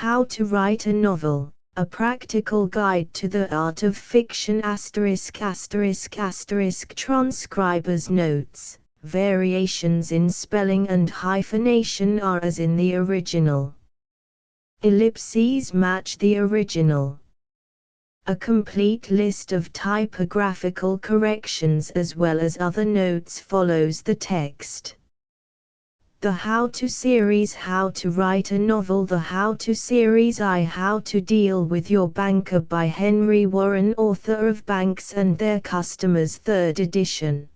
How to Write a Novel, A Practical Guide to the Art of Fiction ******* Transcriber's notes, variations in spelling and hyphenation are as in the original. Ellipses match the original. A complete list of typographical corrections as well as other notes follows the text. The How-To series, How to Write a Novel. The How-To series I How to Deal with Your Banker by Henry Warren, author of Banks and Their Customers, 3rd edition.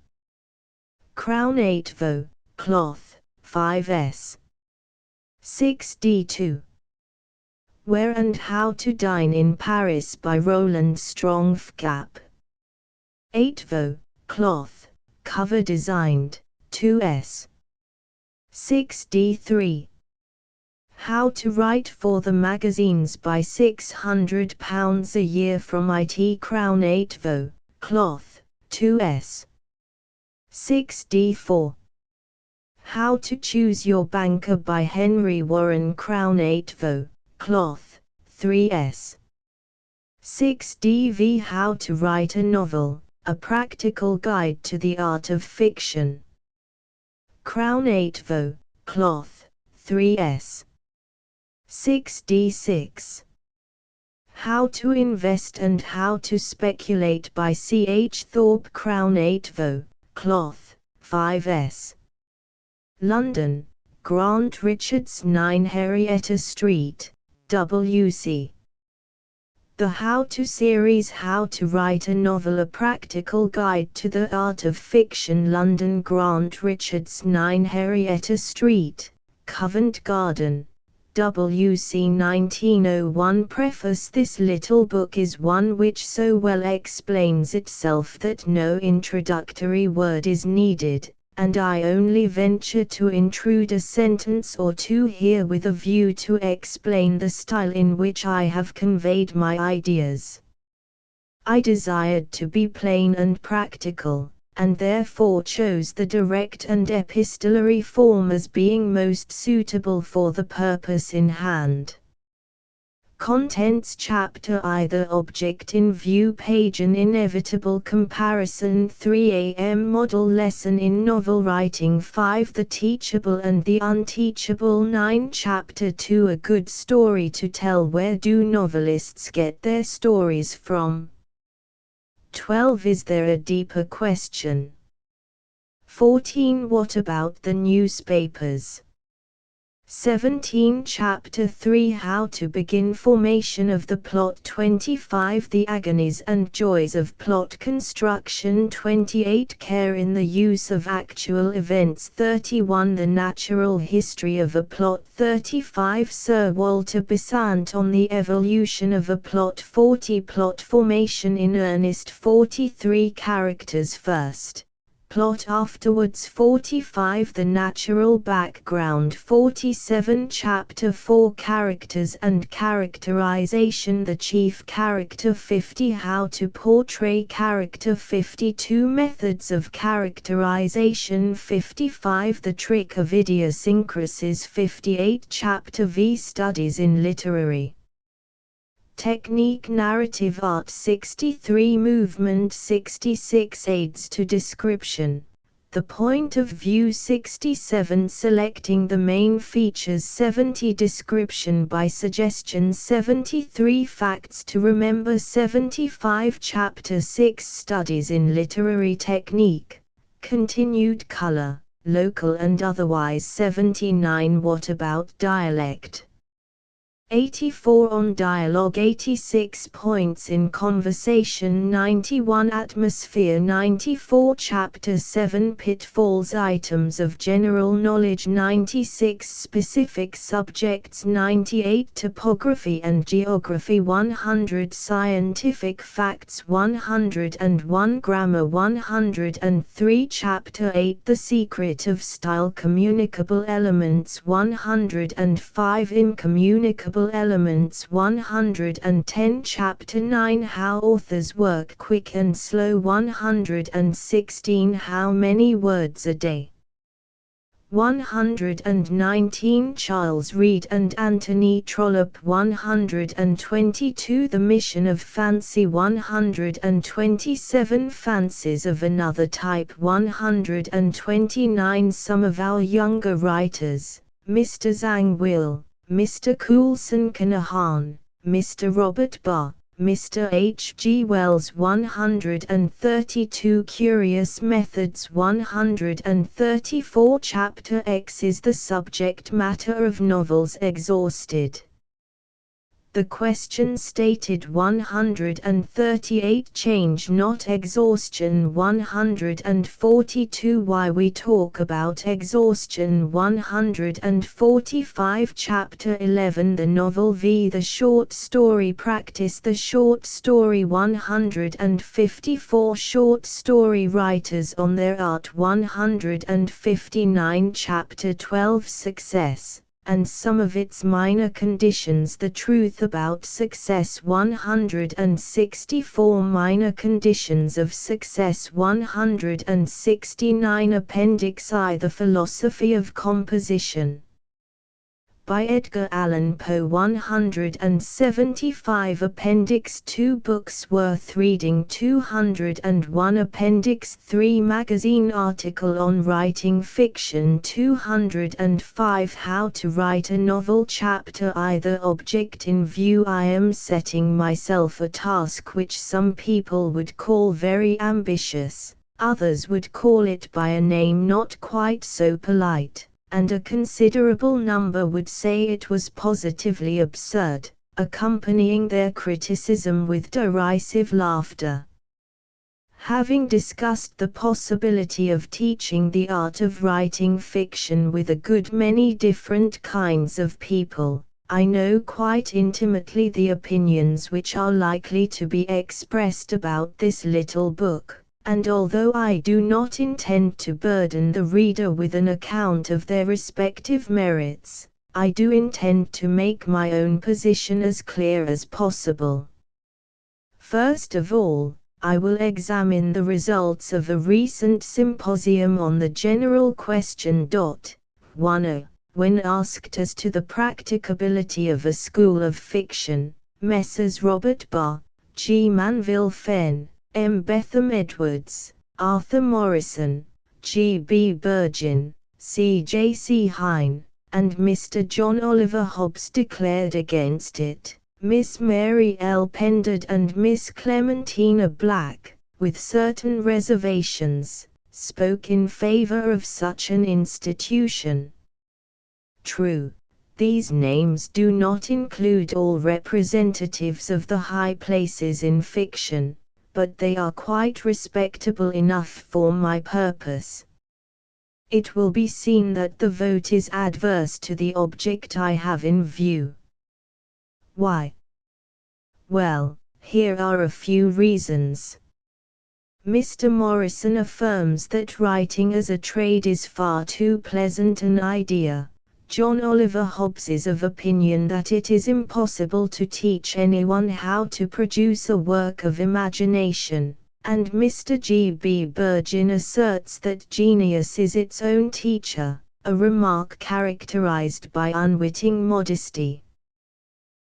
Crown 8 vo, cloth, 5s. 6d2. Where and How to Dine in Paris by Roland Strong, FGAP. 8 vo, cloth, cover designed, 2s. 6d3. How to Write for the Magazines by £600 a year from IT, Crown 8 vo, cloth, 2s. 6d4. How to Choose Your Banker by Henry Warren, Crown 8 vo, cloth, 3s. 6dv. How to Write a Novel, A Practical Guide to the Art of Fiction. Crown 8 vo, cloth, 3s. 6d6. How to Invest and How to Speculate by C.H. Thorpe, Crown 8 vo, cloth, 5s. London, Grant Richards, 9 Henrietta Street, W.C. The How-To series, How to Write a Novel, A Practical Guide to the Art of Fiction. London, Grant Richards, 9 Henrietta Street, Covent Garden, W.C. 1901. Preface. This little book is one which so well explains itself that no introductory word is needed, and I only venture to intrude a sentence or two here with a view to explain the style in which I have conveyed my ideas. I desired to be plain and practical, and therefore chose the direct and epistolary form as being most suitable for the purpose in hand. Contents. Chapter Either Object in View Page An Inevitable Comparison 3 AM Model Lesson in Novel Writing 5 The Teachable and the Unteachable 9 Chapter 2 A Good Story to Tell. Where do novelists get their stories from? 12 Is there a deeper question? 14 What about the newspapers? 17 Chapter 3 How to Begin Formation of the Plot 25 The Agonies and Joys of Plot Construction 28 Care in the Use of Actual Events 31 The Natural History of a Plot 35 Sir Walter Besant on the Evolution of a Plot 40 Plot Formation in Earnest 43 Characters First, Plot Afterwards 45 The Natural Background 47 Chapter 4 Characters and Characterization The Chief Character 50 How to Portray Character 52 Methods of Characterization 55 The Trick of Idiosyncrasies 58 Chapter V Studies in Literary Technique Narrative Art 63 Movement 66 Aids to Description, The Point of View 67 Selecting the Main Features 70 Description by Suggestion 73 Facts to Remember 75 Chapter 6 Studies in Literary Technique, Continued Color, Local and Otherwise 79 What about dialect? 84 On dialogue 86 Points in conversation 91 Atmosphere 94 Chapter 7 Pitfalls Items of general knowledge 96 Specific subjects 98 Topography and geography 100 Scientific facts 101 Grammar 103 Chapter 8 The Secret of Style Communicable elements 105 Incommunicable elements 110 Chapter 9 How authors work quick and slow 116 How many words a day? 119 Charles Reade and Anthony Trollope 122 The Mission of Fancy 127 Fancies of Another Type 129 Some of our younger writers, Mr. Zhang Will, Mr. Coulson Kinahan, Mr. Robert Barr, Mr. H. G. Wells 132 Curious Methods 134 Chapter X is the subject matter of novels exhausted. The question stated 138 Change not exhaustion 142 Why we talk about exhaustion 145 Chapter 11 The novel v the short story practice The short story 154 Short story writers on their art 159 Chapter 12 Success and some of its minor conditions The truth about success 164 Minor conditions of success 169 Appendix I The Philosophy of Composition by Edgar Allan Poe 175 Appendix 2 Books worth reading 201 Appendix 3 Magazine article on writing fiction 205 How to write a novel Chapter I The object in view I am setting myself a task which some people would call very ambitious, others would call it by a name not quite so polite, and a considerable number would say it was positively absurd, accompanying their criticism with derisive laughter. Having discussed the possibility of teaching the art of writing fiction with a good many different kinds of people, I know quite intimately the opinions which are likely to be expressed about this little book. And although I do not intend to burden the reader with an account of their respective merits, I do intend to make my own position as clear as possible. First of all, I will examine the results of a recent symposium on the general question. 1. When asked as to the practicability of a school of fiction, Messrs. Robert Barr, G. Manville Fenn, M. Betham Edwards, Arthur Morrison, G. B. Burgin, C. J. C. Hine, and Mr. John Oliver Hobbes declared against it. Miss Mary L. Pendard and Miss Clementina Black, with certain reservations, spoke in favor of such an institution. True, these names do not include all representatives of the high places in fiction, but they are quite respectable enough for my purpose. It will be seen that the vote is adverse to the object I have in view. Why? Well, here are a few reasons. Mr. Morrison affirms that writing as a trade is far too pleasant an idea. John Oliver Hobbes is of opinion that it is impossible to teach anyone how to produce a work of imagination, and Mr. G. B. Burgin asserts that genius is its own teacher, a remark characterized by unwitting modesty.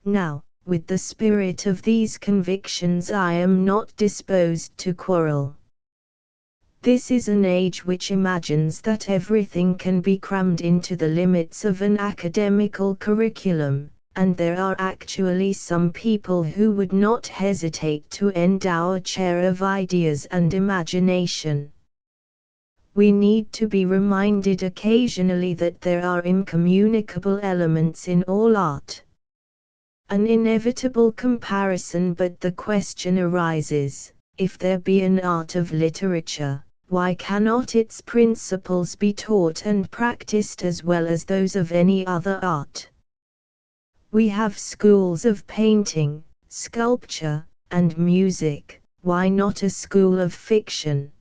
Now, with the spirit of these convictions I am not disposed to quarrel. This is an age which imagines that everything can be crammed into the limits of an academical curriculum, and there are actually some people who would not hesitate to endow a chair of ideas and imagination. We need to be reminded occasionally that there are incommunicable elements in all art. An inevitable comparison, but the question arises, if there be an art of literature, why cannot its principles be taught and practiced as well as those of any other art? We have schools of painting, sculpture, and music, why not a school of fiction?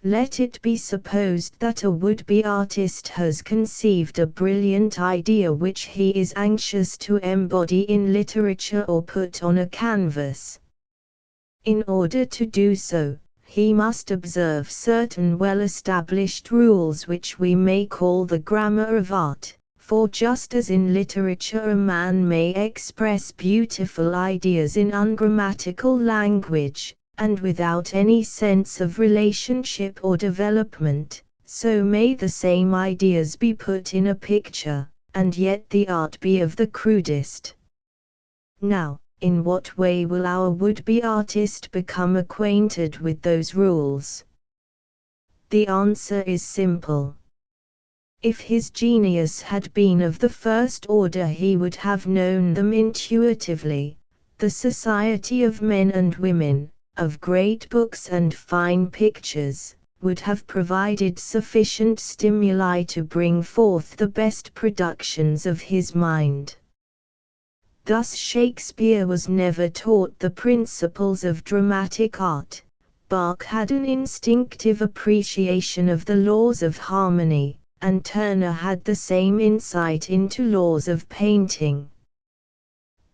Let it be supposed that a would-be artist has conceived a brilliant idea which he is anxious to embody in literature or put on a canvas. In order to do so, he must observe certain well-established rules which we may call the grammar of art, for just as in literature a man may express beautiful ideas in ungrammatical language, and without any sense of relationship or development, so may the same ideas be put in a picture, and yet the art be of the crudest. Now, in what way will our would-be artist become acquainted with those rules? The answer is simple. If his genius had been of the first order, he would have known them intuitively. The society of men and women, of great books and fine pictures, would have provided sufficient stimuli to bring forth the best productions of his mind. Thus Shakespeare was never taught the principles of dramatic art. Bach had an instinctive appreciation of the laws of harmony, and Turner had the same insight into laws of painting.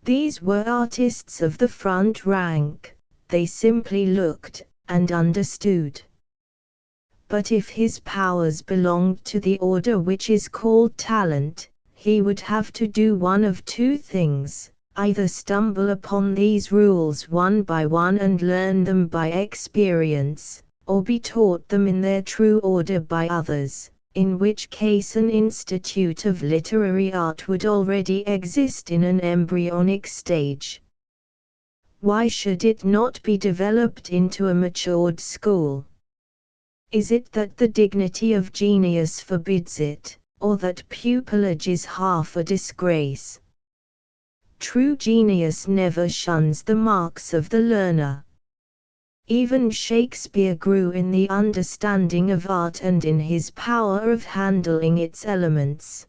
These were artists of the front rank. They simply looked, and understood. But if his powers belonged to the order which is called talent, he would have to do one of two things: either stumble upon these rules one by one and learn them by experience, or be taught them in their true order by others, in which case an institute of literary art would already exist in an embryonic stage. Why should it not be developed into a matured school? Is it that the dignity of genius forbids it, or that pupillage is half a disgrace? True genius never shuns the marks of the learner. Even Shakespeare grew in the understanding of art and in his power of handling its elements.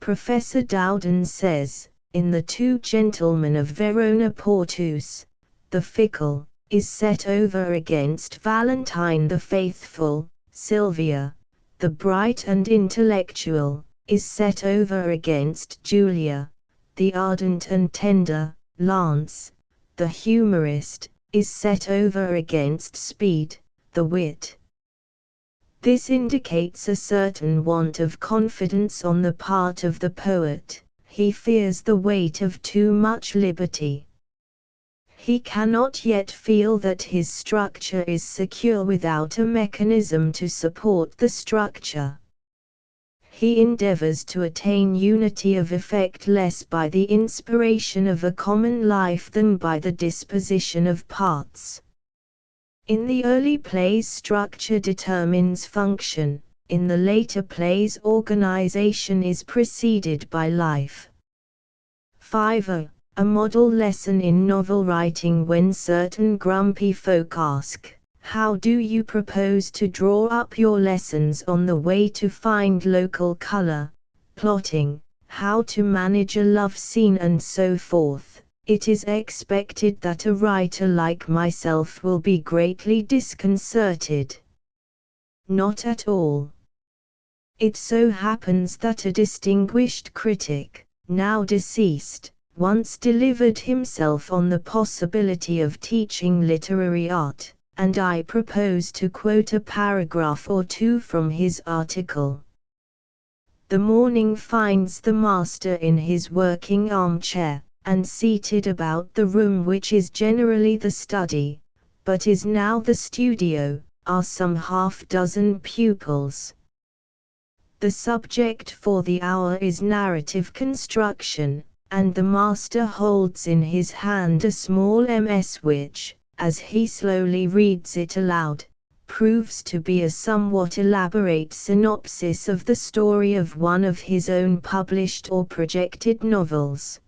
Professor Dowden says, in The Two Gentlemen of Verona, Portus, the fickle is set over against Valentine the faithful. Sylvia, the bright and intellectual, is set over against Julia, the ardent and tender. Lance, the humorist, is set over against Speed, the wit. This indicates a certain want of confidence on the part of the poet. He fears the weight of too much liberty. He cannot yet feel that his structure is secure without a mechanism to support the structure. He endeavors to attain unity of effect less by the inspiration of a common life than by the disposition of parts. In the early plays structure determines function, in the later plays organization is preceded by life. 5. A model lesson in novel writing. When certain grumpy folk ask, "How do you propose to draw up your lessons on the way to find local color, plotting, how to manage a love scene and so forth?" it is expected that a writer like myself will be greatly disconcerted. Not at all. It so happens that a distinguished critic, now deceased, once delivered himself on the possibility of teaching literary art, and I propose to quote a paragraph or two from his article. The morning finds the master in his working armchair, and seated about the room which is generally the study, but is now the studio, are some half-dozen pupils. The subject for the hour is narrative construction, and the master holds in his hand a small MS which, as he slowly reads it aloud, proves to be a somewhat elaborate synopsis of the story of one of his own published or projected novels.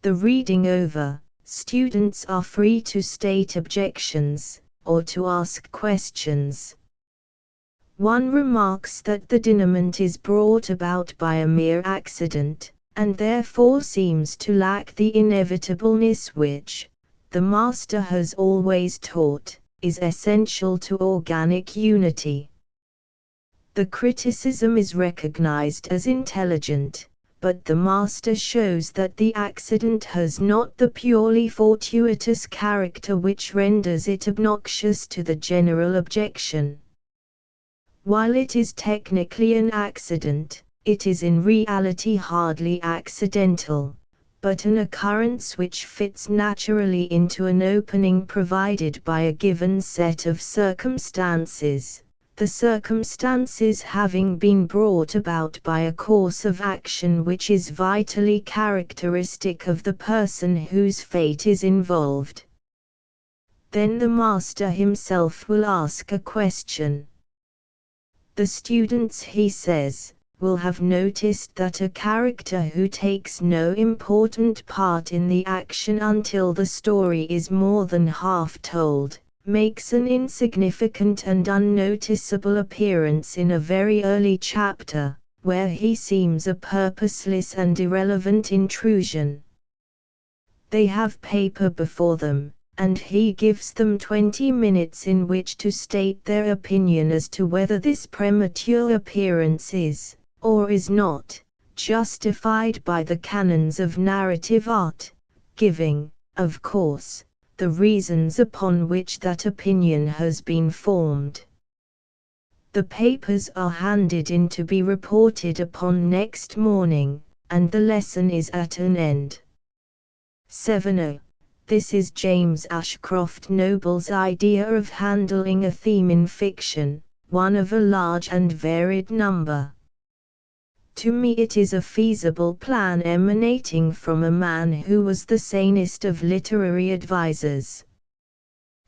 The reading over, students are free to state objections, or to ask questions. One remarks that the denouement is brought about by a mere accident, and therefore seems to lack the inevitableness which, the master has always taught, is essential to organic unity. The criticism is recognized as intelligent, but the master shows that the accident has not the purely fortuitous character which renders it obnoxious to the general objection. While it is technically an accident, it is in reality hardly accidental, but an occurrence which fits naturally into an opening provided by a given set of circumstances, the circumstances having been brought about by a course of action which is vitally characteristic of the person whose fate is involved. Then the master himself will ask a question. The students, he says, will have noticed that a character who takes no important part in the action until the story is more than half told, makes an insignificant and unnoticeable appearance in a very early chapter, where he seems a purposeless and irrelevant intrusion. They have paper before them, and he gives them 20 minutes in which to state their opinion as to whether this premature appearance is, or is not, justified by the canons of narrative art, giving, of course, the reasons upon which that opinion has been formed. The papers are handed in to be reported upon next morning, and the lesson is at an end. 7. This is James Ashcroft Noble's idea of handling a theme in fiction, one of a large and varied number. To me it is a feasible plan emanating from a man who was the sanest of literary advisers.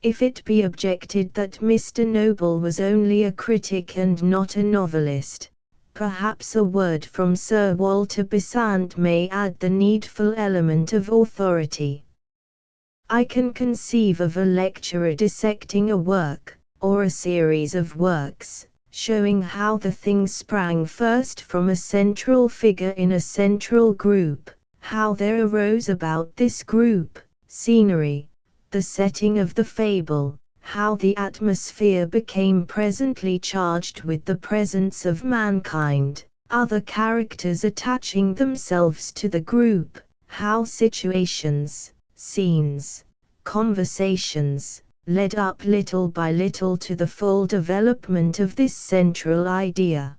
If it be objected that Mr. Noble was only a critic and not a novelist, perhaps a word from Sir Walter Besant may add the needful element of authority. I can conceive of a lecturer dissecting a work, or a series of works, showing how the thing sprang first from a central figure in a central group, how there arose about this group, scenery, the setting of the fable, how the atmosphere became presently charged with the presence of mankind, other characters attaching themselves to the group, how situations, scenes, conversations, led up little by little to the full development of this central idea.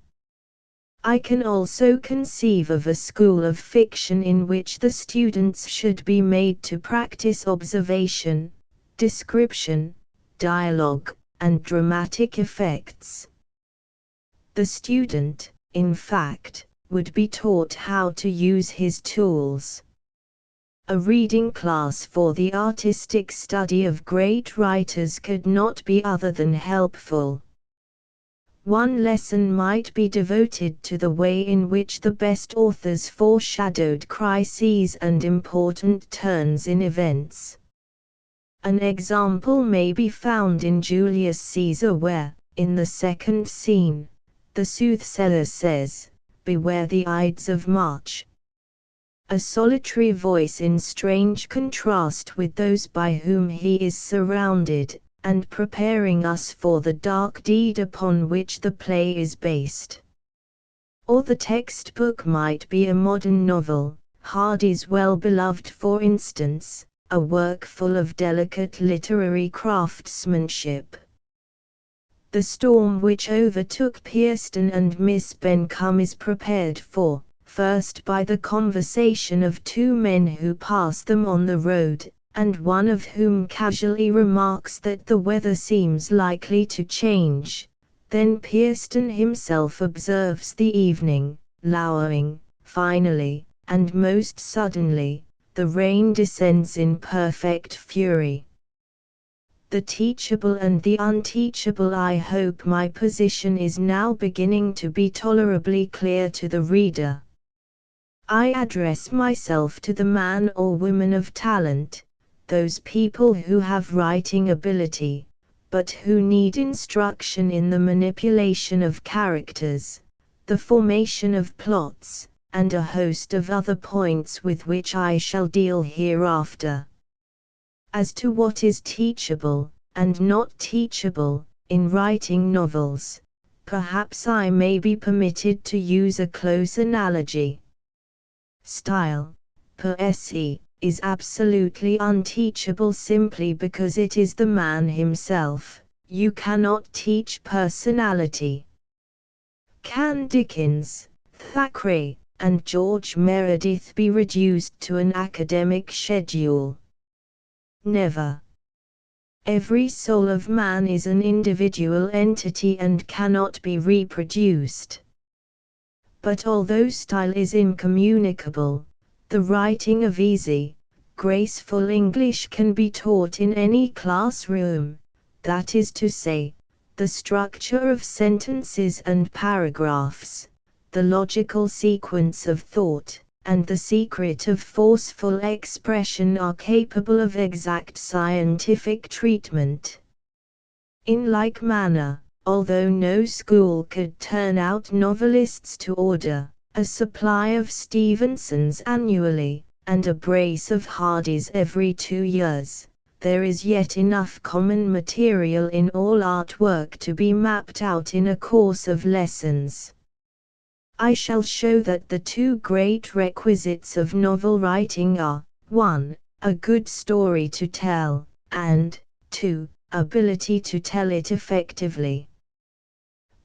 I can also conceive of a school of fiction in which the students should be made to practice observation, description, dialogue, and dramatic effects. The student, in fact, would be taught how to use his tools. A reading class for the artistic study of great writers could not be other than helpful. One lesson might be devoted to the way in which the best authors foreshadowed crises and important turns in events. An example may be found in Julius Caesar where, in the second scene, the soothsayer says, "Beware the Ides of March." A solitary voice in strange contrast with those by whom he is surrounded, and preparing us for the dark deed upon which the play is based. Or the textbook might be a modern novel, Hardy's Well-Beloved for instance, a work full of delicate literary craftsmanship. The storm which overtook Pierston and Miss Bencomb is prepared for, first by the conversation of two men who pass them on the road, and one of whom casually remarks that the weather seems likely to change. Then Pierston himself observes the evening, lowering. Finally, and most suddenly, the rain descends in perfect fury. The teachable and the unteachable. I hope my position is now beginning to be tolerably clear to the reader. I address myself to the man or woman of talent, those people who have writing ability, but who need instruction in the manipulation of characters, the formation of plots, and a host of other points with which I shall deal hereafter. As to what is teachable, and not teachable, in writing novels, perhaps I may be permitted to use a close analogy. Style, per se, is absolutely unteachable simply because it is the man himself. You cannot teach personality. Can Dickens, Thackeray, and George Meredith be reduced to an academic schedule? Never. Every soul of man is an individual entity and cannot be reproduced. But although style is incommunicable, the writing of easy, graceful English can be taught in any classroom, that is to say, the structure of sentences and paragraphs, the logical sequence of thought, and the secret of forceful expression are capable of exact scientific treatment. In like manner, although no school could turn out novelists to order, a supply of Stevensons annually, and a brace of Hardys every 2 years, there is yet enough common material in all artwork to be mapped out in a course of lessons. I shall show that the two great requisites of novel writing are, 1. A good story to tell, and, 2. Ability to tell it effectively.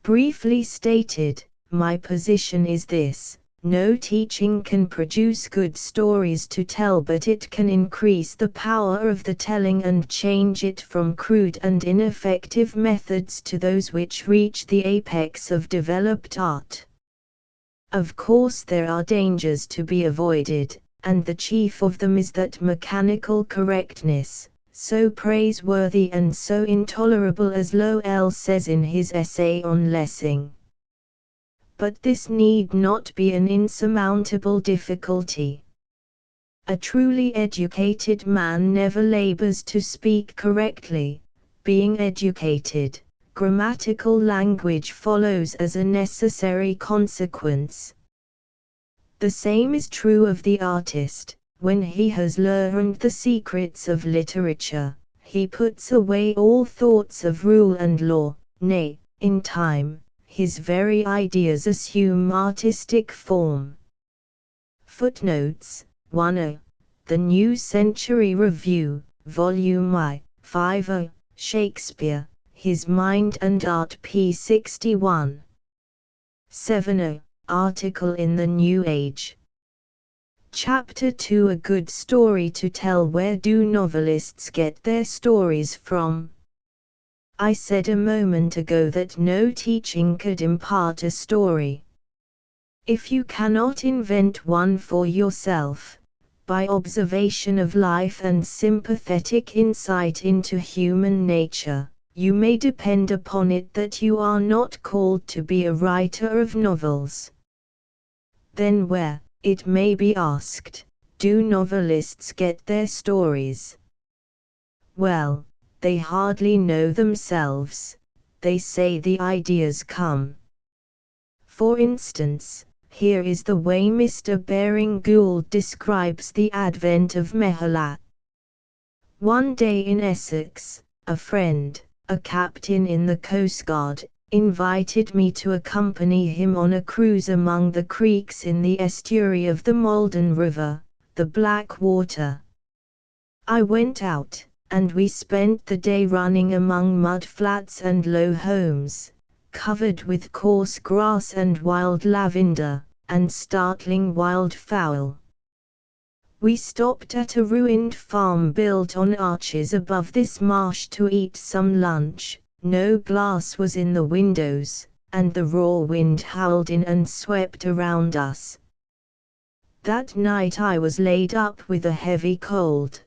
Briefly stated, my position is this: no teaching can produce good stories to tell, but it can increase the power of the telling and change it from crude and ineffective methods to those which reach the apex of developed art. Of course there are dangers to be avoided, and the chief of them is that mechanical correctness, so praiseworthy and so intolerable, as Lowell says in his essay on Lessing. But this need not be an insurmountable difficulty. A truly educated man never labors to speak correctly. Being educated, grammatical language follows as a necessary consequence. The same is true of the artist. When he has learned the secrets of literature, he puts away all thoughts of rule and law, nay, in time, his very ideas assume artistic form. Footnotes 1. The New Century Review, Volume I, 5. Shakespeare, His Mind and Art, p. 61. 7. Article in the New Age. Chapter 2: A good story to tell. Where do novelists get their stories from? I said a moment ago that no teaching could impart a story. If you cannot invent one for yourself, by observation of life and sympathetic insight into human nature, you may depend upon it that you are not called to be a writer of novels. Then where, it may be asked, do novelists get their stories? Well, they hardly know themselves. They say the ideas come. For instance, here is the way Mr. Baring Gould describes the advent of Mehelat. One day in Essex, a friend, a captain in the Coast Guard, invited me to accompany him on a cruise among the creeks in the estuary of the Malden River, the Blackwater. I went out, and we spent the day running among mud flats and low homes, covered with coarse grass and wild lavender, and startling wildfowl. We stopped at a ruined farm built on arches above this marsh to eat some lunch. No glass was in the windows, and the raw wind howled in and swept around us. That night I was laid up with a heavy cold.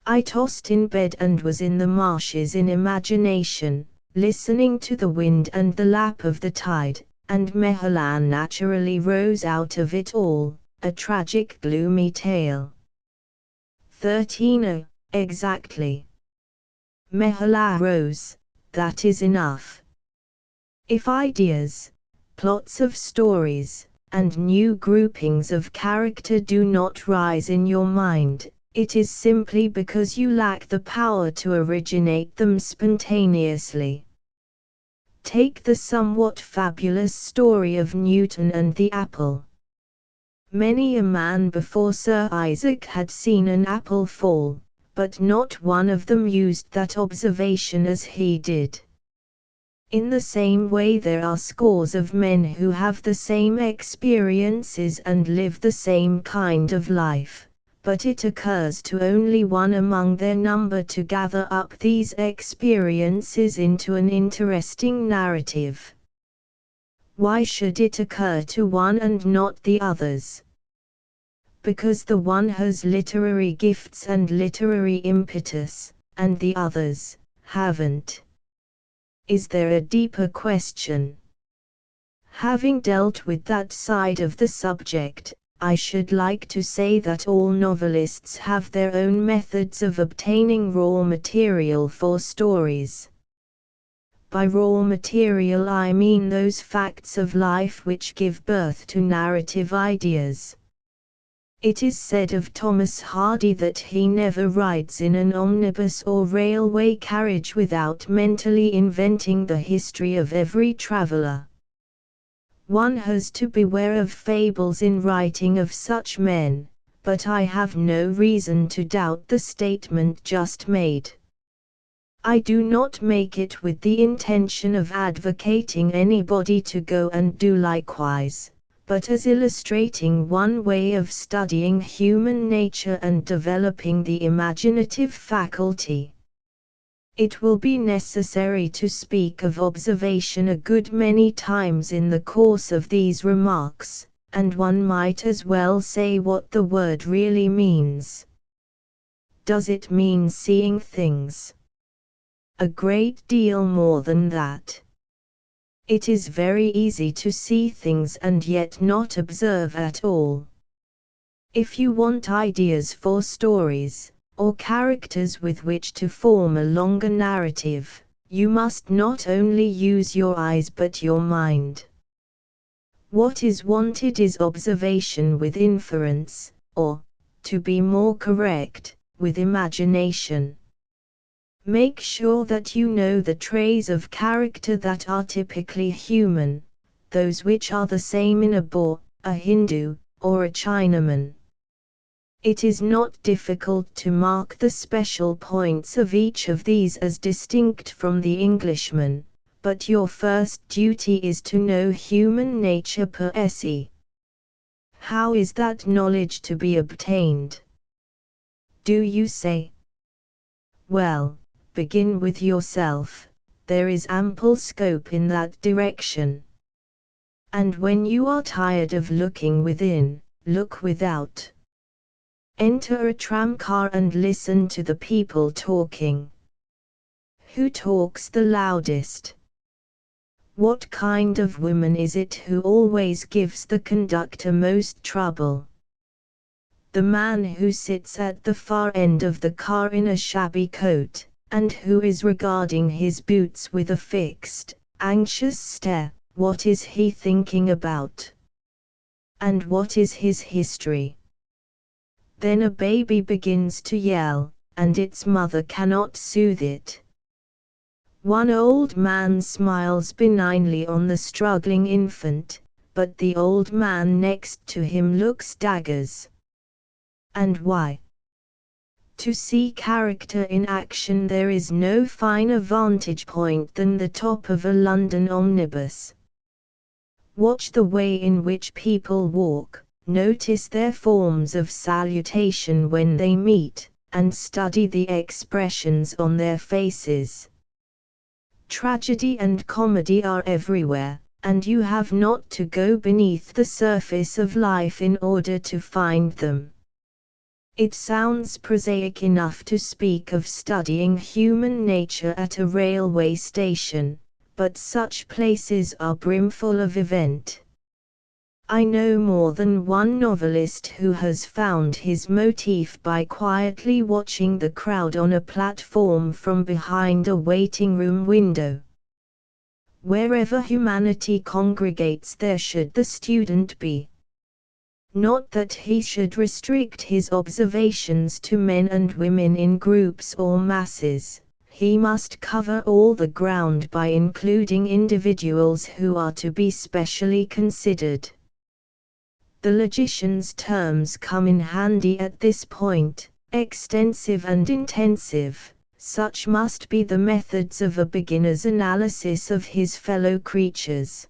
I tossed in bed and was in the marshes in imagination, listening to the wind and the lap of the tide, and Mehelat naturally rose out of it all, a tragic gloomy tale. 13. Exactly. Mehelat rose. That is enough. If ideas, plots of stories, and new groupings of character do not rise in your mind, it is simply because you lack the power to originate them spontaneously. Take the somewhat fabulous story of Newton and the apple. Many a man before Sir Isaac had seen an apple fall, but not one of them used that observation as he did. In the same way there are scores of men who have the same experiences and live the same kind of life, but it occurs to only one among their number to gather up these experiences into an interesting narrative. Why should it occur to one and not the others? Because the one has literary gifts and literary impetus, and the others haven't. Is there a deeper question? Having dealt with that side of the subject, I should like to say that all novelists have their own methods of obtaining raw material for stories. By raw material I mean those facts of life which give birth to narrative ideas. It is said of Thomas Hardy that he never rides in an omnibus or railway carriage without mentally inventing the history of every traveller. One has to beware of fables in writing of such men, but I have no reason to doubt the statement just made. I do not make it with the intention of advocating anybody to go and do likewise, but as illustrating one way of studying human nature and developing the imaginative faculty. It will be necessary to speak of observation a good many times in the course of these remarks, and one might as well say what the word really means. Does it mean seeing things? A great deal more than that. It is very easy to see things and yet not observe at all. If you want ideas for stories, or characters with which to form a longer narrative, you must not only use your eyes but your mind. What is wanted is observation with inference, or, to be more correct, with imagination. Make sure that you know the traits of character that are typically human, those which are the same in a Boer, a Hindu, or a Chinaman. It is not difficult to mark the special points of each of these as distinct from the Englishman, but your first duty is to know human nature per se. How is that knowledge to be obtained? Do you say? Well, begin with yourself, there is ample scope in that direction. And when you are tired of looking within, look without. Enter a tramcar and listen to the people talking. Who talks the loudest? What kind of woman is it who always gives the conductor most trouble? The man who sits at the far end of the car in a shabby coat, and who is regarding his boots with a fixed, anxious stare. What is he thinking about? And what is his history? Then a baby begins to yell, and its mother cannot soothe it. One old man smiles benignly on the struggling infant, but the old man next to him looks daggers. And why? To see character in action there is no finer vantage point than the top of a London omnibus. Watch the way in which people walk, notice their forms of salutation when they meet, and study the expressions on their faces. Tragedy and comedy are everywhere, and you have not to go beneath the surface of life in order to find them. It sounds prosaic enough to speak of studying human nature at a railway station, but such places are brimful of event. I know more than one novelist who has found his motif by quietly watching the crowd on a platform from behind a waiting room window. Wherever humanity congregates there should the student be. Not that he should restrict his observations to men and women in groups or masses, he must cover all the ground by including individuals who are to be specially considered. The logician's terms come in handy at this point: extensive and intensive. Such must be the methods of a beginner's analysis of his fellow creatures.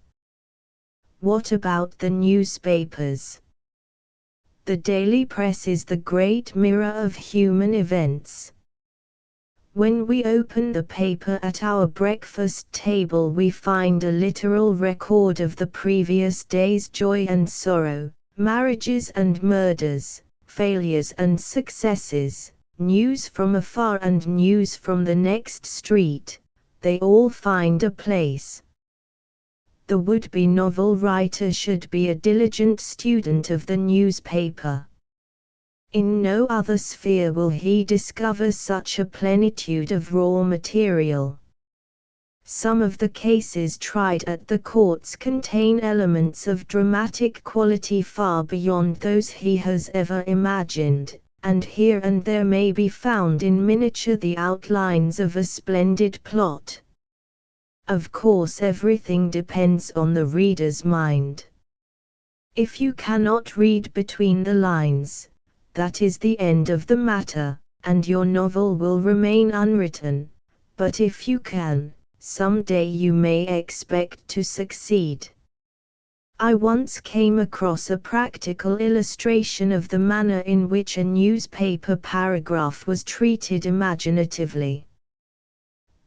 What about the newspapers? The daily press is the great mirror of human events. When we open the paper at our breakfast table, we find a literal record of the previous day's joy and sorrow, marriages and murders, failures and successes, news from afar and news from the next street. They all find a place. The would-be novel writer should be a diligent student of the newspaper. In no other sphere will he discover such a plenitude of raw material. Some of the cases tried at the courts contain elements of dramatic quality far beyond those he has ever imagined, and here and there may be found in miniature the outlines of a splendid plot. Of course, everything depends on the reader's mind. If you cannot read between the lines, that is the end of the matter, and your novel will remain unwritten. But if you can, someday you may expect to succeed. I once came across a practical illustration of the manner in which a newspaper paragraph was treated imaginatively.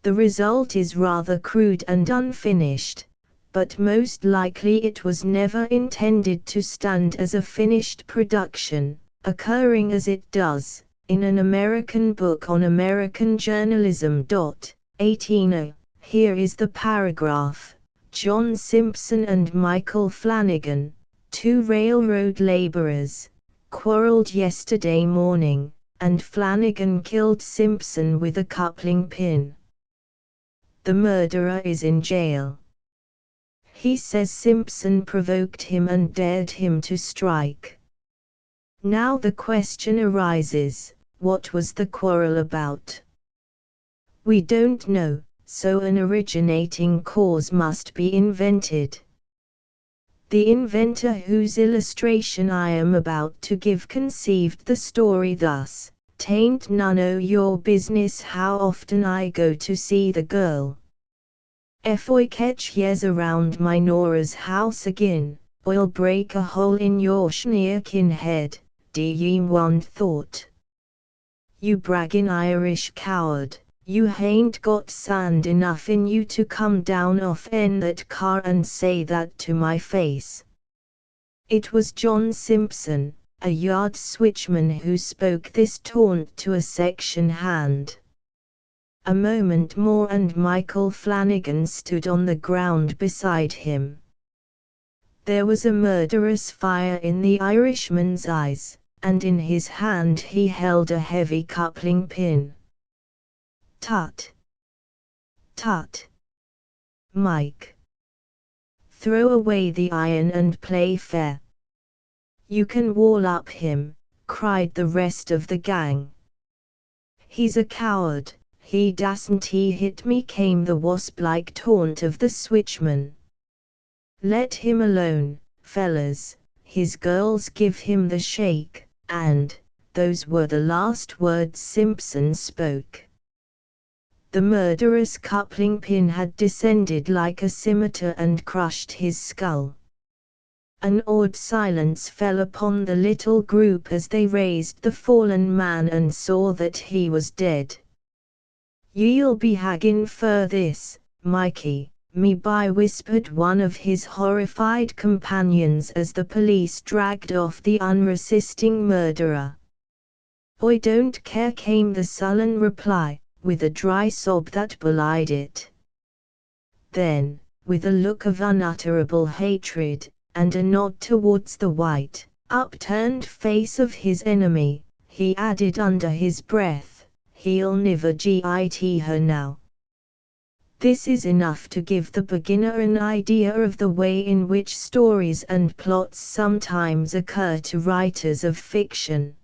The result is rather crude and unfinished, but most likely it was never intended to stand as a finished production, occurring as it does, in an American book on American journalism. 18. Here is the paragraph: John Simpson and Michael Flanagan, two railroad laborers, quarreled yesterday morning, and Flanagan killed Simpson with a coupling pin. The murderer is in jail. He says Simpson provoked him and dared him to strike. Now the question arises, what was the quarrel about? We don't know, so an originating cause must be invented. The inventor whose illustration I am about to give conceived the story thus: "'Tain't none o' your business how often I go to see the girl. Ef I ketch yez around my Nora's house agin, I'll break a hole in your schneerkin head, do ye want thought? You braggin' Irish coward, you hain't got sand enough in you to come down off in that car and say that to my face." It was John Simpson, a yard switchman, who spoke this taunt to a section hand. A moment more and Michael Flanagan stood on the ground beside him. There was a murderous fire in the Irishman's eyes, and in his hand he held a heavy coupling pin. "Tut! Tut! Mike! Throw away the iron and play fair. You can wall up him," cried the rest of the gang. "He's a coward, he dasn't he hit me," came the wasp-like taunt of the switchman. "Let him alone, fellas, his girls give him the shake," and those were the last words Simpson spoke. The murderous coupling pin had descended like a scimitar and crushed his skull. An awed silence fell upon the little group as they raised the fallen man and saw that he was dead. "Ye'll be hangin' fer this, Mikey, me by," whispered one of his horrified companions as the police dragged off the unresisting murderer. "I don't care," came the sullen reply, with a dry sob that belied it. Then, with a look of unutterable hatred, and a nod towards the white, upturned face of his enemy, he added under his breath, "He'll niver git her now." This is enough to give the beginner an idea of the way in which stories and plots sometimes occur to writers of fiction.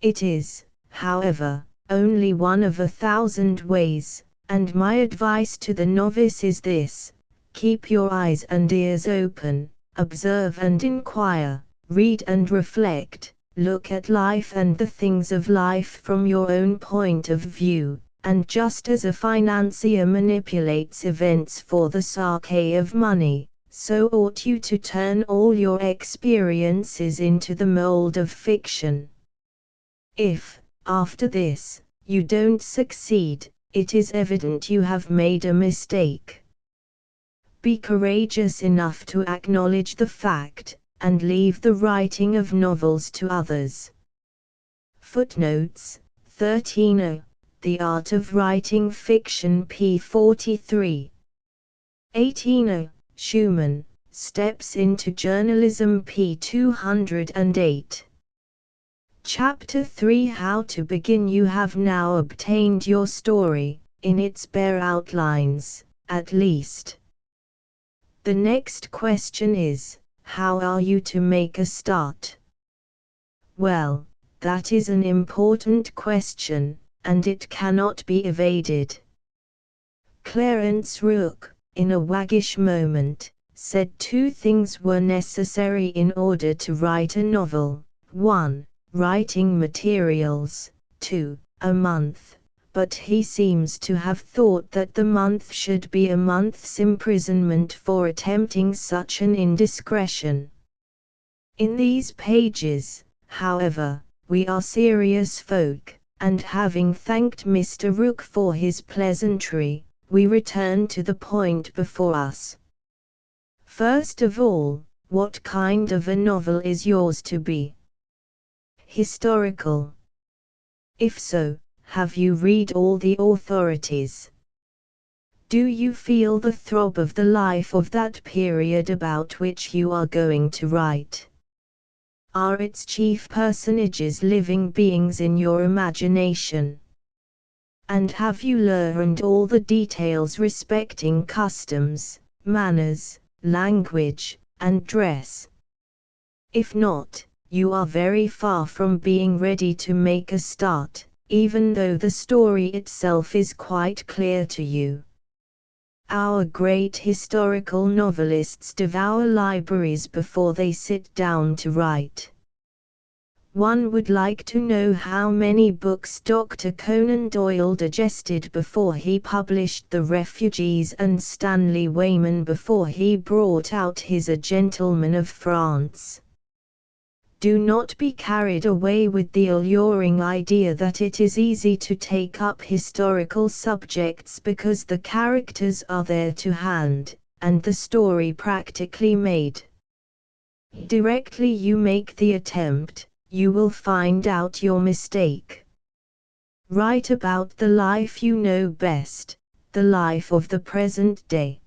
It is, however, only one of 1,000 ways, and my advice to the novice is this: keep your eyes and ears open, observe and inquire, read and reflect, look at life and the things of life from your own point of view, and just as a financier manipulates events for the sake of money, so ought you to turn all your experiences into the mold of fiction. If, after this, you don't succeed, it is evident you have made a mistake. Be courageous enough to acknowledge the fact, and leave the writing of novels to others. Footnotes 13. The Art of Writing Fiction p. 43. 18. Schumann, Steps into Journalism p. 208. Chapter 3 How to Begin. You have now obtained your story, in its bare outlines, at least. The next question is, how are you to make a start? Well, that is an important question, and it cannot be evaded. Clarence Rook, in a waggish moment, said two things were necessary in order to write a novel: 1. Writing materials, 2. A month, but he seems to have thought that the month should be a month's imprisonment for attempting such an indiscretion. In these pages, however, we are serious folk, and having thanked Mr. Rook for his pleasantry, we return to the point before us. First of all, what kind of a novel is yours to be? Historical? If so, have you read all the authorities? Do you feel the throb of the life of that period about which you are going to write? Are its chief personages living beings in your imagination? And have you learned all the details respecting customs, manners, language, and dress? If not, you are very far from being ready to make a start, even though the story itself is quite clear to you. Our great historical novelists devour libraries before they sit down to write. One would like to know how many books Dr. Conan Doyle digested before he published The Refugees and Stanley Weyman before he brought out his A Gentleman of France. Do not be carried away with the alluring idea that it is easy to take up historical subjects because the characters are there to hand, and the story practically made. Directly you make the attempt, you will find out your mistake. Write about the life you know best, the life of the present day.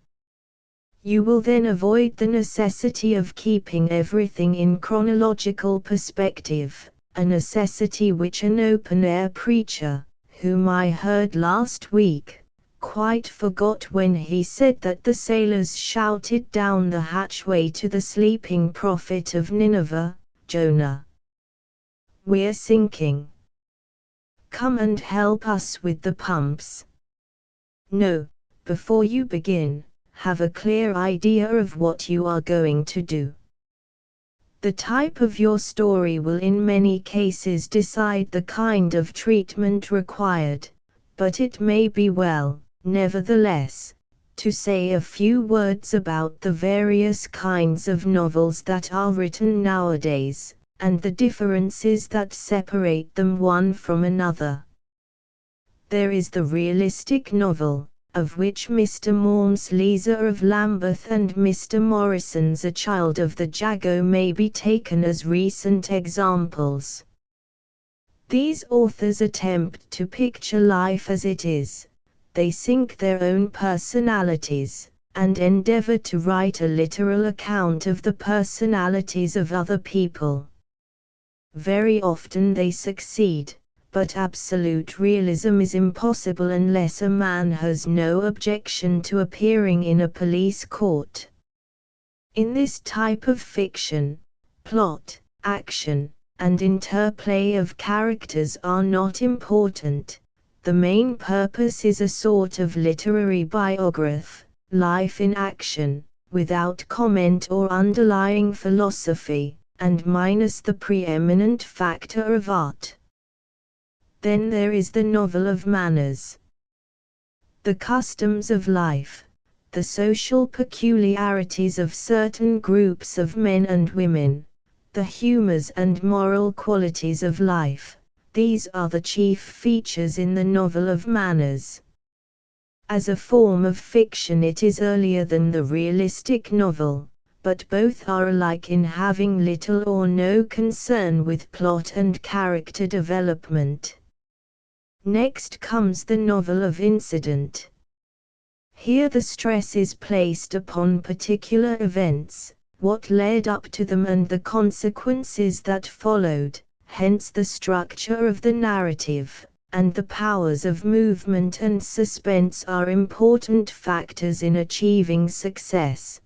You will then avoid the necessity of keeping everything in chronological perspective, a necessity which an open-air preacher, whom I heard last week, quite forgot when he said that the sailors shouted down the hatchway to the sleeping prophet of Nineveh, Jonah. We're sinking. Come and help us with the pumps. No, before you begin, have a clear idea of what you are going to do. The type of your story will in many cases decide the kind of treatment required, but it may be well, nevertheless, to say a few words about the various kinds of novels that are written nowadays, and the differences that separate them one from another. There is the realistic novel, of which Mr. Maugh's Leaser of Lambeth and Mr. Morrison's A Child of the Jago may be taken as recent examples. These authors attempt to picture life as it is, they sink their own personalities, and endeavor to write a literal account of the personalities of other people. Very often they succeed, but absolute realism is impossible unless a man has no objection to appearing in a police court. In this type of fiction, plot, action, and interplay of characters are not important. The main purpose is a sort of literary biograph, life in action, without comment or underlying philosophy, and minus the preeminent factor of art. Then there is the novel of manners. The customs of life, the social peculiarities of certain groups of men and women, the humors and moral qualities of life, these are the chief features in the novel of manners. As a form of fiction it is earlier than the realistic novel, but both are alike in having little or no concern with plot and character development. Next comes the novel of incident. Here the stress is placed upon particular events, what led up to them and the consequences that followed, hence the structure of the narrative, and the powers of movement and suspense are important factors in achieving success.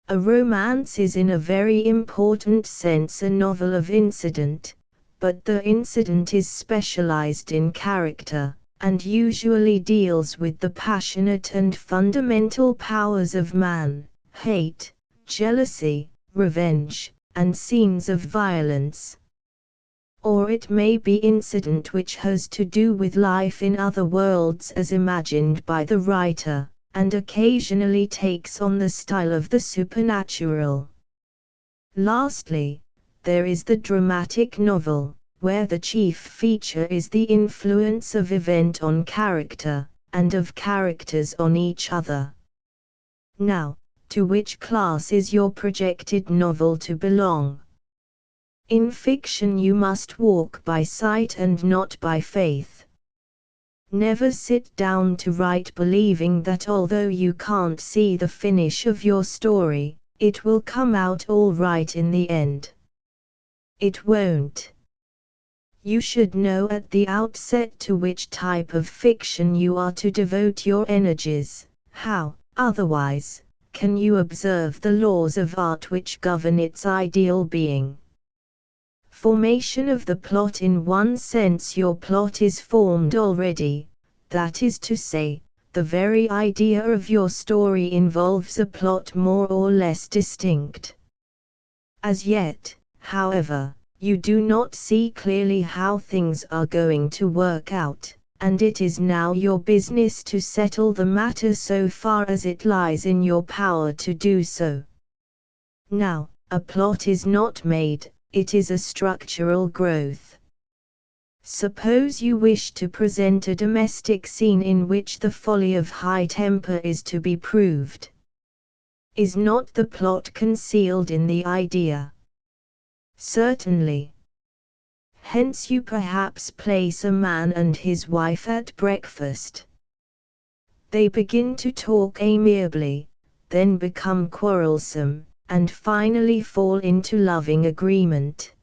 A romance is in a very important sense a novel of incident, but the incident is specialized in character, and usually deals with the passionate and fundamental powers of man, hate, jealousy, revenge, and scenes of violence. Or it may be incident which has to do with life in other worlds as imagined by the writer, and occasionally takes on the style of the supernatural. Lastly, there is the dramatic novel, where the chief feature is the influence of event on character, and of characters on each other. Now, to which class is your projected novel to belong? In fiction you must walk by sight and not by faith. Never sit down to write believing that although you can't see the finish of your story, it will come out all right in the end. It won't. You should know at the outset to which type of fiction you are to devote your energies. How, otherwise, can you observe the laws of art which govern its ideal being? Formation of the plot. In one sense your plot is formed already, that is to say, the very idea of your story involves a plot more or less distinct. As yet, however, you do not see clearly how things are going to work out, and it is now your business to settle the matter so far as it lies in your power to do so. Now, a plot is not made, it is a structural growth. Suppose you wish to present a domestic scene in which the folly of high temper is to be proved. Is not the plot concealed in the idea? Certainly. Hence you perhaps place a man and his wife at breakfast. They begin to talk amiably, then become quarrelsome, and finally fall into loving agreement.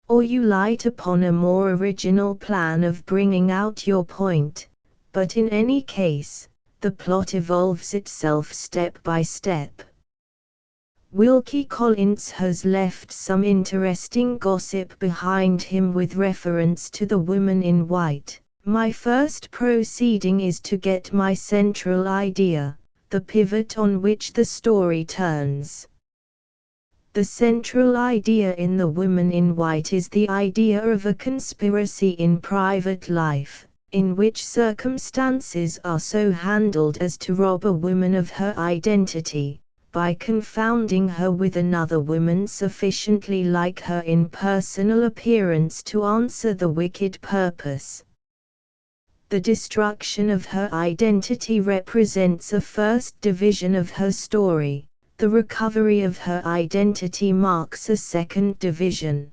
Or you light upon a more original plan of bringing out your point, but in any case, the plot evolves itself step by step. Wilkie Collins has left some interesting gossip behind him with reference to the woman in white. My first proceeding is to get my central idea, the pivot on which the story turns. The central idea in The Woman in White is the idea of a conspiracy in private life, in which circumstances are so handled as to rob a woman of her identity, by confounding her with another woman sufficiently like her in personal appearance to answer the wicked purpose. The destruction of her identity represents a first division of her story. The recovery of her identity marks a second division.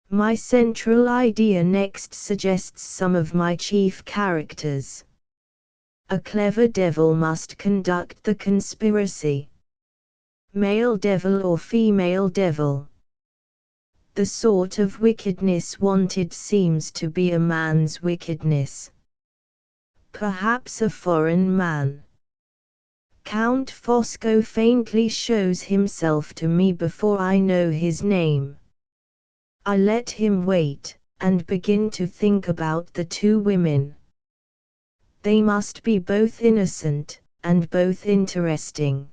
My central idea next suggests some of my chief characters. A clever devil must conduct the conspiracy. Male devil or female devil? The sort of wickedness wanted seems to be a man's wickedness. Perhaps a foreign man. Count Fosco faintly shows himself to me before I know his name. I let him wait, and begin to think about the two women. They must be both innocent, and both interesting.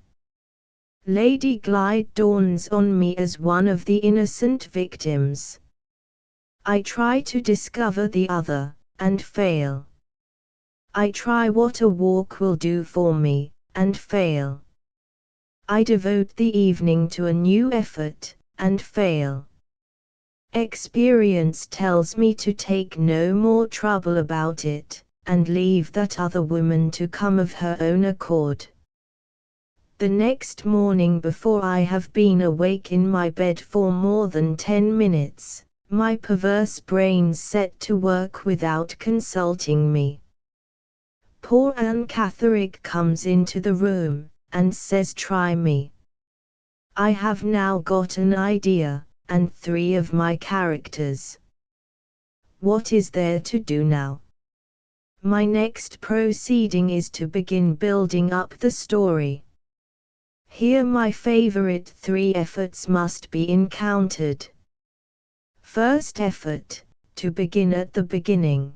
Lady Glyde dawns on me as one of the innocent victims. I try to discover the other, and fail. I try what a walk will do for me, and fail. I devote the evening to a new effort, and fail. Experience tells me to take no more trouble about it, and leave that other woman to come of her own accord. The next morning, before I have been awake in my bed for more than 10 minutes, my perverse brains set to work without consulting me. Poor Anne Catherick comes into the room, and says, "Try me. I have now got an idea, and 3 of my characters. What is there to do now? My next proceeding is to begin building up the story. Here my favorite 3 efforts must be encountered. First effort, to begin at the beginning.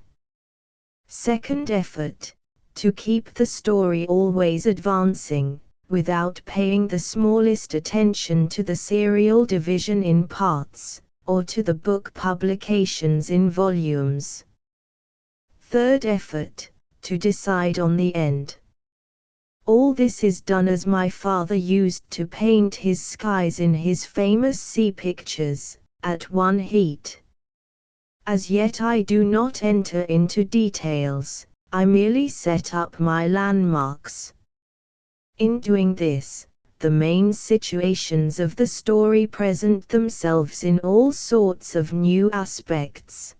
Second effort, to keep the story always advancing, without paying the smallest attention to the serial division in parts, or to the book publications in volumes. Third effort, to decide on the end. All this is done as my father used to paint his skies in his famous sea pictures, at one heat. As yet I do not enter into details, I merely set up my landmarks. In doing this, the main situations of the story present themselves in all sorts of new aspects.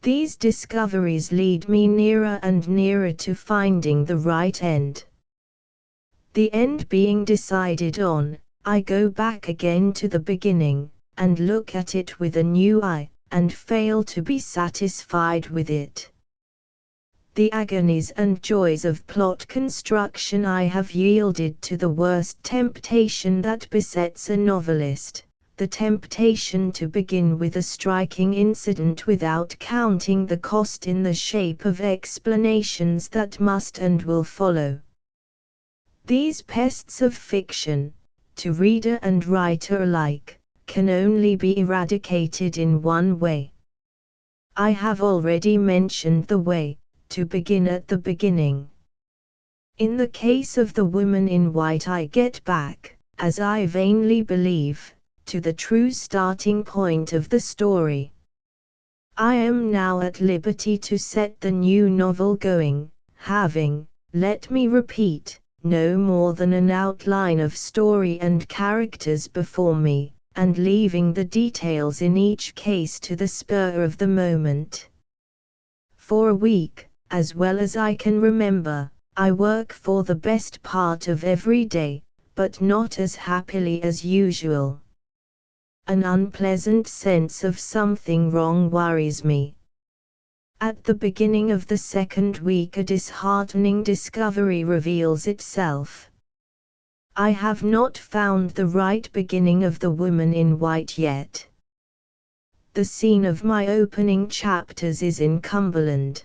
These discoveries lead me nearer and nearer to finding the right end. The end being decided on, I go back again to the beginning, and look at it with a new eye, and fail to be satisfied with it. The agonies and joys of plot construction I have yielded to the worst temptation that besets a novelist, the temptation to begin with a striking incident without counting the cost in the shape of explanations that must and will follow. These pests of fiction, to reader and writer alike, can only be eradicated in one way. I have already mentioned the way, to begin at the beginning. In the case of the woman in white I get back, as I vainly believe, to the true starting point of the story. I am now at liberty to set the new novel going, having, let me repeat, no more than an outline of story and characters before me, and leaving the details in each case to the spur of the moment. For a week, as well as I can remember, I work for the best part of every day, but not as happily as usual. An unpleasant sense of something wrong worries me. At the beginning of the second week a disheartening discovery reveals itself. I have not found the right beginning of The Woman in White yet. The scene of my opening chapters is in Cumberland.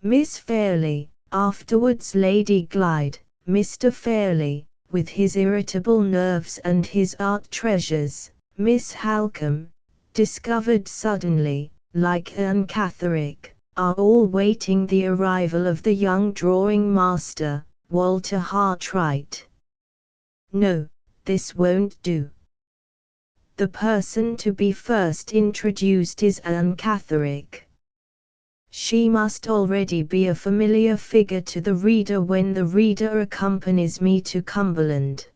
Miss Fairley, afterwards Lady Glyde, Mr. Fairley, with his irritable nerves and his art treasures, Miss Halcombe, discovered suddenly, like Anne Catherick, are all waiting the arrival of the young drawing master, Walter Hartwright. No, this won't do. The person to be first introduced is Anne Catherick. She must already be a familiar figure to the reader when the reader accompanies me to Cumberland.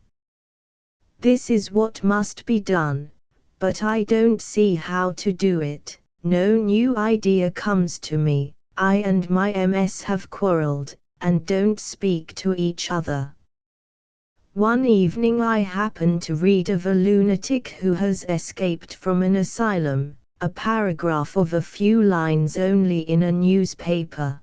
This is what must be done, but I don't see how to do it. No new idea comes to me. I and my MS have quarreled, and don't speak to each other. One evening I happen to read of a lunatic who has escaped from an asylum, a paragraph of a few lines only in a newspaper.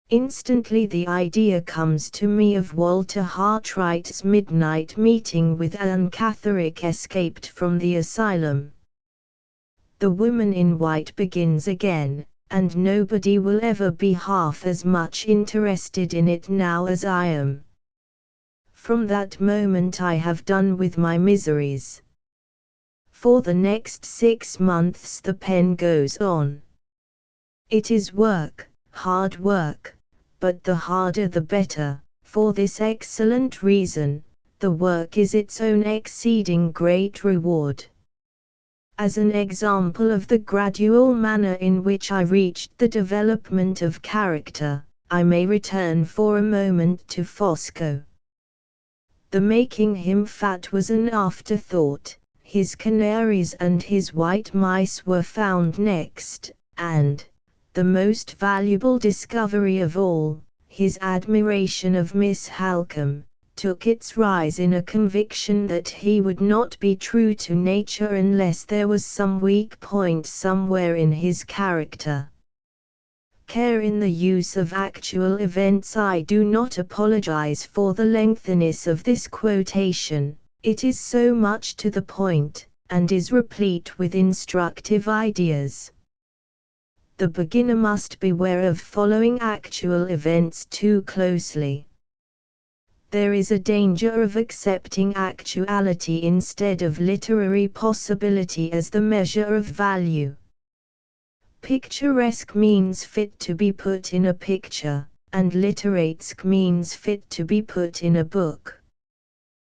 Instantly the idea comes to me of Walter Hartwright's midnight meeting with Anne Catherick escaped from the asylum. The Woman in White begins again, and nobody will ever be half as much interested in it now as I am. From that moment I have done with my miseries. For the next 6 months the pen goes on. It is work, hard work, but the harder the better. For this excellent reason, the work is its own exceeding great reward. As an example of the gradual manner in which I reached the development of character, I may return for a moment to Fosco. The making him fat was an afterthought. His canaries and his white mice were found next, and, the most valuable discovery of all, his admiration of Miss Halcombe, took its rise in a conviction that he would not be true to nature unless there was some weak point somewhere in his character. Care in the use of actual events. I do not apologize for the lengthiness of this quotation. It is so much to the point, and is replete with instructive ideas. The beginner must beware of following actual events too closely. There is a danger of accepting actuality instead of literary possibility as the measure of value. Picturesque means fit to be put in a picture, and literatsque means fit to be put in a book.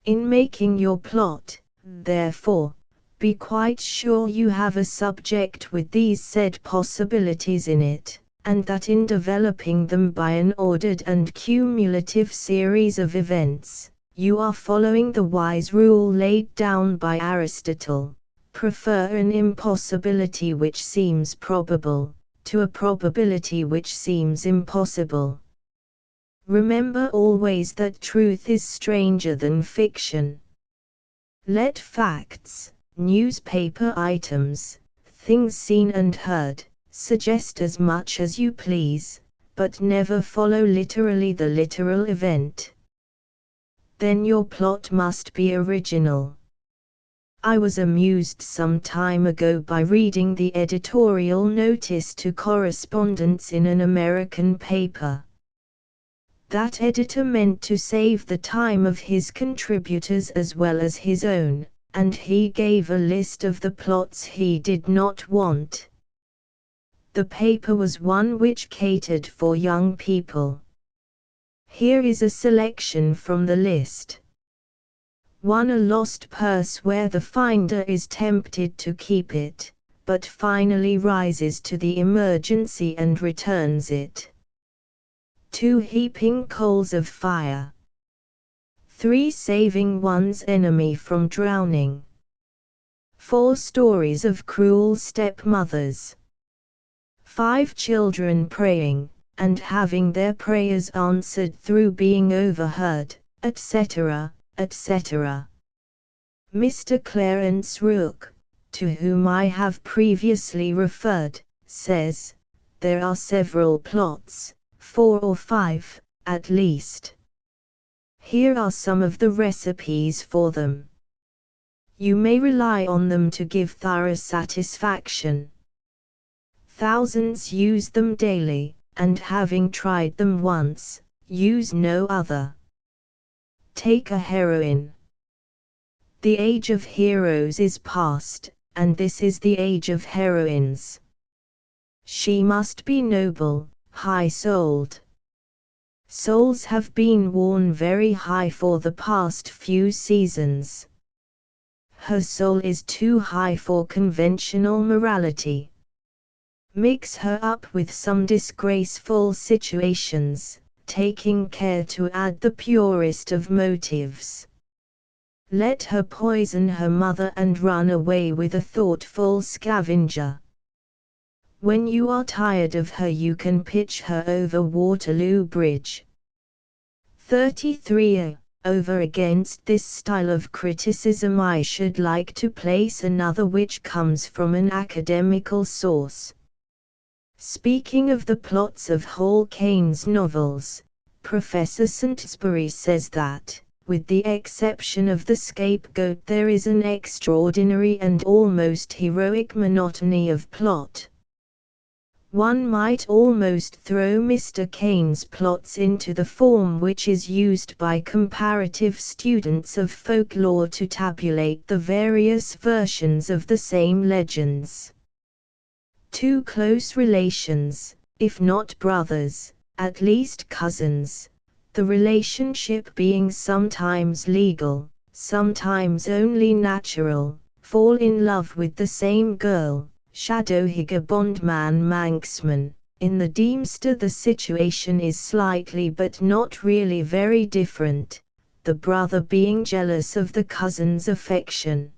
In making your plot, therefore, be quite sure you have a subject with these said possibilities in it, and that in developing them by an ordered and cumulative series of events, you are following the wise rule laid down by Aristotle: prefer an impossibility which seems probable, to a probability which seems impossible. Remember always that truth is stranger than fiction. Let facts, newspaper items, things seen and heard, suggest as much as you please, but never follow literally the literal event. Then your plot must be original. I was amused some time ago by reading the editorial notice to correspondence in an American paper. That editor meant to save the time of his contributors as well as his own, and he gave a list of the plots he did not want. The paper was one which catered for young people. Here is a selection from the list. 1. A lost purse where the finder is tempted to keep it, but finally rises to the emergency and returns it. 2. Heaping coals of fire. 3. Saving one's enemy from drowning. 4. Stories of cruel stepmothers. 5. Children praying, and having their prayers answered through being overheard, etc., etc. Mr. Clarence Rook, to whom I have previously referred, says, there are several plots, 4 or 5, at least. Here are some of the recipes for them. You may rely on them to give thorough satisfaction. Thousands use them daily, and having tried them once, use no other. Take a heroine. The age of heroes is past, and this is the age of heroines. She must be noble, high-souled. Souls have been worn very high for the past few seasons. Her soul is too high for conventional morality. Mix her up with some disgraceful situations, taking care to add the purest of motives. Let her poison her mother and run away with a thoughtful scavenger. When you are tired of her you can pitch her over Waterloo Bridge. 33. Over against this style of criticism I should like to place another which comes from an academical source. Speaking of the plots of Hall Caine's novels, Professor Saintsbury says that, with the exception of the scapegoat, there is an extraordinary and almost heroic monotony of plot. One might almost throw Mr. Kane's plots into the form which is used by comparative students of folklore to tabulate the various versions of the same legends. Two close relations, if not brothers, at least cousins, the relationship being sometimes legal, sometimes only natural, fall in love with the same girl, Shadowhigger bondman Manxman. In the Deemster the situation is slightly but not really very different, the brother being jealous of the cousin's affection.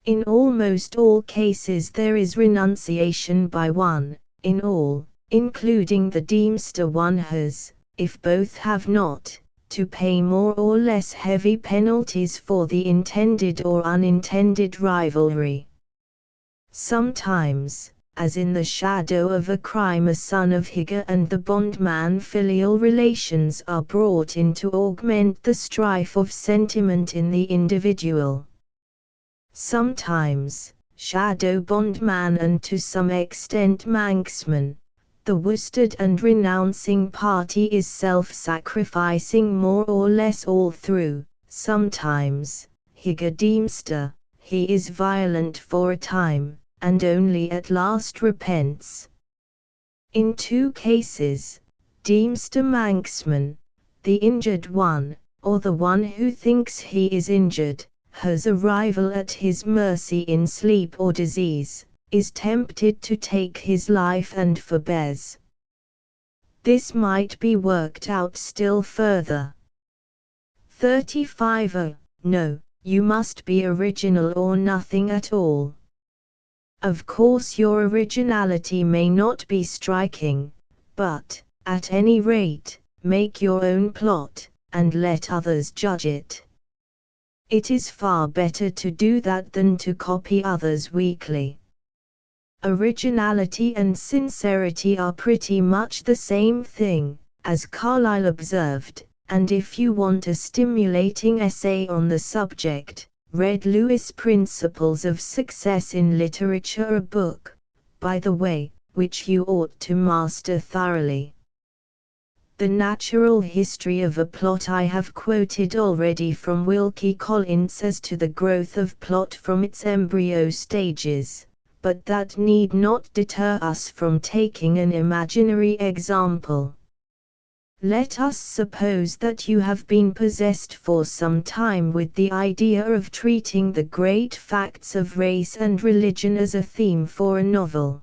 In almost all cases there is renunciation by one, in all, including the Deemster one has, if both have not, to pay more or less heavy penalties for the intended or unintended rivalry. Sometimes, as in the Shadow of a Crime, a son of Higger and the bondman filial relations are brought in to augment the strife of sentiment in the individual. Sometimes, Shadow bondman and to some extent Manxman, the worsted and renouncing party is self-sacrificing more or less all through. Sometimes, Higger Deemster, he is violent for a time, and only at last repents. In two cases, Deemster Manxman, the injured one, or the one who thinks he is injured, has a rival at his mercy in sleep or disease, is tempted to take his life and forbears. This might be worked out still further. 35. No, you must be original or nothing at all. Of course your originality may not be striking, but, at any rate, make your own plot, and let others judge it. It is far better to do that than to copy others weakly. Originality and sincerity are pretty much the same thing, as Carlyle observed, and if you want a stimulating essay on the subject, read Lewis' Principles of Success in Literature, a book, by the way, which you ought to master thoroughly. The Natural History of a Plot I have quoted already from Wilkie Collins as to the growth of plot from its embryo stages, but that need not deter us from taking an imaginary example. Let us suppose that you have been possessed for some time with the idea of treating the great facts of race and religion as a theme for a novel.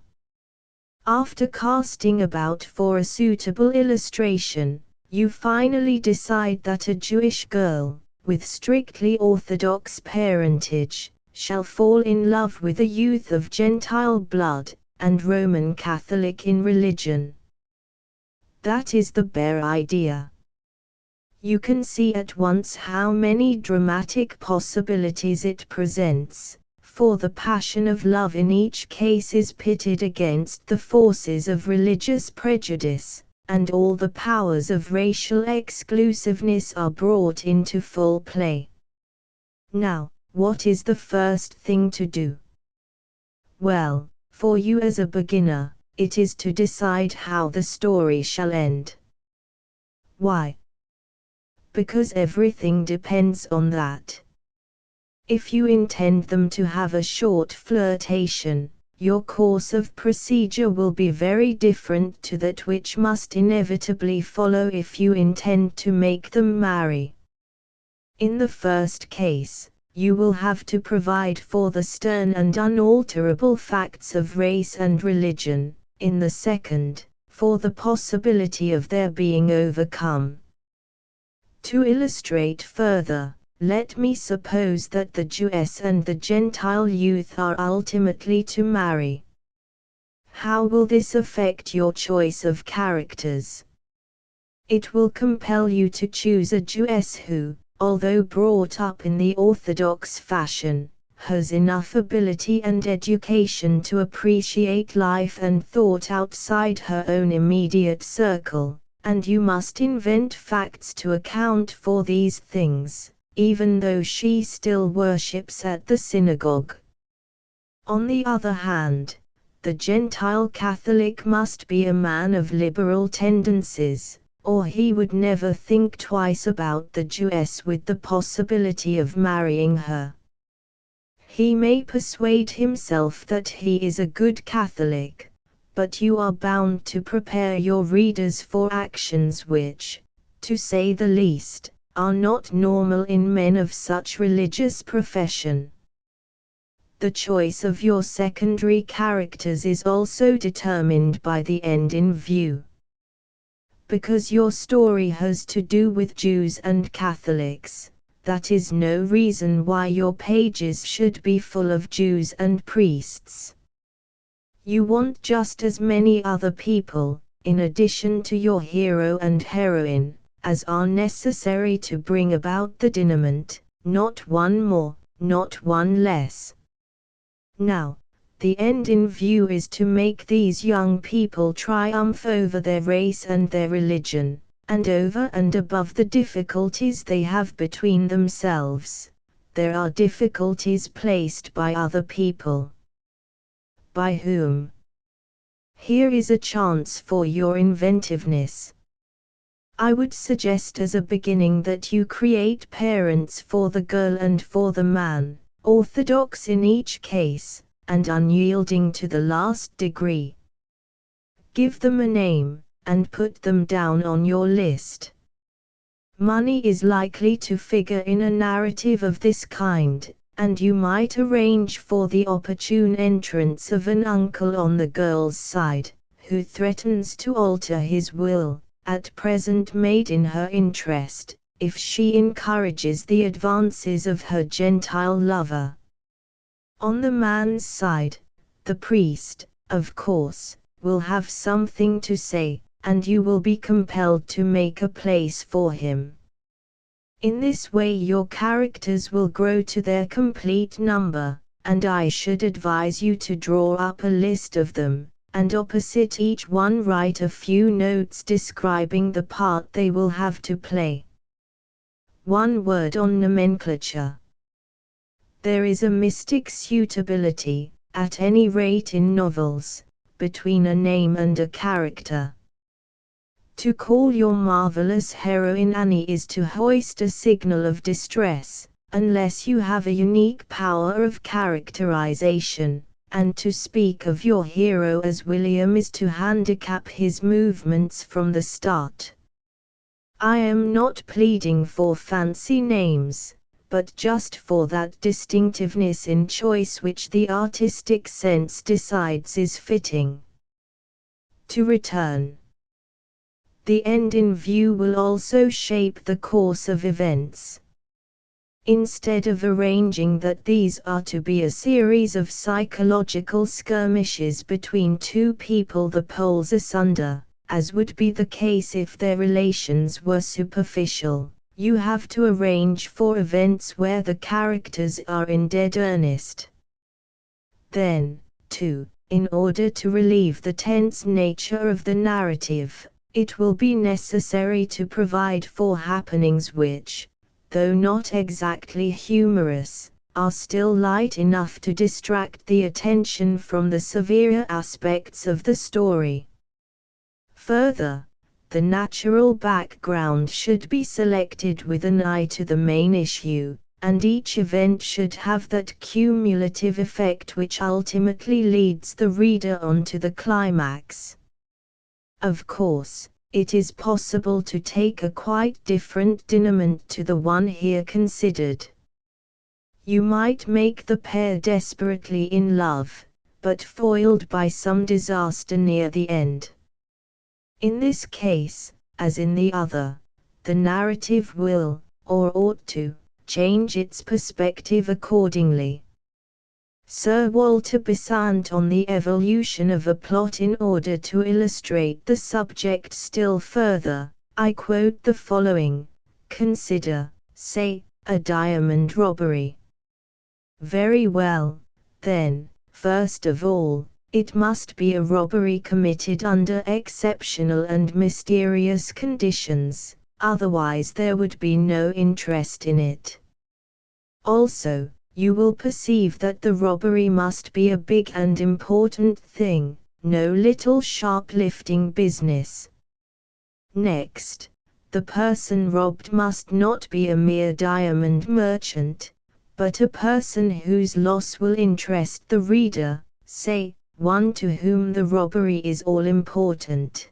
After casting about for a suitable illustration, you finally decide that a Jewish girl, with strictly Orthodox parentage, shall fall in love with a youth of Gentile blood, and Roman Catholic in religion. That is the bare idea. You can see at once how many dramatic possibilities it presents, for the passion of love in each case is pitted against the forces of religious prejudice, and all the powers of racial exclusiveness are brought into full play. Now, what is the first thing to do? Well, for you as a beginner, it is to decide how the story shall end. Why? Because everything depends on that. If you intend them to have a short flirtation, your course of procedure will be very different to that which must inevitably follow if you intend to make them marry. In the first case, you will have to provide for the stern and unalterable facts of race and religion. In the second, for the possibility of their being overcome. To illustrate further, let me suppose that the Jewess and the Gentile youth are ultimately to marry. How will this affect your choice of characters? It will compel you to choose a Jewess who, although brought up in the Orthodox fashion, has enough ability and education to appreciate life and thought outside her own immediate circle, and you must invent facts to account for these things, even though she still worships at the synagogue. On the other hand, the Gentile Catholic must be a man of liberal tendencies, or he would never think twice about the Jewess with the possibility of marrying her. He may persuade himself that he is a good Catholic, but you are bound to prepare your readers for actions which, to say the least, are not normal in men of such religious profession. The choice of your secondary characters is also determined by the end in view. Because your story has to do with Jews and Catholics, that is no reason why your pages should be full of Jews and priests. You want just as many other people, in addition to your hero and heroine, as are necessary to bring about the denouement, not one more, not one less. Now, the end in view is to make these young people triumph over their race and their religion, and over and above the difficulties they have between themselves, there are difficulties placed by other people. By whom? Here is a chance for your inventiveness. I would suggest as a beginning that you create parents for the girl and for the man, orthodox in each case, and unyielding to the last degree. Give them a name, and put them down on your list. Money is likely to figure in a narrative of this kind, and you might arrange for the opportune entrance of an uncle on the girl's side, who threatens to alter his will, at present made in her interest, if she encourages the advances of her Gentile lover. On the man's side, the priest, of course, will have something to say, and you will be compelled to make a place for him. In this way your characters will grow to their complete number, and I should advise you to draw up a list of them, and opposite each one write a few notes describing the part they will have to play. One word on nomenclature. There is a mystic suitability, at any rate in novels, between a name and a character. To call your marvelous heroine Annie is to hoist a signal of distress, unless you have a unique power of characterization, and to speak of your hero as William is to handicap his movements from the start. I am not pleading for fancy names, but just for that distinctiveness in choice which the artistic sense decides is fitting. To return. The end in view will also shape the course of events. Instead of arranging that these are to be a series of psychological skirmishes between two people the poles asunder, as would be the case if their relations were superficial, you have to arrange for events where the characters are in dead earnest. Then, too, in order to relieve the tense nature of the narrative, it will be necessary to provide for happenings which, though not exactly humorous, are still light enough to distract the attention from the severer aspects of the story. Further, the natural background should be selected with an eye to the main issue, and each event should have that cumulative effect which ultimately leads the reader on to the climax. Of course, it is possible to take a quite different denouement to the one here considered. You might make the pair desperately in love, but foiled by some disaster near the end. In this case, as in the other, the narrative will, or ought to, change its perspective accordingly. Sir Walter Besant on the evolution of a plot. In order to illustrate the subject still further, I quote the following: consider, say, a diamond robbery. Very well, then, first of all, it must be a robbery committed under exceptional and mysterious conditions, otherwise there would be no interest in it. Also, you will perceive that the robbery must be a big and important thing, no little shoplifting business. Next, the person robbed must not be a mere diamond merchant, but a person whose loss will interest the reader, say, one to whom the robbery is all important.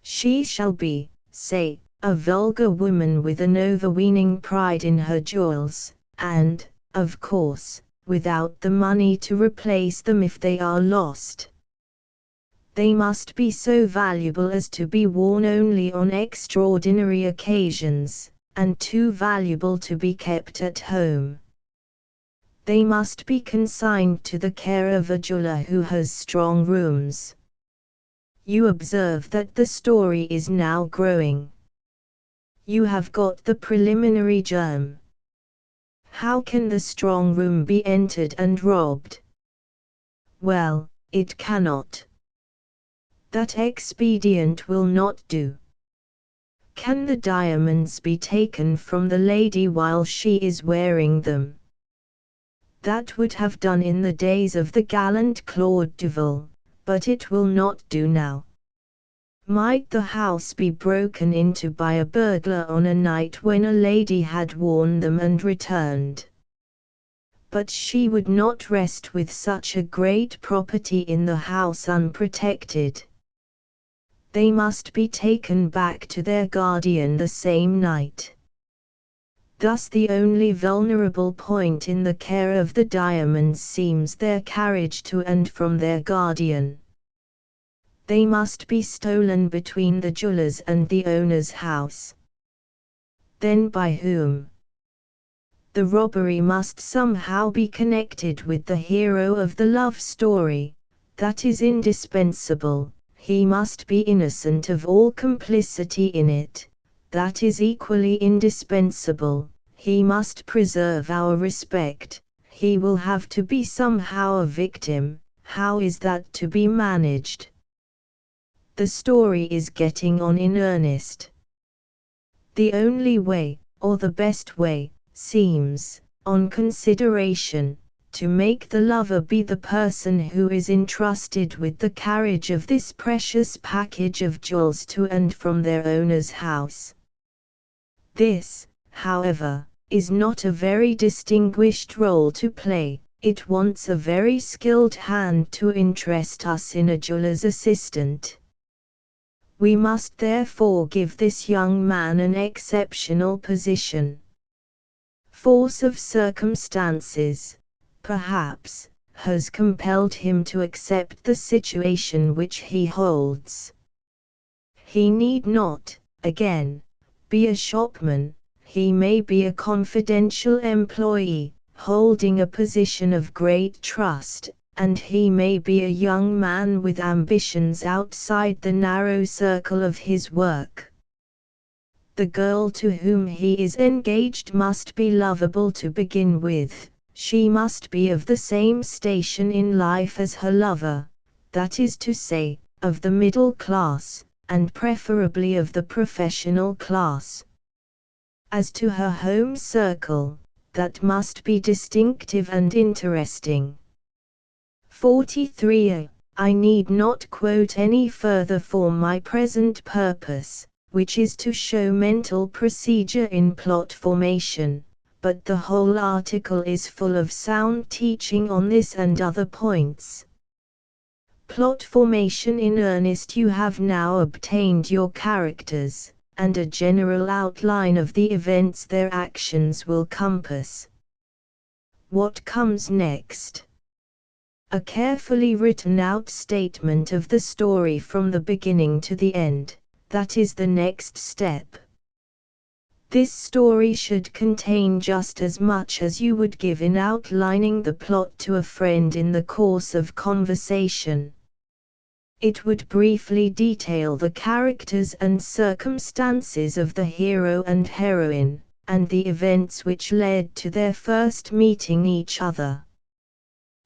She shall be, say, a vulgar woman with an overweening pride in her jewels, and, of course, without the money to replace them if they are lost. They must be so valuable as to be worn only on extraordinary occasions, and too valuable to be kept at home. They must be consigned to the care of a jeweler who has strong rooms. You observe that the story is now growing. You have got the preliminary germ. How can the strong room be entered and robbed? Well, it cannot. That expedient will not do. Can the diamonds be taken from the lady while she is wearing them? That would have done in the days of the gallant Claude Duval, but it will not do now. Might the house be broken into by a burglar on a night when a lady had worn them and returned? But she would not rest with such a great property in the house unprotected. They must be taken back to their guardian the same night. Thus the only vulnerable point in the care of the diamonds seems their carriage to and from their guardian. They must be stolen between the jeweller's and the owner's house. Then by whom? The robbery must somehow be connected with the hero of the love story. That is indispensable. He must be innocent of all complicity in it. That is equally indispensable. He must preserve our respect. He will have to be somehow a victim. How is that to be managed? The story is getting on in earnest. The only way, or the best way, seems, on consideration, to make the lover be the person who is entrusted with the carriage of this precious package of jewels to and from their owner's house. This, however, is not a very distinguished role to play. It wants a very skilled hand to interest us in a jeweler's assistant. We must therefore give this young man an exceptional position. Force of circumstances, perhaps, has compelled him to accept the situation which he holds. He need not, again, be a shopman. He may be a confidential employee, holding a position of great trust, and he may be a young man with ambitions outside the narrow circle of his work. The girl to whom he is engaged must be lovable to begin with. She must be of the same station in life as her lover, that is to say, of the middle class, and preferably of the professional class. As to her home circle, that must be distinctive and interesting. 43. I need not quote any further for my present purpose, which is to show mental procedure in plot formation, but the whole article is full of sound teaching on this and other points. Plot formation in earnest. You have now obtained your characters, and a general outline of the events their actions will compass. What comes next? A carefully written out statement of the story from the beginning to the end. That is the next step. This story should contain just as much as you would give in outlining the plot to a friend in the course of conversation. It would briefly detail the characters and circumstances of the hero and heroine, and the events which led to their first meeting each other.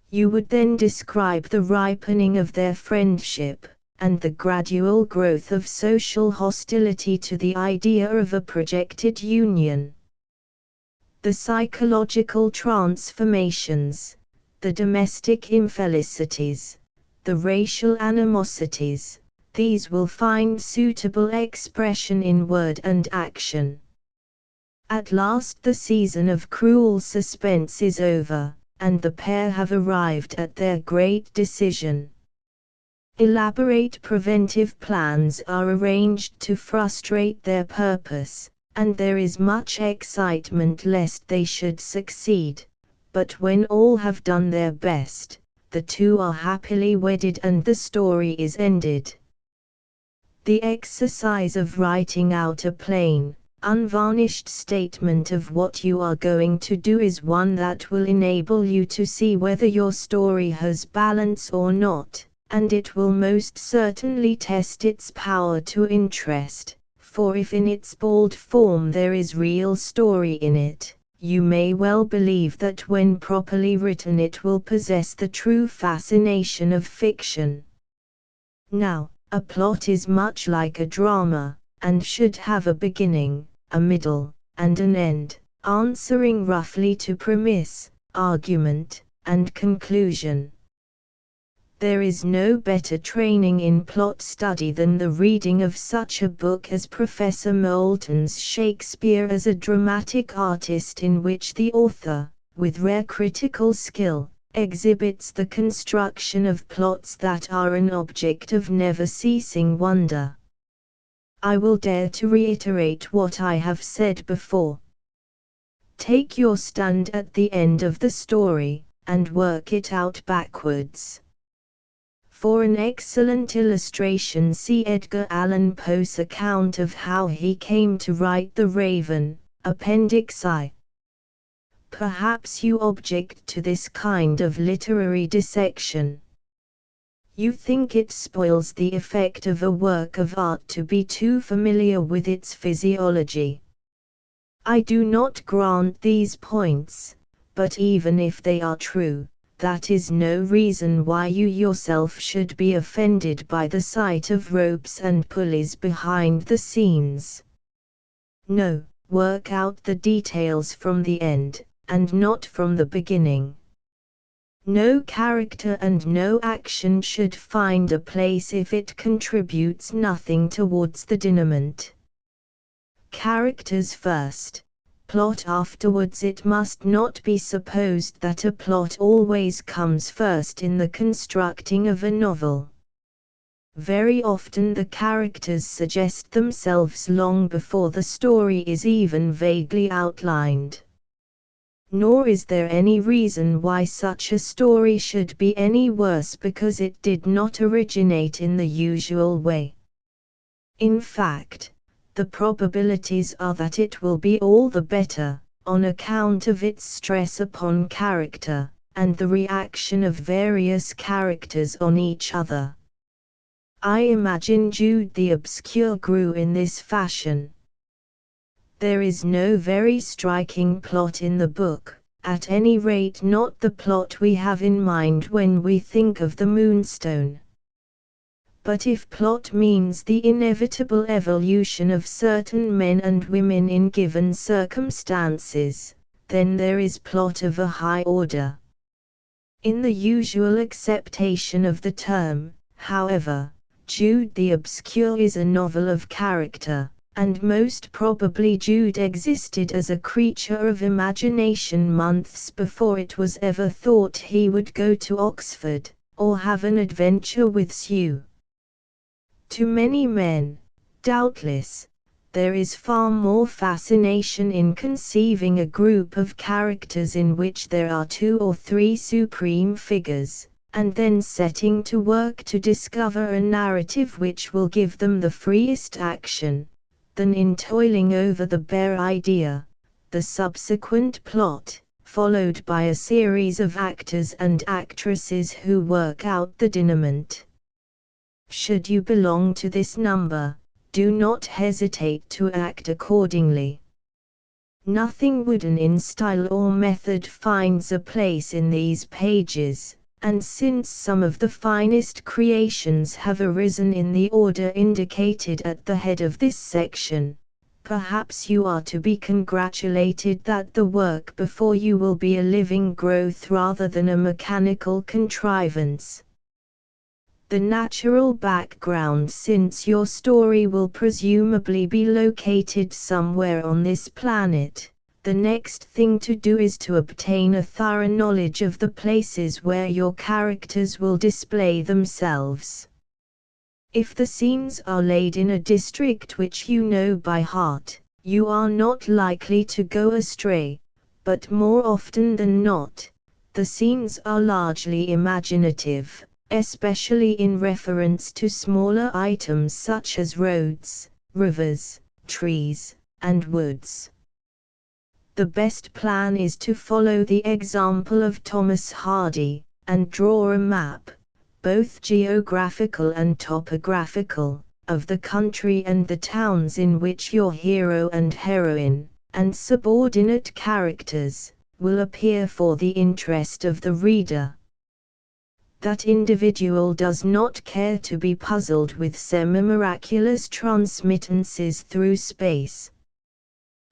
You would then describe the ripening of their friendship, and the gradual growth of social hostility to the idea of a projected union. the psychological transformations, the domestic infelicities, the racial animosities, these will find suitable expression in word and action. At last the season of cruel suspense is over, and the pair have arrived at their great decision. Elaborate preventive plans are arranged to frustrate their purpose, and there is much excitement lest they should succeed, but when all have done their best, the two are happily wedded and the story is ended. The exercise of writing out a plain, unvarnished statement of what you are going to do is one that will enable you to see whether your story has balance or not, and it will most certainly test its power to interest, for if in its bald form there is real story in it, you may well believe that when properly written it will possess the true fascination of fiction. Now, a plot is much like a drama, and should have a beginning, a middle, and an end, answering roughly to premise, argument, and conclusion. There is no better training in plot study than the reading of such a book as Professor Moulton's Shakespeare as a dramatic artist, in which the author, with rare critical skill, exhibits the construction of plots that are an object of never-ceasing wonder. I will dare to reiterate what I have said before. Take your stand at the end of the story, and work it out backwards. For an excellent illustration, see Edgar Allan Poe's account of how he came to write The Raven, Appendix I. Perhaps you object to this kind of literary dissection. You think it spoils the effect of a work of art to be too familiar with its physiology. I do not grant these points, but even if they are true, that is no reason why you yourself should be offended by the sight of ropes and pulleys behind the scenes. No, work out the details from the end, and not from the beginning. No character and no action should find a place if it contributes nothing towards the denouement. Characters first, plot afterwards. It must not be supposed that a plot always comes first in the constructing of a novel. Very often the characters suggest themselves long before the story is even vaguely outlined. Nor is there any reason why such a story should be any worse because it did not originate in the usual way. In fact, the probabilities are that it will be all the better, on account of its stress upon character, and the reaction of various characters on each other. I imagine Jude the Obscure grew in this fashion. There is no very striking plot in the book, at any rate not the plot we have in mind when we think of the Moonstone. But if plot means the inevitable evolution of certain men and women in given circumstances, then there is plot of a high order. In the usual acceptation of the term, however, Jude the Obscure is a novel of character, and most probably Jude existed as a creature of imagination months before it was ever thought he would go to Oxford, or have an adventure with Sue. To many men, doubtless, there is far more fascination in conceiving a group of characters in which there are 2 or 3 supreme figures, and then setting to work to discover a narrative which will give them the freest action, than in toiling over the bare idea, the subsequent plot, followed by a series of actors and actresses who work out the denouement. Should you belong to this number, do not hesitate to act accordingly. Nothing wooden in style or method finds a place in these pages, and since some of the finest creations have arisen in the order indicated at the head of this section, Perhaps you are to be congratulated that the work before you will be a living growth rather than a mechanical contrivance. The natural background, since your story will presumably be located somewhere on this planet, the next thing to do is to obtain a thorough knowledge of the places where your characters will display themselves. If the scenes are laid in a district which you know by heart, you are not likely to go astray, but more often than not, the scenes are largely imaginative, especially in reference to smaller items such as roads, rivers, trees, and woods. The best plan is to follow the example of Thomas Hardy, and draw a map, both geographical and topographical, of the country and the towns in which your hero and heroine, and subordinate characters, will appear for the interest of the reader. That individual does not care to be puzzled with semi-miraculous transmittances through space.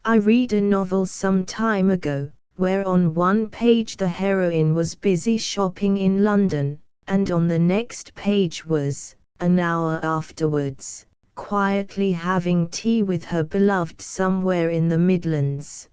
I read a novel some time ago, where on one page the heroine was busy shopping in London, and on the next page was, an hour afterwards, quietly having tea with her beloved somewhere in the Midlands.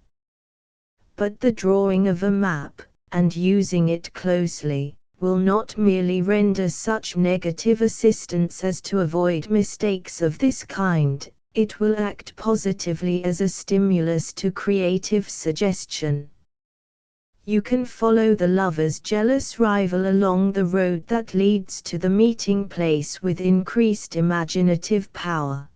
But the drawing of a map, and using it closely, will not merely render such negative assistance as to avoid mistakes of this kind, it will act positively as a stimulus to creative suggestion. You can follow the lover's jealous rival along the road that leads to the meeting place with increased imaginative power.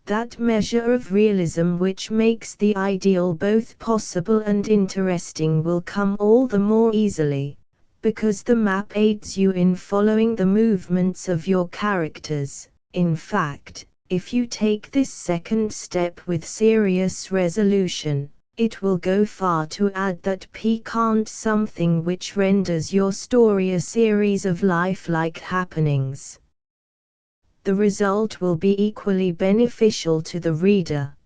That measure of realism which makes the ideal both possible and interesting will come all the more easily, because the map aids you in following the movements of your characters. In fact, if you take this second step with serious resolution, it will go far to add that piquant something which renders your story a series of lifelike happenings. The result will be equally beneficial to the reader.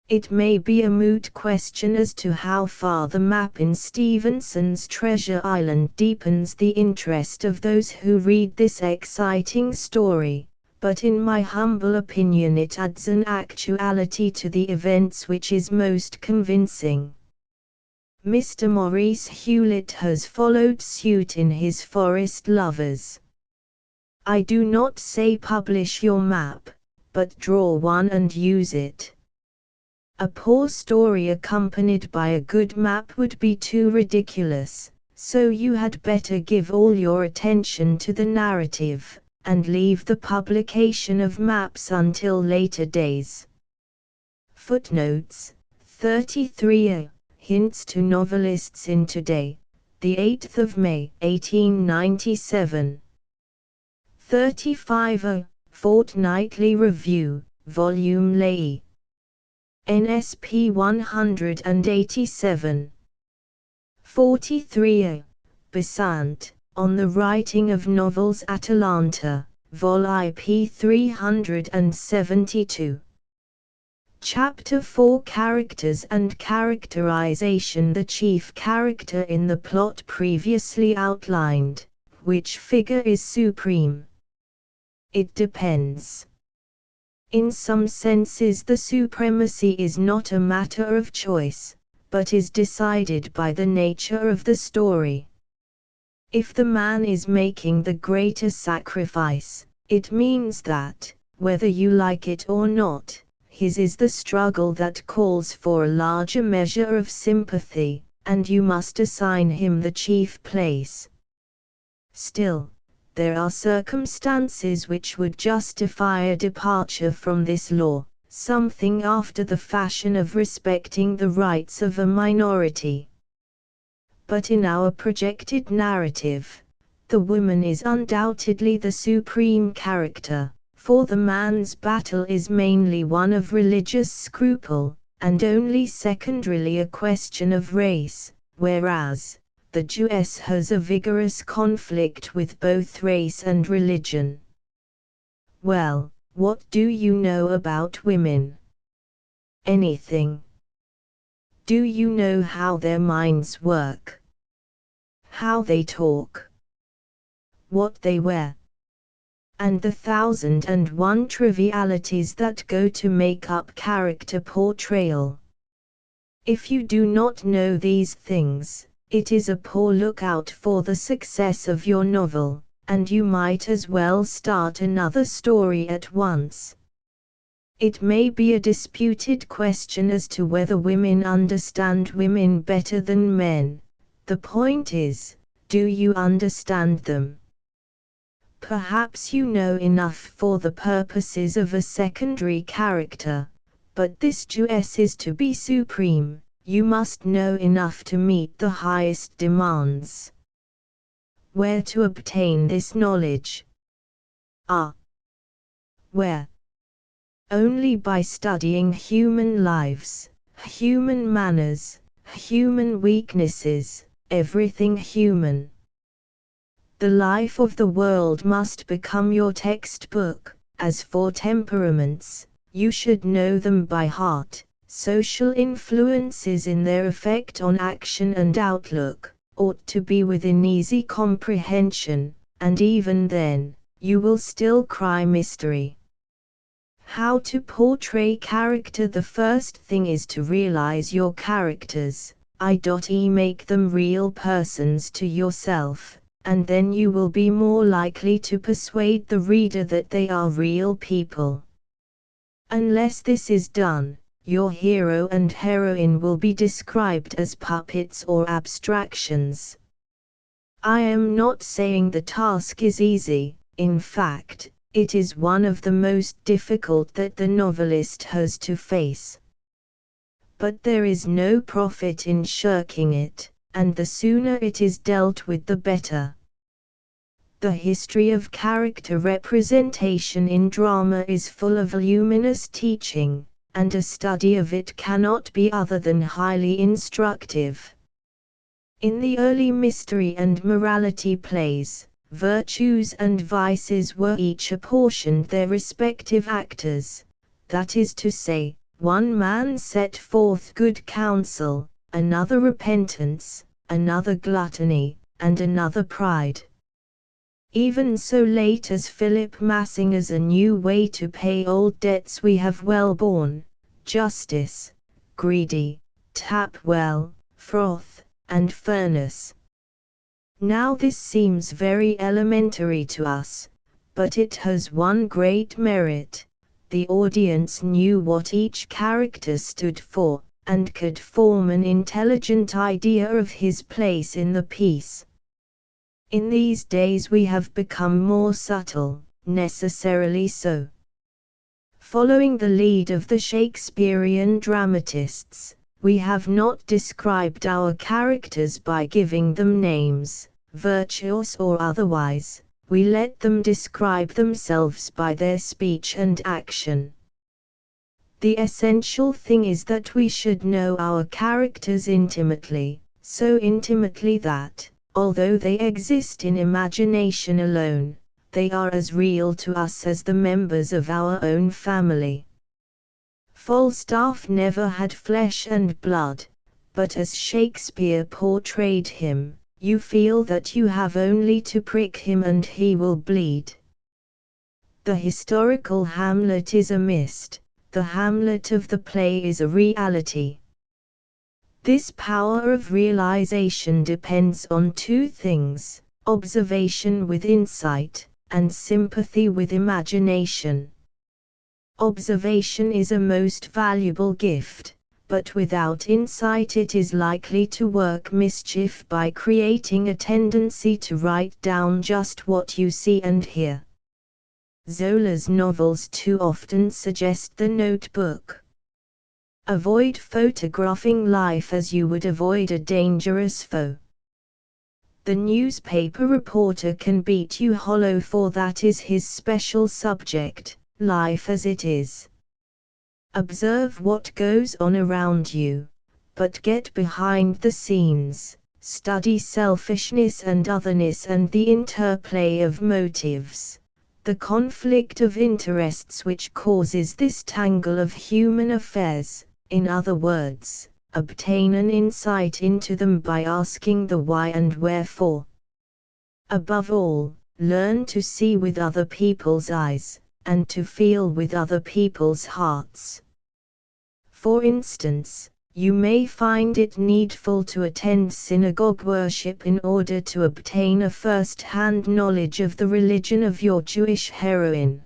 It may be a moot question as to how far the map in Stevenson's Treasure Island deepens the interest of those who read this exciting story, but in my humble opinion it adds an actuality to the events which is most convincing. Mr. Maurice Hewlett has followed suit in his Forest Lovers. I do not say publish your map, but draw one and use it. A poor story accompanied by a good map would be too ridiculous, so you had better give all your attention to the narrative, and leave the publication of maps until later days. Footnotes 33a. Hints to novelists in Today, the 8th of May, 1897. 35a. Fortnightly Review, Volume Lay. NSP 187. 43a. Besant, On the Writing of Novels Atalanta, Vol. IP 372. Chapter 4 Characters and Characterization. The chief character in the plot previously outlined, which figure is supreme? It depends. In some senses the supremacy is not a matter of choice, but is decided by the nature of the story. If the man is making the greater sacrifice, it means that, whether you like it or not, his is the struggle that calls for a larger measure of sympathy, and you must assign him the chief place. Still, there are circumstances which would justify a departure from this law, something after the fashion of respecting the rights of a minority. But in our projected narrative, the woman is undoubtedly the supreme character, for the man's battle is mainly one of religious scruple, and only secondarily a question of race, whereas the Jewess has a vigorous conflict with both race and religion. Well, what do you know about women? anything? Do you know how their minds work? How they talk? What they wear? And the 1,001 trivialities that go to make up character portrayal. If you do not know these things, it is a poor lookout for the success of your novel, and you might as well start another story at once. It may be a disputed question as to whether women understand women better than men. The point is, do you understand them? Perhaps you know enough for the purposes of a secondary character, but this Jewess is to be supreme. You must know enough to meet the highest demands. Where to obtain this knowledge? Where? Only by studying human lives, human manners, human weaknesses, everything human. The life of the world must become your textbook. As for temperaments, you should know them by heart. Social influences in their effect on action and outlook ought to be within easy comprehension, and even then, you will still cry mystery. How to portray character? The first thing is to realize your characters, i.e. make them real persons to yourself, and then you will be more likely to persuade the reader that they are real people. Unless this is done, your hero and heroine will be described as puppets or abstractions. I am not saying the task is easy, in fact, it is one of the most difficult that the novelist has to face. But there is no profit in shirking it, and the sooner it is dealt with the better. The history of character representation in drama is full of luminous teaching, and a study of it cannot be other than highly instructive. In the early mystery and morality plays, virtues and vices were each apportioned their respective actors, that is to say, one man set forth good counsel, another repentance, another gluttony, and another pride. Even so late as Philip Massinger's A New Way to Pay Old Debts we have Wellborn, Justice, Greedy, Tapwell, Froth, and Furnace. Now this seems very elementary to us, but it has one great merit. The audience knew what each character stood for, and could form an intelligent idea of his place in the piece. In these days we have become more subtle, necessarily so. Following the lead of the Shakespearean dramatists, we have not described our characters by giving them names, virtuous or otherwise, we let them describe themselves by their speech and action. The essential thing is that we should know our characters intimately, so intimately that, although they exist in imagination alone, they are as real to us as the members of our own family. Falstaff never had flesh and blood, but as Shakespeare portrayed him, you feel that you have only to prick him and he will bleed. The historical Hamlet is a mist, the Hamlet of the play is a reality. This power of realization depends on two things: observation with insight, and sympathy with imagination. Observation is a most valuable gift, but without insight it is likely to work mischief by creating a tendency to write down just what you see and hear. Zola's novels too often suggest the notebook. Avoid photographing life as you would avoid a dangerous foe. The newspaper reporter can beat you hollow, for that is his special subject, life as it is. Observe what goes on around you, but get behind the scenes, study selfishness and otherness and the interplay of motives, the conflict of interests which causes this tangle of human affairs, in other words, obtain an insight into them by asking the why and wherefore. Above all, learn to see with other people's eyes, and to feel with other people's hearts. For instance, you may find it needful to attend synagogue worship in order to obtain a first-hand knowledge of the religion of your Jewish heroine.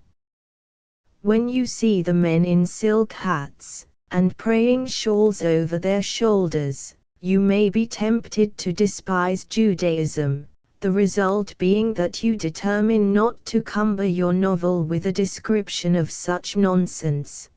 When you see the men in silk hats, and praying shawls over their shoulders, you may be tempted to despise Judaism, the result being that you determine not to cumber your novel with a description of such nonsense.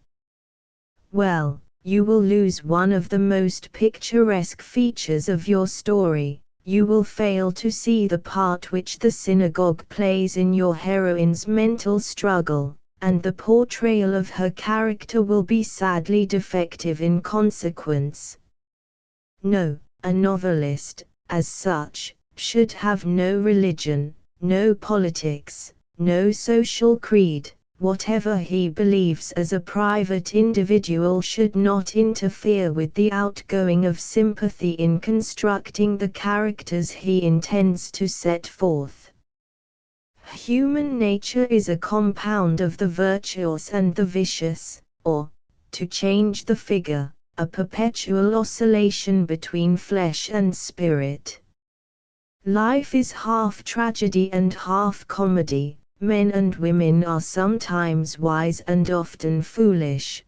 Well, you will lose one of the most picturesque features of your story. You will fail to see the part which the synagogue plays in your heroine's mental struggle, and the portrayal of her character will be sadly defective in consequence. No, a novelist, as such, should have no religion, no politics, no social creed. Whatever he believes as a private individual should not interfere with the outgoing of sympathy in constructing the characters he intends to set forth. Human nature is a compound of the virtuous and the vicious, or, to change the figure, a perpetual oscillation between flesh and spirit. Life is half tragedy and half comedy. Men and women are sometimes wise and often foolish.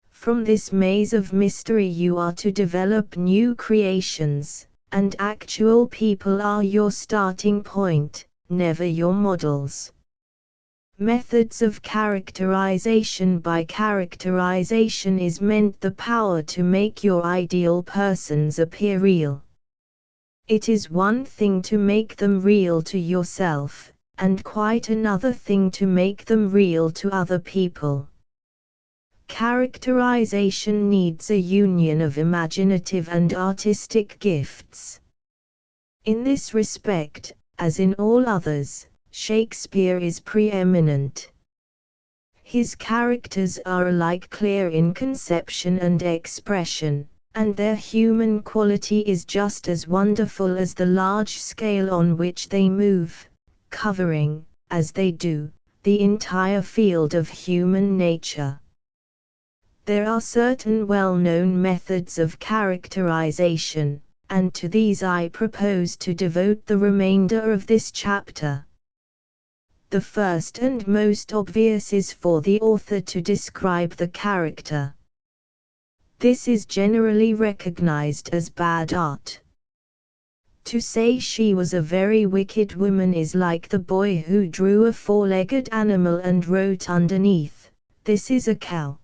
From this maze of mystery you are to develop new creations, and actual people are your starting point, never your models. Methods of characterization. By characterization is meant the power to make your ideal persons appear real. It is one thing to make them real to yourself, and quite another thing to make them real to other people. Characterization needs a union of imaginative and artistic gifts. In this respect, as in all others, Shakespeare is preeminent. His characters are alike clear in conception and expression, and their human quality is just as wonderful as the large scale on which they move, covering, as they do, the entire field of human nature. There are certain well-known methods of characterization, and to these I propose to devote the remainder of this chapter. The first and most obvious is for the author to describe the character. This is generally recognized as bad art. To say she was a very wicked woman is like the boy who drew a four-legged animal and wrote underneath, "This is a cow."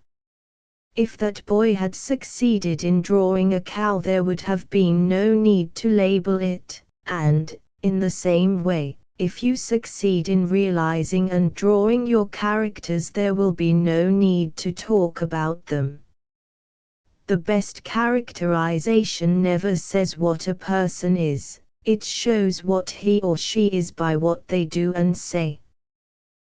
If that boy had succeeded in drawing a cow, there would have been no need to label it, and, in the same way, if you succeed in realizing and drawing your characters, there will be no need to talk about them. The best characterization never says what a person is, it shows what he or she is by what they do and say.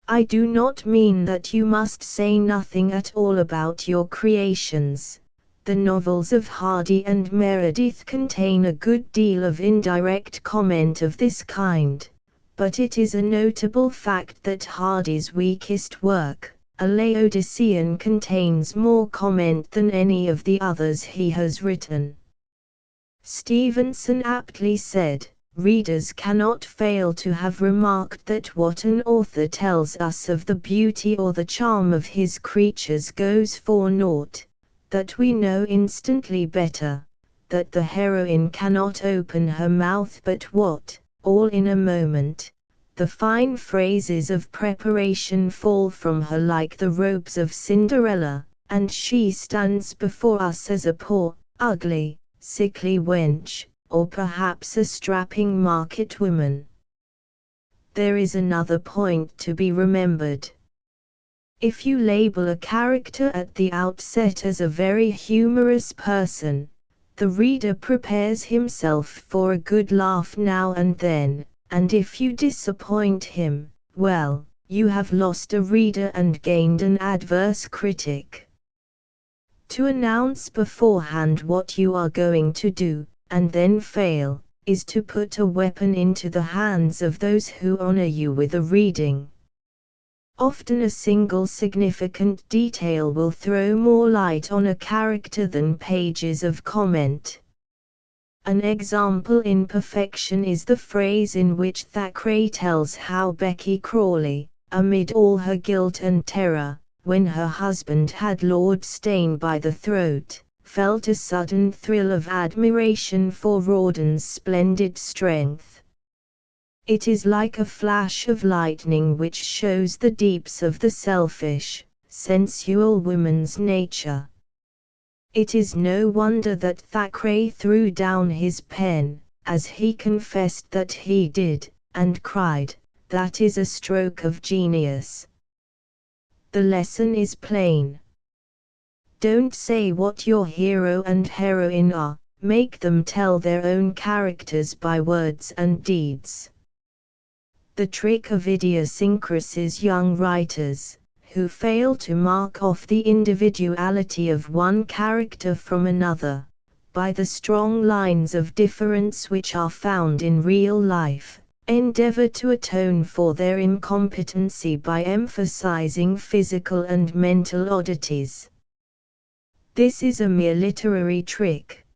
I do not mean that you must say nothing at all about your creations. The novels of Hardy and Meredith contain a good deal of indirect comment of this kind, but it is a notable fact that Hardy's weakest work, A Laodicean, contains more comment than any of the others he has written. Stevenson aptly said, "Readers cannot fail to have remarked that what an author tells us of the beauty or the charm of his creatures goes for naught, that we know instantly better, that the heroine cannot open her mouth but what, all in a moment, the fine phrases of preparation fall from her like the robes of Cinderella, and she stands before us as a poor, ugly, sickly wench, or perhaps a strapping market woman." There is another point to be remembered. If you label a character at the outset as a very humorous person, the reader prepares himself for a good laugh now and then, and if you disappoint him, well, you have lost a reader and gained an adverse critic. To announce beforehand what you are going to do, and then fail, is to put a weapon into the hands of those who honor you with a reading. Often a single significant detail will throw more light on a character than pages of comment. An example in perfection is the phrase in which Thackeray tells how Becky Crawley, amid all her guilt and terror, when her husband had Lord Steyne by the throat, felt a sudden thrill of admiration for Rawdon's splendid strength. It is like a flash of lightning which shows the deeps of the selfish, sensual woman's nature. It is no wonder that Thackeray threw down his pen, as he confessed that he did, and cried, "That is a stroke of genius." The lesson is plain. Don't say what your hero and heroine are, make them tell their own characters by words and deeds. The trick of idiosyncrasies. Young writers, who fail to mark off the individuality of one character from another, by the strong lines of difference which are found in real life, endeavor to atone for their incompetency by emphasizing physical and mental oddities. This is a mere literary trick.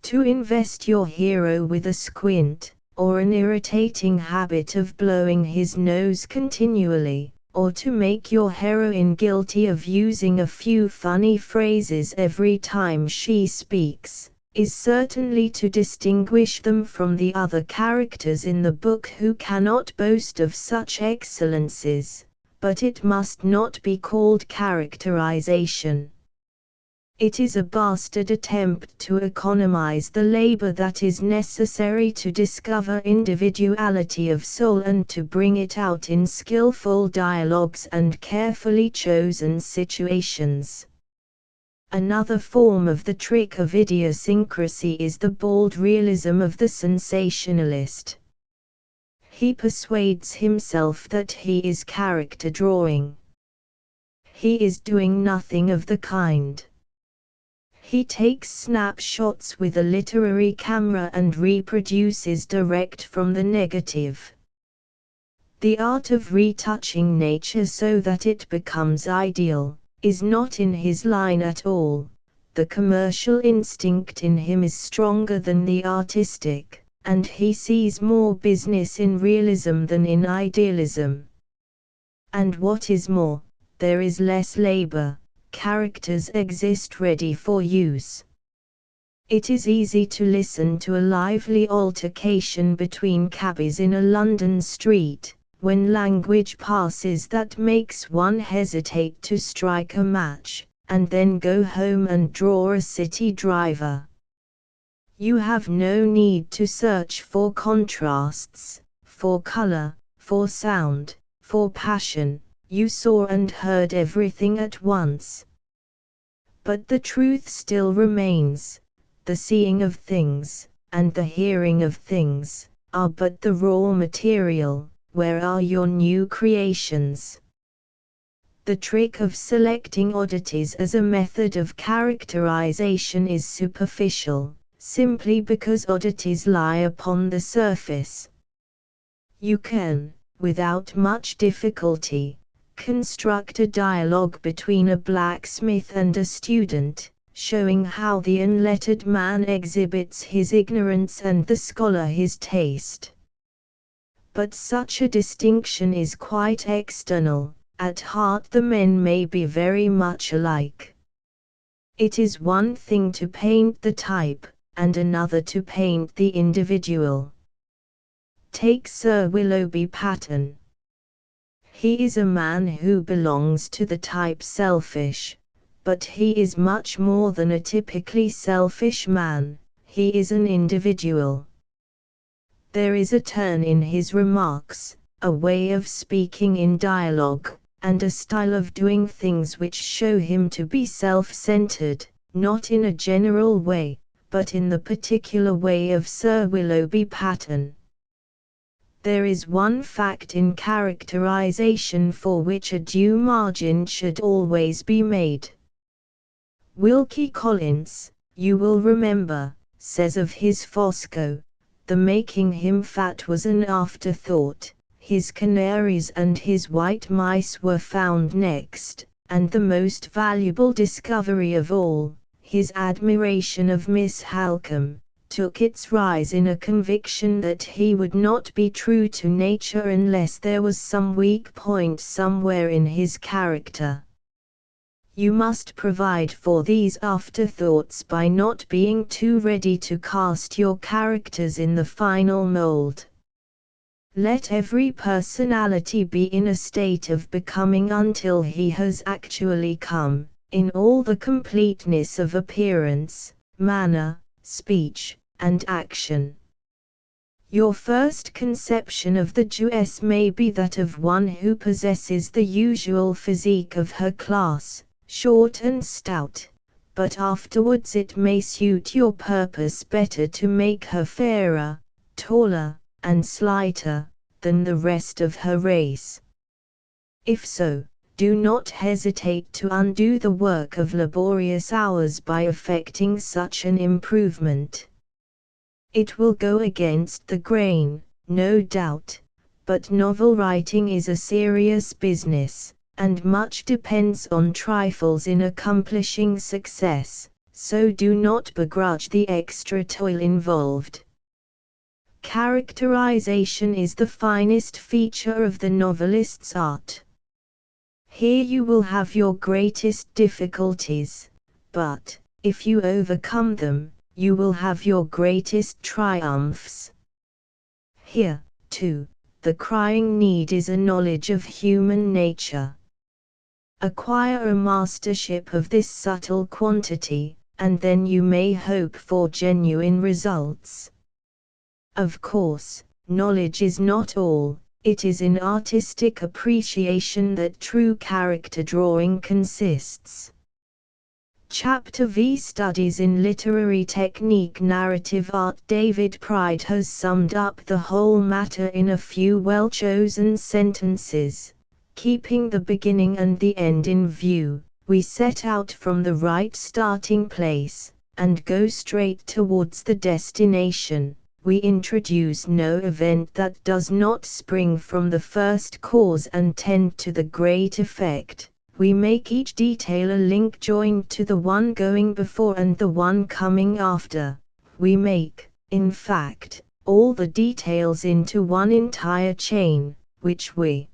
To invest your hero with a squint, or an irritating habit of blowing his nose continually, or to make your heroine guilty of using a few funny phrases every time she speaks, is certainly to distinguish them from the other characters in the book who cannot boast of such excellences, but it must not be called characterization. It is a bastard attempt to economize the labor that is necessary to discover individuality of soul and to bring it out in skillful dialogues and carefully chosen situations. Another form of the trick of idiosyncrasy is the bald realism of the sensationalist. He persuades himself that he is character drawing. He is doing nothing of the kind. He takes snapshots with a literary camera and reproduces direct from the negative. The art of retouching nature so that it becomes ideal is not in his line at all. The commercial instinct in him is stronger than the artistic, and he sees more business in realism than in idealism. And what is more, there is less labor. Characters exist ready for use. It is easy to listen to a lively altercation between cabbies in a London street, when language passes that makes one hesitate to strike a match, and then go home and draw a city driver. You have no need to search for contrasts, for color, for sound, for passion. You saw and heard everything at once. But the truth still remains. The seeing of things, and the hearing of things, are but the raw material. Where are your new creations? The trick of selecting oddities as a method of characterization is superficial, simply because oddities lie upon the surface. You can, without much difficulty, construct a dialogue between a blacksmith and a student, showing how the unlettered man exhibits his ignorance and the scholar his taste. But such a distinction is quite external. At heart the men may be very much alike. It is one thing to paint the type, and another to paint the individual. Take Sir Willoughby Pattern. He is a man who belongs to the type selfish, but he is much more than a typically selfish man, he is an individual. There is a turn in his remarks, a way of speaking in dialogue, and a style of doing things which show him to be self-centered, not in a general way, but in the particular way of Sir Willoughby Pattern. There is one fact in characterization for which a due margin should always be made. Wilkie Collins, you will remember, says of his Fosco, the making him fat was an afterthought, his canaries and his white mice were found next, and the most valuable discovery of all, his admiration of Miss Halcombe, took its rise in a conviction that he would not be true to nature unless there was some weak point somewhere in his character. You must provide for these afterthoughts by not being too ready to cast your characters in the final mold. Let every personality be in a state of becoming until he has actually come, in all the completeness of appearance, manner, speech, and action. Your first conception of the Jewess may be that of one who possesses the usual physique of her class, short and stout, but afterwards it may suit your purpose better to make her fairer, taller, and slighter than the rest of her race. If so, do not hesitate to undo the work of laborious hours by effecting such an improvement. It will go against the grain, no doubt, but novel writing is a serious business, and much depends on trifles in accomplishing success, so do not begrudge the extra toil involved. Characterization is the finest feature of the novelist's art. Here you will have your greatest difficulties, but, if you overcome them, you will have your greatest triumphs. Here, too, the crying need is a knowledge of human nature. Acquire a mastership of this subtle quantity, and then you may hope for genuine results. Of course, knowledge is not all, it is in artistic appreciation that true character drawing consists. Chapter V Studies in Literary Technique Narrative Art. David Pride has summed up the whole matter in a few well-chosen sentences. Keeping the beginning and the end in view, we set out from the right starting place, and go straight towards the destination. We introduce no event that does not spring from the first cause and tend to the great effect. We make each detail a link joined to the one going before and the one coming after. We make, in fact, all the details into one entire chain, which we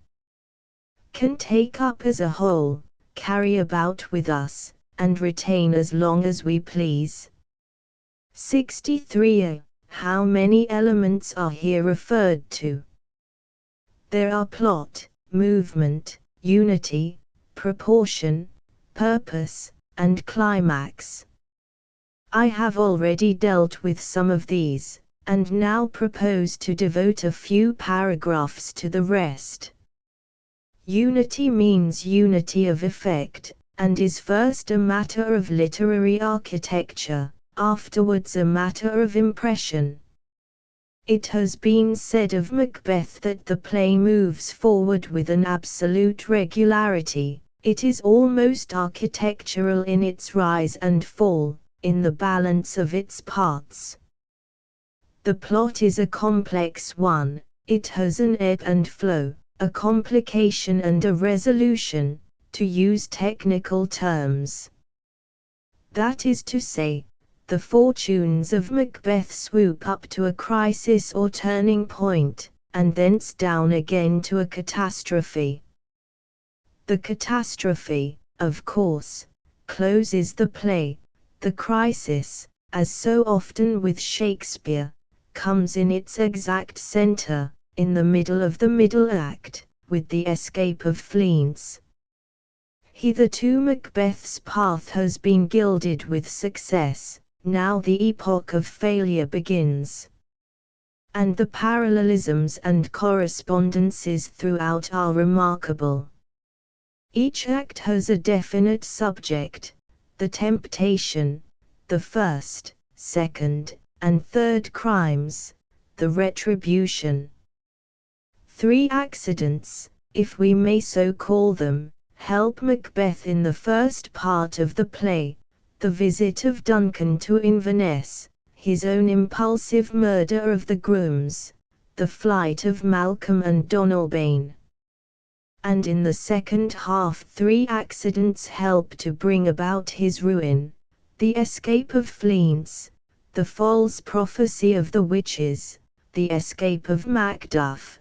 can take up as a whole, carry about with us, and retain as long as we please. 63. How many elements are here referred to? There are plot, movement, unity, proportion, purpose, and climax. I have already dealt with some of these, and now propose to devote a few paragraphs to the rest. Unity means unity of effect, and is first a matter of literary architecture, afterwards a matter of impression. It has been said of Macbeth that the play moves forward with an absolute regularity. It is almost architectural in its rise and fall, in the balance of its parts. The plot is a complex one, it has an ebb and flow, a complication and a resolution, to use technical terms. That is to say, the fortunes of Macbeth swoop up to a crisis or turning point, and thence down again to a catastrophe. The catastrophe, of course, closes the play. The crisis, as so often with Shakespeare, comes in its exact center, in the middle of the middle act, with the escape of Fleance. Hitherto Macbeth's path has been gilded with success, now the epoch of failure begins. And the parallelisms and correspondences throughout are remarkable. Each act has a definite subject, the temptation, the first, second, and third crimes, the retribution. 3 accidents, if we may so call them, help Macbeth in the first part of the play, the visit of Duncan to Inverness, his own impulsive murder of the grooms, the flight of Malcolm and Donalbain. And in the second half 3 accidents help to bring about his ruin: the escape of Fleance, the false prophecy of the witches, the escape of Macduff.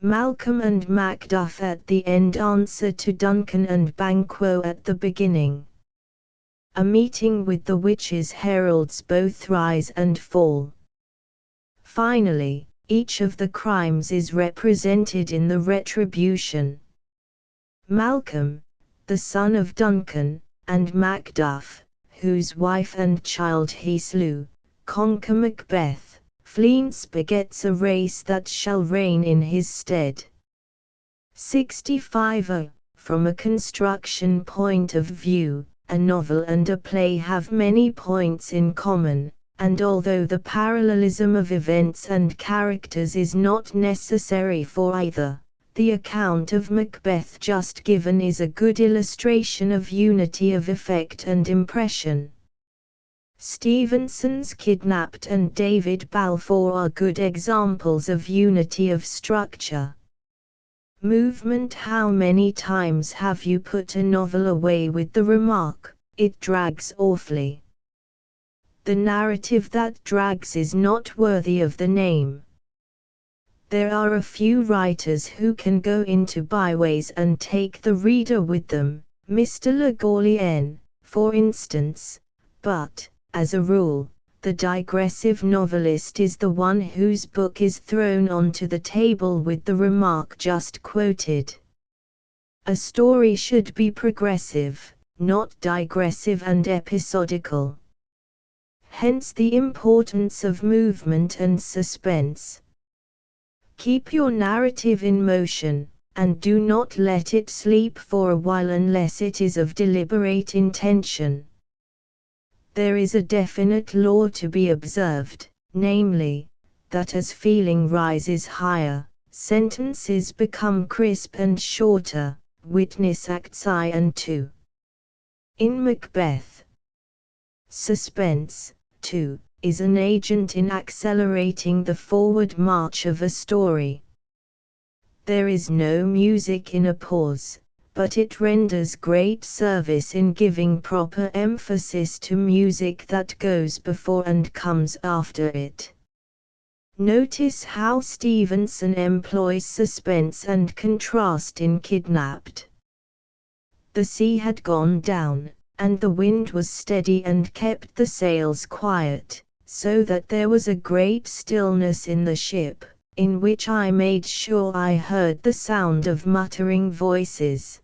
Malcolm and Macduff at the end answer to Duncan and Banquo at the beginning. A meeting with the witches heralds both rise and fall. Finally, each of the crimes is represented in the retribution. Malcolm, the son of Duncan, and Macduff, whose wife and child he slew, conquer Macbeth. Fleance begets a race that shall reign in his stead. 65. From a construction point of view, a novel and a play have many points in common, and although the parallelism of events and characters is not necessary for either, the account of Macbeth just given is a good illustration of unity of effect and impression. Stevenson's Kidnapped and David Balfour are good examples of unity of structure. Movement. How many times have you put a novel away with the remark, "It drags awfully"? The narrative that drags is not worthy of the name. There are a few writers who can go into byways and take the reader with them, Mr. Le Gallienne, for instance, but, as a rule, the digressive novelist is the one whose book is thrown onto the table with the remark just quoted. A story should be progressive, not digressive and episodical. Hence the importance of movement and suspense. Keep your narrative in motion, and do not let it sleep for a while unless it is of deliberate intention. There is a definite law to be observed, namely, that as feeling rises higher, sentences become crisp and shorter, witness Acts I and II. In Macbeth, suspense, too, is an agent in accelerating the forward march of a story. There is no music in a pause, but it renders great service in giving proper emphasis to music that goes before and comes after it. Notice how Stevenson employs suspense and contrast in Kidnapped. The sea had gone down, and the wind was steady and kept the sails quiet, so that there was a great stillness in the ship, in which I made sure I heard the sound of muttering voices.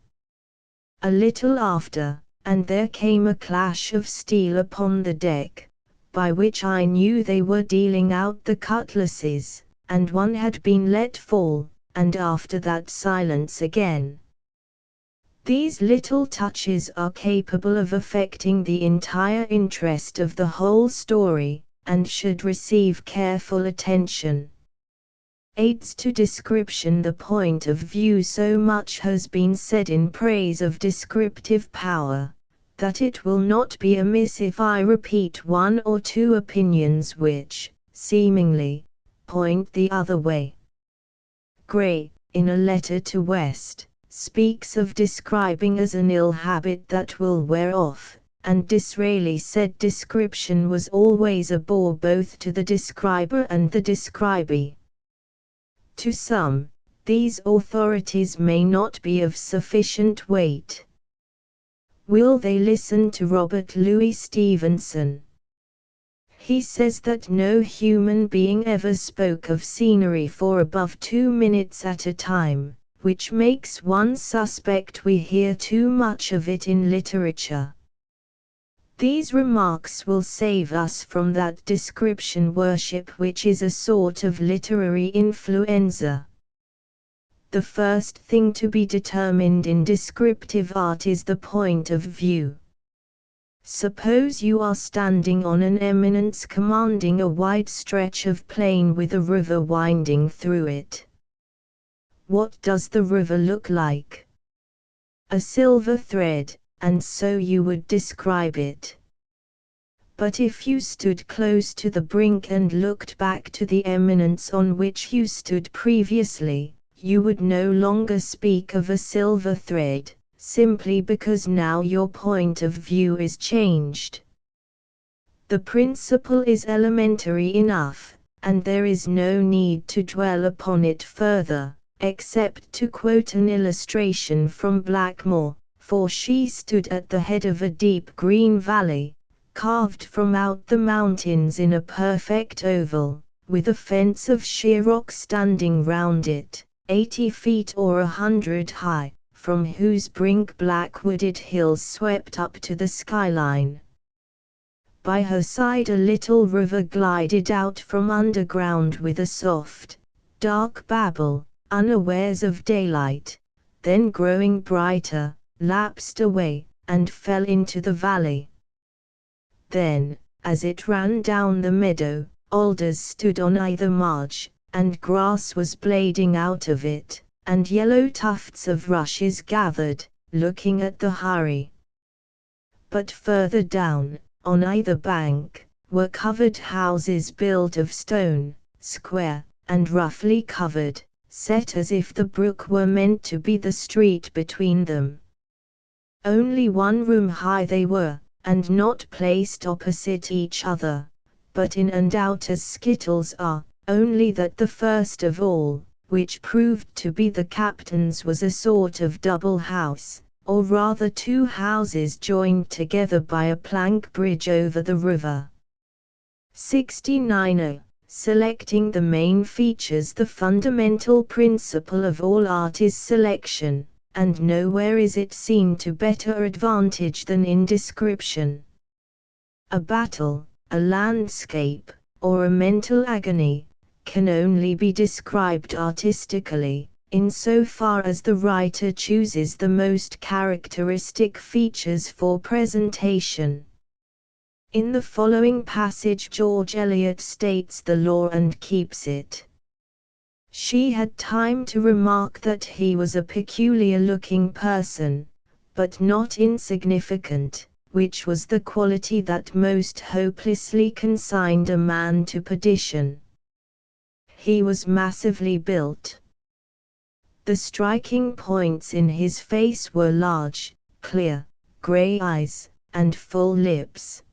A little after, and there came a clash of steel upon the deck, by which I knew they were dealing out the cutlasses, and one had been let fall, and after that silence again. These little touches are capable of affecting the entire interest of the whole story, and should receive careful attention. Aids to description. The point of view. So much has been said in praise of descriptive power, that it will not be amiss if I repeat one or two opinions which, seemingly, point the other way. Gray, in a letter to West, speaks of describing as an ill habit that will wear off, and Disraeli said description was always a bore both to the describer and the describee. To some, these authorities may not be of sufficient weight. Will they listen to Robert Louis Stevenson? He says that no human being ever spoke of scenery for above 2 minutes at a time, which makes one suspect we hear too much of it in literature. These remarks will save us from that description worship which is a sort of literary influenza. The first thing to be determined in descriptive art is the point of view. Suppose you are standing on an eminence commanding a wide stretch of plain with a river winding through it. What does the river look like? A silver thread, and so you would describe it. But if you stood close to the brink and looked back to the eminence on which you stood previously, you would no longer speak of a silver thread, simply because now your point of view is changed. The principle is elementary enough, and there is no need to dwell upon it further, except to quote an illustration from Blackmore, for she stood at the head of a deep green valley, carved from out the mountains in a perfect oval, with a fence of sheer rock standing round it, 80 feet or 100 high, from whose brink black-wooded hills swept up to the skyline. By her side a little river glided out from underground with a soft, dark babble, unawares of daylight, then growing brighter, lapsed away, and fell into the valley. Then, as it ran down the meadow, alders stood on either marge, and grass was blading out of it, and yellow tufts of rushes gathered, looking at the hurry. But further down, on either bank, were covered houses built of stone, square, and roughly covered, set as if the brook were meant to be the street between them. Only 1 room high they were, and not placed opposite each other, but in and out as skittles are, only that the first of all, which proved to be the captain's, was a sort of double house, or rather 2 houses joined together by a plank bridge over the river. 69. Selecting the main features. The fundamental principle of all art is selection, and nowhere is it seen to better advantage than in description. A battle, a landscape, or a mental agony, can only be described artistically, in so far as the writer chooses the most characteristic features for presentation. In the following passage George Eliot states the law and keeps it. She had time to remark that he was a peculiar-looking person, but not insignificant, which was the quality that most hopelessly consigned a man to perdition. He was massively built. The striking points in his face were large, clear, grey eyes, and full lips.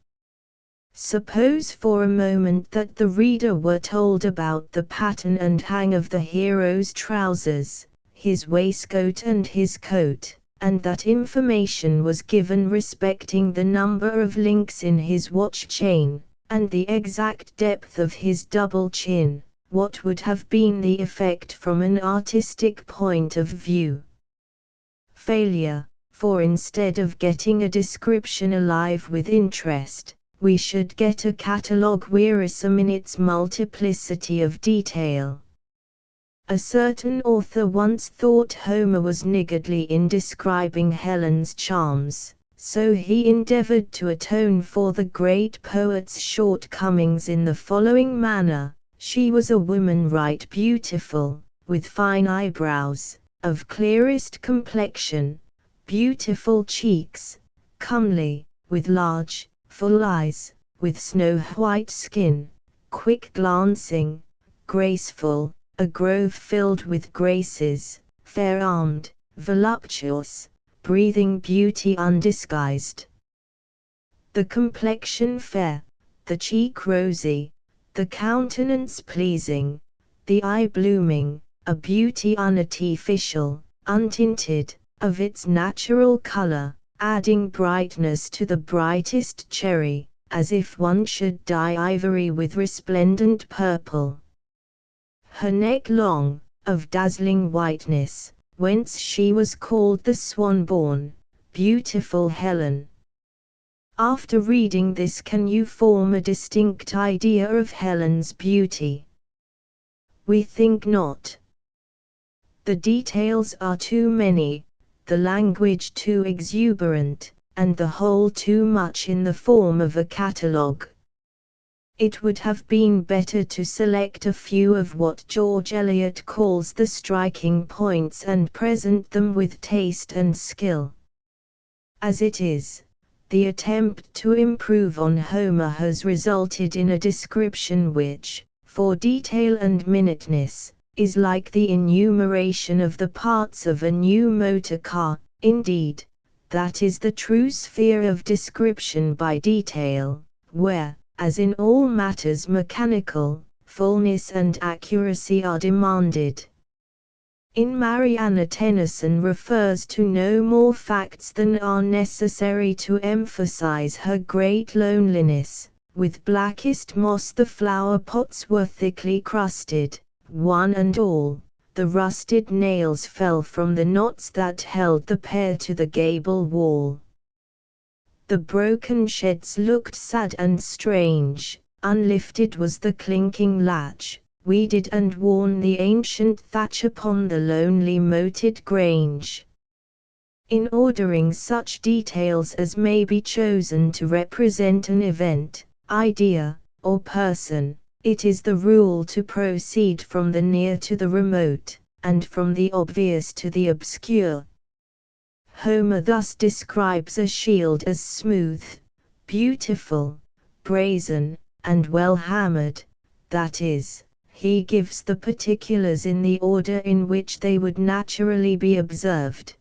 Suppose for a moment that the reader were told about the pattern and hang of the hero's trousers, his waistcoat and his coat, and that information was given respecting the number of links in his watch chain, and the exact depth of his double chin, what would have been the effect from an artistic point of view? Failure, for instead of getting a description alive with interest, we should get a catalogue wearisome in its multiplicity of detail. A certain author once thought Homer was niggardly in describing Helen's charms, so he endeavored to atone for the great poet's shortcomings in the following manner: she was a woman right beautiful, with fine eyebrows, of clearest complexion, beautiful cheeks, comely, with large, full eyes, with snow-white skin, quick glancing, graceful, a grove filled with graces, fair-armed, voluptuous, breathing beauty undisguised. The complexion fair, the cheek rosy, the countenance pleasing, the eye blooming, a beauty unartificial, untinted, of its natural color, adding brightness to the brightest cherry, as if one should dye ivory with resplendent purple. Her neck long, of dazzling whiteness, whence she was called the swan-born, beautiful Helen. After reading this, can you form a distinct idea of Helen's beauty? We think not. The details are too many, the language too exuberant, and the whole too much in the form of a catalogue. It would have been better to select a few of what George Eliot calls the striking points and present them with taste and skill. As it is, the attempt to improve on Homer has resulted in a description which, for detail and minuteness, is like the enumeration of the parts of a new motor car. Indeed, that is the true sphere of description by detail, where, as in all matters mechanical, fullness and accuracy are demanded. In Marianna Tennyson refers to no more facts than are necessary to emphasize her great loneliness. With blackest moss the flower pots were thickly crusted, one and all, the rusted nails fell from the knots that held the pair to the gable wall. The broken sheds looked sad and strange, unlifted was the clinking latch, weeded and worn the ancient thatch upon the lonely moated grange. In ordering such details as may be chosen to represent an event, idea, or person, it is the rule to proceed from the near to the remote, and from the obvious to the obscure. Homer thus describes a shield as smooth, beautiful, brazen, and well hammered, that is, he gives the particulars in the order in which they would naturally be observed.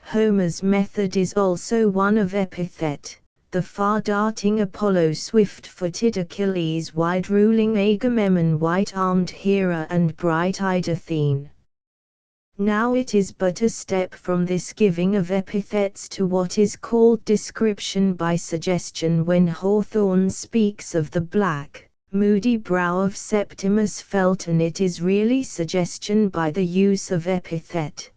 Homer's method is also one of epithet, the far-darting Apollo swift-footed Achilles wide-ruling Agamemnon white-armed Hera and bright-eyed Athene. Now it is but a step from this giving of epithets to what is called description by suggestion when Hawthorne speaks of the black, moody brow of Septimus Felton. It is really suggestion by the use of epithet.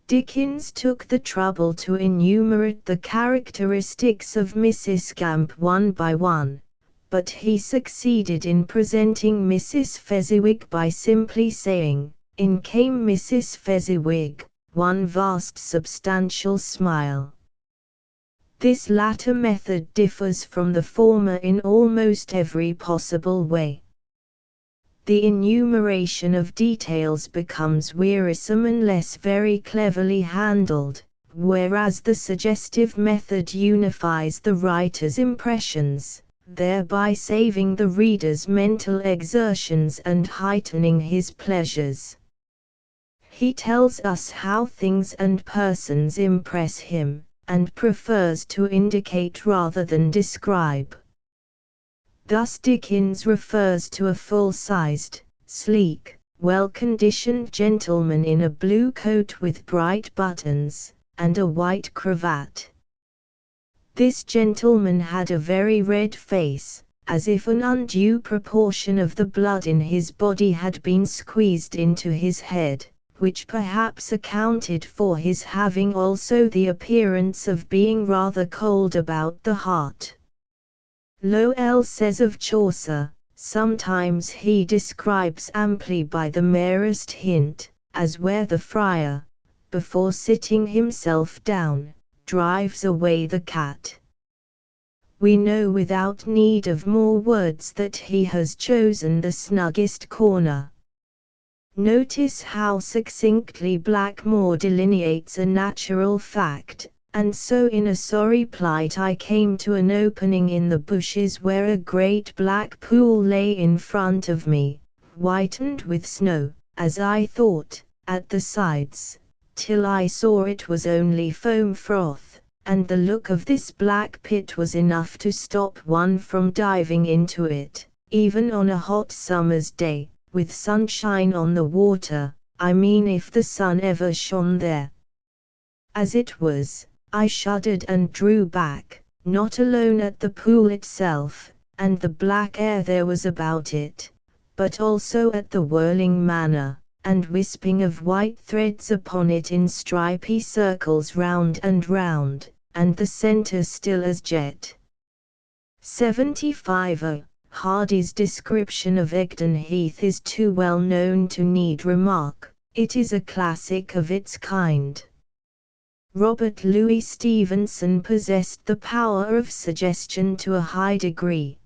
Dickens took the trouble to enumerate the characteristics of Mrs. Gamp one by one, but he succeeded in presenting Mrs. Fezziwig by simply saying, "In came Mrs. Fezziwig, one vast substantial smile." This latter method differs from the former in almost every possible way. The enumeration of details becomes wearisome unless very cleverly handled, whereas the suggestive method unifies the writer's impressions, thereby saving the reader's mental exertions and heightening his pleasures. He tells us how things and persons impress him, and prefers to indicate rather than describe. Thus Dickens refers to a full-sized, sleek, well-conditioned gentleman in a blue coat with bright buttons, and a white cravat. This gentleman had a very red face, as if an undue proportion of the blood in his body had been squeezed into his head, which perhaps accounted for his having also the appearance of being rather cold about the heart. Lowell says of Chaucer, "Sometimes he describes amply by the merest hint, as where the friar, before sitting himself down, drives away the cat." We know without need of more words that he has chosen the snuggest corner. Notice how succinctly Blackmore delineates a natural fact. "And so in a sorry plight I came to an opening in the bushes where a great black pool lay in front of me, whitened with snow, as I thought, at the sides, till I saw it was only foam froth, and the look of this black pit was enough to stop one from diving into it, even on a hot summer's day, with sunshine on the water, I mean if the sun ever shone there. As it was, I shuddered and drew back, not alone at the pool itself, and the black air there was about it, but also at the whirling manner, and wisping of white threads upon it in stripy circles round and round, and the centre still as jet." 75. Hardy's description of Egdon Heath is too well known to need remark. It is a classic of its kind. Robert Louis Stevenson possessed the power of suggestion to a high degree.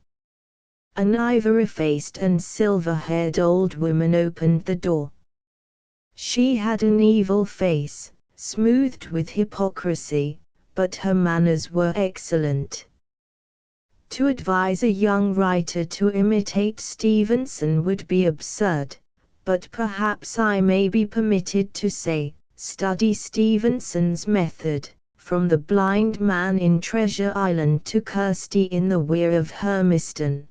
An ivory-faced and silver-haired old woman opened the door. She had an evil face, smoothed with hypocrisy, but her manners were excellent. To advise a young writer to imitate Stevenson would be absurd, but perhaps I may be permitted to say, study Stevenson's method, from The Blind Man in Treasure Island to Kirsty in The Weir of Hermiston.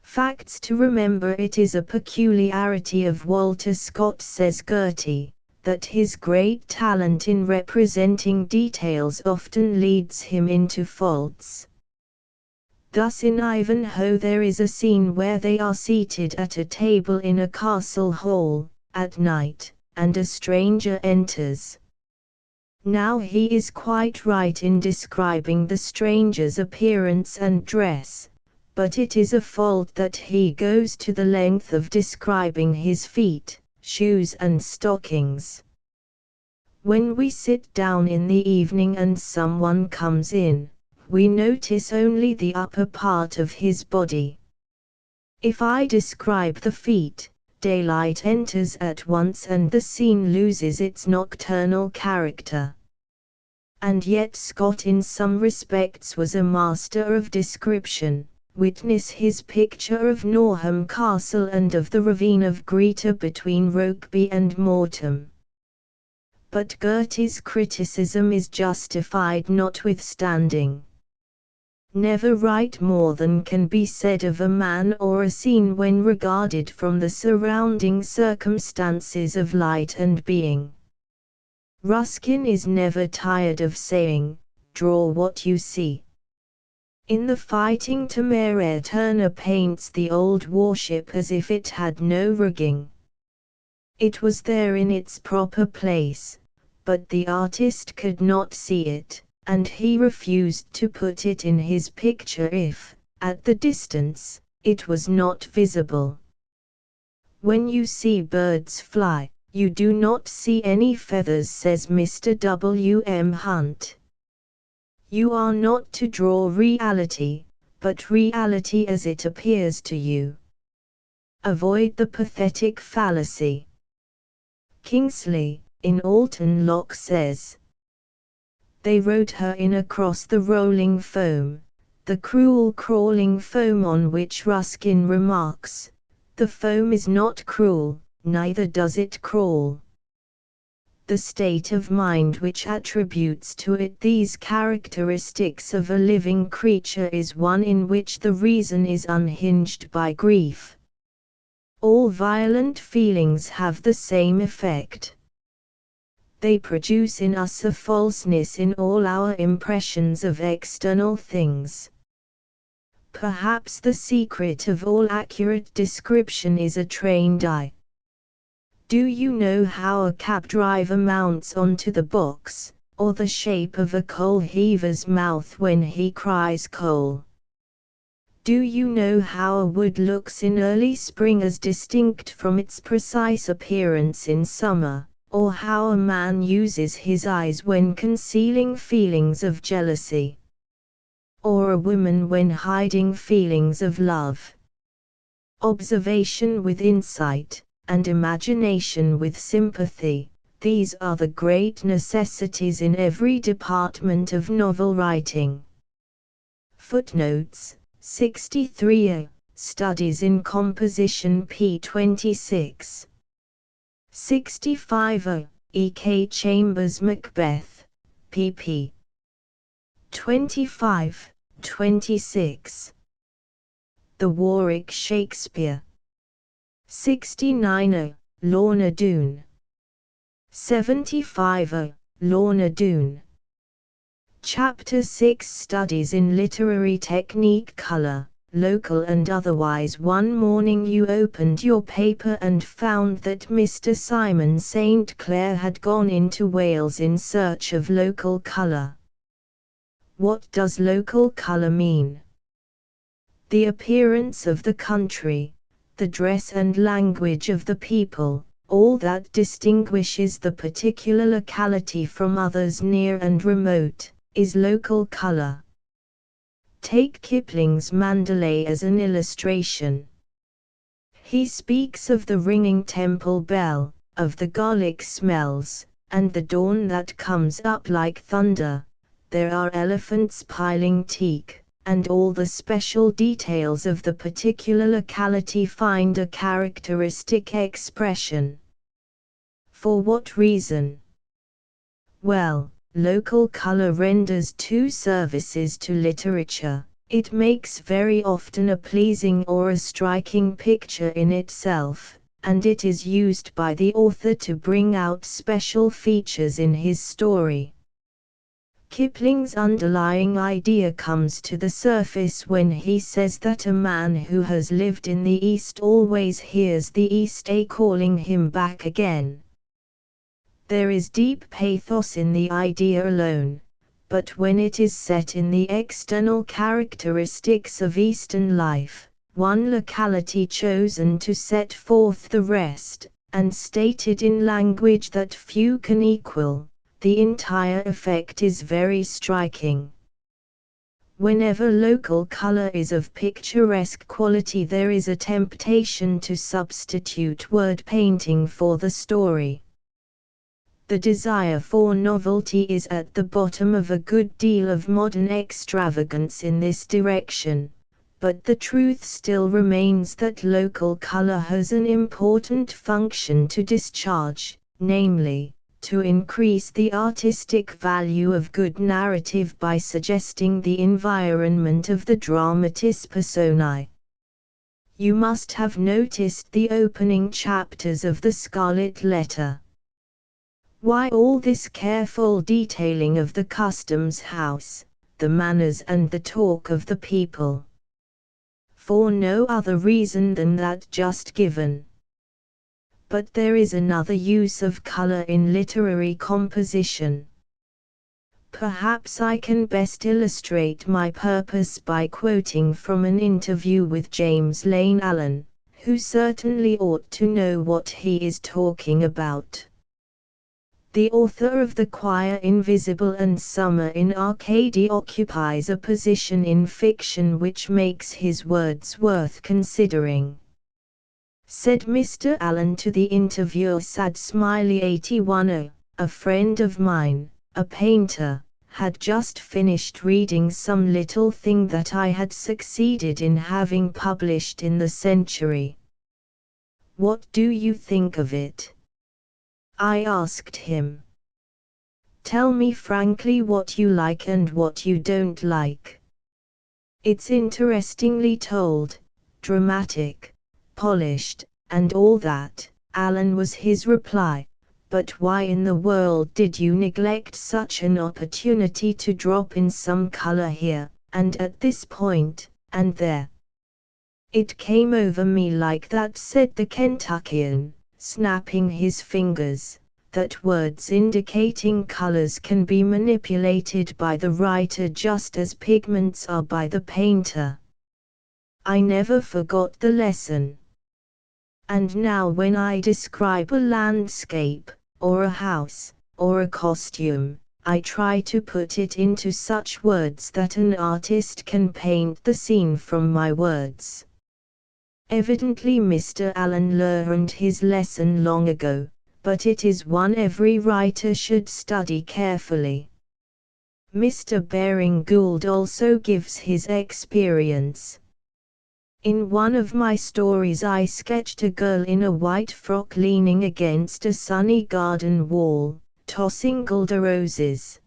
Facts to remember. It is a peculiarity of Walter Scott, says Gertie, that his great talent in representing details often leads him into faults. Thus in Ivanhoe there is a scene where they are seated at a table in a castle hall, at night, and a stranger enters. Now he is quite right in describing the stranger's appearance and dress, but it is a fault that he goes to the length of describing his feet, shoes and stockings. When we sit down in the evening and someone comes in, we notice only the upper part of his body. If I describe the feet, daylight enters at once and the scene loses its nocturnal character. And yet Scott in some respects was a master of description, witness his picture of Norham Castle and of the ravine of Greta between Rokeby and Mortem. But Gertie's criticism is justified notwithstanding. Never write more than can be said of a man or a scene when regarded from the surrounding circumstances of light and being. Ruskin is never tired of saying, "Draw what you see." In The Fighting Temeraire, Turner paints the old warship as if it had no rigging. It was there in its proper place, but the artist could not see it, and he refused to put it in his picture if, at the distance, it was not visible. When you see birds fly, you do not see any feathers, says Mr. W. M. Hunt. You are not to draw reality, but reality as it appears to you. Avoid the pathetic fallacy. Kingsley, in Alton Locke, says, "They rode her in across the rolling foam, the cruel crawling foam," on which Ruskin remarks, "The foam is not cruel, neither does it crawl." The state of mind which attributes to it these characteristics of a living creature is one in which the reason is unhinged by grief. All violent feelings have the same effect. They produce in us a falseness in all our impressions of external things. Perhaps the secret of all accurate description is a trained eye. Do you know how a cab driver mounts onto the box, or the shape of a coal heaver's mouth when he cries coal? Do you know how a wood looks in early spring as distinct from its precise appearance in summer, or how a man uses his eyes when concealing feelings of jealousy, or a woman when hiding feelings of love? Observation with insight, and imagination with sympathy, these are the great necessities in every department of novel writing. Footnotes: 63a, Studies in Composition p. 26. 65a, E. K. Chambers Macbeth, pp. 25, 26. The Warwick Shakespeare. 69a, Lorna Doone. 75a, Lorna Doone. Chapter 6, Studies in Literary Technique, Color, Local and Otherwise. One morning you opened your paper and found that Mr. Simon St. Clair had gone into Wales in search of local color. What does local color mean? The appearance of the country, the dress and language of the people, all that distinguishes the particular locality from others near and remote, is local color. Take Kipling's Mandalay as an illustration. He speaks of the ringing temple bell, of the garlic smells, and the dawn that comes up like thunder. There are elephants piling teak, and all the special details of the particular locality find a characteristic expression. For what reason? Well, local color renders two services to literature. It makes very often a pleasing or a striking picture in itself, and it is used by the author to bring out special features in his story. Kipling's underlying idea comes to the surface when he says that a man who has lived in the East always hears the East calling him back again. There is deep pathos in the idea alone, but when it is set in the external characteristics of Eastern life, one locality chosen to set forth the rest, and stated in language that few can equal, the entire effect is very striking. Whenever local color is of picturesque quality, there is a temptation to substitute word painting for the story. The desire for novelty is at the bottom of a good deal of modern extravagance in this direction, but the truth still remains that local color has an important function to discharge, namely, to increase the artistic value of good narrative by suggesting the environment of the dramatis personae. You must have noticed the opening chapters of The Scarlet Letter. Why all this careful detailing of the customs house, the manners and the talk of the people? For no other reason than that just given. But there is another use of color in literary composition. Perhaps I can best illustrate my purpose by quoting from an interview with James Lane Allen, who certainly ought to know what he is talking about. The author of The Choir Invisible and Summer in Arcady occupies a position in fiction which makes his words worth considering. Said Mr. Allen to the interviewer Sad Smiley 81, a friend of mine, a painter, had just finished reading some little thing that I had succeeded in having published in the Century. What do you think of it? I asked him. Tell me frankly what you like and what you don't like. It's interestingly told, dramatic, polished, and all that, Allen was his reply, but why in the world did you neglect such an opportunity to drop in some color here, and at this point, and there? It came over me like that, said the Kentuckian, snapping his fingers, that words indicating colors can be manipulated by the writer just as pigments are by the painter. I never forgot the lesson. And now when I describe a landscape, or a house, or a costume, I try to put it into such words that an artist can paint the scene from my words. Evidently Mr. Allen learned his lesson long ago, but it is one every writer should study carefully. Mr. Baring Gould also gives his experience. In one of my stories I sketched a girl in a white frock leaning against a sunny garden wall, tossing guelder roses.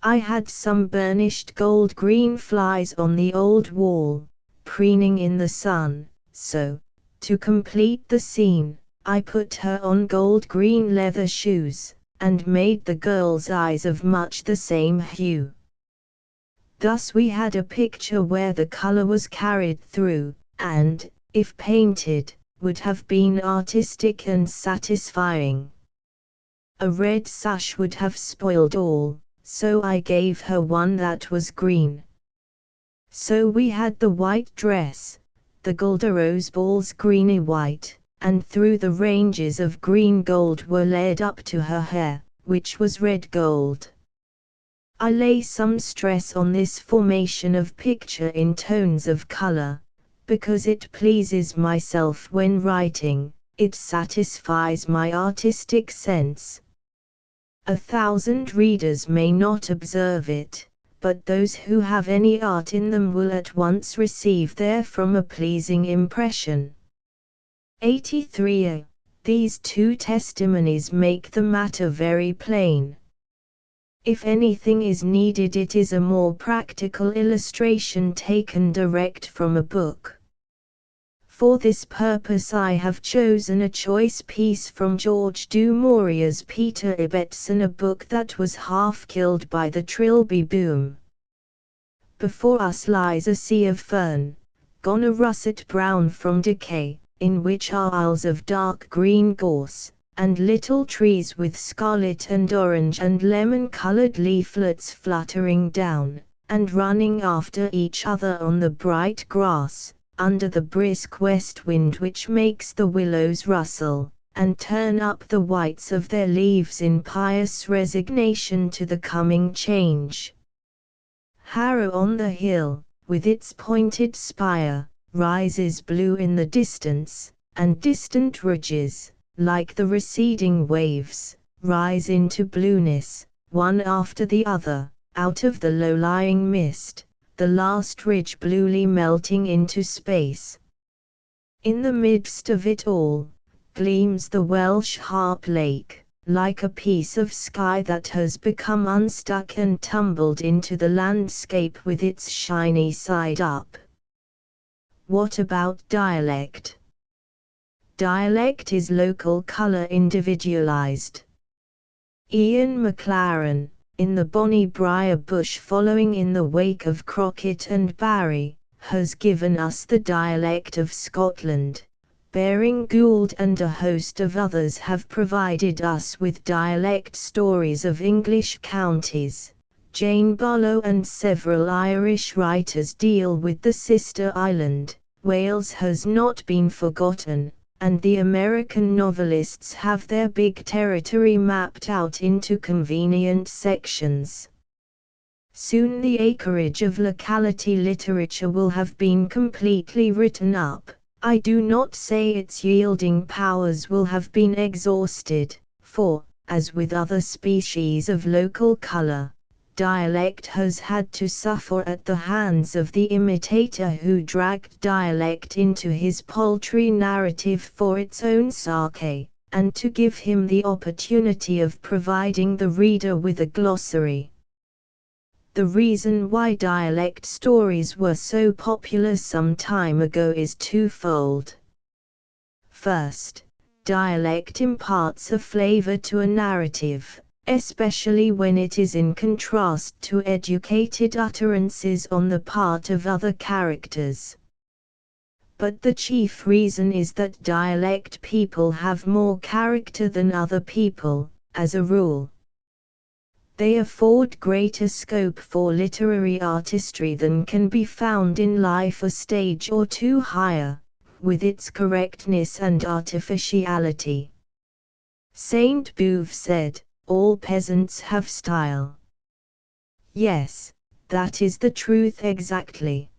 I had some burnished gold-green flies on the old wall, preening in the sun. So, to complete the scene, I put her on gold-green leather shoes, and made the girl's eyes of much the same hue. Thus we had a picture where the color was carried through, and, if painted, would have been artistic and satisfying. A red sash would have spoiled all, so I gave her one that was green. So we had the white dress, the guelder rose balls greeny white, and through the ranges of green gold were led up to her hair, which was red gold. I lay some stress on this formation of picture in tones of color, because it pleases myself when writing, it satisfies my artistic sense. 1,000 readers may not observe it, but those who have any art in them will at once receive therefrom a pleasing impression. 83. These two testimonies make the matter very plain. If anything is needed, it is a more practical illustration taken direct from a book. For this purpose I have chosen a choice piece from George du Maurier's Peter Ibbetson, a book that was half killed by the Trilby boom. Before us lies a sea of fern, gone a russet brown from decay, in which are aisles of dark green gorse, and little trees with scarlet and orange and lemon-colored leaflets fluttering down, and running after each other on the bright grass, under the brisk west wind which makes the willows rustle, and turn up the whites of their leaves in pious resignation to the coming change. Harrow on the hill, with its pointed spire, rises blue in the distance, and distant ridges, like the receding waves, rise into blueness, one after the other, out of the low-lying mist, the last ridge bluely melting into space. In the midst of it all, gleams the Welsh Harp Lake, like a piece of sky that has become unstuck and tumbled into the landscape with its shiny side up. What about dialect? Dialect is local colour individualized. Ian Maclaren, in the Bonnie Briar Bush following in the wake of Crockett and Barry, has given us the dialect of Scotland. Baring Gould and a host of others have provided us with dialect stories of English counties. Jane Barlow and several Irish writers deal with the sister island. Wales has not been forgotten, and the American novelists have their big territory mapped out into convenient sections. Soon the acreage of locality literature will have been completely written up. I do not say its yielding powers will have been exhausted, for, as with other species of local color, dialect has had to suffer at the hands of the imitator who dragged dialect into his paltry narrative for its own sake, and to give him the opportunity of providing the reader with a glossary. The reason why dialect stories were so popular some time ago is twofold. First, dialect imparts a flavor to a narrative, especially when it is in contrast to educated utterances on the part of other characters. But the chief reason is that dialect people have more character than other people, as a rule. They afford greater scope for literary artistry than can be found in life a stage or two higher, with its correctness and artificiality. Saint Beuve said, "All peasants have style." Yes, that is the truth exactly.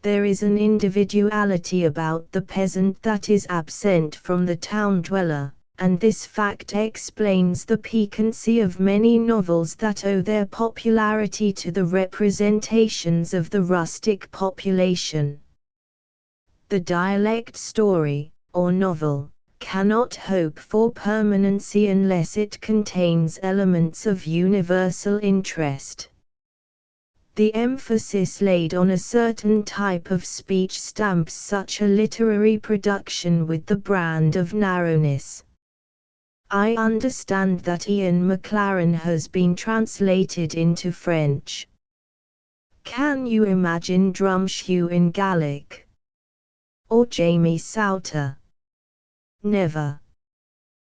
There is an individuality about the peasant that is absent from the town dweller, and this fact explains the piquancy of many novels that owe their popularity to the representations of the rustic population. The dialect story, or novel, cannot hope for permanency unless it contains elements of universal interest. The emphasis laid on a certain type of speech stamps such a literary production with the brand of narrowness. I understand that Ian Maclaren has been translated into French. Can you imagine Drumshew in Gaelic? Or Jamie Souter? Never.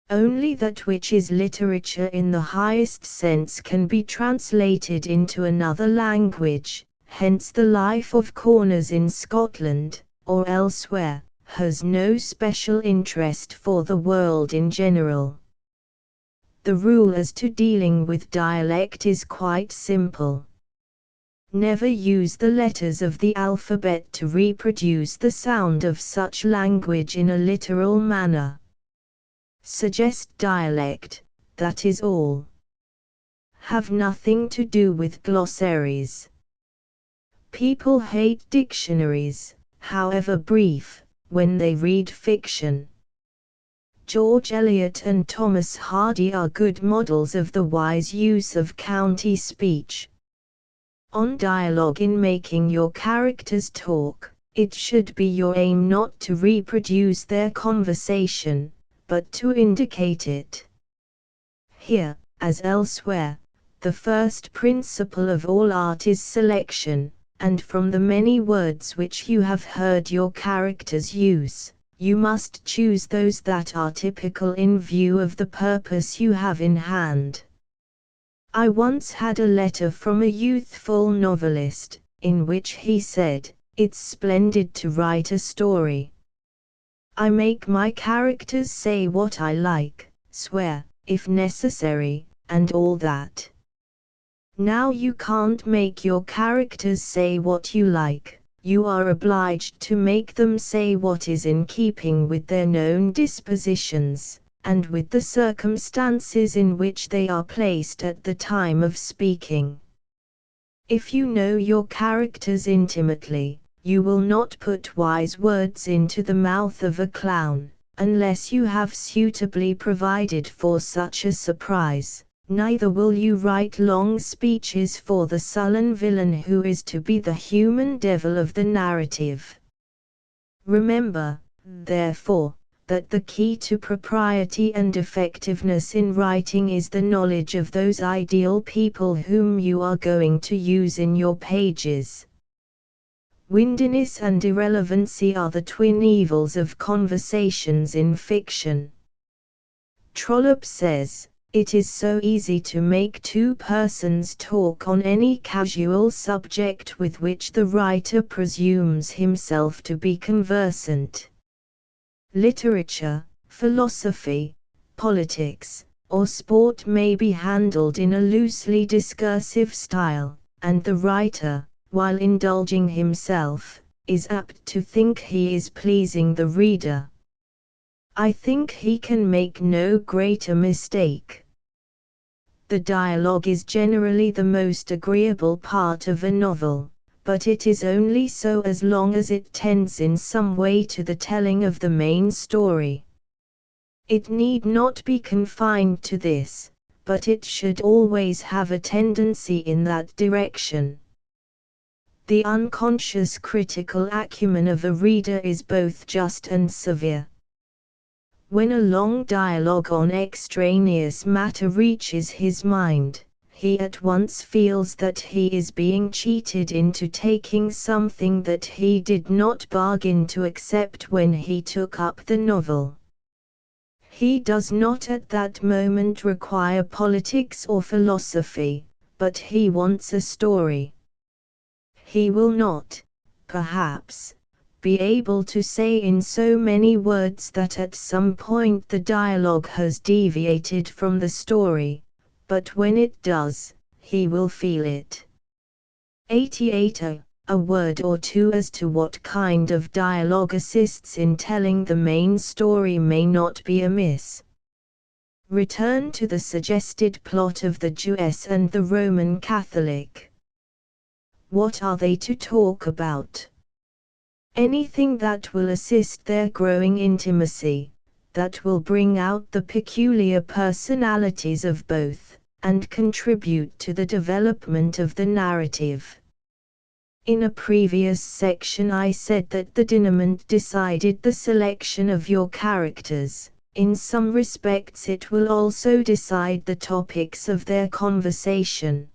Only that which is literature in the highest sense can be translated into another language, hence the Life of Corners in Scotland, or elsewhere, has no special interest for the world in general. The rule as to dealing with dialect is quite simple. Never use the letters of the alphabet to reproduce the sound of such language in a literal manner. Suggest dialect, that is all. Have nothing to do with glossaries. People hate dictionaries, however brief, when they read fiction. George Eliot and Thomas Hardy are good models of the wise use of county speech. On dialogue: in making your characters talk, it should be your aim not to reproduce their conversation, but to indicate it. Here, as elsewhere, the first principle of all art is selection, and from the many words which you have heard your characters use, you must choose those that are typical in view of the purpose you have in hand. I once had a letter from a youthful novelist, in which he said, "It's splendid to write a story. I make my characters say what I like, swear, if necessary, and all that. Now you can't make your characters say what you like. You are obliged to make them say what is in keeping with their known dispositions, and with the circumstances in which they are placed at the time of speaking. If you know your characters intimately, you will not put wise words into the mouth of a clown, unless you have suitably provided for such a surprise. Neither will you write long speeches for the sullen villain who is to be the human devil of the narrative. Remember, therefore, that the key to propriety and effectiveness in writing is the knowledge of those ideal people whom you are going to use in your pages. Windiness and irrelevancy are the twin evils of conversations in fiction. Trollope says, "It is so easy to make two persons talk on any casual subject with which the writer presumes himself to be conversant. Literature, philosophy, politics, or sport may be handled in a loosely discursive style, and the writer, while indulging himself, is apt to think he is pleasing the reader. I think he can make no greater mistake. The dialogue is generally the most agreeable part of a novel, but it is only so as long as it tends in some way to the telling of the main story. It need not be confined to this, but it should always have a tendency in that direction. The unconscious critical acumen of a reader is both just and severe. When a long dialogue on extraneous matter reaches his mind, he at once feels that he is being cheated into taking something that he did not bargain to accept when he took up the novel. He does not at that moment require politics or philosophy, but he wants a story. He will not, perhaps, be able to say in so many words that at some point the dialogue has deviated from the story, but when it does, he will feel it. 88. A word or two as to what kind of dialogue assists in telling the main story may not be amiss. Return to the suggested plot of the Jewess and the Roman Catholic. What are they to talk about? Anything that will assist their growing intimacy, that will bring out the peculiar personalities of both, and contribute to the development of the narrative. In a previous section I said that the denouement decided the selection of your characters. In some respects it will also decide the topics of their conversation.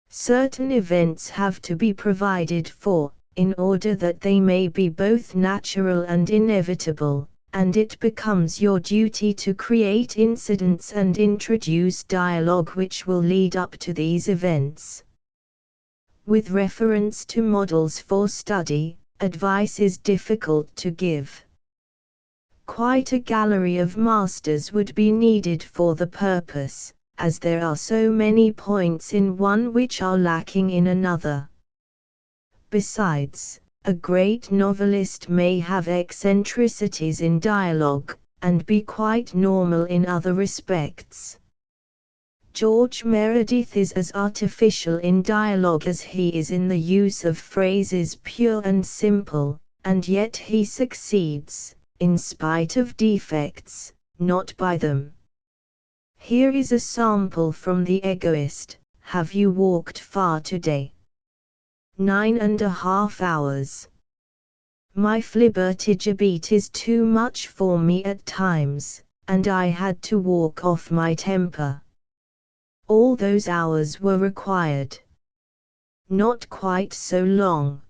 Certain events have to be provided for, in order that they may be both natural and inevitable, and it becomes your duty to create incidents and introduce dialogue which will lead up to these events. With reference to models for study, advice is difficult to give. Quite a gallery of masters would be needed for the purpose, as there are so many points in one which are lacking in another. Besides, a great novelist may have eccentricities in dialogue, and be quite normal in other respects. George Meredith is as artificial in dialogue as he is in the use of phrases pure and simple, and yet he succeeds, in spite of defects, not by them. Here is a sample from The Egoist. Have you walked far today? 9.5 hours. My flibbertigibbet is too much for me at times, and I had to walk off my temper. All those hours were required. Not quite so long.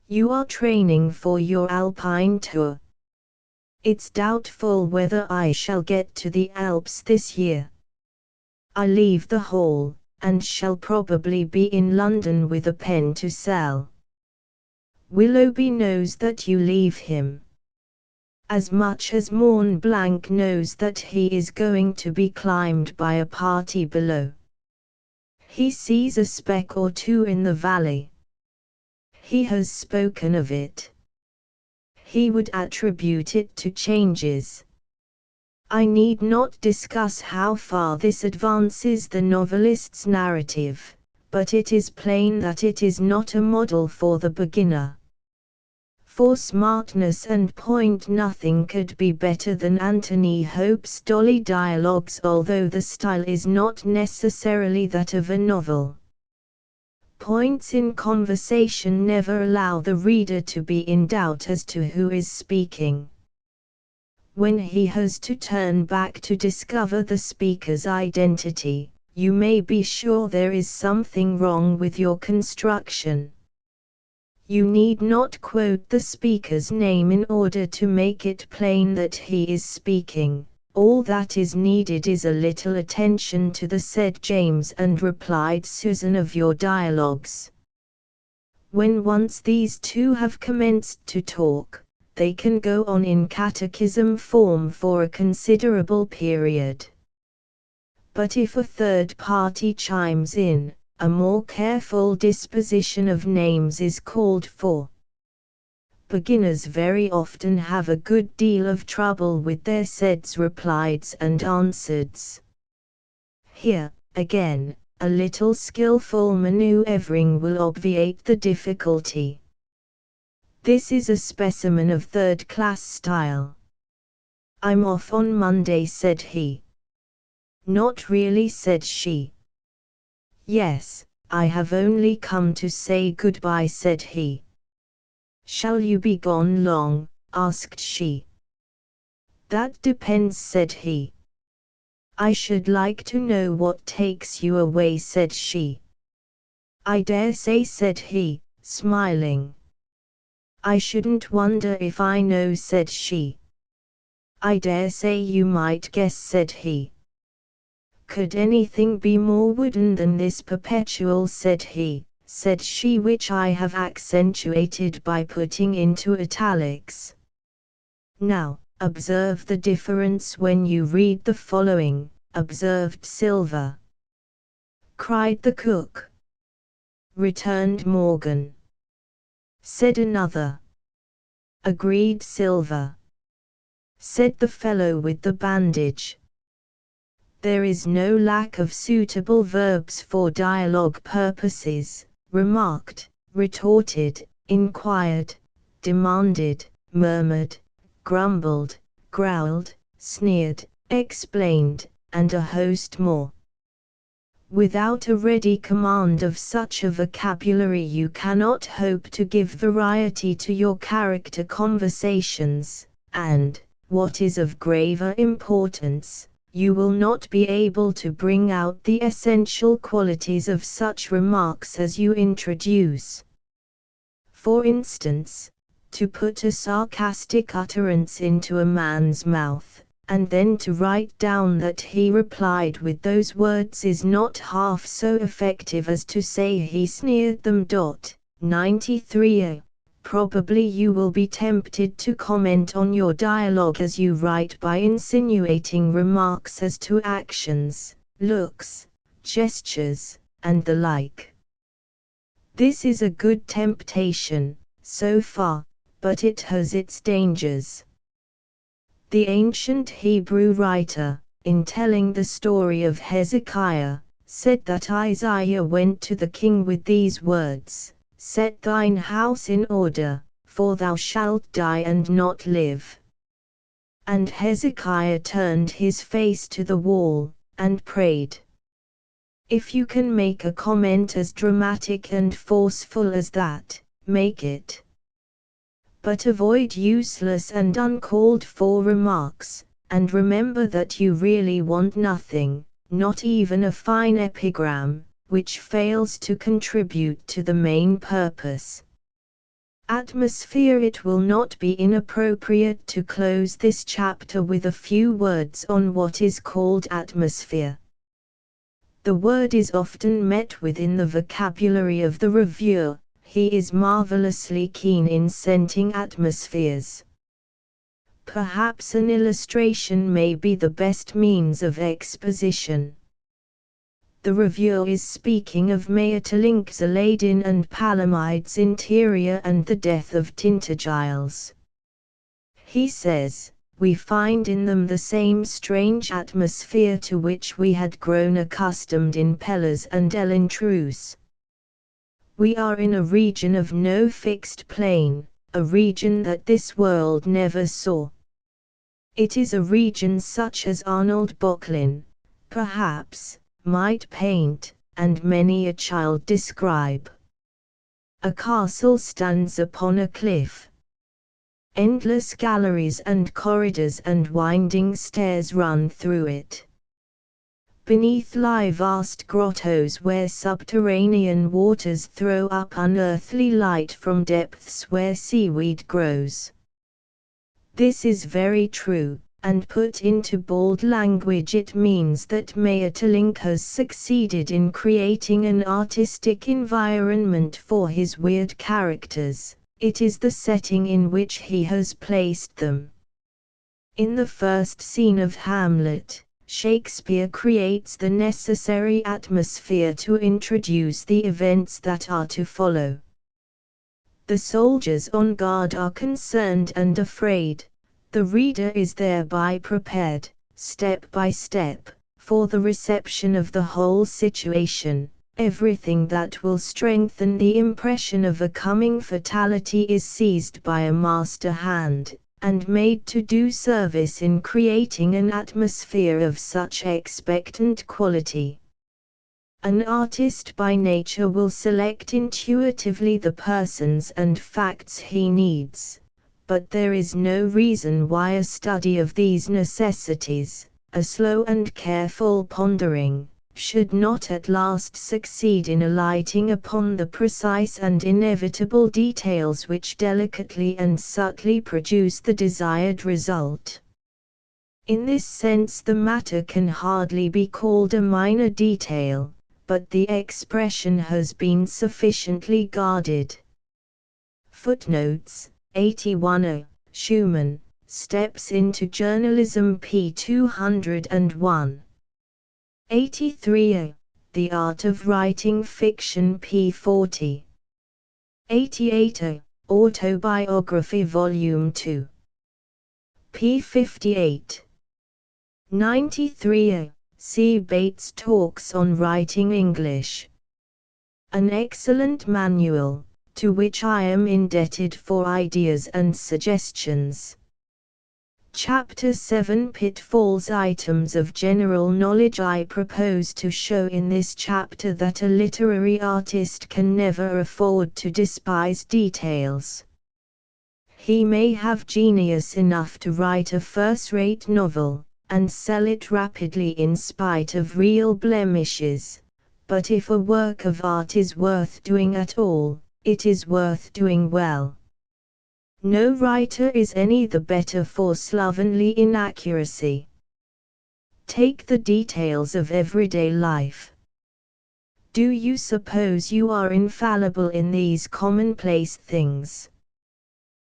You are training for your Alpine tour. It's doubtful whether I shall get to the Alps this year. I leave the hall, and shall probably be in London with a pen to sell. Willoughby knows that you leave him. As much as Mont Blanc knows that he is going to be climbed by a party below. He sees a speck or two in the valley. He has spoken of it. He would attribute it to changes. I need not discuss how far this advances the novelist's narrative, but it is plain that it is not a model for the beginner. For smartness and point, nothing could be better than Anthony Hope's Dolly dialogues, although the style is not necessarily that of a novel. Points in conversation never allow the reader to be in doubt as to who is speaking. When he has to turn back to discover the speaker's identity, you may be sure there is something wrong with your construction. You need not quote the speaker's name in order to make it plain that he is speaking. All that is needed is a little attention to the said James and replied Susan of your dialogues. When once these two have commenced to talk, they can go on in catechism form for a considerable period. But if a third party chimes in, a more careful disposition of names is called for. Beginners very often have a good deal of trouble with their saids, replieds and answereds. Here, again, a little skillful manoeuvring will obviate the difficulty. This is a specimen of third-class style. I'm off on Monday, said he. Not really, said she. Yes, I have only come to say goodbye, said he. Shall you be gone long? Asked she. That depends, said he. I should like to know what takes you away, said she. I dare say, said he, smiling. I shouldn't wonder if I know, said she. I dare say you might guess, said he. Could anything be more wooden than this perpetual, said he, said she, which I have accentuated by putting into italics. Now, observe the difference when you read the following, observed Silver. Cried the cook. Returned Morgan. Said another. Agreed Silver. Said the fellow with the bandage. There is no lack of suitable verbs for dialogue purposes, remarked, retorted, inquired, demanded, murmured, grumbled, growled, sneered, explained, and a host more. Without a ready command of such a vocabulary you cannot hope to give variety to your character conversations, and, what is of graver importance, you will not be able to bring out the essential qualities of such remarks as you introduce. For instance, to put a sarcastic utterance into a man's mouth, and then to write down that he replied with those words is not half so effective as to say he sneered them. 93. Probably you will be tempted to comment on your dialogue as you write by insinuating remarks as to actions, looks, gestures, and the like. This is a good temptation, so far, but it has its dangers. The ancient Hebrew writer, in telling the story of Hezekiah, said that Isaiah went to the king with these words, "Set thine house in order, for thou shalt die and not live." And Hezekiah turned his face to the wall, and prayed. If you can make a comment as dramatic and forceful as that, make it. But avoid useless and uncalled for remarks, and remember that you really want nothing, not even a fine epigram, which fails to contribute to the main purpose. Atmosphere. It will not be inappropriate to close this chapter with a few words on what is called atmosphere. The word is often met with in the vocabulary of the reviewer. He is marvelously keen in scenting atmospheres. Perhaps an illustration may be the best means of exposition. The reviewer is speaking of Maeterlinck's Aladdin and Palamide's interior and the death of Tintagiles. He says, "We find in them the same strange atmosphere to which we had grown accustomed in Pelléas and L'Intruse. We are in a region of no fixed plane, a region that this world never saw. It is a region such as Arnold Böcklin, perhaps, might paint, and many a child describe. A castle stands upon a cliff. Endless galleries and corridors and winding stairs run through it. Beneath lie vast grottos where subterranean waters throw up unearthly light from depths where seaweed grows." This is very true, and put into bald language it means that Maeterlinck has succeeded in creating an artistic environment for his weird characters. It is the setting in which he has placed them. In the first scene of Hamlet, Shakespeare creates the necessary atmosphere to introduce the events that are to follow. The soldiers on guard are concerned and afraid. The reader is thereby prepared, step by step, for the reception of the whole situation. Everything that will strengthen the impression of a coming fatality is seized by a master hand, and made to do service in creating an atmosphere of such expectant quality. An artist by nature will select intuitively the persons and facts he needs, but there is no reason why a study of these necessities, a slow and careful pondering, should not at last succeed in alighting upon the precise and inevitable details which delicately and subtly produce the desired result. In this sense the matter can hardly be called a minor detail, but the expression has been sufficiently guarded. Footnotes: 81. Schumann, Steps into Journalism p. 201. 83. The Art of Writing Fiction p. 40. 88. Autobiography Volume 2. p. 58. 93. C. Bates Talks on Writing English. An excellent manual, to which I am indebted for ideas and suggestions. Chapter 7 Pitfalls. Items of general knowledge. I propose to show in this chapter that a literary artist can never afford to despise details. He may have genius enough to write a first-rate novel, and sell it rapidly in spite of real blemishes, but if a work of art is worth doing at all, it is worth doing well. No writer is any the better for slovenly inaccuracy. Take the details of everyday life. Do you suppose you are infallible in these commonplace things?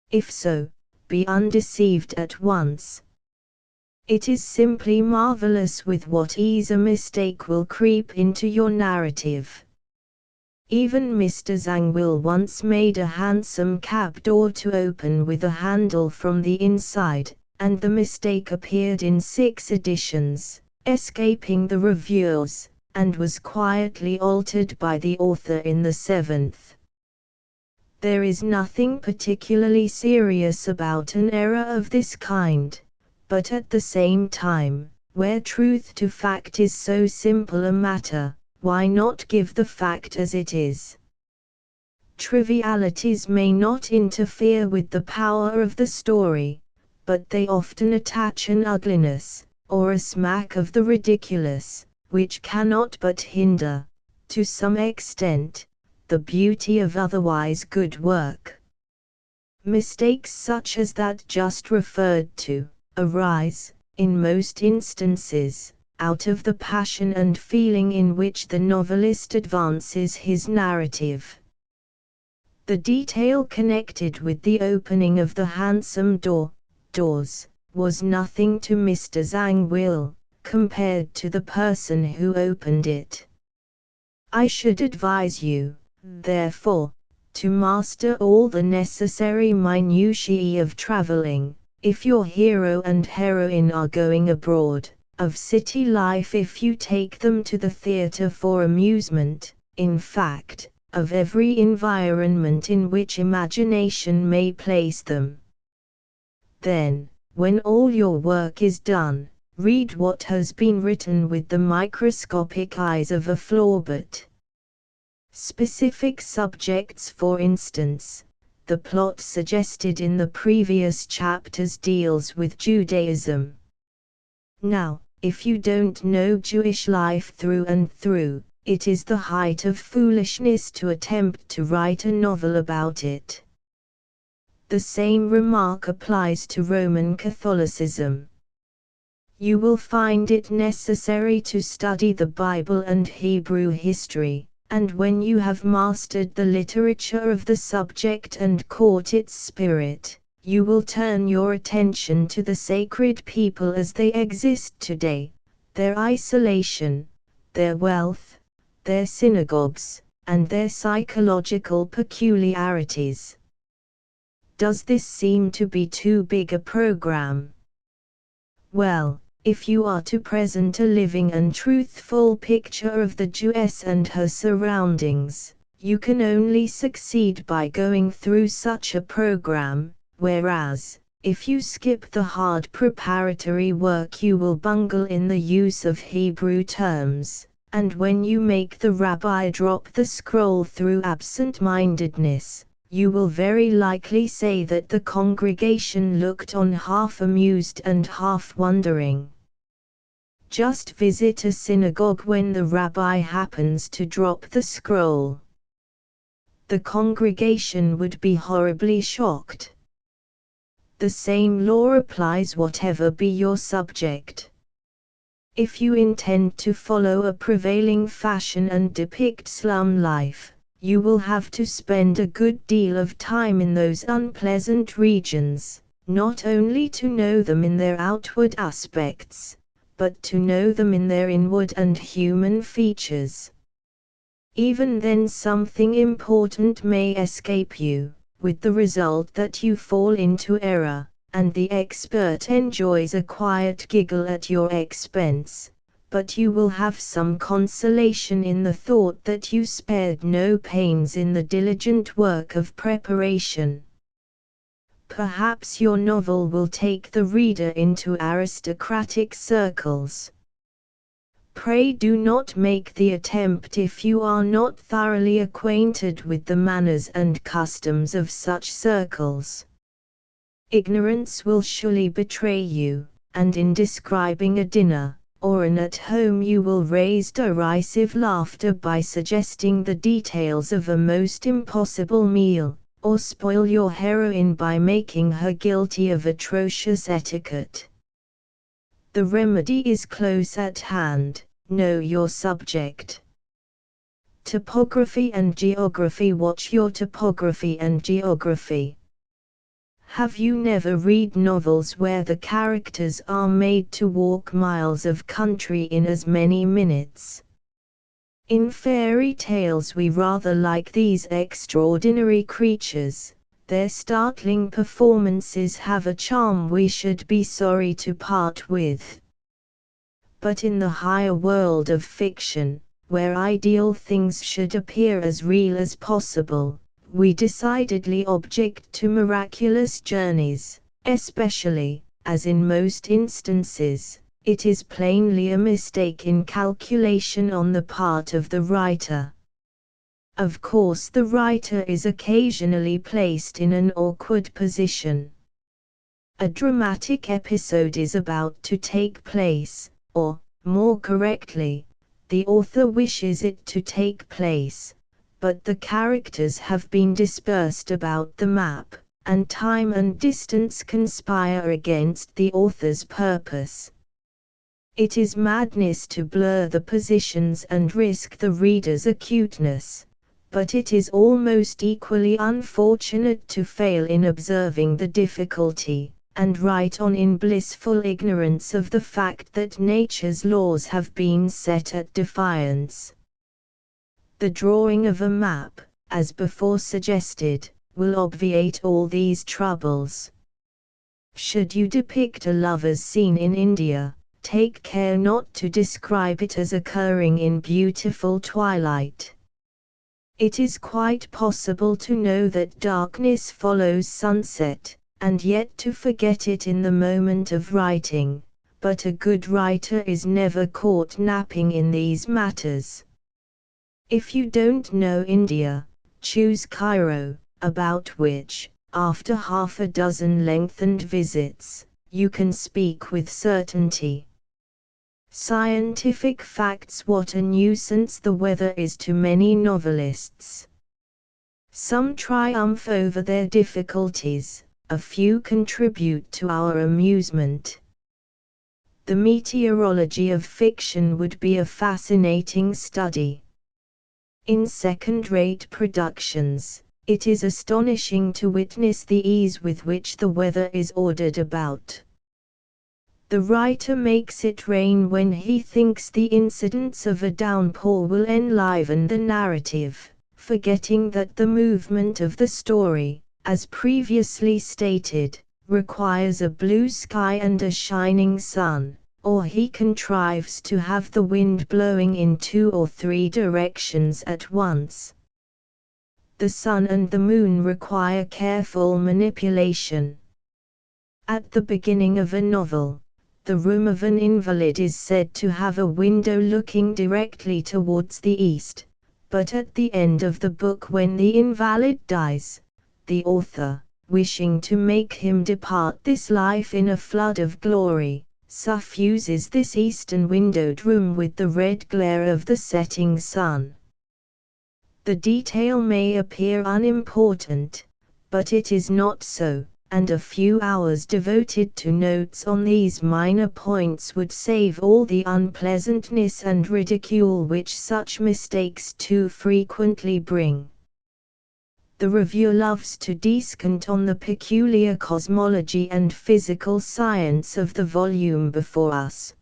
If so, be undeceived at once. It is simply marvelous with what ease a mistake will creep into your narrative. Even Mr. Zangwill once made a hansom cab door to open with a handle from the inside, and the mistake appeared in 6 editions, escaping the reviewers, and was quietly altered by the author in the 7th. There is nothing particularly serious about an error of this kind, but at the same time, where truth to fact is so simple a matter, why not give the fact as it is? Trivialities may not interfere with the power of the story, but they often attach an ugliness, or a smack of the ridiculous, which cannot but hinder, to some extent, the beauty of otherwise good work. Mistakes such as that just referred to, arise, in most instances, out of the passion and feeling in which the novelist advances his narrative. The detail connected with the opening of the handsome doors, was nothing to Mr. Zangwill, compared to the person who opened it. I should advise you, therefore, to master all the necessary minutiae of traveling, if your hero and heroine are going abroad, of city life if you take them to the theatre for amusement, in fact, of every environment in which imagination may place them. Then, when all your work is done, read what has been written with the microscopic eyes of a Flaubert. Specific subjects, for instance, the plot suggested in the previous chapters deals with Judaism. Now, if you don't know Jewish life through and through, it is the height of foolishness to attempt to write a novel about it. The same remark applies to Roman Catholicism. You will find it necessary to study the Bible and Hebrew history, and when you have mastered the literature of the subject and caught its spirit, you will turn your attention to the sacred people as they exist today, their isolation, their wealth, their synagogues, and their psychological peculiarities. Does this seem to be too big a program? Well, if you are to present a living and truthful picture of the Jewess and her surroundings, you can only succeed by going through such a program, whereas, if you skip the hard preparatory work you will bungle in the use of Hebrew terms, and when you make the rabbi drop the scroll through absent-mindedness, you will very likely say that the congregation looked on half amused and half wondering. Just visit a synagogue when the rabbi happens to drop the scroll. The congregation would be horribly shocked. The same law applies whatever be your subject. If you intend to follow a prevailing fashion and depict slum life, you will have to spend a good deal of time in those unpleasant regions, not only to know them in their outward aspects, but to know them in their inward and human features. Even then something important may escape you, with the result that you fall into error, and the expert enjoys a quiet giggle at your expense, but you will have some consolation in the thought that you spared no pains in the diligent work of preparation. Perhaps your novel will take the reader into aristocratic circles. Pray do not make the attempt if you are not thoroughly acquainted with the manners and customs of such circles. Ignorance will surely betray you, and in describing a dinner, or an at-home you will raise derisive laughter by suggesting the details of a most impossible meal, or spoil your heroine by making her guilty of atrocious etiquette. The remedy is close at hand: know your subject. Topography and geography. Watch your topography and geography. Have you never read novels where the characters are made to walk miles of country in as many minutes? In fairy tales we rather like these extraordinary creatures. Their startling performances have a charm we should be sorry to part with. But in the higher world of fiction, where ideal things should appear as real as possible, we decidedly object to miraculous journeys, especially, as in most instances, it is plainly a mistake in calculation on the part of the writer. Of course, the writer is occasionally placed in an awkward position. A dramatic episode is about to take place, or, more correctly, the author wishes it to take place, but the characters have been dispersed about the map, and time and distance conspire against the author's purpose. It is madness to blur the positions and risk the reader's acuteness, but it is almost equally unfortunate to fail in observing the difficulty, and write on in blissful ignorance of the fact that nature's laws have been set at defiance. The drawing of a map, as before suggested, will obviate all these troubles. Should you depict a lover's scene in India, take care not to describe it as occurring in beautiful twilight. It is quite possible to know that darkness follows sunset, and yet to forget it in the moment of writing, but a good writer is never caught napping in these matters. If you don't know India, choose Cairo, about which, after half a dozen lengthened visits, you can speak with certainty. Scientific facts: what a nuisance the weather is to many novelists. Some triumph over their difficulties, a few contribute to our amusement. The meteorology of fiction would be a fascinating study. In second-rate productions, it is astonishing to witness the ease with which the weather is ordered about. The writer makes it rain when he thinks the incidents of a downpour will enliven the narrative, forgetting that the movement of the story, as previously stated, requires a blue sky and a shining sun, or he contrives to have the wind blowing in 2 or 3 directions at once. The sun and the moon require careful manipulation. At the beginning of a novel, the room of an invalid is said to have a window looking directly towards the east, but at the end of the book, when the invalid dies, the author, wishing to make him depart this life in a flood of glory, suffuses this eastern windowed room with the red glare of the setting sun. The detail may appear unimportant, but it is not so, and a few hours devoted to notes on these minor points would save all the unpleasantness and ridicule which such mistakes too frequently bring. The reviewer loves to descant on the peculiar cosmology and physical science of the volume before us.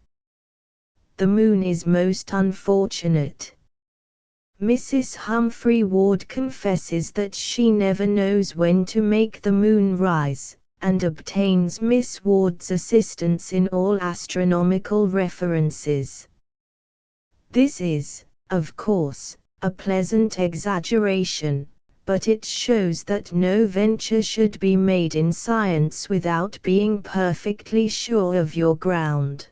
The moon is most unfortunate. Mrs. Humphrey Ward confesses that she never knows when to make the moon rise, and obtains Miss Ward's assistance in all astronomical references. This is, of course, a pleasant exaggeration, but it shows that no venture should be made in science without being perfectly sure of your ground.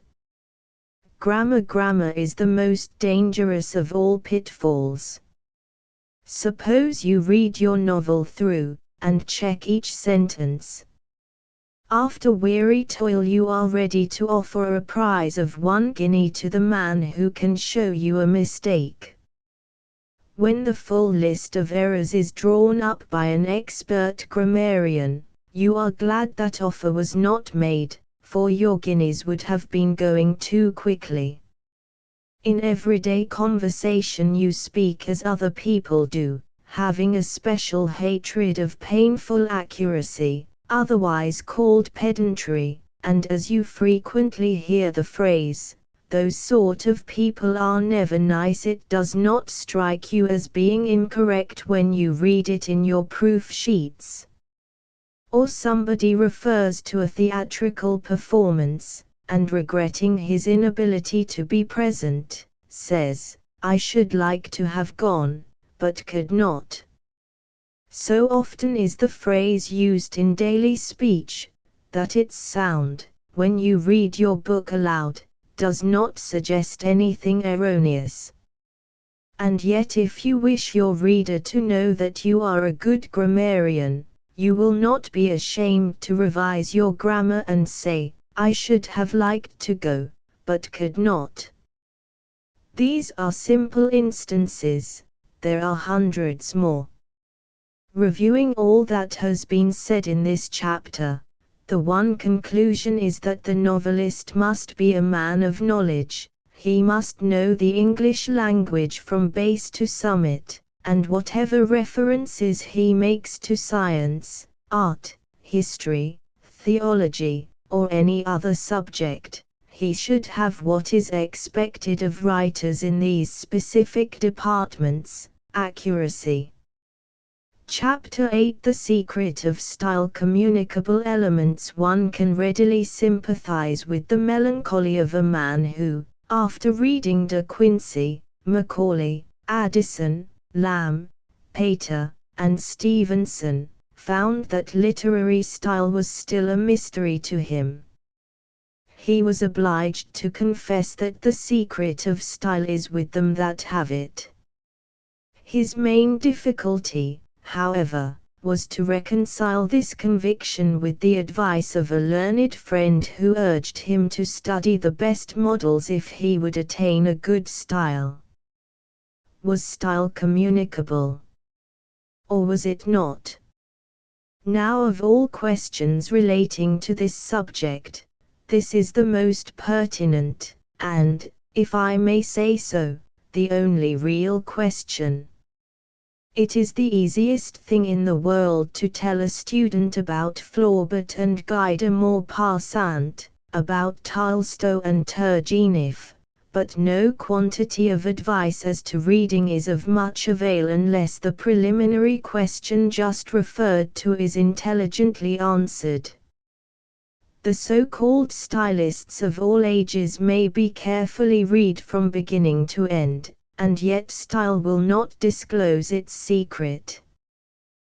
Grammar is the most dangerous of all pitfalls. Suppose you read your novel through, and check each sentence. After weary toil you are ready to offer a prize of 1 guinea to the man who can show you a mistake. When the full list of errors is drawn up by an expert grammarian, you are glad that offer was not made, for your guineas would have been going too quickly. In everyday conversation you speak as other people do, having a special hatred of painful accuracy, otherwise called pedantry, and as you frequently hear the phrase, "those sort of people are never nice," it does not strike you as being incorrect when you read it in your proof sheets. Or somebody refers to a theatrical performance, and regretting his inability to be present, says, "I should like to have gone, but could not." So often is the phrase used in daily speech, that its sound, when you read your book aloud, does not suggest anything erroneous. And yet if you wish your reader to know that you are a good grammarian, you will not be ashamed to revise your grammar and say, "I should have liked to go, but could not." These are simple instances, there are hundreds more. Reviewing all that has been said in this chapter, the one conclusion is that the novelist must be a man of knowledge. He must know the English language from base to summit, and whatever references he makes to science, art, history, theology, or any other subject, he should have what is expected of writers in these specific departments: accuracy. Chapter 8: The Secret of Style. Communicable elements. One can readily sympathize with the melancholy of a man who, after reading De Quincey, Macaulay, Addison, Lamb, Pater, and Stevenson, found that literary style was still a mystery to him. He was obliged to confess that the secret of style is with them that have it. His main difficulty, however, was to reconcile this conviction with the advice of a learned friend who urged him to study the best models if he would attain a good style. Was style communicable? Or was it not? Now, of all questions relating to this subject, this is the most pertinent, and, if I may say so, the only real question. It is the easiest thing in the world to tell a student about Flaubert and Guy de Maupassant, about Tolstoy and Turgenev, but no quantity of advice as to reading is of much avail unless the preliminary question just referred to is intelligently answered. The so-called stylists of all ages may be carefully read from beginning to end, and yet style will not disclose its secret.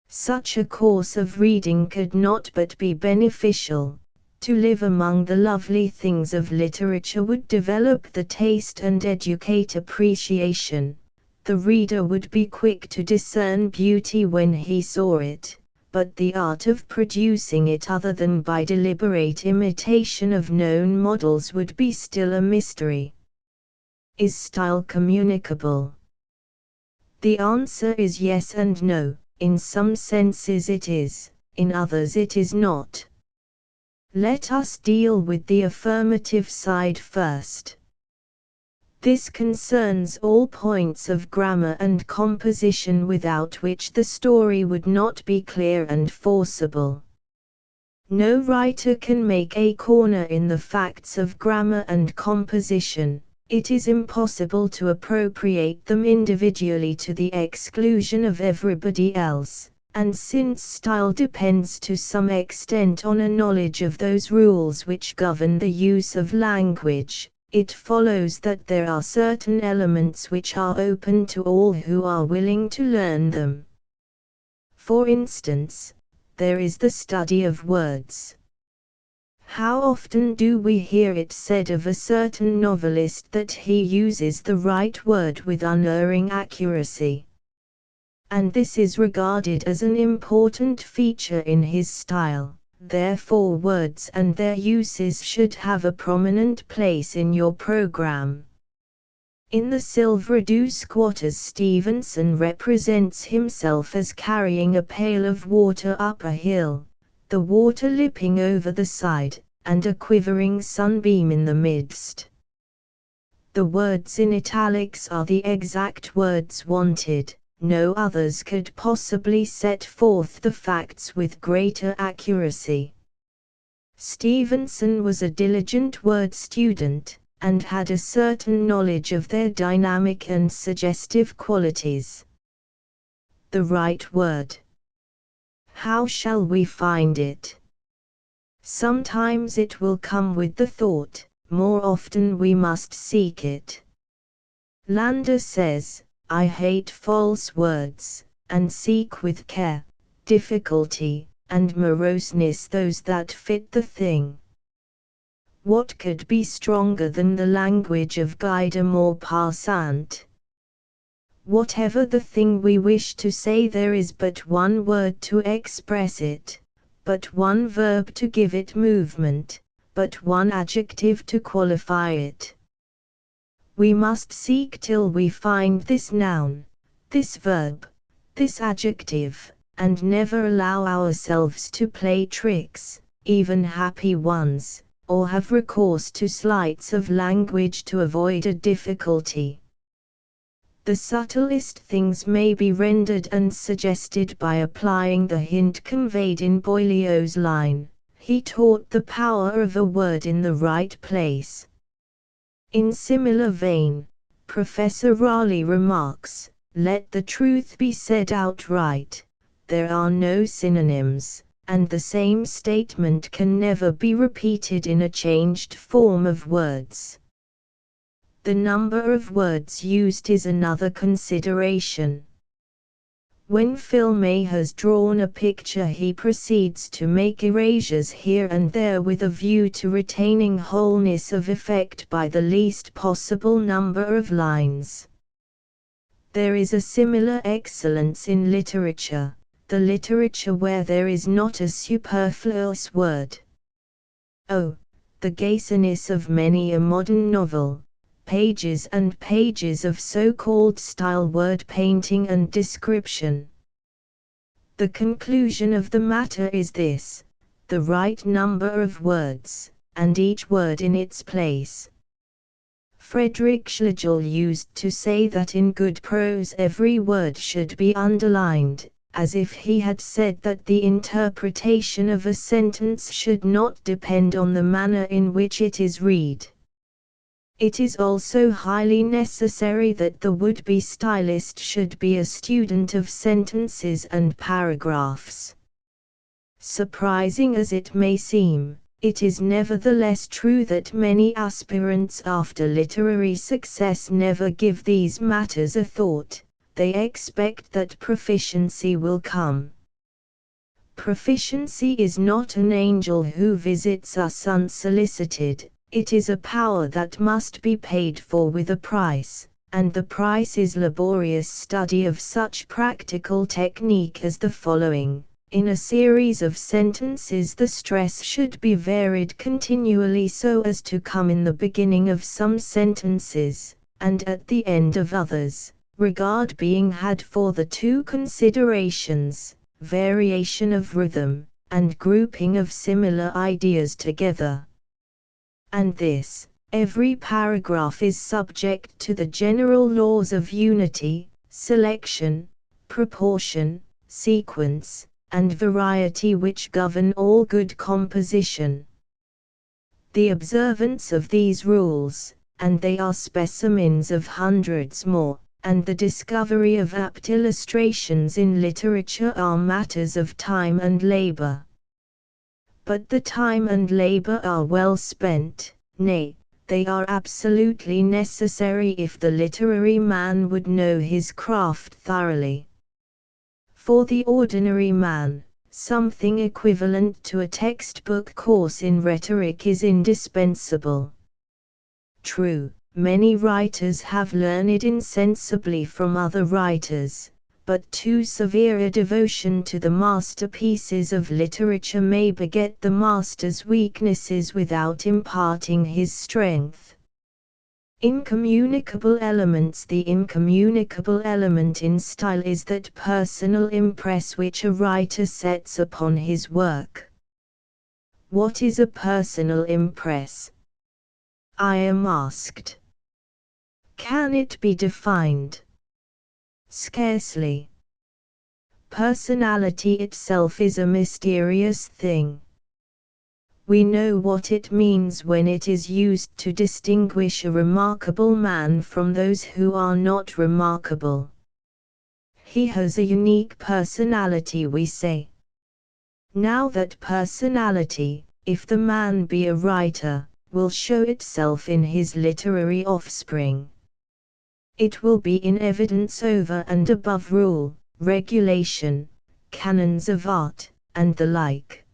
Such a course of reading could not but be beneficial. To live among the lovely things of literature would develop the taste and educate appreciation. The reader would be quick to discern beauty when he saw it, but the art of producing it other than by deliberate imitation of known models would be still a mystery. Is style communicable? The answer is yes and no. In some senses it is, in others it is not. Let us deal with the affirmative side first. This concerns all points of grammar and composition without which the story would not be clear and forcible. No writer can make a corner in the facts of grammar and composition. It is impossible to appropriate them individually to the exclusion of everybody else, and since style depends to some extent on a knowledge of those rules which govern the use of language, it follows that there are certain elements which are open to all who are willing to learn them. For instance, there is the study of words. How often do we hear it said of a certain novelist that he uses the right word with unerring accuracy? And this is regarded as an important feature in his style. Therefore words and their uses should have a prominent place in your program. In the Silver Dew Squatters, Stevenson represents himself as carrying a pail of water up a hill, the water lipping over the side, and a quivering sunbeam in the midst. The words in italics are the exact words wanted. No others could possibly set forth the facts with greater accuracy. Stevenson was a diligent word student, and had a certain knowledge of their dynamic and suggestive qualities. The right word. How shall we find it? Sometimes it will come with the thought, more often we must seek it. Landor says, I hate false words, and seek with care, difficulty, and moroseness those that fit the thing. What could be stronger than the language of Guy de Maupassant? Whatever the thing we wish to say, there is but one word to express it, but one verb to give it movement, but one adjective to qualify it. We must seek till we find this noun, this verb, this adjective, and never allow ourselves to play tricks, even happy ones, or have recourse to sleights of language to avoid a difficulty. The subtlest things may be rendered and suggested by applying the hint conveyed in Boileau's line, he taught the power of a word in the right place. In similar vein, Professor Raleigh remarks, let the truth be said outright, there are no synonyms, and the same statement can never be repeated in a changed form of words. The number of words used is another consideration. When Phil May has drawn a picture, he proceeds to make erasures here and there with a view to retaining wholeness of effect by the least possible number of lines. There is a similar excellence in literature, the literature where there is not a superfluous word. Oh, the gasiness of many a modern novel! Pages and pages of so-called style word painting and description. The conclusion of the matter is this: the right number of words, and each word in its place. Frederick Schlegel used to say that in good prose every word should be underlined, as if he had said that the interpretation of a sentence should not depend on the manner in which it is read. It is also highly necessary that the would-be stylist should be a student of sentences and paragraphs. Surprising as it may seem, it is nevertheless true that many aspirants after literary success never give these matters a thought, they expect that proficiency will come. Proficiency is not an angel who visits us unsolicited. It is a power that must be paid for with a price, and the price is laborious study of such practical technique as the following. In a series of sentences, the stress should be varied continually so as to come in the beginning of some sentences, and at the end of others, regard being had for the two considerations, variation of rhythm, and grouping of similar ideas together. And this, every paragraph is subject to the general laws of unity, selection, proportion, sequence, and variety which govern all good composition. The observance of these rules, and they are specimens of hundreds more, and the discovery of apt illustrations in literature are matters of time and labor. But the time and labor are well spent, nay, they are absolutely necessary if the literary man would know his craft thoroughly. For the ordinary man, something equivalent to a textbook course in rhetoric is indispensable. True, many writers have learned insensibly from other writers, but too severe a devotion to the masterpieces of literature may beget the master's weaknesses without imparting his strength. Incommunicable elements. The incommunicable element in style is that personal impress which a writer sets upon his work. What is a personal impress? I am asked. Can it be defined? Scarcely. Personality itself is a mysterious thing. We know what it means when it is used to distinguish a remarkable man from those who are not remarkable. He has a unique personality, we say. Now that personality, if the man be a writer, will show itself in his literary offspring. It will be in evidence over and above rule, regulation, canons of art, and the like.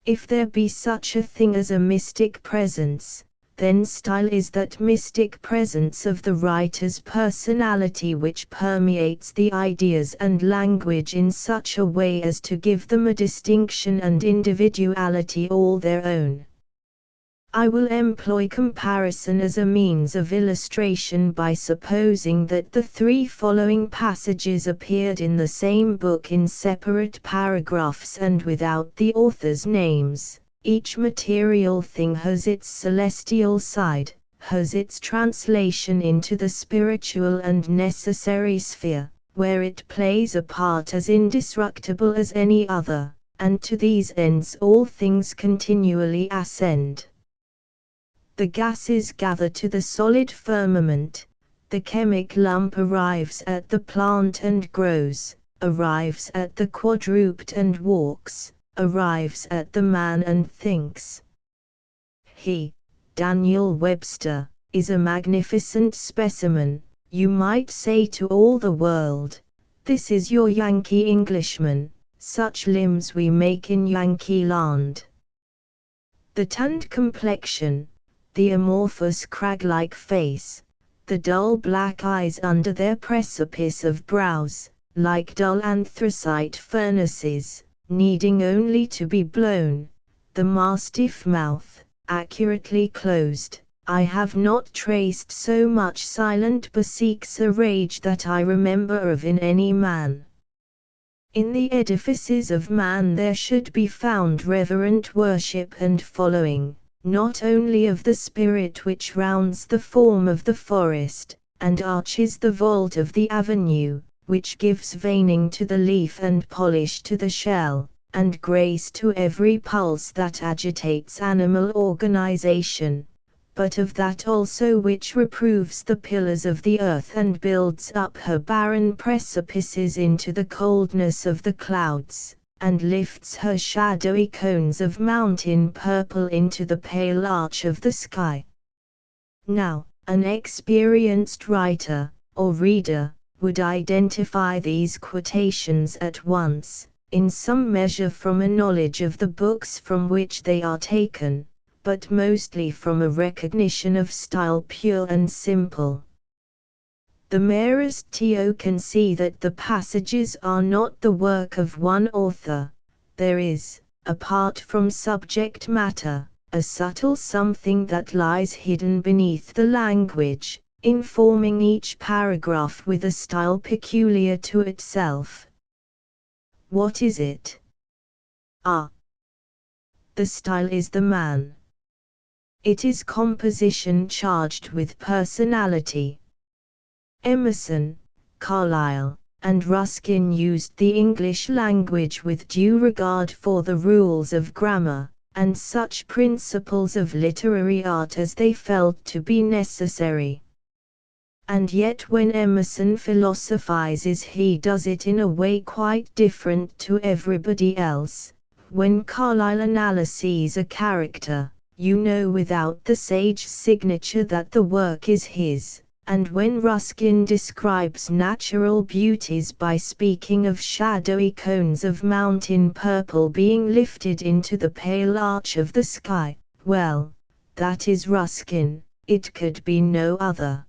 If there be such a thing as a mystic presence, then style is that mystic presence of the writer's personality which permeates the ideas and language in such a way as to give them a distinction and individuality all their own. I will employ comparison as a means of illustration by supposing that the three following passages appeared in the same book in separate paragraphs and without the author's names. Each material thing has its celestial side, has its translation into the spiritual and necessary sphere, where it plays a part as indestructible as any other, and to these ends all things continually ascend. The gases gather to the solid firmament, the chemic lump arrives at the plant and grows, arrives at the quadruped and walks, arrives at the man and thinks. He, Daniel Webster, is a magnificent specimen, you might say to all the world. This is your Yankee Englishman, such limbs we make in Yankee land. The tanned complexion, the amorphous crag-like face, the dull black eyes under their precipice of brows, like dull anthracite furnaces, needing only to be blown, the mastiff mouth, accurately closed. I have not traced so much silent beseeks a rage that I remember of in any man. In the edifices of man there should be found reverent worship and following, not only of the spirit which rounds the form of the forest, and arches the vault of the avenue, which gives veining to the leaf and polish to the shell, and grace to every pulse that agitates animal organization, but of that also which reproves the pillars of the earth and builds up her barren precipices into the coldness of the clouds, and lifts her shadowy cones of mountain purple into the pale arch of the sky. Now, an experienced writer, or reader, would identify these quotations at once, in some measure from a knowledge of the books from which they are taken, but mostly from a recognition of style pure and simple. The merest TO can see that the passages are not the work of one author. There is, apart from subject matter, a subtle something that lies hidden beneath the language, informing each paragraph with a style peculiar to itself. What is it? The style is the man. It is composition charged with personality. Emerson, Carlyle, and Ruskin used the English language with due regard for the rules of grammar, and such principles of literary art as they felt to be necessary. And yet when Emerson philosophizes he does it in a way quite different to everybody else. When Carlyle analyses a character, you know without the sage signature that the work is his. And when Ruskin describes natural beauties by speaking of shadowy cones of mountain purple being lifted into the pale arch of the sky, well, that is Ruskin, it could be no other.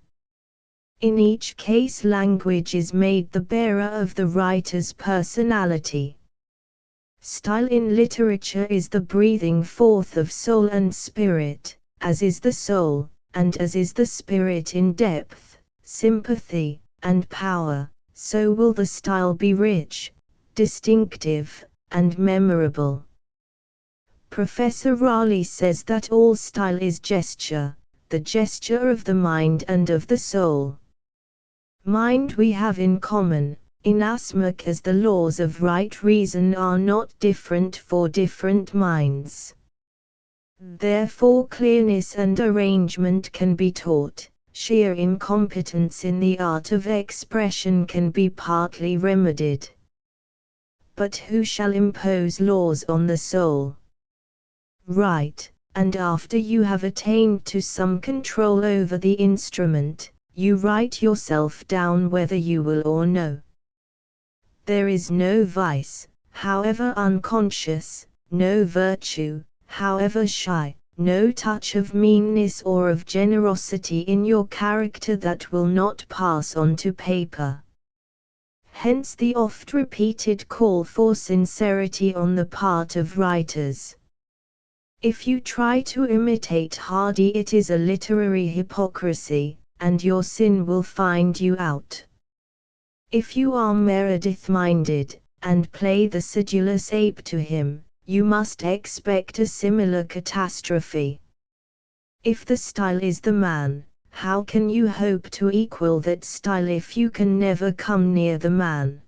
In each case language is made the bearer of the writer's personality. Style in literature is the breathing forth of soul and spirit, as is the soul, and as is the spirit in depth, sympathy, and power, so will the style be rich, distinctive, and memorable. Professor Raleigh says that all style is gesture, the gesture of the mind and of the soul. Mind we have in common, inasmuch as the laws of right reason are not different for different minds. Therefore clearness and arrangement can be taught, sheer incompetence in the art of expression can be partly remedied. But who shall impose laws on the soul? write, and after you have attained to some control over the instrument, you write yourself down whether you will or no. There is no vice, however unconscious, no virtue, however shy, no touch of meanness or of generosity in your character that will not pass on to paper. Hence the oft-repeated call for sincerity on the part of writers. If you try to imitate Hardy, it is a literary hypocrisy, and your sin will find you out. If you are Meredith-minded, and play the sedulous ape to him, you must expect a similar catastrophe. If the style is the man, how can you hope to equal that style if you can never come near the man?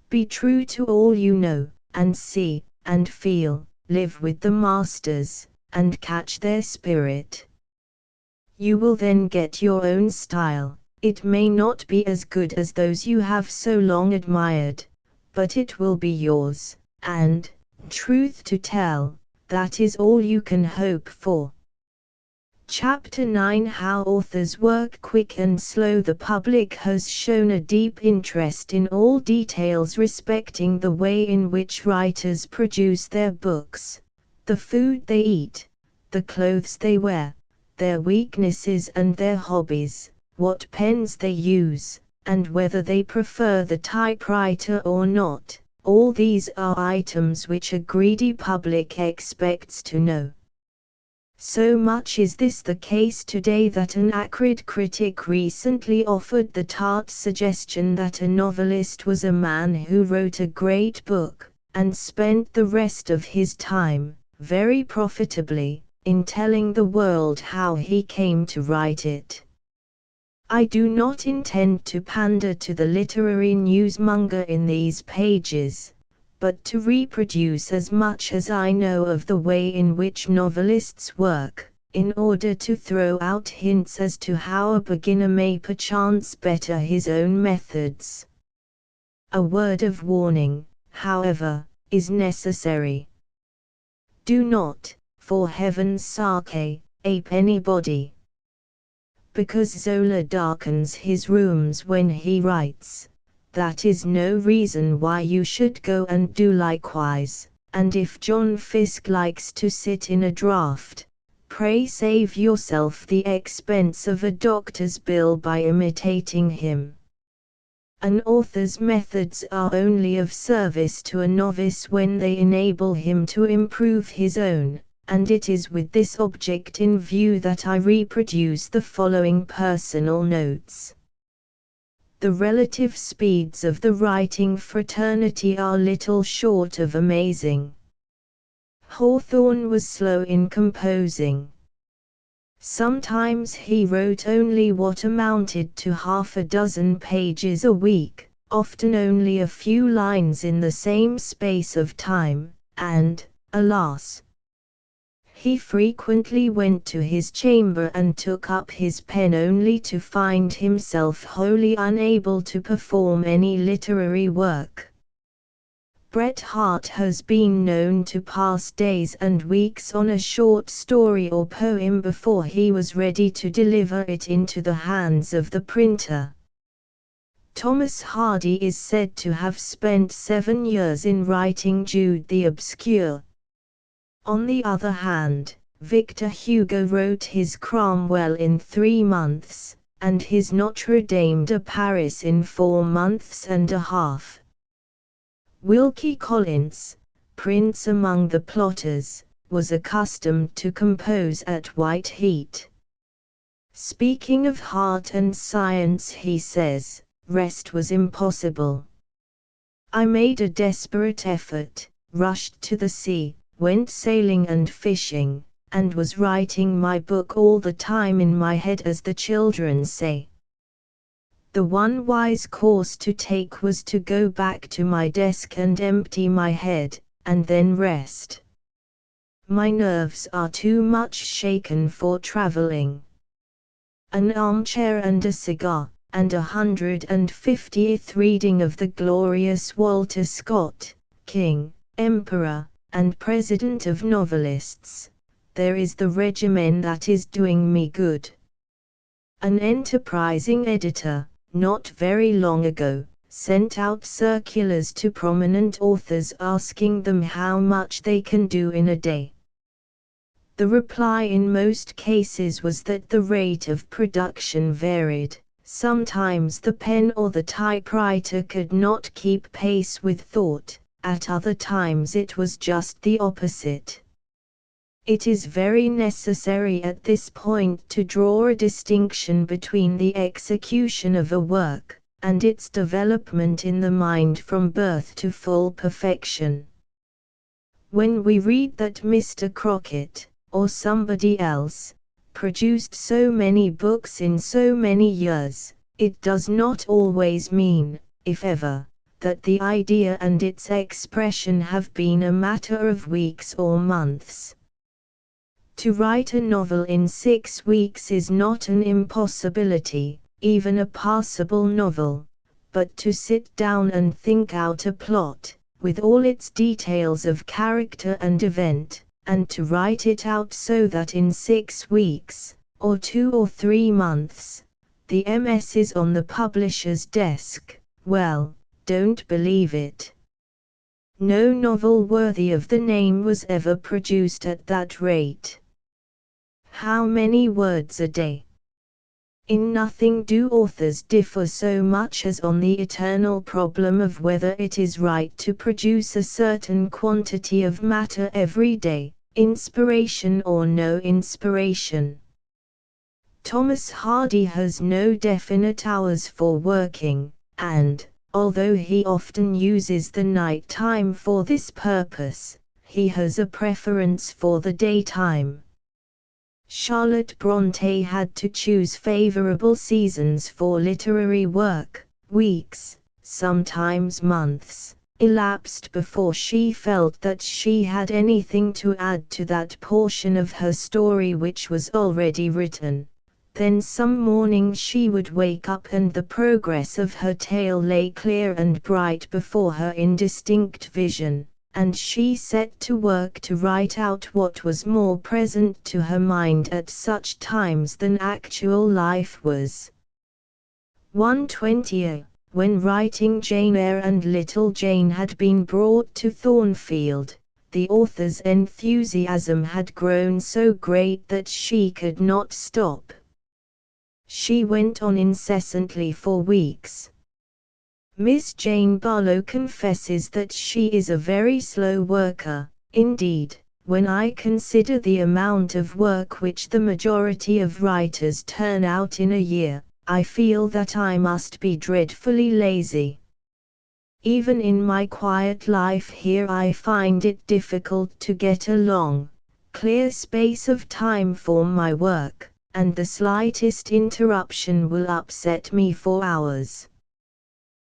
Be true to all you know, and see, and feel, live with the masters, and catch their spirit. You will then get your own style. It may not be as good as those you have so long admired, but it will be yours, and, truth to tell, that is all you can hope for. Chapter 9: How authors work quick and slow. The public has shown a deep interest in all details respecting the way in which writers produce their books, the food they eat, the clothes they wear, their weaknesses and their hobbies, what pens they use, and whether they prefer the typewriter or not. All these are items which a greedy public expects to know. So much is this the case today that an acrid critic recently offered the tart suggestion that a novelist was a man who wrote a great book, and spent the rest of his time, very profitably, in telling the world how he came to write it. I do not intend to pander to the literary newsmonger in these pages, but to reproduce as much as I know of the way in which novelists work, in order to throw out hints as to how a beginner may perchance better his own methods. A word of warning, however, is necessary. Do not, for heaven's sake, ape anybody. Because Zola darkens his rooms when he writes, that is no reason why you should go and do likewise, and if John Fiske likes to sit in a draught, pray save yourself the expense of a doctor's bill by imitating him. An author's methods are only of service to a novice when they enable him to improve his own, and it is with this object in view that I reproduce the following personal notes. The relative speeds of the writing fraternity are little short of amazing. Hawthorne was slow in composing. Sometimes he wrote only what amounted to half a dozen pages a week, often only a few lines in the same space of time, and, alas, he frequently went to his chamber and took up his pen only to find himself wholly unable to perform any literary work. Bret Harte has been known to pass days and weeks on a short story or poem before he was ready to deliver it into the hands of the printer. Thomas Hardy is said to have spent 7 years in writing Jude the Obscure. On the other hand, Victor Hugo wrote his Cromwell in 3 months, and his Notre Dame de Paris in 4 months and a half. Wilkie Collins, prince among the plotters, was accustomed to compose at white heat. Speaking of heart and science, he says, "Rest was impossible. I made a desperate effort, rushed to the sea, went sailing and fishing, and was writing my book all the time in my head, as the children say. The one wise course to take was to go back to my desk and empty my head, and then rest. My nerves are too much shaken for traveling. An armchair and a cigar, and 150th reading of the glorious Walter Scott, King, Emperor, and president of novelists. There is the regimen that is doing me good. An enterprising editor, not very long ago, sent out circulars to prominent authors asking them how much they can do in a day. The reply in most cases was that the rate of production varied. Sometimes the pen or the typewriter could not keep pace with thought, at other times it was just the opposite. It is very necessary at this point to draw a distinction between the execution of a work, and its development in the mind from birth to full perfection. When we read that Mr. Crockett, or somebody else, produced so many books in so many years, it does not always mean, if ever, that the idea and its expression have been a matter of weeks or months. To write a novel in 6 weeks is not an impossibility, even a passable novel, but to sit down and think out a plot, with all its details of character and event, and to write it out so that in 6 weeks, or 2 or 3 months, the MS is on the publisher's desk, well, don't believe it. No novel worthy of the name was ever produced at that rate. How many words a day? In nothing do authors differ so much as on the eternal problem of whether it is right to produce a certain quantity of matter every day, inspiration or no inspiration. Thomas Hardy has no definite hours for working, and, although he often uses the night time for this purpose, he has a preference for the daytime. Charlotte Bronte had to choose favorable seasons for literary work. Weeks, sometimes months, elapsed before she felt that she had anything to add to that portion of her story which was already written. Then some morning she would wake up and the progress of her tale lay clear and bright before her indistinct vision, and she set to work to write out what was more present to her mind at such times than actual life was. 120. When writing Jane Eyre and Little Jane had been brought to Thornfield, the author's enthusiasm had grown so great that she could not stop. She went on incessantly for weeks. Miss Jane Barlow confesses that she is a very slow worker. Indeed, when I consider the amount of work which the majority of writers turn out in a year, I feel that I must be dreadfully lazy. Even in my quiet life here I find it difficult to get a long, clear space of time for my work, and the slightest interruption will upset me for hours.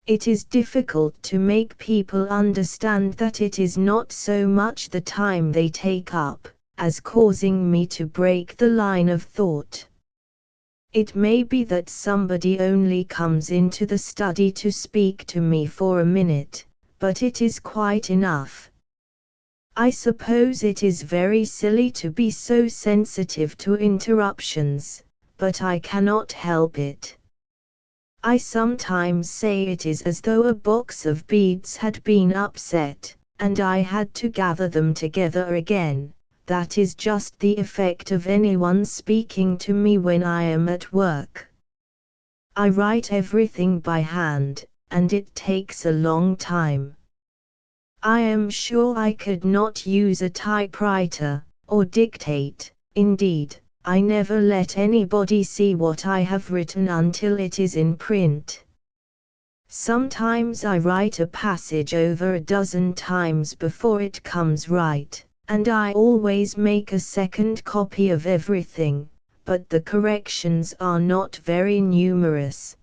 It is difficult to make people understand that it is not so much the time they take up, as causing me to break the line of thought. It may be that somebody only comes into the study to speak to me for a minute, but it is quite enough. I suppose it is very silly to be so sensitive to interruptions, but I cannot help it. I sometimes say it is as though a box of beads had been upset, and I had to gather them together again. That is just the effect of anyone speaking to me when I am at work. I write everything by hand, and it takes a long time. I am sure I could not use a typewriter, or dictate. Indeed, I never let anybody see what I have written until it is in print. Sometimes I write a passage over a dozen times before it comes right, and I always make a second copy of everything, but the corrections are not very numerous.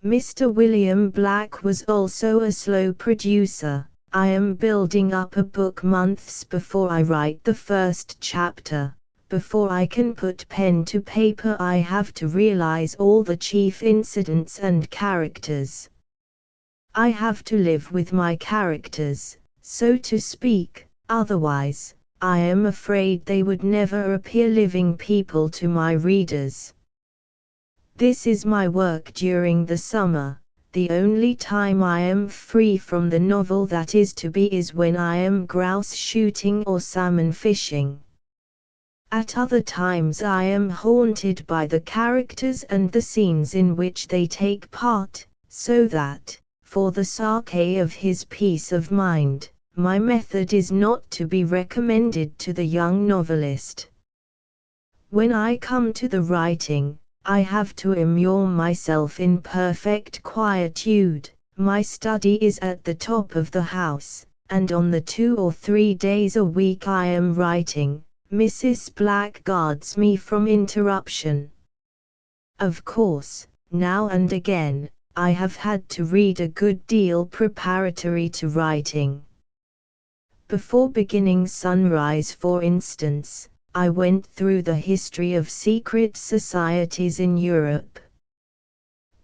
Mr. William Black was also a slow producer. I am building up a book months before I write the first chapter. Before I can put pen to paper I have to realize all the chief incidents and characters. I have to live with my characters, so to speak, Otherwise, I am afraid they would never appear living people to my readers. This is my work during the summer. The only time I am free from the novel that is to be is when I am grouse shooting or salmon fishing. At other times I am haunted by the characters and the scenes in which they take part, so that, for the sake of his peace of mind, my method is not to be recommended to the young novelist. When I come to the writing, I have to immure myself in perfect quietude. My study is at the top of the house, and on the 2 or 3 days a week I am writing, Mrs. Black guards me from interruption. Of course, now and again, I have had to read a good deal preparatory to writing. Before beginning Sunrise, for instance, I went through the history of secret societies in Europe.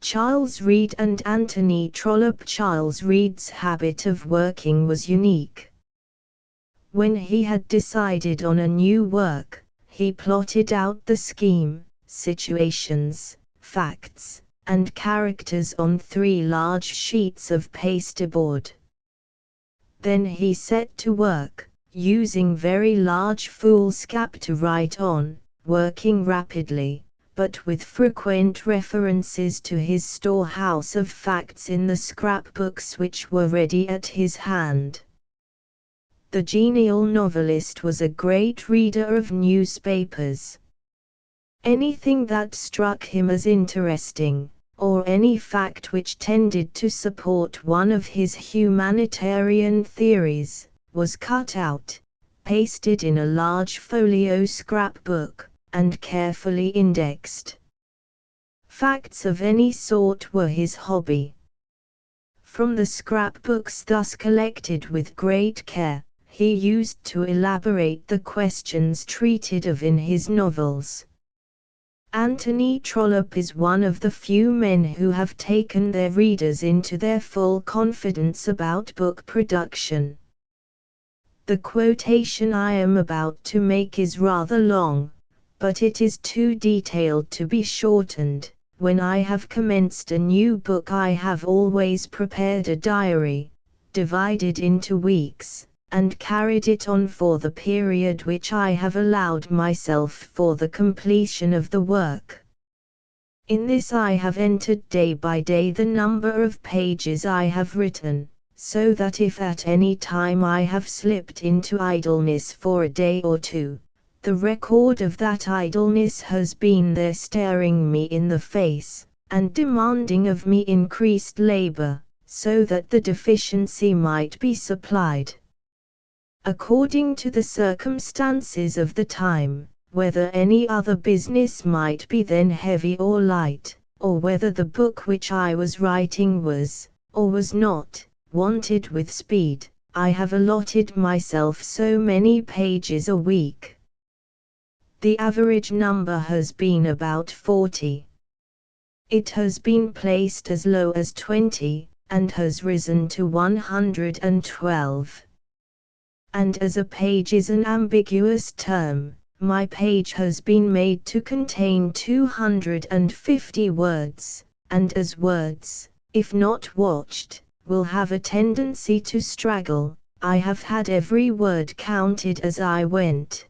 Charles Reade and Anthony Trollope. Charles Reade's habit of working was unique. When he had decided on a new work, he plotted out the scheme, situations, facts, and characters on 3 large sheets of pasteboard. Then he set to work, using very large foolscap to write on, working rapidly, but with frequent references to his storehouse of facts in the scrapbooks which were ready at his hand. The genial novelist was a great reader of newspapers. Anything that struck him as interesting, or any fact which tended to support one of his humanitarian theories, was cut out, pasted in a large folio scrapbook, and carefully indexed. Facts of any sort were his hobby. From the scrapbooks thus collected with great care, he used to elaborate the questions treated of in his novels. Anthony Trollope is one of the few men who have taken their readers into their full confidence about book production. The quotation I am about to make is rather long, but it is too detailed to be shortened. When I have commenced a new book, I have always prepared a diary, divided into weeks, and carried it on for the period which I have allowed myself for the completion of the work. In this I have entered day by day the number of pages I have written, so that if at any time I have slipped into idleness for a day or two, the record of that idleness has been there staring me in the face, and demanding of me increased labor, so that the deficiency might be supplied. According to the circumstances of the time, whether any other business might be then heavy or light, or whether the book which I was writing was, or was not, wanted with speed, I have allotted myself so many pages a week. The average number has been about 40. It has been placed as low as 20, and has risen to 112. And as a page is an ambiguous term, my page has been made to contain 250 words, and as words, if not watched, will have a tendency to straggle, I have had every word counted as I went.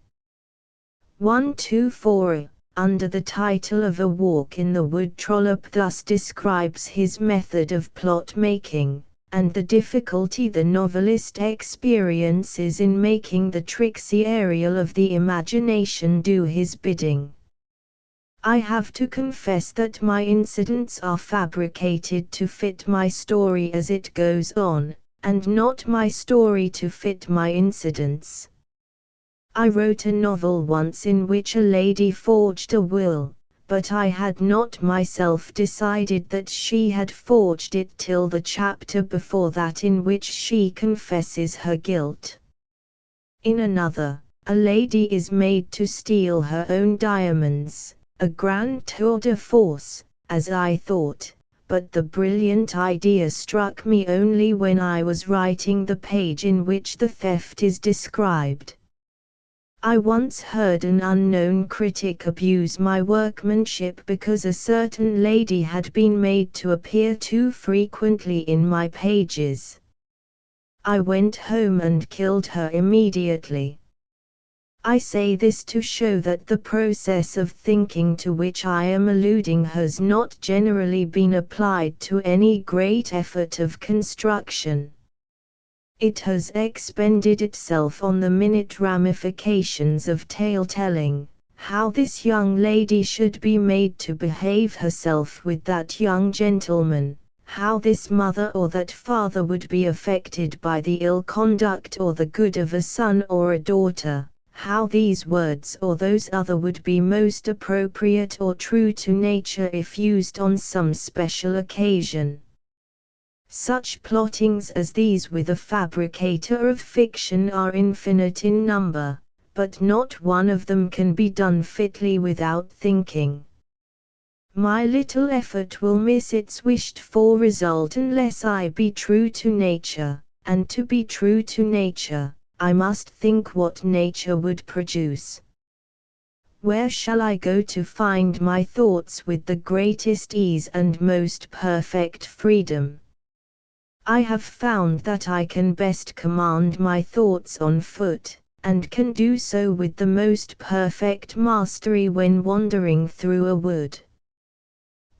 124. Under the title of A Walk in the Wood, Trollope thus describes his method of plot making, and the difficulty the novelist experiences in making the tricksy Ariel of the imagination do his bidding. I have to confess that my incidents are fabricated to fit my story as it goes on, and not my story to fit my incidents. I wrote a novel once in which a lady forged a will, but I had not myself decided that she had forged it till the chapter before that in which she confesses her guilt. In another, a lady is made to steal her own diamonds, a grand tour de force, as I thought, but the brilliant idea struck me only when I was writing the page in which the theft is described. I once heard an unknown critic abuse my workmanship because a certain lady had been made to appear too frequently in my pages. I went home and killed her immediately. I say this to show that the process of thinking to which I am alluding has not generally been applied to any great effort of construction. It has expended itself on the minute ramifications of tale-telling, how this young lady should be made to behave herself with that young gentleman, how this mother or that father would be affected by the ill conduct or the good of a son or a daughter, how these words or those other would be most appropriate or true to nature if used on some special occasion. Such plottings as these with a fabricator of fiction are infinite in number, but not one of them can be done fitly without thinking. My little effort will miss its wished-for result unless I be true to nature, and to be true to nature, I must think what nature would produce. Where shall I go to find my thoughts with the greatest ease and most perfect freedom? I have found that I can best command my thoughts on foot, and can do so with the most perfect mastery when wandering through a wood.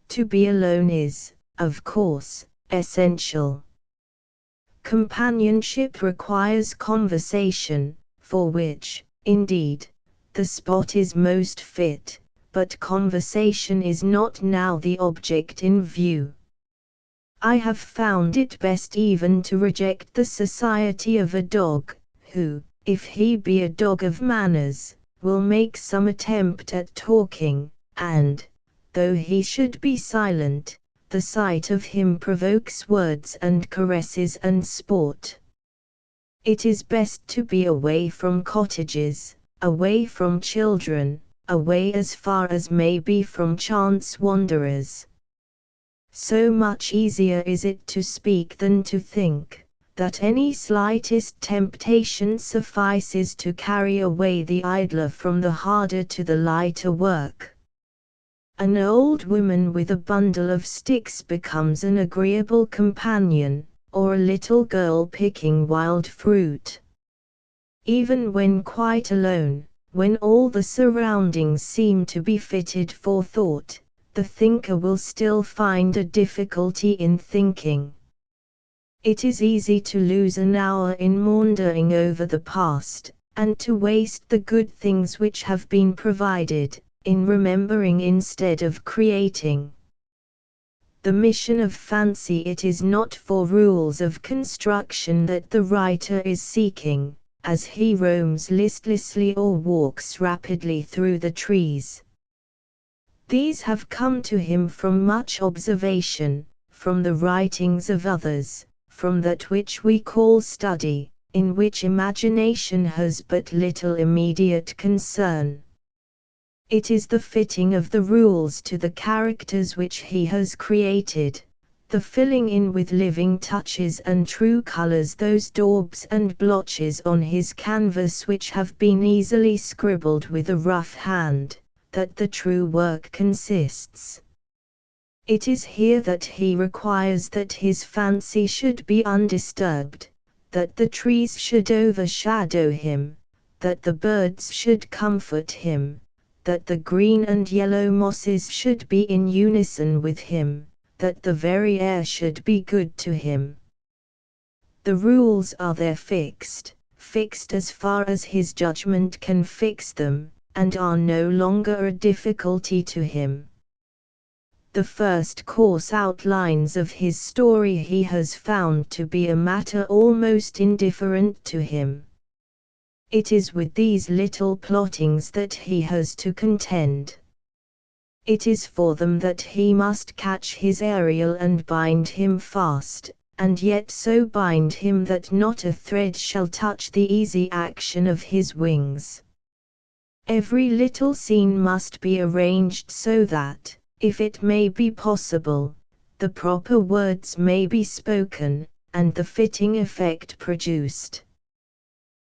To be alone is, of course, essential. Companionship requires conversation, for which, indeed, the spot is most fit, but conversation is not now the object in view. I have found it best even to reject the society of a dog, who, if he be a dog of manners, will make some attempt at talking, and, though he should be silent, the sight of him provokes words and caresses and sport. It is best to be away from cottages, away from children, away as far as may be from chance wanderers. So much easier is it to speak than to think, that any slightest temptation suffices to carry away the idler from the harder to the lighter work. An old woman with a bundle of sticks becomes an agreeable companion, or a little girl picking wild fruit. Even when quite alone, when all the surroundings seem to be fitted for thought, the thinker will still find a difficulty in thinking. It is easy to lose an hour in maundering over the past, and to waste the good things which have been provided, in remembering instead of creating. The mission of fancy it is not for rules of construction that the writer is seeking, as he roams listlessly or walks rapidly through the trees. These have come to him from much observation, from the writings of others, from that which we call study, in which imagination has but little immediate concern. It is the fitting of the rules to the characters which he has created, the filling in with living touches and true colors those daubs and blotches on his canvas which have been easily scribbled with a rough hand, that the true work consists. It is here that he requires that his fancy should be undisturbed, that the trees should overshadow him, that the birds should comfort him, that the green and yellow mosses should be in unison with him, that the very air should be good to him. The rules are there fixed as far as his judgment can fix them, and are no longer a difficulty to him. The first coarse outlines of his story he has found to be a matter almost indifferent to him. It is with these little plottings that he has to contend. It is for them that he must catch his Ariel and bind him fast, and yet so bind him that not a thread shall touch the easy action of his wings. Every little scene must be arranged so that, if it may be possible, the proper words may be spoken, and the fitting effect produced.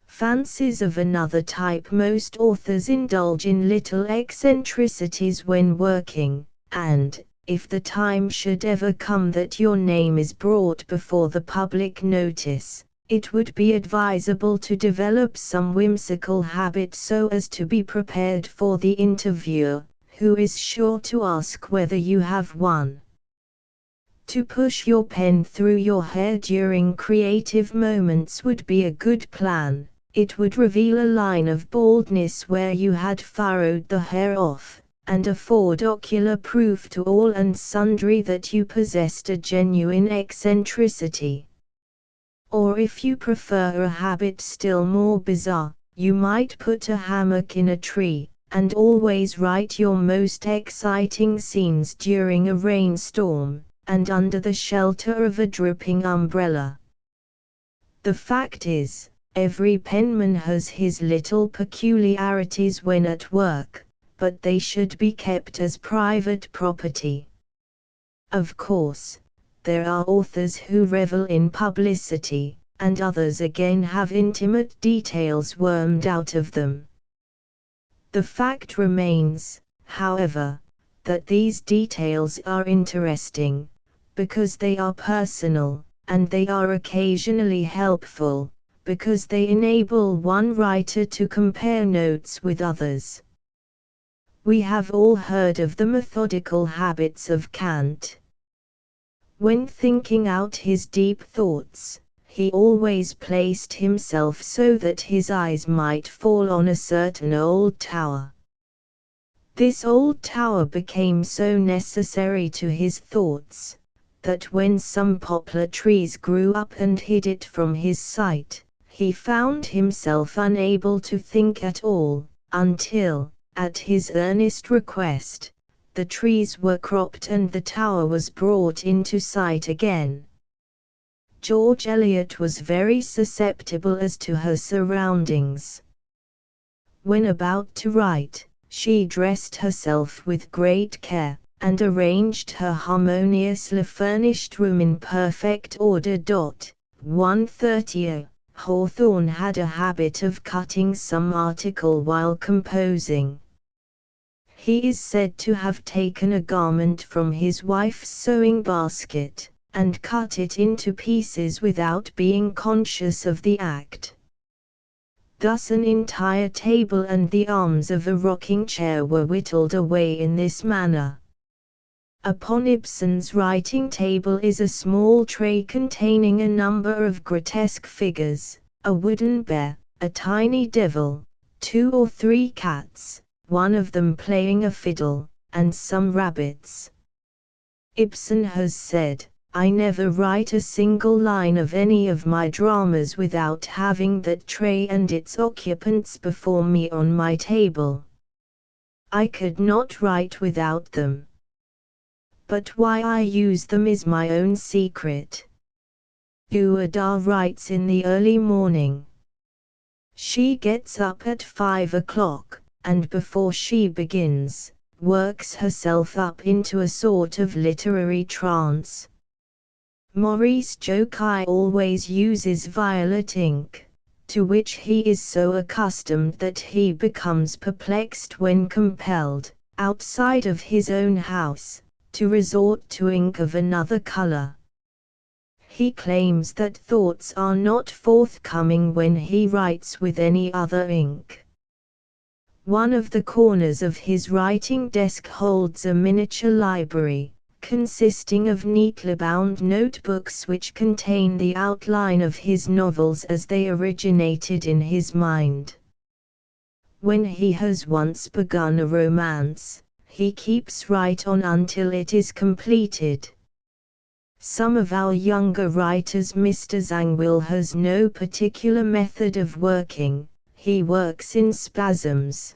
Fancies of another type. Most authors indulge in little eccentricities when working, and, if the time should ever come that your name is brought before the public notice, it would be advisable to develop some whimsical habit so as to be prepared for the interviewer, who is sure to ask whether you have one. To push your pen through your hair during creative moments would be a good plan. It would reveal a line of baldness where you had furrowed the hair off, and afford ocular proof to all and sundry that you possessed a genuine eccentricity. Or if you prefer a habit still more bizarre, you might put a hammock in a tree, and always write your most exciting scenes during a rainstorm, and under the shelter of a dripping umbrella. The fact is, every penman has his little peculiarities when at work, but they should be kept as private property. Of course, there are authors who revel in publicity, and others again have intimate details wormed out of them. The fact remains, however, that these details are interesting, because they are personal, and they are occasionally helpful, because they enable one writer to compare notes with others. We have all heard of the methodical habits of Kant. When thinking out his deep thoughts, he always placed himself so that his eyes might fall on a certain old tower. This old tower became so necessary to his thoughts, that when some poplar trees grew up and hid it from his sight, he found himself unable to think at all, until, at his earnest request, the trees were cropped and the tower was brought into sight again. George Eliot was very susceptible as to her surroundings. When about to write, she dressed herself with great care, and arranged her harmoniously furnished room in perfect order. 130. Hawthorne had a habit of cutting some article while composing. He is said to have taken a garment from his wife's sewing basket, and cut it into pieces without being conscious of the act. Thus an entire table and the arms of a rocking chair were whittled away in this manner. Upon Ibsen's writing table is a small tray containing a number of grotesque figures, a wooden bear, a tiny devil, 2 or 3 cats, one of them playing a fiddle, and some rabbits. Ibsen has said, "I never write a single line of any of my dramas without having that tray and its occupants before me on my table. I could not write without them. But why I use them is my own secret." Ueda writes in the early morning. She gets up at 5 o'clock, and before she begins, works herself up into a sort of literary trance. Maurice Jokai always uses violet ink, to which he is so accustomed that he becomes perplexed when compelled, outside of his own house, to resort to ink of another color. He claims that thoughts are not forthcoming when he writes with any other ink. One of the corners of his writing desk holds a miniature library, consisting of neatly bound notebooks which contain the outline of his novels as they originated in his mind. When he has once begun a romance, he keeps right on until it is completed. Some of our younger writers, Mr. Zangwill has no particular method of working, he works in spasms.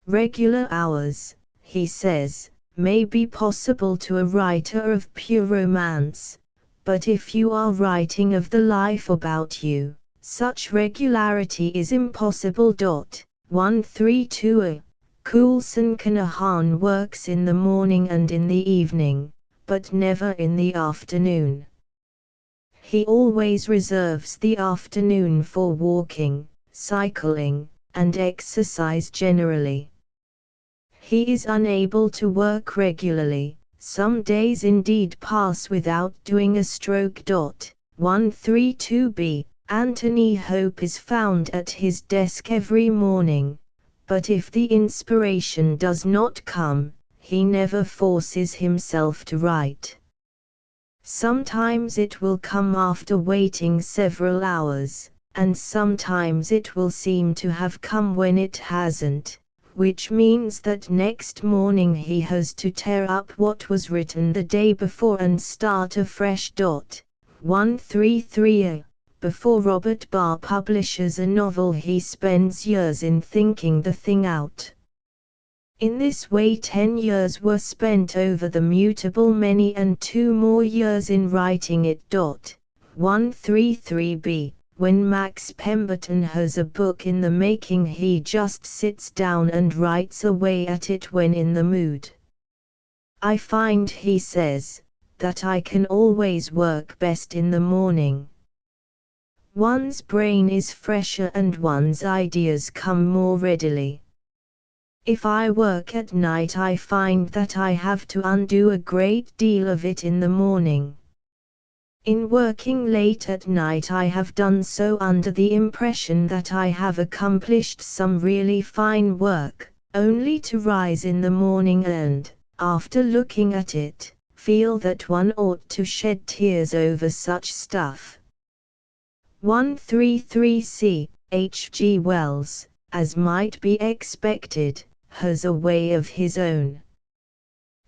Regular hours, he says, may be possible to a writer of pure romance, but if you are writing of the life about you, such regularity is impossible. 132. Coulson Kinahan works in the morning and in the evening, but never in the afternoon. He always reserves the afternoon for walking, cycling, and exercise generally. He is unable to work regularly. Some days indeed pass without doing a stroke. 132b. Anthony Hope is found at his desk every morning, but if the inspiration does not come, he never forces himself to write. Sometimes it will come after waiting several hours, and sometimes it will seem to have come when it hasn't, which means that next morning he has to tear up what was written the day before and start afresh. 133a. Before Robert Barr publishes a novel, he spends years in thinking the thing out. In this way 10 years were spent over The Mutable Many and 2 more years in writing it. 133b. When Max Pemberton has a book in the making, he just sits down and writes away at it when in the mood. I find, he says, that I can always work best in the morning. One's brain is fresher and one's ideas come more readily. If I work at night, I find that I have to undo a great deal of it in the morning. In working late at night, I have done so under the impression that I have accomplished some really fine work, only to rise in the morning and, after looking at it, feel that one ought to shed tears over such stuff. 133c. H. G. Wells, as might be expected, has a way of his own.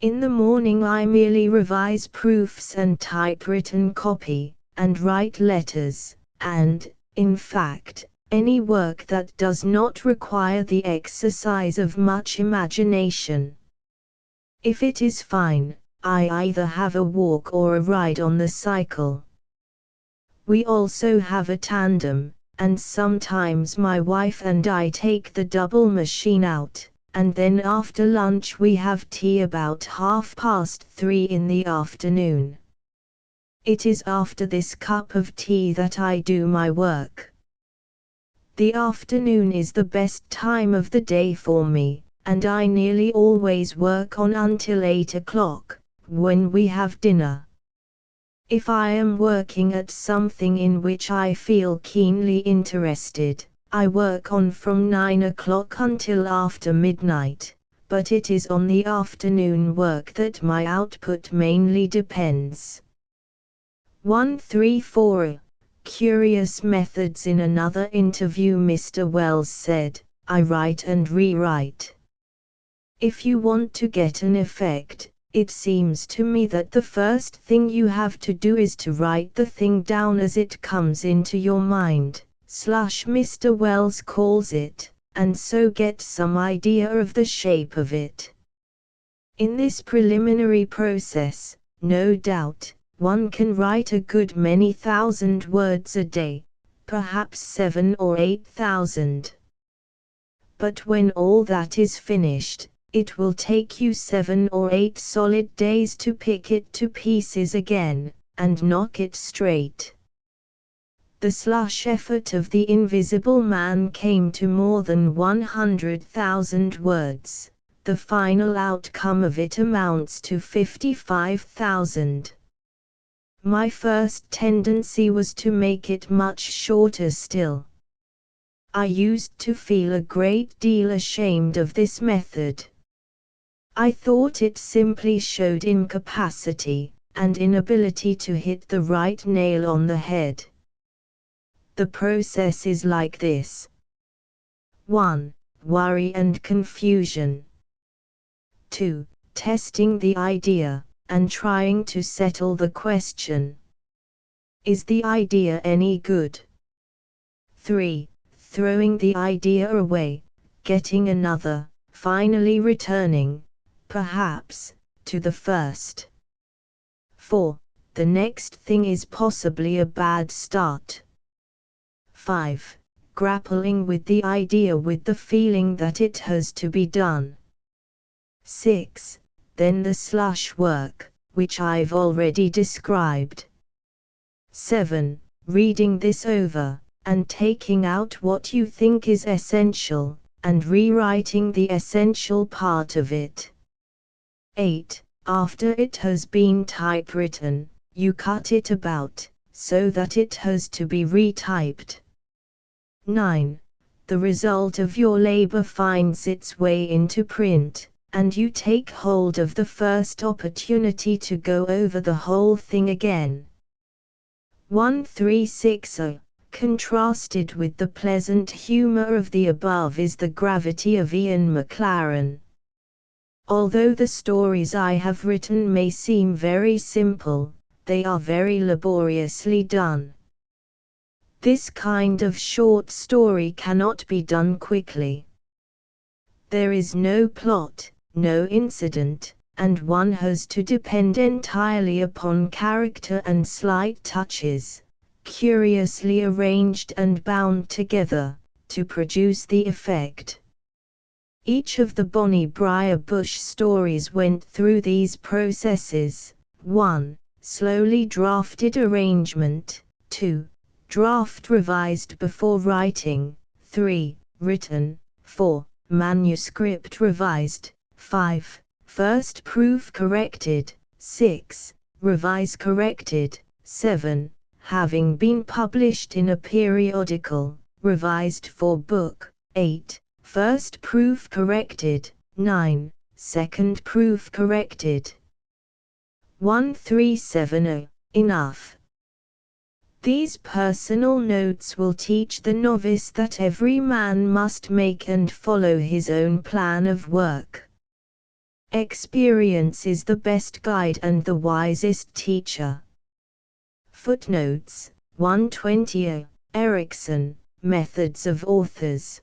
In the morning I merely revise proofs and typewritten copy, and write letters, and, in fact, any work that does not require the exercise of much imagination. If it is fine, I either have a walk or a ride on the cycle. We also have a tandem, and sometimes my wife and I take the double machine out, and then after lunch we have tea about 3:30 in the afternoon. It is after this cup of tea that I do my work. The afternoon is the best time of the day for me, and I nearly always work on until 8 o'clock, when we have dinner. If I am working at something in which I feel keenly interested, I work on from 9 o'clock until after midnight, but it is on the afternoon work that my output mainly depends. 134. Curious methods. In another interview, Mr. Wells said, "I write and rewrite. If you want to get an effect, it seems to me that the first thing you have to do is to write the thing down as it comes into your mind, Mr. Wells calls it, and so get some idea of the shape of it. In this preliminary process, no doubt, one can write a good many thousand words a day, perhaps 7,000 or 8,000. But when all that is finished, it will take you 7 or 8 solid days to pick it to pieces again, and knock it straight." The effort of The Invisible Man came to more than 100,000 words. The final outcome of it amounts to 55,000. My first tendency was to make it much shorter still. I used to feel a great deal ashamed of this method. I thought it simply showed incapacity, and inability to hit the right nail on the head. The process is like this. 1. Worry and confusion. 2. Testing the idea, and trying to settle the question. Is the idea any good? 3. Throwing the idea away, getting another, finally returning, perhaps, to the first. 4. The next thing is possibly a bad start. 5. Grappling with the idea with the feeling that it has to be done. 6. Then the work, which I've already described. 7. Reading this over, and taking out what you think is essential, and rewriting the essential part of it. 8. After it has been typewritten, you cut it about, so that it has to be retyped. 9. The result of your labor finds its way into print, and you take hold of the first opportunity to go over the whole thing again. 136. Contrasted with the pleasant humor of the above is the gravity of Ian Maclaren. Although the stories I have written may seem very simple, they are very laboriously done. This kind of short story cannot be done quickly. There is no plot, no incident, and one has to depend entirely upon character and slight touches, curiously arranged and bound together, to produce the effect. Each of the Bonnie Briar Bush stories went through these processes: 1. Slowly drafted arrangement, 2. Draft revised before writing, 3. Written, 4. Manuscript revised, 5. First proof corrected, 6. Revise corrected, 7. Having been published in a periodical, revised for book, 8. First proof corrected, 9. Second proof corrected. 137. Enough. These personal notes will teach the novice that every man must make and follow his own plan of work. Experience is the best guide and the wisest teacher. Footnotes. 120. Erickson, Methods of Authors.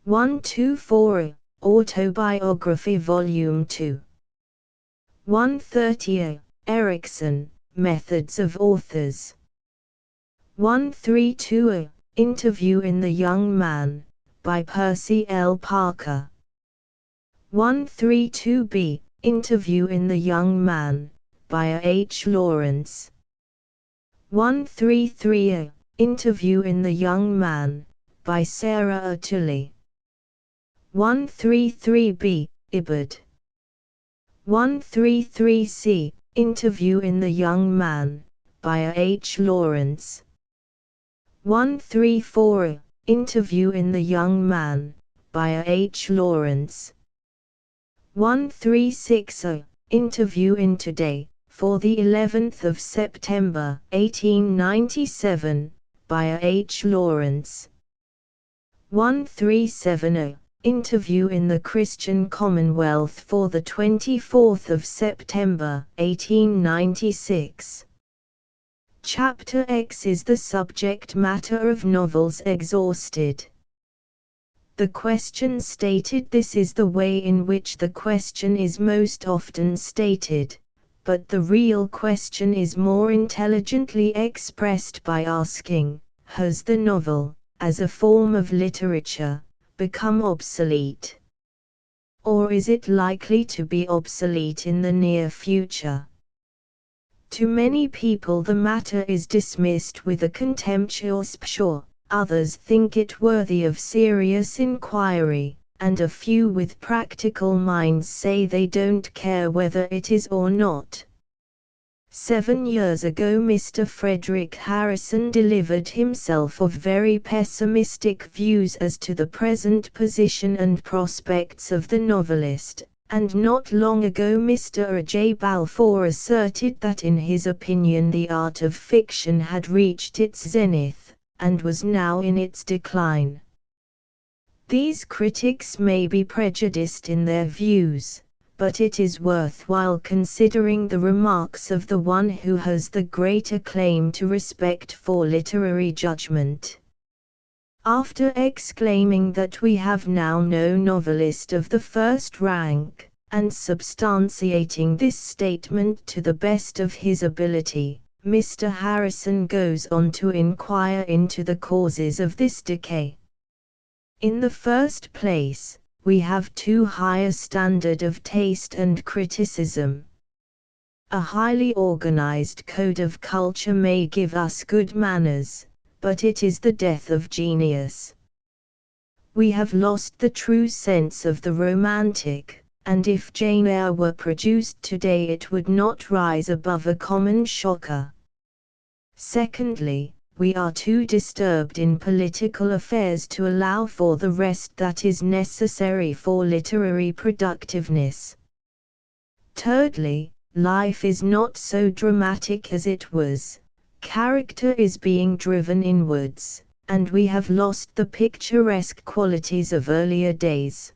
124. Autobiography Volume 2. 130. Erickson, Methods of Authors. 132. Interview in the Young Man, by Percy L. Parker. 132b. Interview in the Young Man, by A. H. Lawrence. 133. Interview in the Young Man, by Sarah Atuli. 133b. Ibid. 133c. Interview in the Young Man, by A. H. Lawrence. 134. Interview in the Young Man, by A. H. Lawrence. 136. Interview in Today, for the 11th of September, 1897, by A. H. Lawrence. 137. Interview in the Christian Commonwealth for the 24th of September, 1896. Chapter X is the subject matter of novels exhausted. The question stated. This is the way in which the question is most often stated, but the real question is more intelligently expressed by asking, has the novel, as a form of literature, become obsolete? Or is it likely to be obsolete in the near future? To many people the matter is dismissed with a contemptuous pshaw, others think it worthy of serious inquiry, and a few with practical minds say they don't care whether it is or not. 7 years ago Mr. Frederick Harrison delivered himself of very pessimistic views as to the present position and prospects of the novelist, and not long ago Mr. J. Balfour asserted that in his opinion the art of fiction had reached its zenith, and was now in its decline. These critics may be prejudiced in their views, but it is worthwhile considering the remarks of the one who has the greater claim to respect for literary judgment. After exclaiming that we have now no novelist of the first rank, and substantiating this statement to the best of his ability, Mr. Harrison goes on to inquire into the causes of this decay. In the first place, we have too high a standard of taste and criticism. A highly organized code of culture may give us good manners, but it is the death of genius. We have lost the true sense of the romantic, and if Jane Eyre were produced today it would not rise above a common shocker. Secondly, we are too disturbed in political affairs to allow for the rest that is necessary for literary productiveness. Thirdly, life is not so dramatic as it was. Character is being driven inwards, and we have lost the picturesque qualities of earlier days.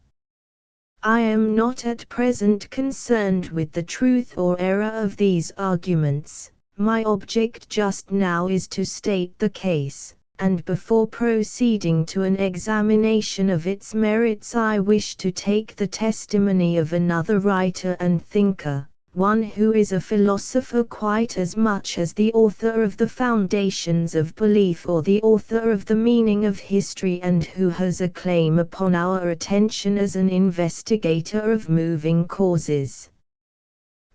I am not at present concerned with the truth or error of these arguments. My object just now is to state the case, and before proceeding to an examination of its merits I wish to take the testimony of another writer and thinker, one who is a philosopher quite as much as the author of the Foundations of Belief or the author of the Meaning of History, and who has a claim upon our attention as an investigator of moving causes.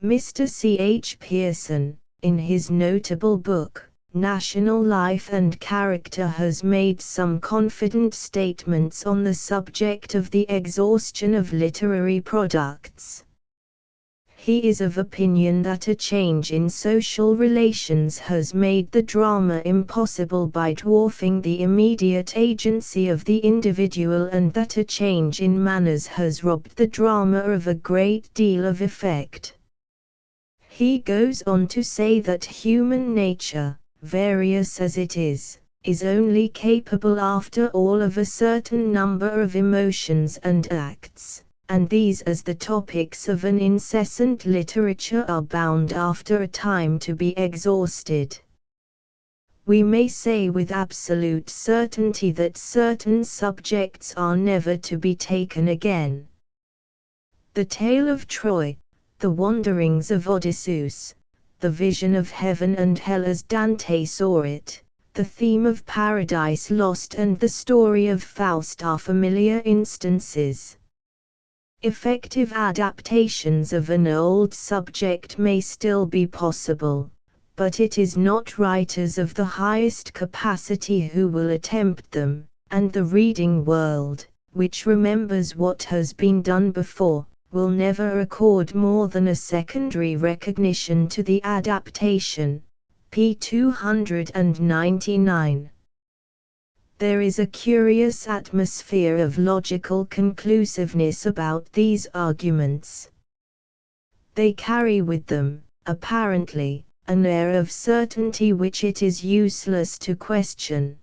Mr. C. H. Pearson, in his notable book, National Life and Character, has made some confident statements on the subject of the exhaustion of literary products. He is of opinion that a change in social relations has made the drama impossible by dwarfing the immediate agency of the individual, and that a change in manners has robbed the drama of a great deal of effect. He goes on to say that human nature, various as it is only capable after all of a certain number of emotions and acts, and these as the topics of an incessant literature are bound after a time to be exhausted. We may say with absolute certainty that certain subjects are never to be taken again. The tale of Troy, the wanderings of Odysseus, the vision of heaven and hell as Dante saw it, the theme of Paradise Lost and the story of Faust are familiar instances. Effective adaptations of an old subject may still be possible, but it is not writers of the highest capacity who will attempt them, and the reading world, which remembers what has been done before, will never accord more than a secondary recognition to the adaptation. p. 299. There is a curious atmosphere of logical conclusiveness about these arguments. They carry with them, apparently, an air of certainty which it is useless to question.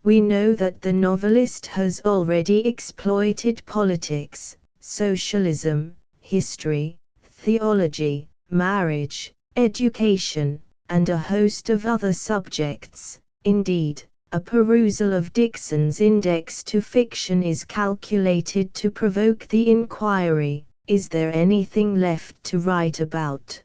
We know that the novelist has already exploited politics, socialism, history, theology, marriage, education, and a host of other subjects. Indeed, a perusal of Dickson's Index to Fiction is calculated to provoke the inquiry, is there anything left to write about?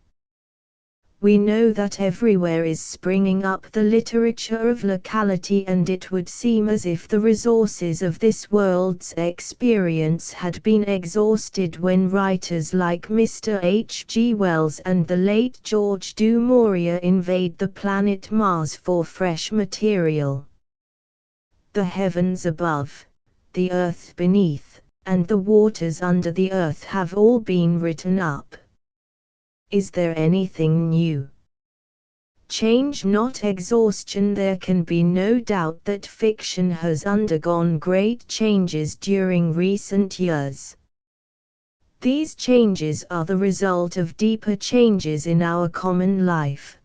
We know that everywhere is springing up the literature of locality, and it would seem as if the resources of this world's experience had been exhausted when writers like Mr. H. G. Wells and the late George du Maurier invade the planet Mars for fresh material. The heavens above, the earth beneath, and the waters under the earth have all been written up. Is there anything new? Change not exhaustion. There can be no doubt that fiction has undergone great changes during recent years. These changes are the result of deeper changes in our common life.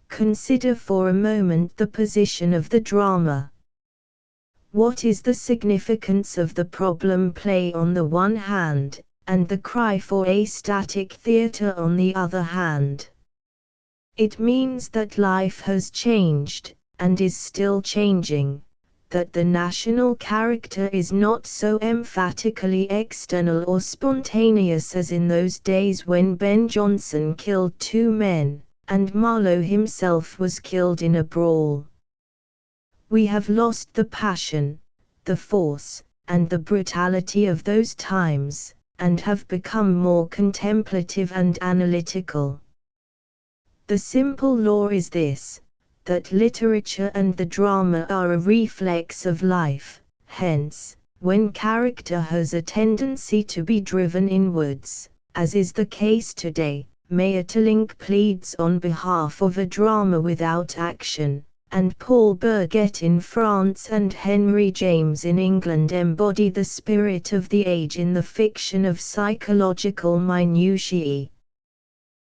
Consider for a moment the position of the drama. What is the significance of the problem play on the one hand, and the cry for a static theatre on the other hand? It means that life has changed, and is still changing, that the national character is not so emphatically external or spontaneous as in those days when Ben Jonson killed 2 men, and Marlowe himself was killed in a brawl. We have lost the passion, the force, and the brutality of those times, and have become more contemplative and analytical. The simple law is this, that literature and the drama are a reflex of life, hence, when character has a tendency to be driven inwards, as is the case today, Maeterlinck pleads on behalf of a drama without action, and Paul Bourget in France and Henry James in England embody the spirit of the age in the fiction of psychological minutiae.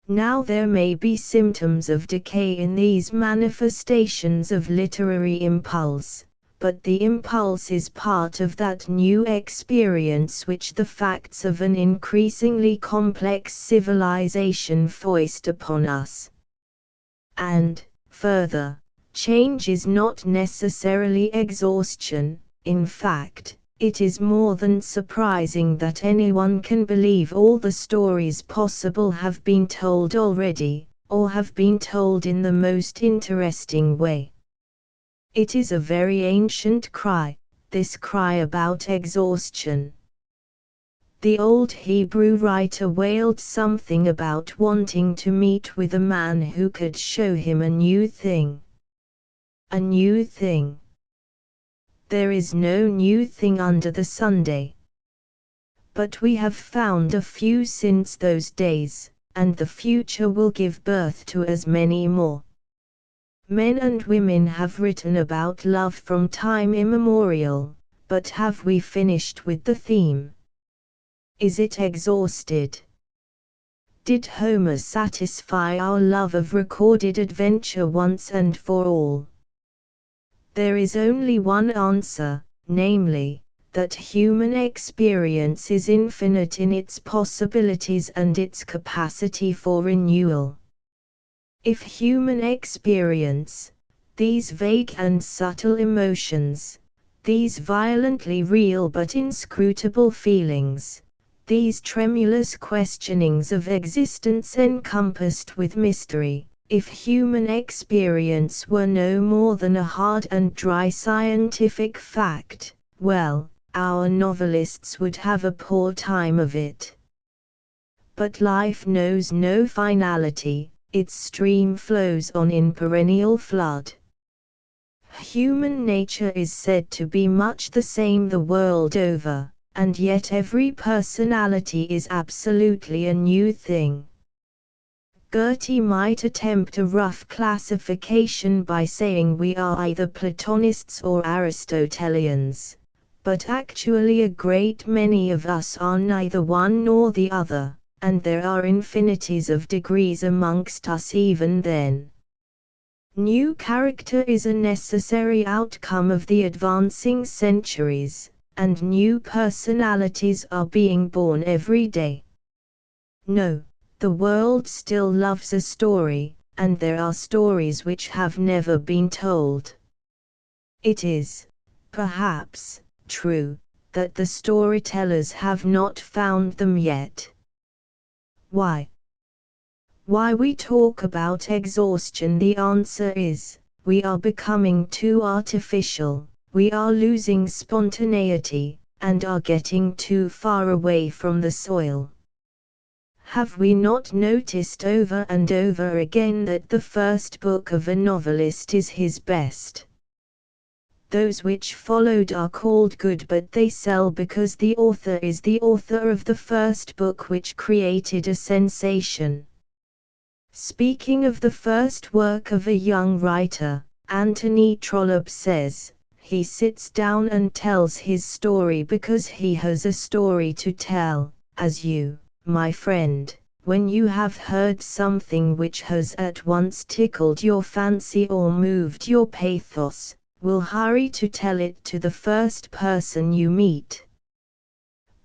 Now there may be symptoms of decay in these manifestations of literary impulse, but the impulse is part of that new experience which the facts of an increasingly complex civilization foist upon us. And, further, change is not necessarily exhaustion. In fact, it is more than surprising that anyone can believe all the stories possible have been told already, or have been told in the most interesting way. It is a very ancient cry, this cry about exhaustion. The old Hebrew writer wailed something about wanting to meet with a man who could show him a new thing. A new thing. There is no new thing under the Sunday. But we have found a few since those days, and the future will give birth to as many more. Men and women have written about love from time immemorial, but have we finished with the theme? Is it exhausted? Did Homer satisfy our love of recorded adventure once and for all? There is only one answer, namely, that human experience is infinite in its possibilities and its capacity for renewal. If human experience, these vague and subtle emotions, these violently real but inscrutable feelings, these tremulous questionings of existence encompassed with mystery, if human experience were no more than a hard and dry scientific fact, well, our novelists would have a poor time of it. But life knows no finality, its stream flows on in perennial flood. Human nature is said to be much the same the world over, and yet every personality is absolutely a new thing. Goethe might attempt a rough classification by saying we are either Platonists or Aristotelians, but actually a great many of us are neither one nor the other, and there are infinities of degrees amongst us even then. New character is a necessary outcome of the advancing centuries, and new personalities are being born every day. No. The world still loves a story, and there are stories which have never been told. It is, perhaps, true, that the storytellers have not found them yet. Why? Why we talk about exhaustion? The answer is, we are becoming too artificial, we are losing spontaneity, and are getting too far away from the soil. Have we not noticed over and over again that the first book of a novelist is his best? Those which followed are called good, but they sell because the author is the author of the first book which created a sensation. Speaking of the first work of a young writer, Anthony Trollope says, he sits down and tells his story because he has a story to tell, as you, my friend, when you have heard something which has at once tickled your fancy or moved your pathos, will hurry to tell it to the first person you meet.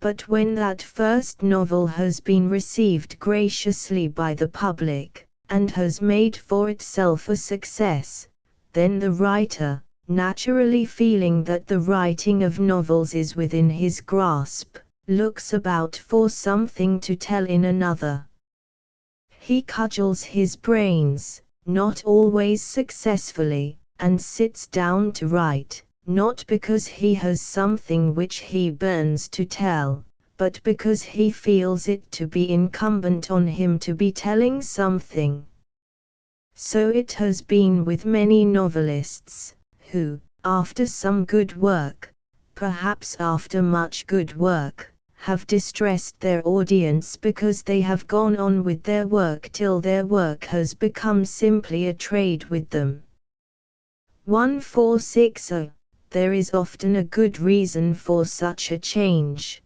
But when that first novel has been received graciously by the public, and has made for itself a success, then the writer, naturally feeling that the writing of novels is within his grasp, looks about for something to tell in another. He cudgels his brains, not always successfully, and sits down to write, not because he has something which he burns to tell, but because he feels it to be incumbent on him to be telling something. So it has been with many novelists, who, after some good work, perhaps after much good work, have distressed their audience because they have gone on with their work till their work has become simply a trade with them. 1460. There is often a good reason for such a change.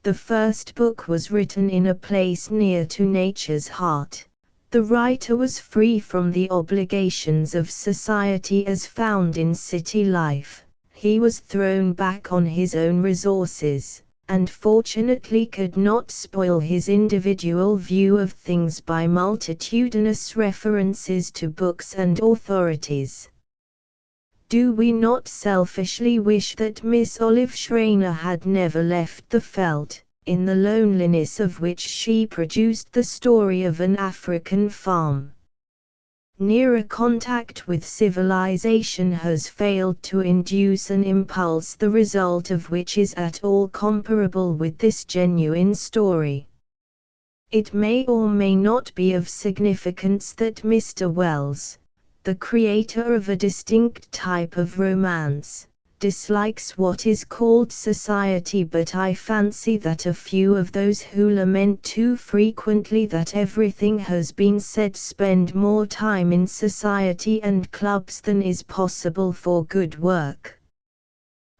The first book was written in a place near to nature's heart. The writer was free from the obligations of society as found in city life. He was thrown back on his own resources, and fortunately could not spoil his individual view of things by multitudinous references to books and authorities. Do we not selfishly wish that Miss Olive Schreiner had never left the veldt, in the loneliness of which she produced the story of an African farm? Nearer contact with civilization has failed to induce an impulse the result of which is at all comparable with this genuine story. It may or may not be of significance that Mr. Wells, the creator of a distinct type of romance, dislikes what is called society, but I fancy that a few of those who lament too frequently that everything has been said spend more time in society and clubs than is possible for good work.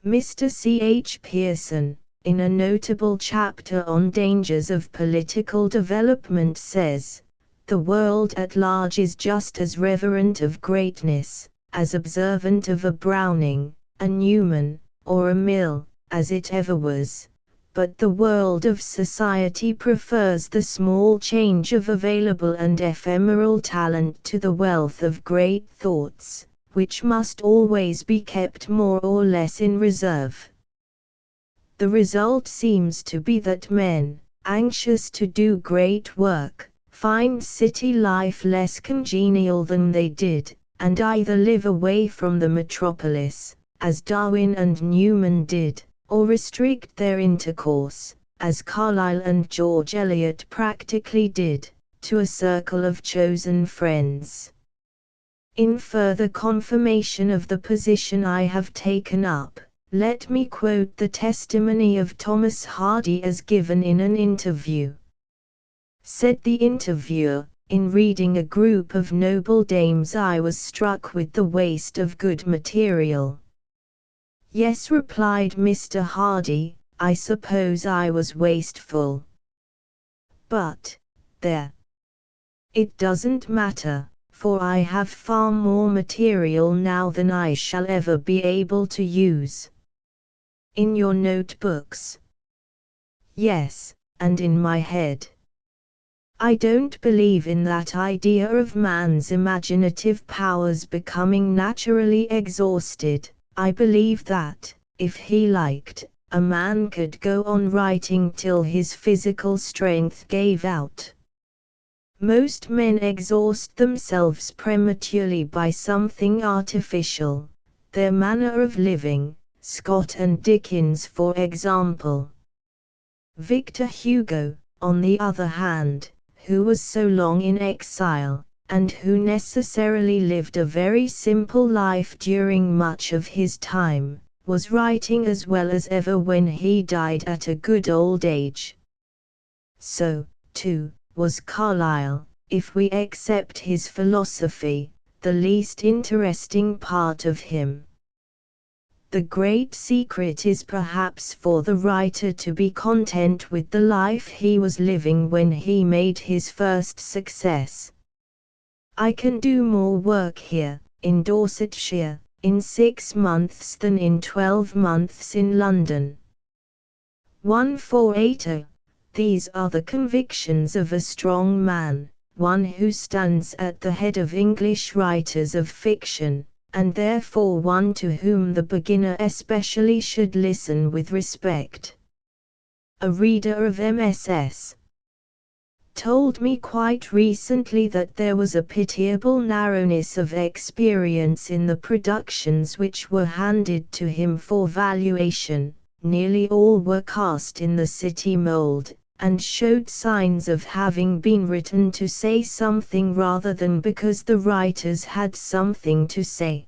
Mr. C. H. Pearson, in a notable chapter on dangers of political development, says, "The world at large is just as reverent of greatness, as observant of a Browning, a Newman, or a Mill, as it ever was, but the world of society prefers the small change of available and ephemeral talent to the wealth of great thoughts, which must always be kept more or less in reserve." The result seems to be that men, anxious to do great work, find city life less congenial than they did, and either live away from the metropolis, as Darwin and Newman did, or restrict their intercourse, as Carlyle and George Eliot practically did, to a circle of chosen friends. In further confirmation of the position I have taken up, let me quote the testimony of Thomas Hardy as given in an interview. Said the interviewer, "In reading A Group of Noble Dames I was struck with the waste of good material." "Yes," replied Mr. Hardy, "I suppose I was wasteful. But, there. It doesn't matter, for I have far more material now than I shall ever be able to use." "In your notebooks?" "Yes, and in my head. I don't believe in that idea of man's imaginative powers becoming naturally exhausted. I believe that, if he liked, a man could go on writing till his physical strength gave out. Most men exhaust themselves prematurely by something artificial, their manner of living, Scott and Dickens for example. Victor Hugo, on the other hand, who was so long in exile, and who necessarily lived a very simple life during much of his time, was writing as well as ever when he died at a good old age. So, too, was Carlyle, if we accept his philosophy, the least interesting part of him. The great secret is perhaps for the writer to be content with the life he was living when he made his first success. I can do more work here, in Dorsetshire, in 6 months than in 12 months in London. 1480. These are the convictions of a strong man, one who stands at the head of English writers of fiction, and therefore one to whom the beginner especially should listen with respect. A reader of MSS. told me quite recently that there was a pitiable narrowness of experience in the productions which were handed to him for valuation, nearly all were cast in the city mold, and showed signs of having been written to say something rather than because the writers had something to say.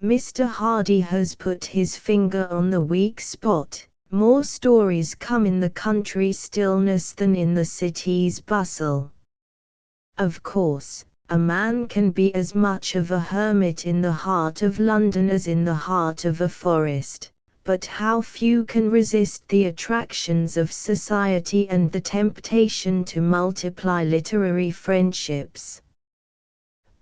Mr. Hardy has put his finger on the weak spot. More stories come in the country stillness than in the city's bustle. Of course, a man can be as much of a hermit in the heart of London as in the heart of a forest, but how few can resist the attractions of society and the temptation to multiply literary friendships.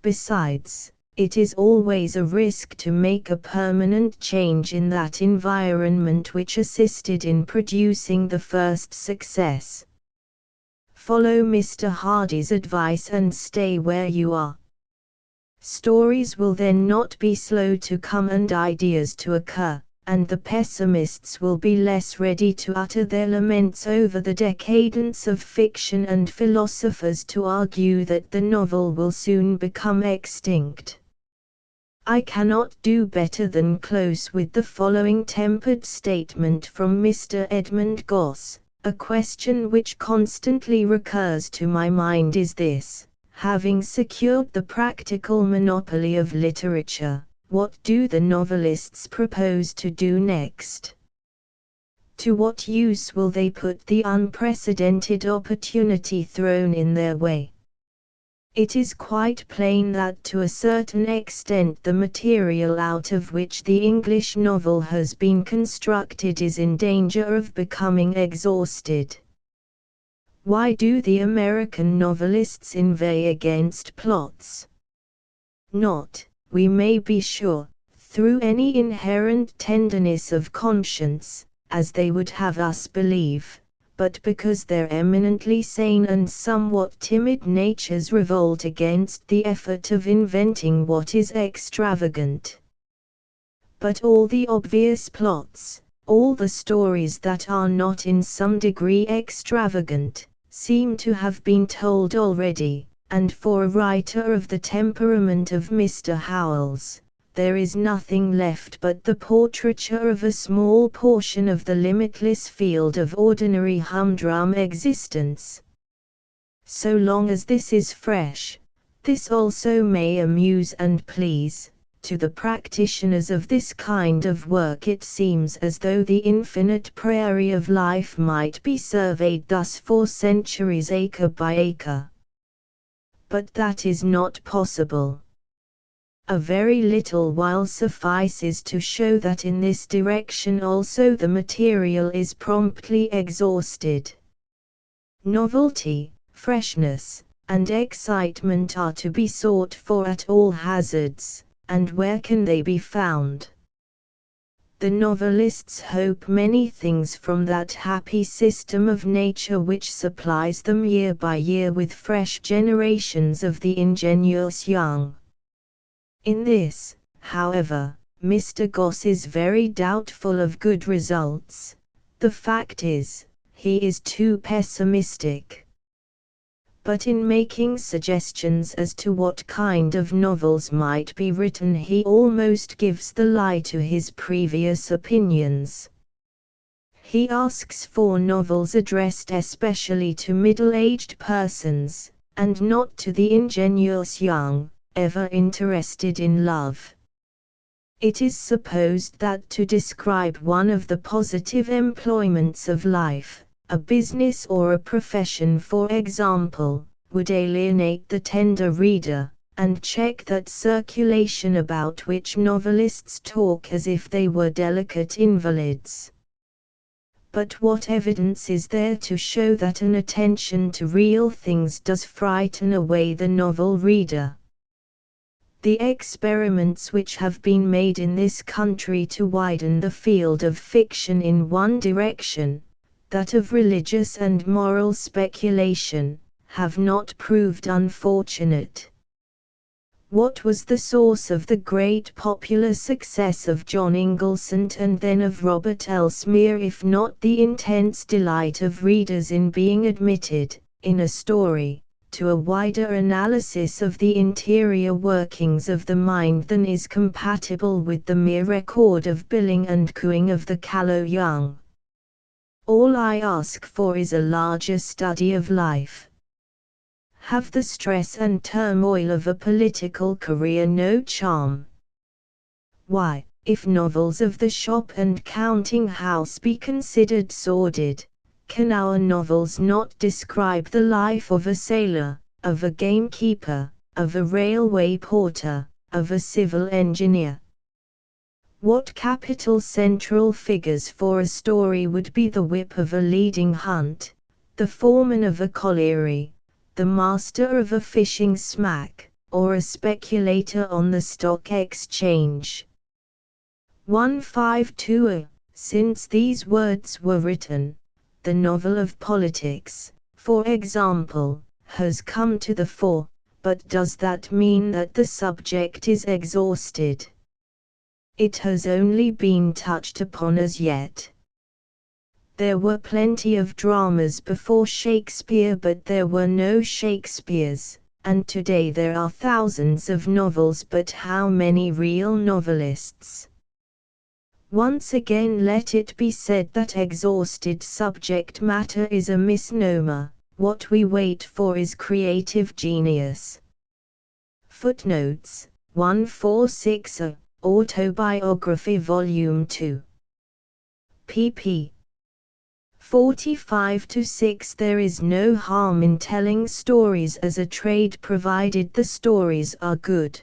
Besides, it is always a risk to make a permanent change in that environment which assisted in producing the first success. Follow Mr. Hardy's advice and stay where you are. Stories will then not be slow to come and ideas to occur, and the pessimists will be less ready to utter their laments over the decadence of fiction and philosophers to argue that the novel will soon become extinct. I cannot do better than close with the following tempered statement from Mr. Edmund Gosse. A question which constantly recurs to my mind is this: having secured the practical monopoly of literature, what do the novelists propose to do next? To what use will they put the unprecedented opportunity thrown in their way? It is quite plain that to a certain extent the material out of which the English novel has been constructed is in danger of becoming exhausted. Why do the American novelists inveigh against plots? Not, we may be sure, through any inherent tenderness of conscience, as they would have us believe, but because their eminently sane and somewhat timid natures revolt against the effort of inventing what is extravagant. But all the obvious plots, all the stories that are not in some degree extravagant, seem to have been told already, and for a writer of the temperament of Mr. Howells, there is nothing left but the portraiture of a small portion of the limitless field of ordinary humdrum existence. So long as this is fresh, this also may amuse and please. To the practitioners of this kind of work it seems as though the infinite prairie of life might be surveyed thus for centuries acre by acre. But that is not possible. A very little while suffices to show that in this direction also the material is promptly exhausted. Novelty, freshness, and excitement are to be sought for at all hazards, and where can they be found? The novelists hope many things from that happy system of nature which supplies them year by year with fresh generations of the ingenious young. In this, however, Mr. Gosse is very doubtful of good results. The fact is, he is too pessimistic. But in making suggestions as to what kind of novels might be written, he almost gives the lie to his previous opinions. He asks for novels addressed especially to middle-aged persons, and not to the ingenuous young, ever interested in love. It is supposed that to describe one of the positive employments of life, a business or a profession for example, would alienate the tender reader, and check that circulation about which novelists talk as if they were delicate invalids. But what evidence is there to show that an attention to real things does frighten away the novel reader? The experiments which have been made in this country to widen the field of fiction in one direction, that of religious and moral speculation, have not proved unfortunate. What was the source of the great popular success of John Inglesant and then of Robert Elsmere if not the intense delight of readers in being admitted, in a story, to a wider analysis of the interior workings of the mind than is compatible with the mere record of billing and cooing of the callow young. All I ask for is a larger study of life. Have the stress and turmoil of a political career no charm? Why, if novels of the shop and counting house be considered sordid, can our novels not describe the life of a sailor, of a gamekeeper, of a railway porter, of a civil engineer? What capital central figures for a story would be the whip of a leading hunt, the foreman of a colliery, the master of a fishing smack, or a speculator on the stock exchange? 152. Since these words were written, the novel of politics, for example, has come to the fore, but does that mean that the subject is exhausted? It has only been touched upon as yet. There were plenty of dramas before Shakespeare, but there were no Shakespeares, and today there are thousands of novels, but how many real novelists? Once again let it be said that exhausted subject matter is a misnomer. What we wait for is creative genius. Footnotes 146 Autobiography Volume 2 pp. 45–6. There is no harm in telling stories as a trade provided the stories are good.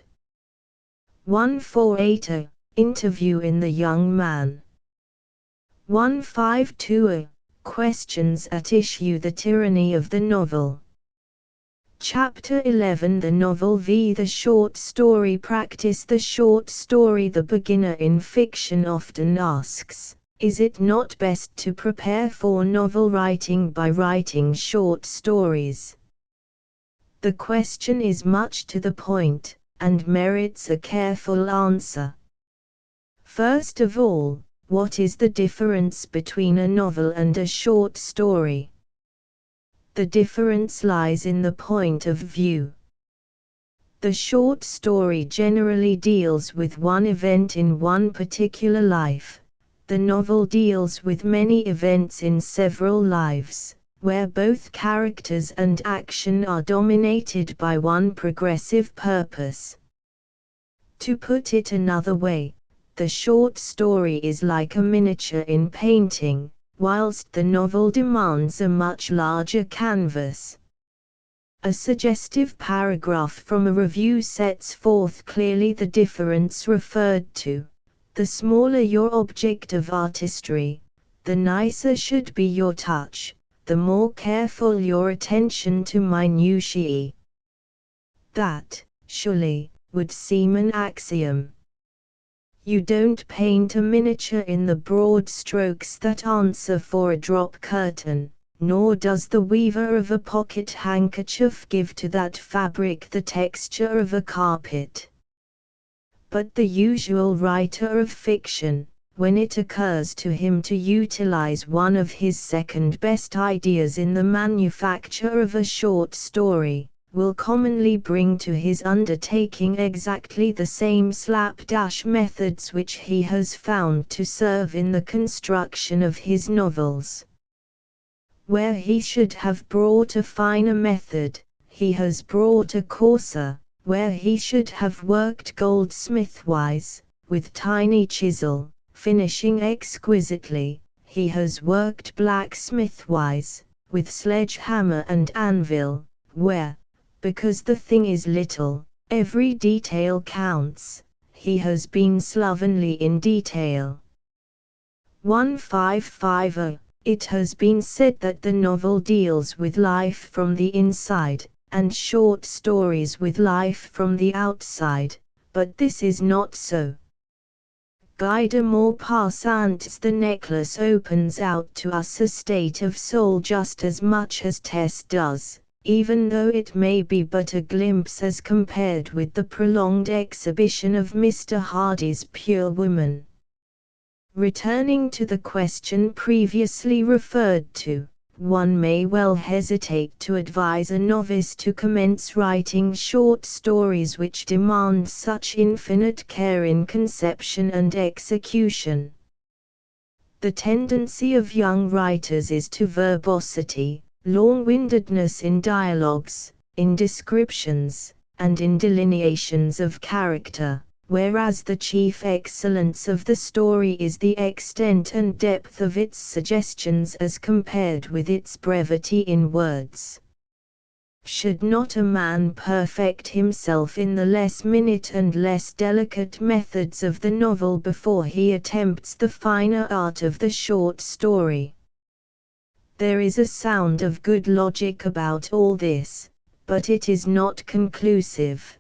148 Interview in The Young Man. 152 Questions at issue: The tyranny of the novel. Chapter 11 The novel v. the short story practice. The short story. The beginner in fiction often asks, is it not best to prepare for novel writing by writing short stories? The question is much to the point, and merits a careful answer. First of all, what is the difference between a novel and a short story? The difference lies in the point of view. The short story generally deals with one event in one particular life. The novel deals with many events in several lives, where both characters and action are dominated by one progressive purpose. To put it another way, the short story is like a miniature in painting, whilst the novel demands a much larger canvas. A suggestive paragraph from a review sets forth clearly the difference referred to. The smaller your object of artistry, the nicer should be your touch, the more careful your attention to minutiae. That, surely, would seem an axiom. You don't paint a miniature in the broad strokes that answer for a drop curtain, nor does the weaver of a pocket handkerchief give to that fabric the texture of a carpet. But the usual writer of fiction, when it occurs to him to utilize one of his second-best ideas in the manufacture of a short story, will commonly bring to his undertaking exactly the same slapdash methods which he has found to serve in the construction of his novels. Where he should have brought a finer method, he has brought a coarser. Where he should have worked goldsmith-wise, with tiny chisel, finishing exquisitely, he has worked blacksmith-wise, with sledgehammer and anvil, where, because the thing is little, every detail counts, he has been slovenly in detail. 155 It has been said that the novel deals with life from the inside, and short stories with life from the outside, but this is not so. Guy de Maupassant's The Necklace opens out to us a state of soul just as much as Tess does, even though it may be but a glimpse as compared with the prolonged exhibition of Mr. Hardy's Pure Woman. Returning to the question previously referred to, one may well hesitate to advise a novice to commence writing short stories which demand such infinite care in conception and execution. The tendency of young writers is to verbosity, long-windedness in dialogues, in descriptions, and in delineations of character, whereas the chief excellence of the story is the extent and depth of its suggestions as compared with its brevity in words. Should not a man perfect himself in the less minute and less delicate methods of the novel before he attempts the finer art of the short story? There is a sound of good logic about all this, but it is not conclusive.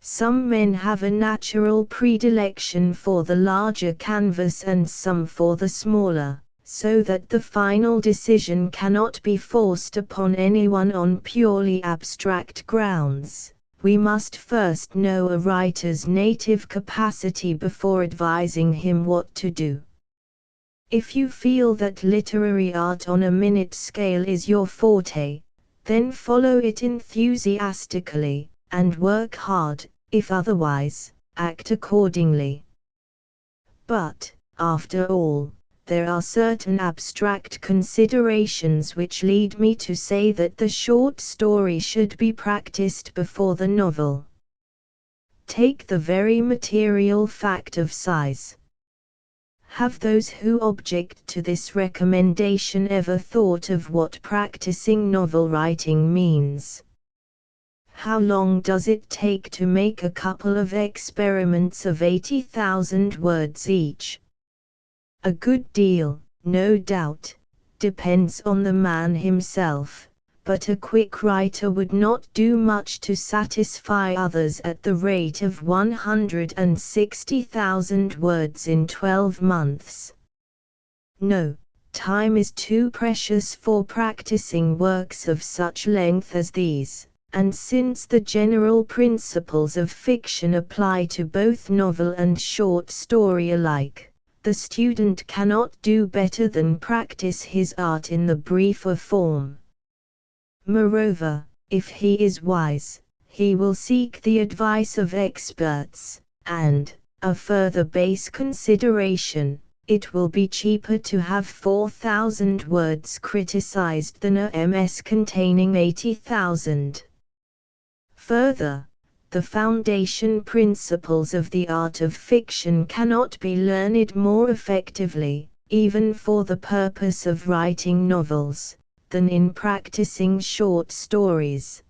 Some men have a natural predilection for the larger canvas and some for the smaller, so that the final decision cannot be forced upon anyone on purely abstract grounds. We must first know a writer's native capacity before advising him what to do. If you feel that literary art on a minute scale is your forte, then follow it enthusiastically, and work hard. If otherwise, act accordingly. But, after all, there are certain abstract considerations which lead me to say that the short story should be practiced before the novel. Take the very material fact of size. Have those who object to this recommendation ever thought of what practicing novel writing means? How long does it take to make a couple of experiments of 80,000 words each? A good deal, no doubt, depends on the man himself, but a quick writer would not do much to satisfy others at the rate of 160,000 words in 12 months. No, time is too precious for practicing works of such length as these. And since the general principles of fiction apply to both novel and short story alike, the student cannot do better than practice his art in the briefer form. Moreover, if he is wise, he will seek the advice of experts, and, a further base consideration, it will be cheaper to have 4,000 words criticized than a MS containing 80,000. Further, the foundation principles of the art of fiction cannot be learned more effectively, even for the purpose of writing novels, than in practicing short stories.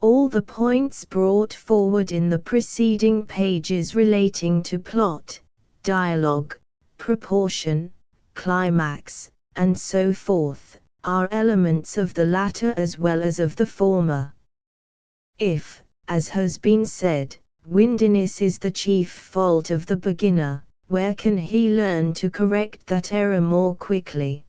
All the points brought forward in the preceding pages relating to plot, dialogue, proportion, climax, and so forth, are elements of the latter as well as of the former. If, as has been said, windiness is the chief fault of the beginner, where can he learn to correct that error more quickly?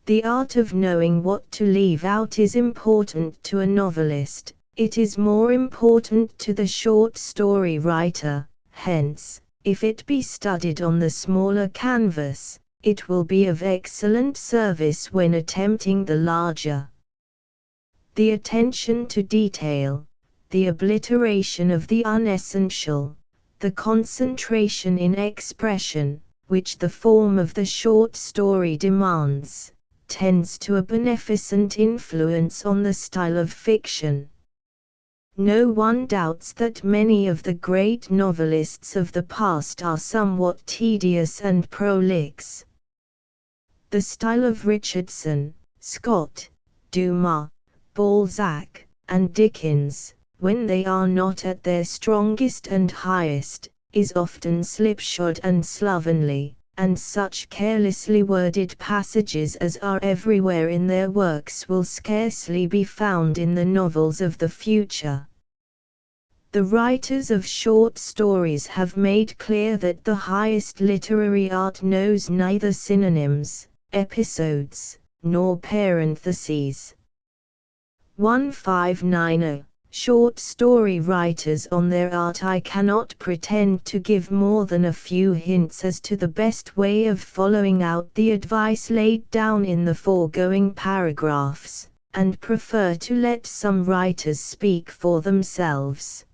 The art of knowing what to leave out is important to a novelist, it is more important to the short story writer, hence, if it be studied on the smaller canvas, it will be of excellent service when attempting the larger. The attention to detail, the obliteration of the unessential, the concentration in expression, which the form of the short story demands, tends to a beneficent influence on the style of fiction. No one doubts that many of the great novelists of the past are somewhat tedious and prolix. The style of Richardson, Scott, Dumas, Balzac, and Dickens, when they are not at their strongest and highest, is often slipshod and slovenly, and such carelessly worded passages as are everywhere in their works will scarcely be found in the novels of the future. The writers of short stories have made clear that the highest literary art knows neither synonyms, episodes, nor parentheses. 1590, short story writers on their art. I cannot pretend to give more than a few hints as to the best way of following out the advice laid down in the foregoing paragraphs, and prefer to let some writers speak for themselves.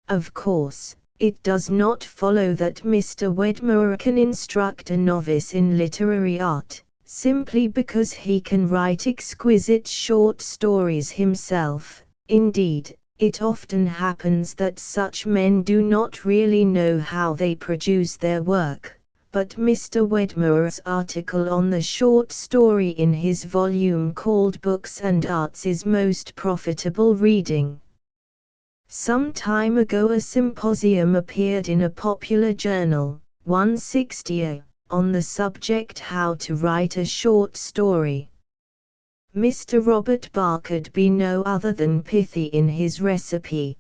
Of course, it does not follow that Mr. Wedmore can instruct a novice in literary art, simply because he can write exquisite short stories himself. Indeed, it often happens that such men do not really know how they produce their work, but Mr. Wedmore's article on the short story in his volume called Books and Arts is most profitable reading. Some time ago a symposium appeared in a popular journal, 160A, on the subject How to Write a Short Story. Mr. Robert Barker'd be no other than pithy in his recipe.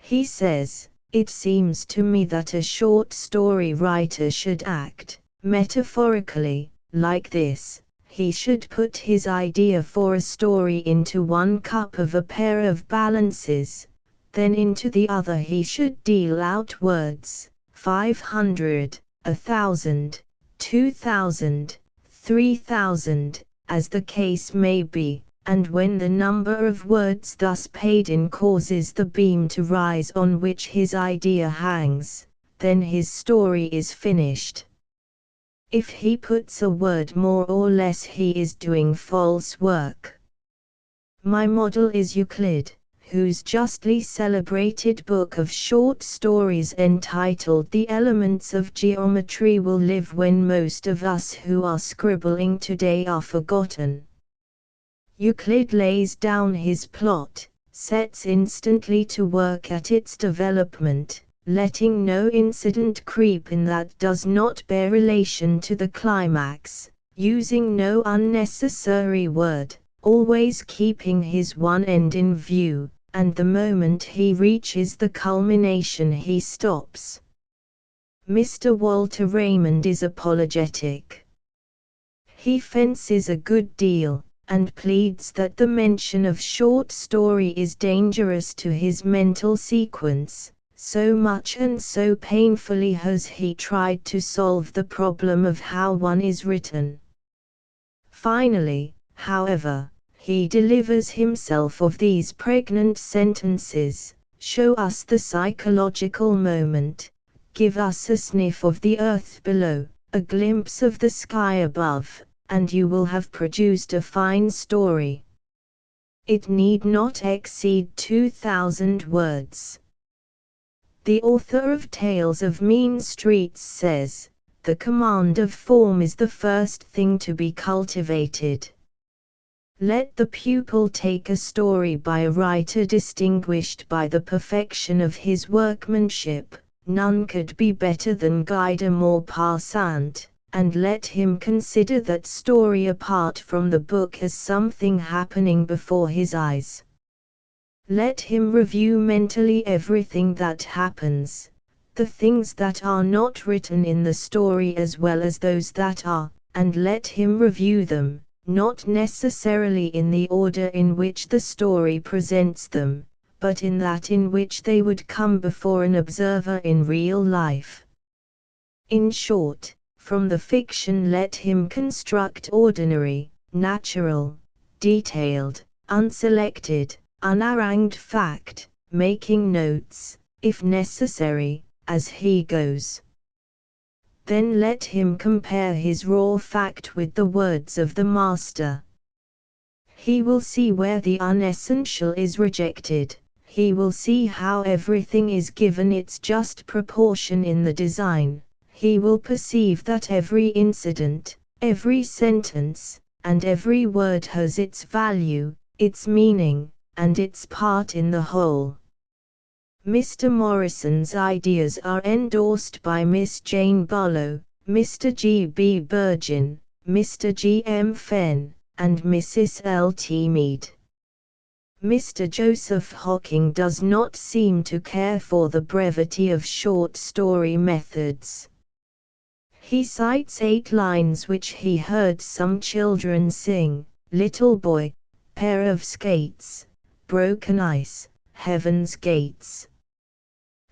He says, "It seems to me that a short story writer should act, metaphorically, like this. He should put his idea for a story into one cup of a pair of balances, then into the other he should deal out words, 500, 1,000, 2,000, 3,000, as the case may be, and when the number of words thus paid in causes the beam to rise on which his idea hangs, then his story is finished. If he puts a word more or less he is doing false work." My model is Euclid, whose justly celebrated book of short stories entitled The Elements of Geometry will live when most of us who are scribbling today are forgotten. Euclid lays down his plot, sets instantly to work at its development, letting no incident creep in that does not bear relation to the climax, using no unnecessary word, always keeping his one end in view, and the moment he reaches the culmination he stops. Mr. Walter Raymond is apologetic. He fences a good deal, and pleads that the mention of short story is dangerous to his mental sequence, so much and so painfully has he tried to solve the problem of how one is written. Finally, however, he delivers himself of these pregnant sentences: "Show us the psychological moment, give us a sniff of the earth below, a glimpse of the sky above, and you will have produced a fine story. It need not exceed 2,000 words." The author of Tales of Mean Streets says, "The command of form is the first thing to be cultivated." Let the pupil take a story by a writer distinguished by the perfection of his workmanship, none could be better than Guy de Maupassant, and let him consider that story apart from the book as something happening before his eyes. Let him review mentally everything that happens, the things that are not written in the story as well as those that are, and let him review them, not necessarily in the order in which the story presents them, but in that in which they would come before an observer in real life. In short, from the fiction let him construct ordinary, natural, detailed, unselected, unharangued fact, making notes, if necessary, as he goes. Then let him compare his raw fact with the words of the master. He will see where the unessential is rejected, he will see how everything is given its just proportion in the design, he will perceive that every incident, every sentence, and every word has its value, its meaning, and its part in the whole. Mr. Morrison's ideas are endorsed by Miss Jane Barlow, Mr. G. B. Burgin, Mr. G. M. Fenn, and Mrs. L. T. Mead. Mr. Joseph Hocking does not seem to care for the brevity of short story methods. He cites 8 lines which he heard some children sing: "Little boy, pair of skates, broken ice, heaven's gates.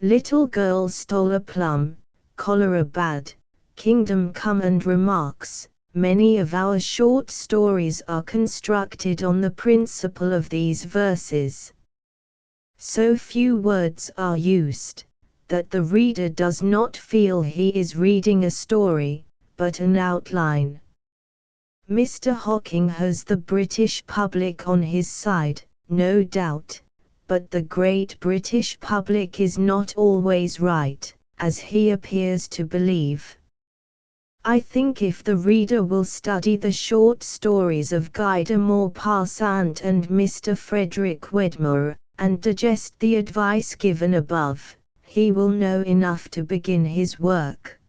Little girl stole a plum, cholera bad, kingdom come, and remarks. Many of our short stories are constructed on the principle of these verses. So few words are used, that the reader does not feel he is reading a story, but an outline. Mr. Hocking has the British public on his side, no doubt, but the great British public is not always right, as he appears to believe. I think if the reader will study the short stories of Guy de Maupassant and Mr. Frederick Wedmore, and digest the advice given above, he will know enough to begin his work.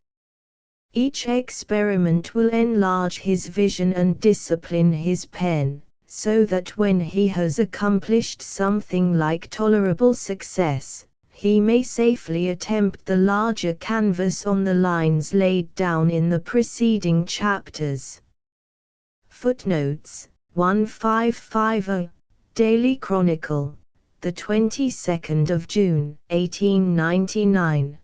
Each experiment will enlarge his vision and discipline his pen, so that when he has accomplished something like tolerable success, he may safely attempt the larger canvas on the lines laid down in the preceding chapters. Footnotes 1550, Daily Chronicle, the 22nd of June, 1899.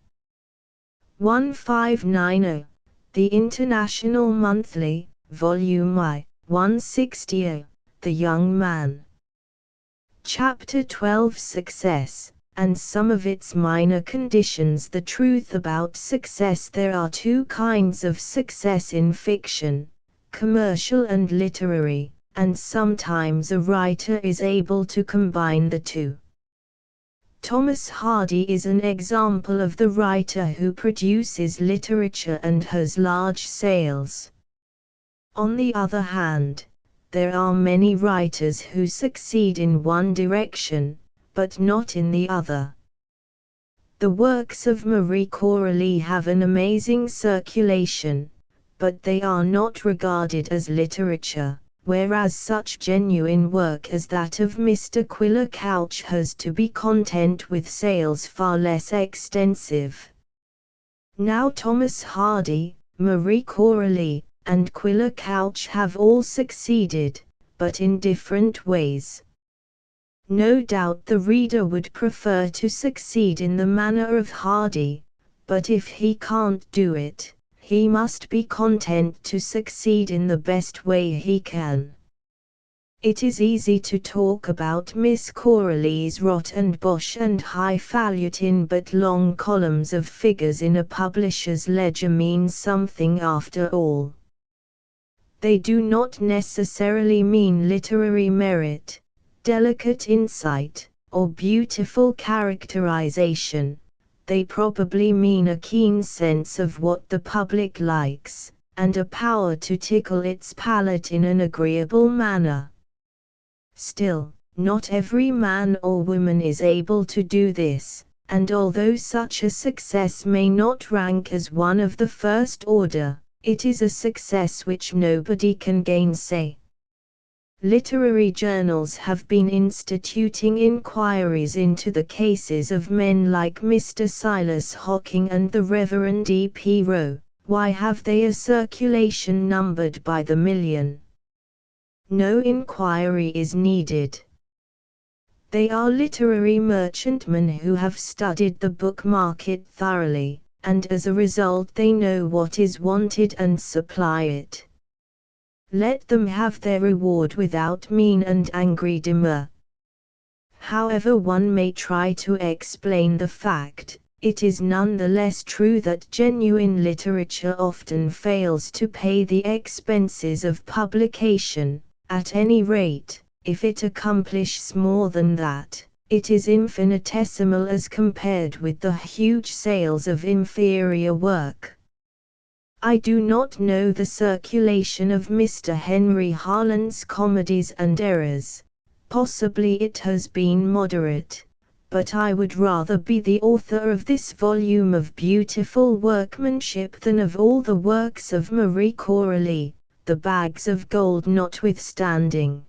1590, The International Monthly, Volume I, 160, The Young Man. Chapter 12, Success, and some of its minor conditions. The truth about success. There are two kinds of success in fiction, commercial and literary, and sometimes a writer is able to combine the two. Thomas Hardy is an example of the writer who produces literature and has large sales. On the other hand, there are many writers who succeed in one direction, but not in the other. The works of Marie Corelli have an amazing circulation, but they are not regarded as literature, whereas such genuine work as that of Mr. Quiller Couch has to be content with sales far less extensive. Now Thomas Hardy, Marie Corelli, and Quiller Couch have all succeeded, but in different ways. No doubt the reader would prefer to succeed in the manner of Hardy, but if he can't do it, he must be content to succeed in the best way he can. It is easy to talk about Miss Corelli's rot and bosh and highfalutin, but long columns of figures in a publisher's ledger mean something after all. They do not necessarily mean literary merit, delicate insight, or beautiful characterization. They probably mean a keen sense of what the public likes, and a power to tickle its palate in an agreeable manner. Still, not every man or woman is able to do this, and although such a success may not rank as one of the first order, it is a success which nobody can gainsay. Literary journals have been instituting inquiries into the cases of men like Mr. Silas Hocking and the Reverend E. P. Roe. Why have they a circulation numbered by the million? No inquiry is needed. They are literary merchantmen who have studied the book market thoroughly, and as a result they know what is wanted and supply it. Let them have their reward without mean and angry demur. However one may try to explain the fact, it is none the less true that genuine literature often fails to pay the expenses of publication. At any rate, if it accomplishes more than that, it is infinitesimal as compared with the huge sales of inferior work. I do not know the circulation of Mr. Henry Harland's Comedies and Errors. Possibly it has been moderate, but I would rather be the author of this volume of beautiful workmanship than of all the works of Marie Corelli, the bags of gold notwithstanding.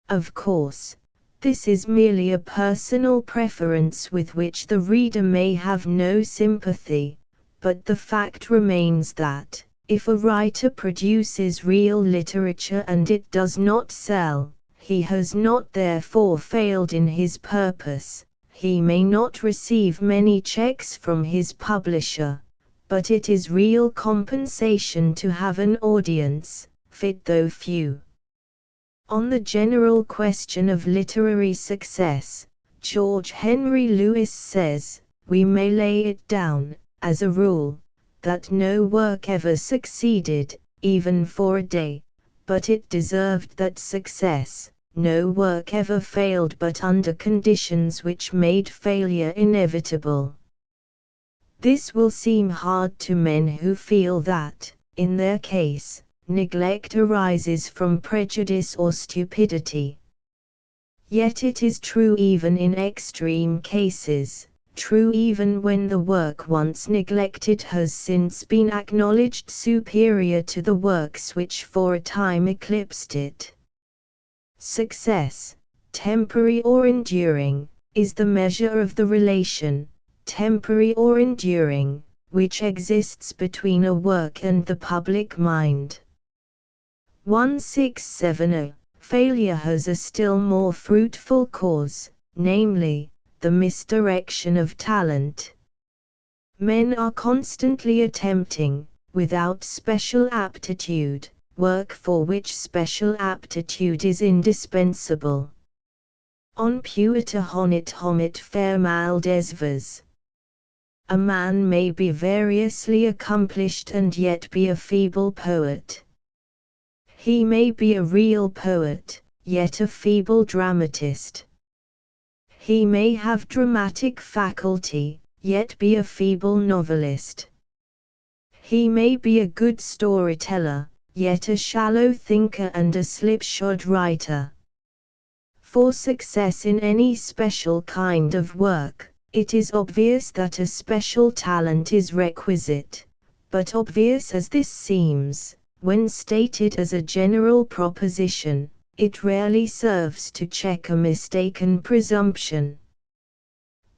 Of course, this is merely a personal preference with which the reader may have no sympathy, but the fact remains that, if a writer produces real literature and it does not sell, He has not therefore failed in his purpose. He may not receive many checks from his publisher, but it is real compensation to have an audience, fit though few. On the general question of literary success, George Henry Lewis says, "We may lay it down, as a rule, that no work ever succeeded, even for a day, but it deserved that success. No work ever failed but under conditions which made failure inevitable." This will seem hard to men who feel that, in their case, neglect arises from prejudice or stupidity. Yet it is true even in extreme cases, true even when the work once neglected has since been acknowledged superior to the works which for a time eclipsed it. Success, temporary or enduring, is the measure of the relation, temporary or enduring, which exists between a work and the public mind. 1670. Failure has a still more fruitful cause, namely, the misdirection of talent. Men are constantly attempting, without special aptitude, work for which special aptitude is indispensable. On puita honit homit fair maldesvas. A man may be variously accomplished and yet be a feeble poet. He may be a real poet, yet a feeble dramatist. He may have dramatic faculty, yet be a feeble novelist. He may be a good storyteller, yet a shallow thinker and a slipshod writer. For success in any special kind of work, it is obvious that a special talent is requisite, but obvious as this seems, when stated as a general proposition, it rarely serves to check a mistaken presumption.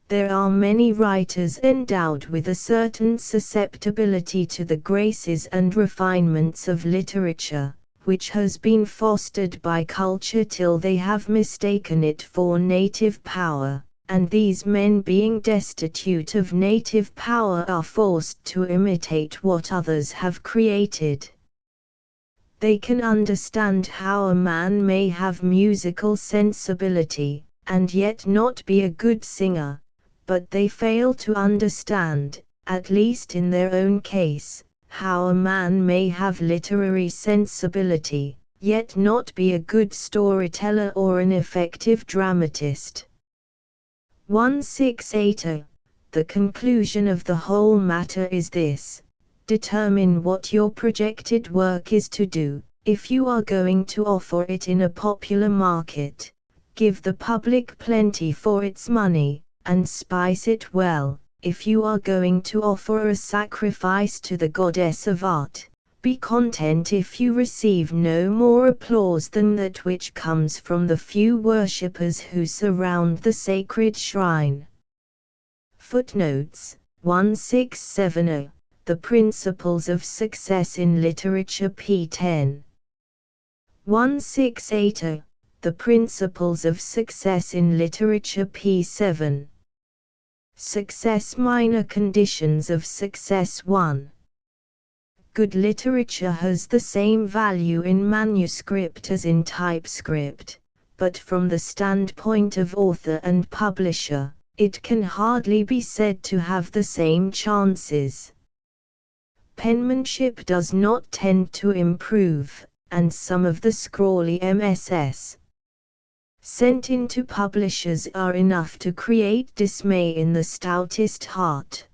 There are many writers endowed with a certain susceptibility to the graces and refinements of literature, which has been fostered by culture till they have mistaken it for native power, and these men being destitute of native power are forced to imitate what others have created. They can understand how a man may have musical sensibility, and yet not be a good singer, but they fail to understand, at least in their own case, how a man may have literary sensibility, yet not be a good storyteller or an effective dramatist. 1680. The conclusion of the whole matter is this: determine what your projected work is to do. If you are going to offer it in a popular market, give the public plenty for its money, and spice it well. If you are going to offer a sacrifice to the goddess of art, be content if you receive no more applause than that which comes from the few worshippers who surround the sacred shrine. Footnotes 1670. The Principles of Success in Literature p. 10. 1680. The Principles of Success in Literature p. 7. Success. Minor conditions of success. 1. Good literature has the same value in manuscript as in typescript, but from the standpoint of author and publisher, it can hardly be said to have the same chances. Penmanship does not tend to improve, and some of the scrawly MSS sent into publishers are enough to create dismay in the stoutest heart.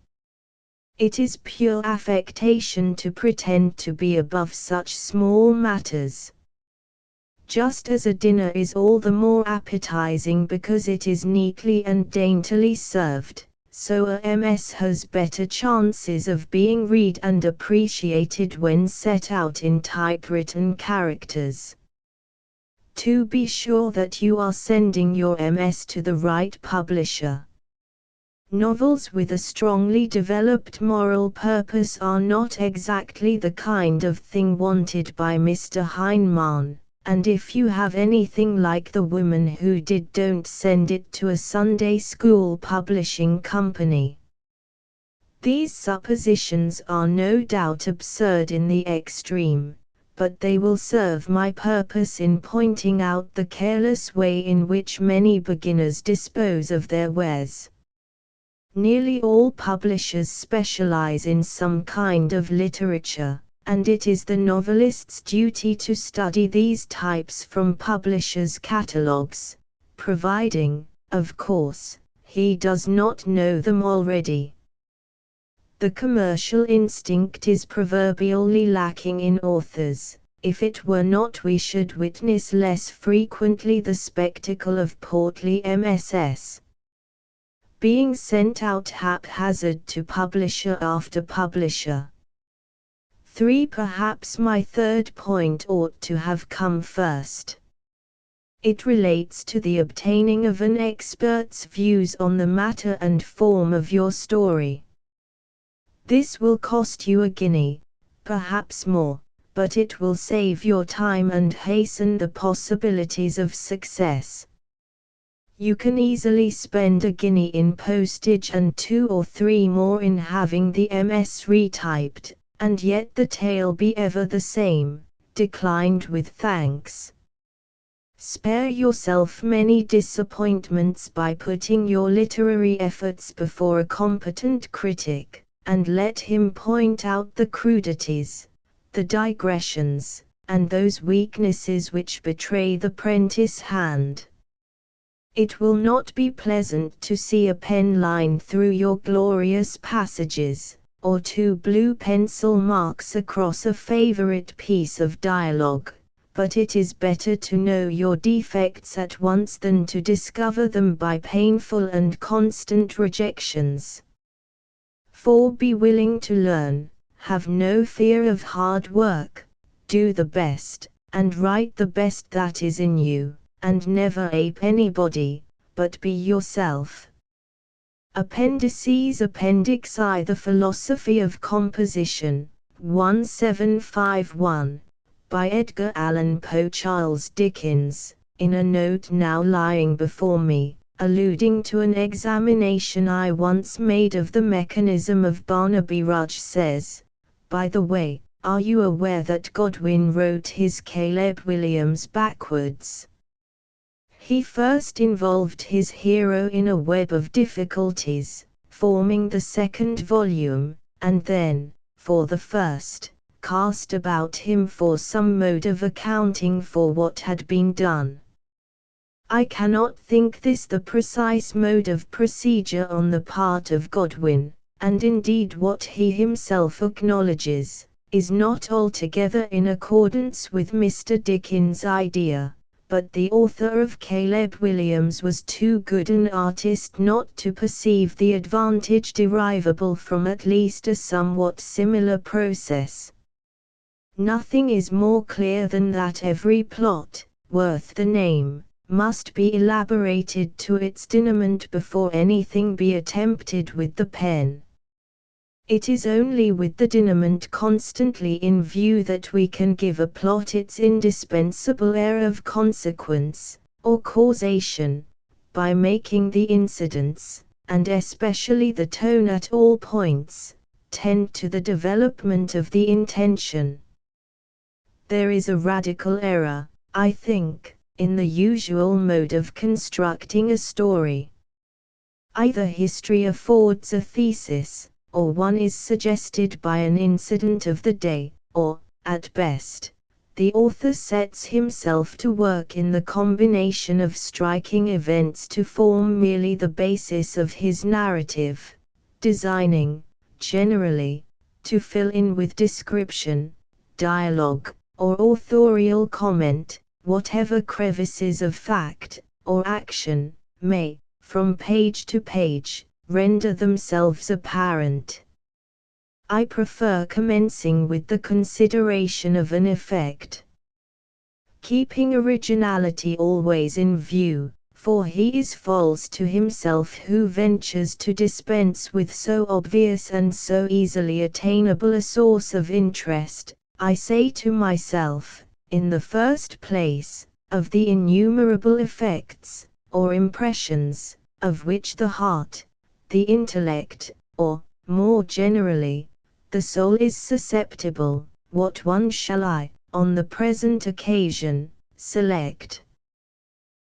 It is pure affectation to pretend to be above such small matters. Just as a dinner is all the more appetizing because it is neatly and daintily served, so a MS has better chances of being read and appreciated when set out in typewritten characters. To be sure that you are sending your MS to the right publisher. Novels with a strongly developed moral purpose are not exactly the kind of thing wanted by Mr. Heinemann, and if you have anything like the woman who did, don't send it to a Sunday school publishing company. These suppositions are no doubt absurd in the extreme, but they will serve my purpose in pointing out the careless way in which many beginners dispose of their wares. Nearly all publishers specialize in some kind of literature, and it is the novelist's duty to study these types from publishers' catalogs, providing, of course, he does not know them already. The commercial instinct is proverbially lacking in authors. If it were not, we should witness less frequently the spectacle of portly MSS being sent out haphazard to publisher after publisher. 3. Perhaps my third point ought to have come first. It relates to the obtaining of an expert's views on the matter and form of your story. This will cost you a guinea, perhaps more, but it will save your time and hasten the possibilities of success. You can easily spend a guinea in postage and 2 or 3 more in having the MS retyped, and yet the tale be ever the same, declined with thanks. Spare yourself many disappointments by putting your literary efforts before a competent critic, and let him point out the crudities, the digressions, and those weaknesses which betray the prentice hand. It will not be pleasant to see a pen line through your glorious passages, or 2 blue pencil marks across a favorite piece of dialogue, but it is better to know your defects at once than to discover them by painful and constant rejections. 4. Be willing to learn, have no fear of hard work, do the best, and write the best that is in you, and never ape anybody, but be yourself. Appendices Appendix I. The Philosophy of Composition, 1751, by Edgar Allan Poe. Charles Dickens, in a note now lying before me, alluding to an examination I once made of the mechanism of Barnaby Rudge, says, "By the way, are you aware that Godwin wrote his Caleb Williams backwards? He first involved his hero in a web of difficulties, forming the second volume, and then, for the first, cast about him for some mode of accounting for what had been done. I cannot think this the precise mode of procedure on the part of Godwin, and indeed what he himself acknowledges, is not altogether in accordance with Mr. Dickens' idea. But the author of Caleb Williams was too good an artist not to perceive the advantage derivable from at least a somewhat similar process. Nothing is more clear than that every plot, worth the name, must be elaborated to its denouement before anything be attempted with the pen. It is only with the denouement constantly in view that we can give a plot its indispensable air of consequence, or causation, by making the incidents, and especially the tone at all points, tend to the development of the intention. There is a radical error, I think, in the usual mode of constructing a story. Either history affords a thesis, or one is suggested by an incident of the day, or, at best, the author sets himself to work in the combination of striking events to form merely the basis of his narrative, designing, generally, to fill in with description, dialogue, or authorial comment, whatever crevices of fact, or action, may, from page to page, render themselves apparent. I prefer commencing with the consideration of an effect, keeping originality always in view, for he is false to himself who ventures to dispense with so obvious and so easily attainable a source of interest. I say to myself, in the first place, of the innumerable effects, or impressions, of which the heart, the intellect, or, more generally, the soul is susceptible. What one shall I, on the present occasion, select?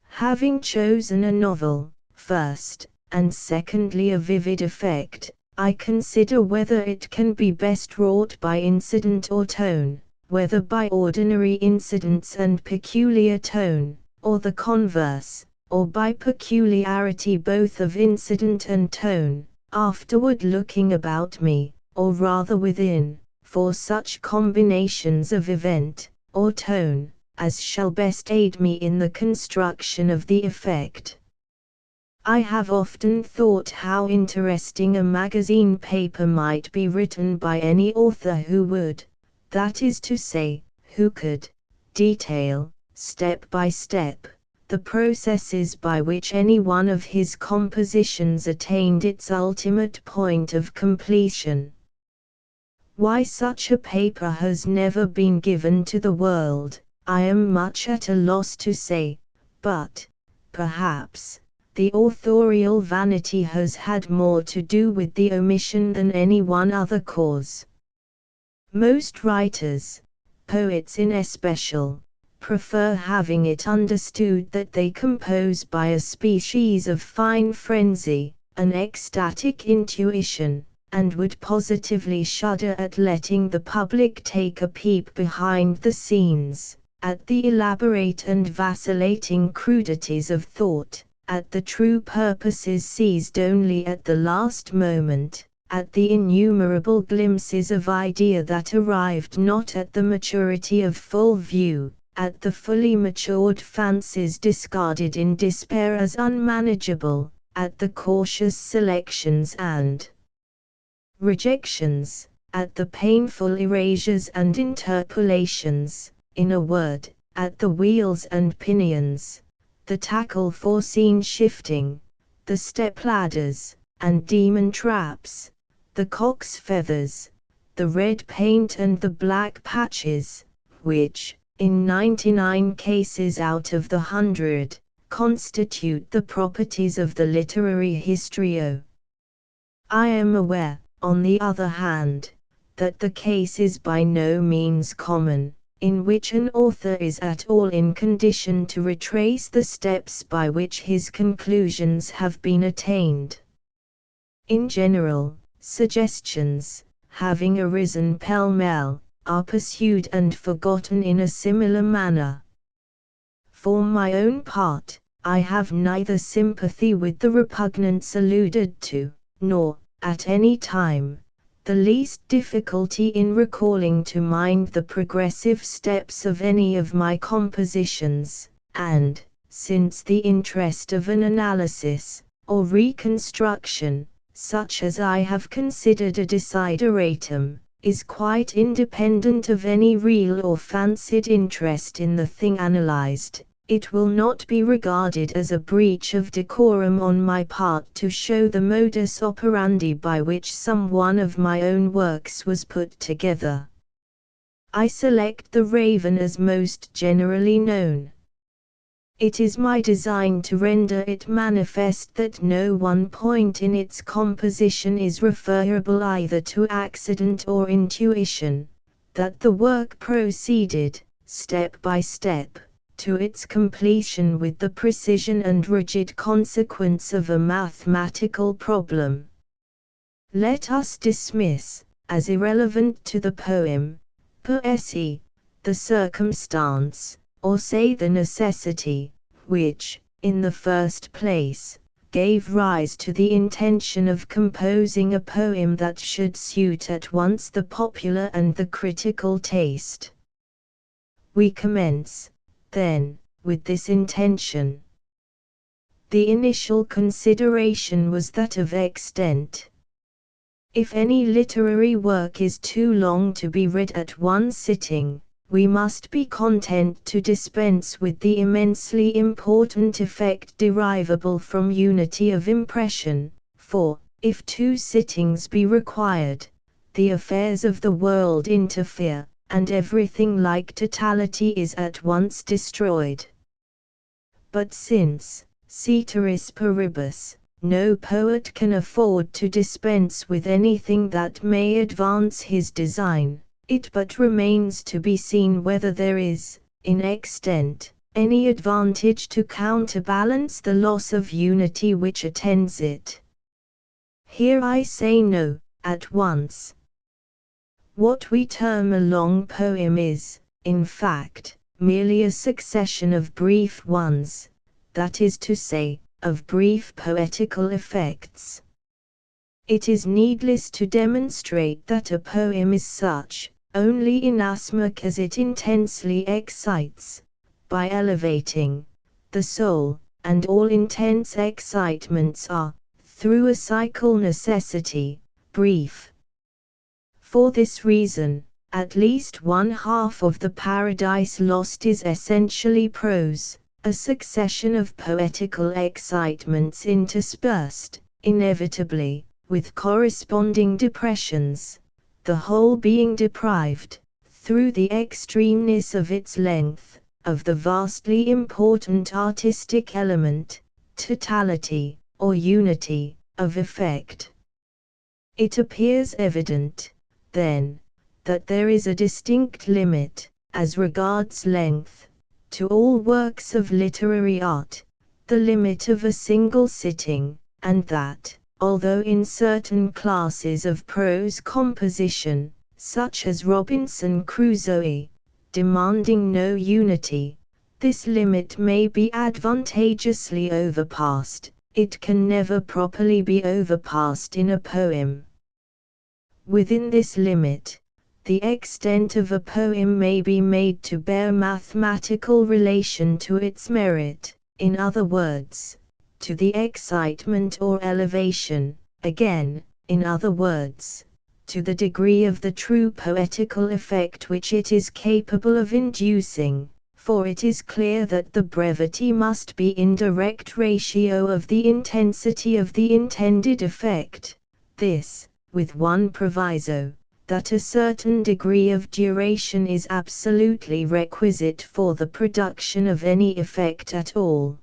Having chosen a novel, first, and secondly a vivid effect, I consider whether it can be best wrought by incident or tone, whether by ordinary incidents and peculiar tone, or the converse, or by peculiarity both of incident and tone, afterward looking about me, or rather within, for such combinations of event, or tone, as shall best aid me in the construction of the effect. I have often thought how interesting a magazine paper might be written by any author who would, that is to say, who could, detail, step by step, the processes by which any one of his compositions attained its ultimate point of completion. Why such a paper has never been given to the world, I am much at a loss to say, but, perhaps, the authorial vanity has had more to do with the omission than any one other cause. Most writers, poets in especial, prefer having it understood that they compose by a species of fine frenzy, an ecstatic intuition, and would positively shudder at letting the public take a peep behind the scenes, at the elaborate and vacillating crudities of thought, at the true purposes seized only at the last moment, at the innumerable glimpses of idea that arrived not at the maturity of full view, at the fully matured fancies discarded in despair as unmanageable, at the cautious selections and rejections, at the painful erasures and interpolations, in a word, at the wheels and pinions, the tackle for scene shifting, the step ladders, and demon traps, the cock's feathers, the red paint and the black patches, which, in 99 cases out of the 100, constitute the properties of the literary histrio. I am aware, on the other hand, that the case is by no means common, in which an author is at all in condition to retrace the steps by which his conclusions have been attained. In general, suggestions, having arisen pell-mell, are pursued and forgotten in a similar manner. For my own part, I have neither sympathy with the repugnance alluded to, nor, at any time, the least difficulty in recalling to mind the progressive steps of any of my compositions, and, since the interest of an analysis, or reconstruction, such as I have considered a desideratum, is quite independent of any real or fancied interest in the thing analyzed, it will not be regarded as a breach of decorum on my part to show the modus operandi by which some one of my own works was put together. I select the Raven as most generally known. It is my design to render it manifest that no one point in its composition is referable either to accident or intuition, that the work proceeded, step by step, to its completion with the precision and rigid consequence of a mathematical problem. Let us dismiss, as irrelevant to the poem, per se, the circumstance, or say the necessity, which, in the first place, gave rise to the intention of composing a poem that should suit at once the popular and the critical taste. We commence, then, with this intention. The initial consideration was that of extent. If any literary work is too long to be read at one sitting, we must be content to dispense with the immensely important effect derivable from unity of impression, for, if 2 sittings be required, the affairs of the world interfere, and everything like totality is at once destroyed. But since, ceteris paribus, no poet can afford to dispense with anything that may advance his design, it but remains to be seen whether there is, in extent, any advantage to counterbalance the loss of unity which attends it. Here I say no, at once. What we term a long poem is, in fact, merely a succession of brief ones, that is to say, of brief poetical effects. It is needless to demonstrate that a poem is such, only inasmuch as it intensely excites, by elevating, the soul, and all intense excitements are, through a cycle necessity, brief. For this reason, at least one half of the Paradise Lost is essentially prose, a succession of poetical excitements interspersed, inevitably, with corresponding depressions, the whole being deprived, through the extremeness of its length, of the vastly important artistic element, totality, or unity, of effect. It appears evident, then, that there is a distinct limit, as regards length, to all works of literary art, the limit of a single sitting, and that, although in certain classes of prose composition, such as Robinson Crusoe, demanding no unity, this limit may be advantageously overpassed, it can never properly be overpassed in a poem. Within this limit, the extent of a poem may be made to bear mathematical relation to its merit, in other words, to the excitement or elevation, again, in other words, to the degree of the true poetical effect which it is capable of inducing, for it is clear that the brevity must be in direct ratio of the intensity of the intended effect, this, with one proviso, that a certain degree of duration is absolutely requisite for the production of any effect at all.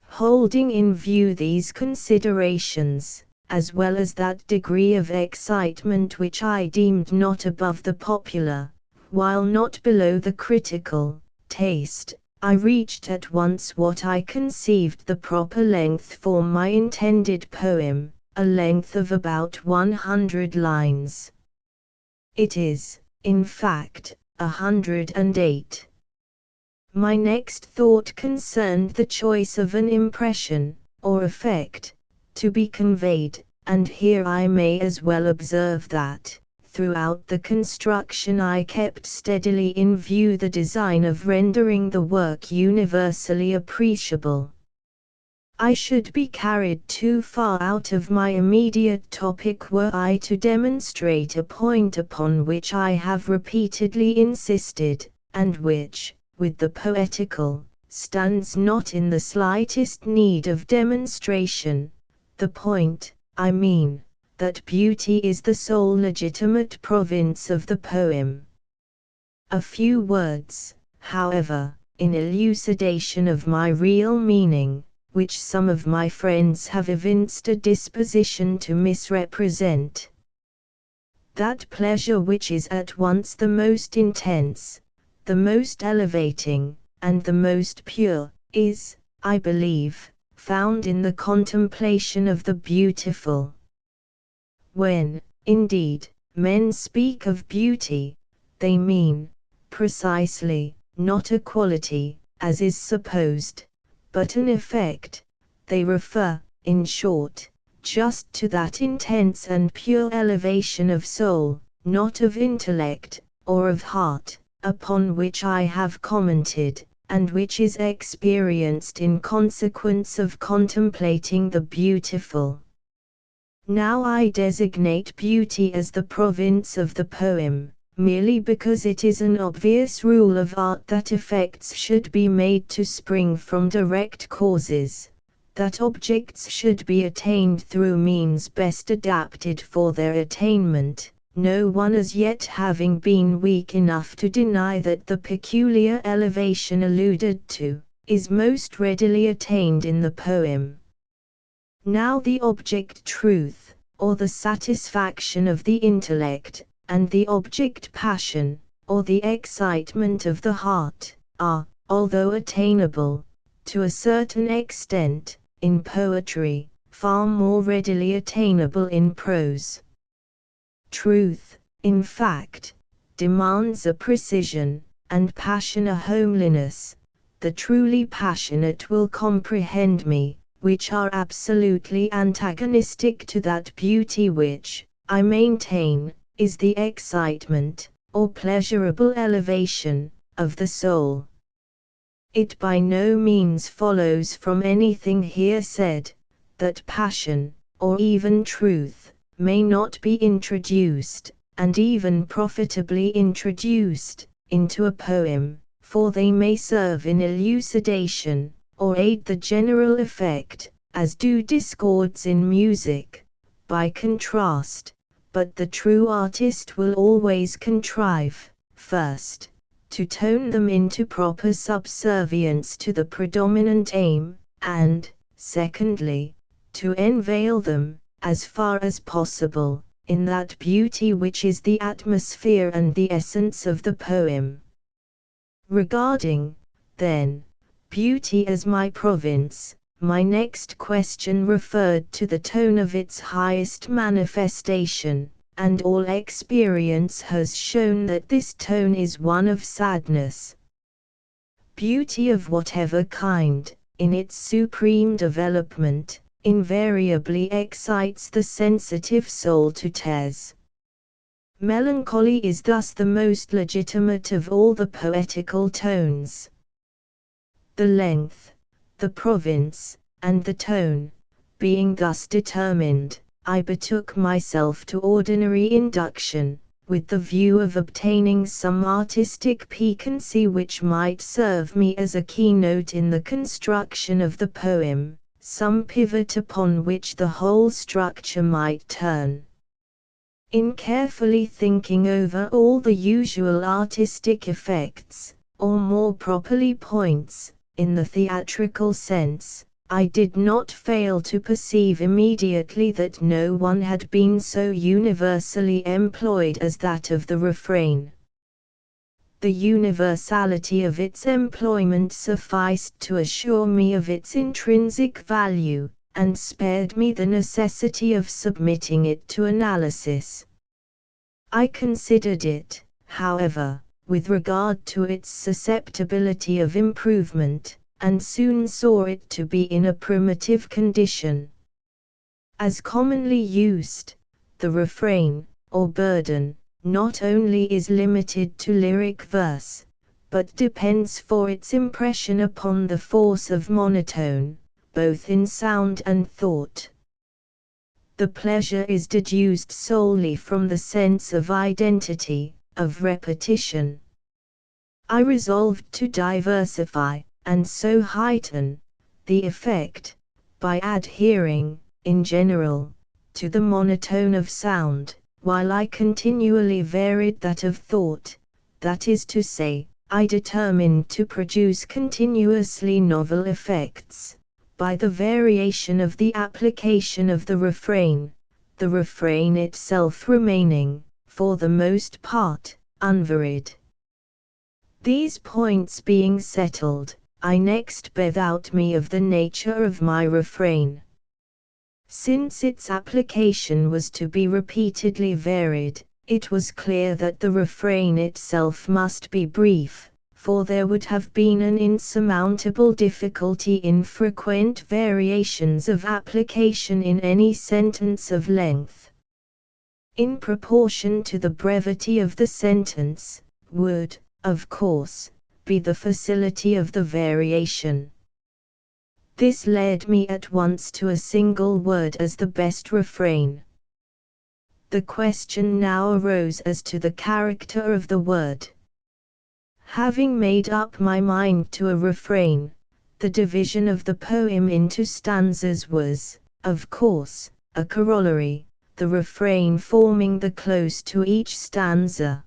Holding in view these considerations, as well as that degree of excitement which I deemed not above the popular, while not below the critical, taste, I reached at once what I conceived the proper length for my intended poem, a length of about 100 lines. It is, in fact, 108. My next thought concerned the choice of an impression, or effect, to be conveyed, and here I may as well observe that, throughout the construction I kept steadily in view the design of rendering the work universally appreciable. I should be carried too far out of my immediate topic were I to demonstrate a point upon which I have repeatedly insisted, and which, with the poetical, stands not in the slightest need of demonstration, the point, I mean, that beauty is the sole legitimate province of the poem. A few words, however, in elucidation of my real meaning, which some of my friends have evinced a disposition to misrepresent. That pleasure which is at once the most intense, the most elevating, and the most pure, is, I believe, found in the contemplation of the beautiful. When, indeed, men speak of beauty, they mean, precisely, not a quality, as is supposed, but an effect. They refer, in short, just to that intense and pure elevation of soul, not of intellect, or of heart, upon which I have commented, and which is experienced in consequence of contemplating the beautiful. Now I designate beauty as the province of the poem, merely because it is an obvious rule of art that effects should be made to spring from direct causes, that objects should be attained through means best adapted for their attainment, no one as yet having been weak enough to deny that the peculiar elevation alluded to is most readily attained in the poem. Now the object truth, or the satisfaction of the intellect, and the object passion, or the excitement of the heart, are, although attainable, to a certain extent, in poetry, far more readily attainable in prose. Truth, in fact, demands a precision, and passion a homeliness. The truly passionate will comprehend me, which are absolutely antagonistic to that beauty which, I maintain, is the excitement, or pleasurable elevation, of the soul. It by no means follows from anything here said, that passion, or even truth, may not be introduced, and even profitably introduced, into a poem, for they may serve in elucidation, or aid the general effect, as do discords in music, by contrast, but the true artist will always contrive, first, to tone them into proper subservience to the predominant aim, and, secondly, to enveil them, as far as possible, in that beauty which is the atmosphere and the essence of the poem. Regarding, then, beauty as my province, my next question referred to the tone of its highest manifestation, and all experience has shown that this tone is one of sadness. Beauty of whatever kind, in its supreme development, invariably excites the sensitive soul to tears. Melancholy is thus the most legitimate of all the poetical tones. The length, the province, and the tone, being thus determined, I betook myself to ordinary induction, with the view of obtaining some artistic piquancy which might serve me as a keynote in the construction of the poem, some pivot upon which the whole structure might turn. In carefully thinking over all the usual artistic effects, or more properly points, in the theatrical sense, I did not fail to perceive immediately that no one had been so universally employed as that of the refrain. The universality of its employment sufficed to assure me of its intrinsic value, and spared me the necessity of submitting it to analysis. I considered it, however, with regard to its susceptibility of improvement, and soon saw it to be in a primitive condition. As commonly used, the refrain, or burden, not only is limited to lyric verse, but depends for its impression upon the force of monotone, both in sound and thought. The pleasure is deduced solely from the sense of identity, of repetition. I resolved to diversify, and so heighten, the effect, by adhering, in general, to the monotone of sound, while I continually varied that of thought, that is to say, I determined to produce continuously novel effects, by the variation of the application of the refrain itself remaining, for the most part, unvaried. These points being settled, I next bethought me of the nature of my refrain. Since its application was to be repeatedly varied, it was clear that the refrain itself must be brief, for there would have been an insurmountable difficulty in frequent variations of application in any sentence of length. In proportion to the brevity of the sentence, would, of course, be the facility of the variation. This led me at once to a single word as the best refrain. The question now arose as to the character of the word. Having made up my mind to a refrain, the division of the poem into stanzas was, of course, a corollary, the refrain forming the close to each stanza.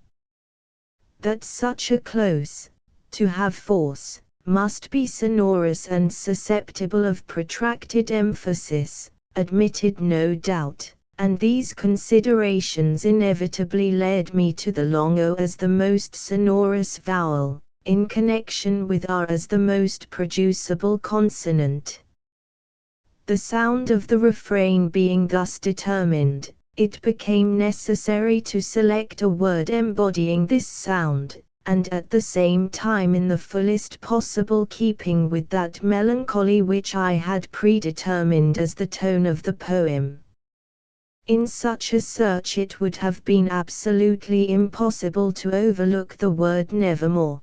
That such a close, to have force, must be sonorous and susceptible of protracted emphasis, admitted no doubt, and these considerations inevitably led me to the long O as the most sonorous vowel, in connection with R as the most producible consonant. The sound of the refrain being thus determined, it became necessary to select a word embodying this sound, and at the same time in the fullest possible keeping with that melancholy which I had predetermined as the tone of the poem. In such a search it would have been absolutely impossible to overlook the word nevermore.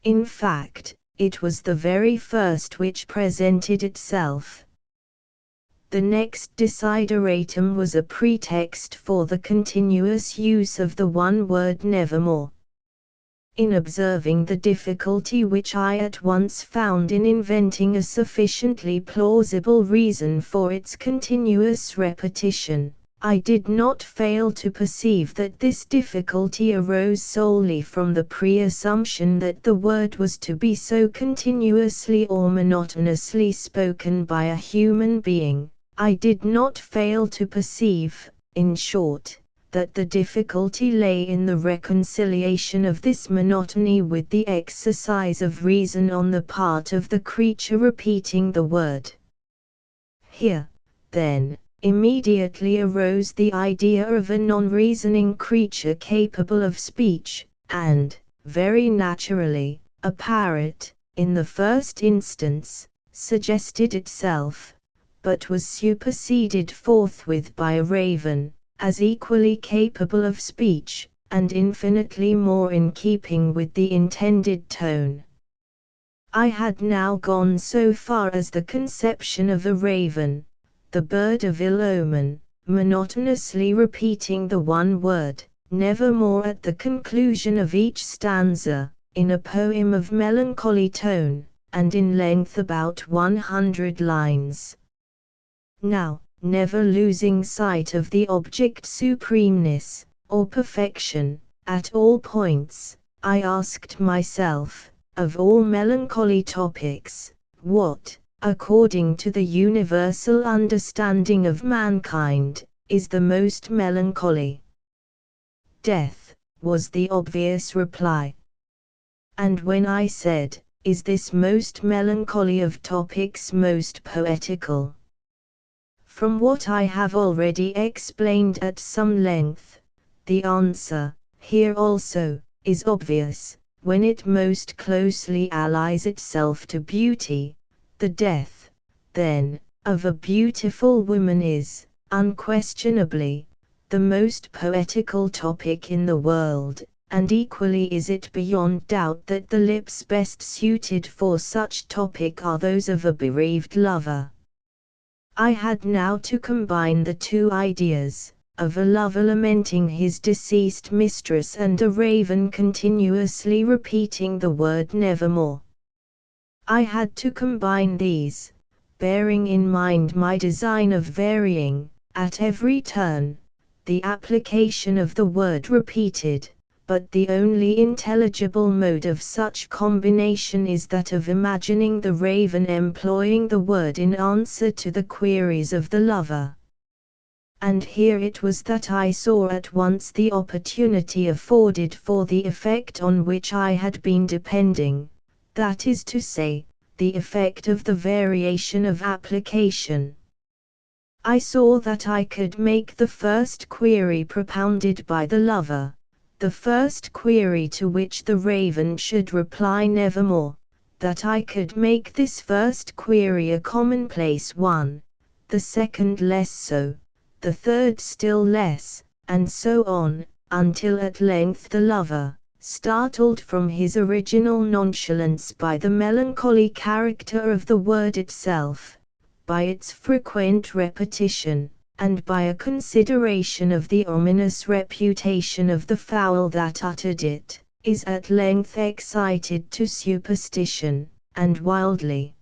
In fact, it was the very first which presented itself. The next desideratum was a pretext for the continuous use of the one word nevermore. In observing the difficulty which I at once found in inventing a sufficiently plausible reason for its continuous repetition, I did not fail to perceive that this difficulty arose solely from the pre-assumption that the word was to be so continuously or monotonously spoken by a human being. I did not fail to perceive, in short, that the difficulty lay in the reconciliation of this monotony with the exercise of reason on the part of the creature repeating the word. Here, then, immediately arose the idea of a non-reasoning creature capable of speech, and, very naturally, a parrot, in the first instance, suggested itself, but was superseded forthwith by a raven, as equally capable of speech, and infinitely more in keeping with the intended tone. I had now gone so far as the conception of a raven, the bird of ill omen, monotonously repeating the one word, nevermore at the conclusion of each stanza, in a poem of melancholy tone, and in length about 100 lines. Now, never losing sight of the object supremeness, or perfection, at all points, I asked myself, of all melancholy topics, what, according to the universal understanding of mankind, is the most melancholy? Death, was the obvious reply. And when I said, is this most melancholy of topics most poetical? From what I have already explained at some length, the answer, here also, is obvious. When it most closely allies itself to beauty, the death, then, of a beautiful woman is, unquestionably, the most poetical topic in the world, and equally is it beyond doubt that the lips best suited for such topic are those of a bereaved lover. I had now to combine the two ideas, of a lover lamenting his deceased mistress and a raven continuously repeating the word nevermore. I had to combine these, bearing in mind my design of varying, at every turn, the application of the word repeated, but the only intelligible mode of such combination is that of imagining the raven employing the word in answer to the queries of the lover. And here it was that I saw at once the opportunity afforded for the effect on which I had been depending, that is to say, the effect of the variation of application. I saw that I could make the first query propounded by the lover, the first query to which the raven should reply nevermore, that I could make this first query a commonplace one, the second less so, the third still less, and so on, until at length the lover, startled from his original nonchalance by the melancholy character of the word itself, by its frequent repetition, and by a consideration of the ominous reputation of the fowl that uttered it, is at length excited to superstition, and wildly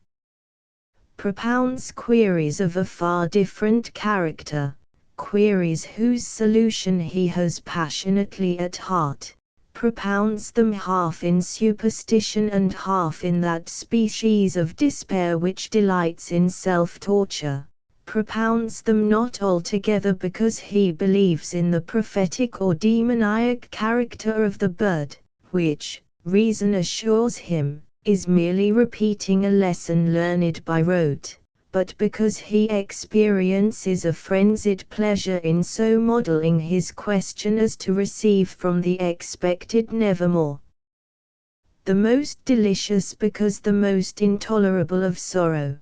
propounds queries of a far different character, queries whose solution he has passionately at heart, propounds them half in superstition and half in that species of despair which delights in self-torture, propounds them not altogether because he believes in the prophetic or demoniac character of the bird, which, reason assures him, is merely repeating a lesson learned by rote, but because he experiences a frenzied pleasure in so modeling his question as to receive from the expected nevermore. The most delicious because the most intolerable of sorrow.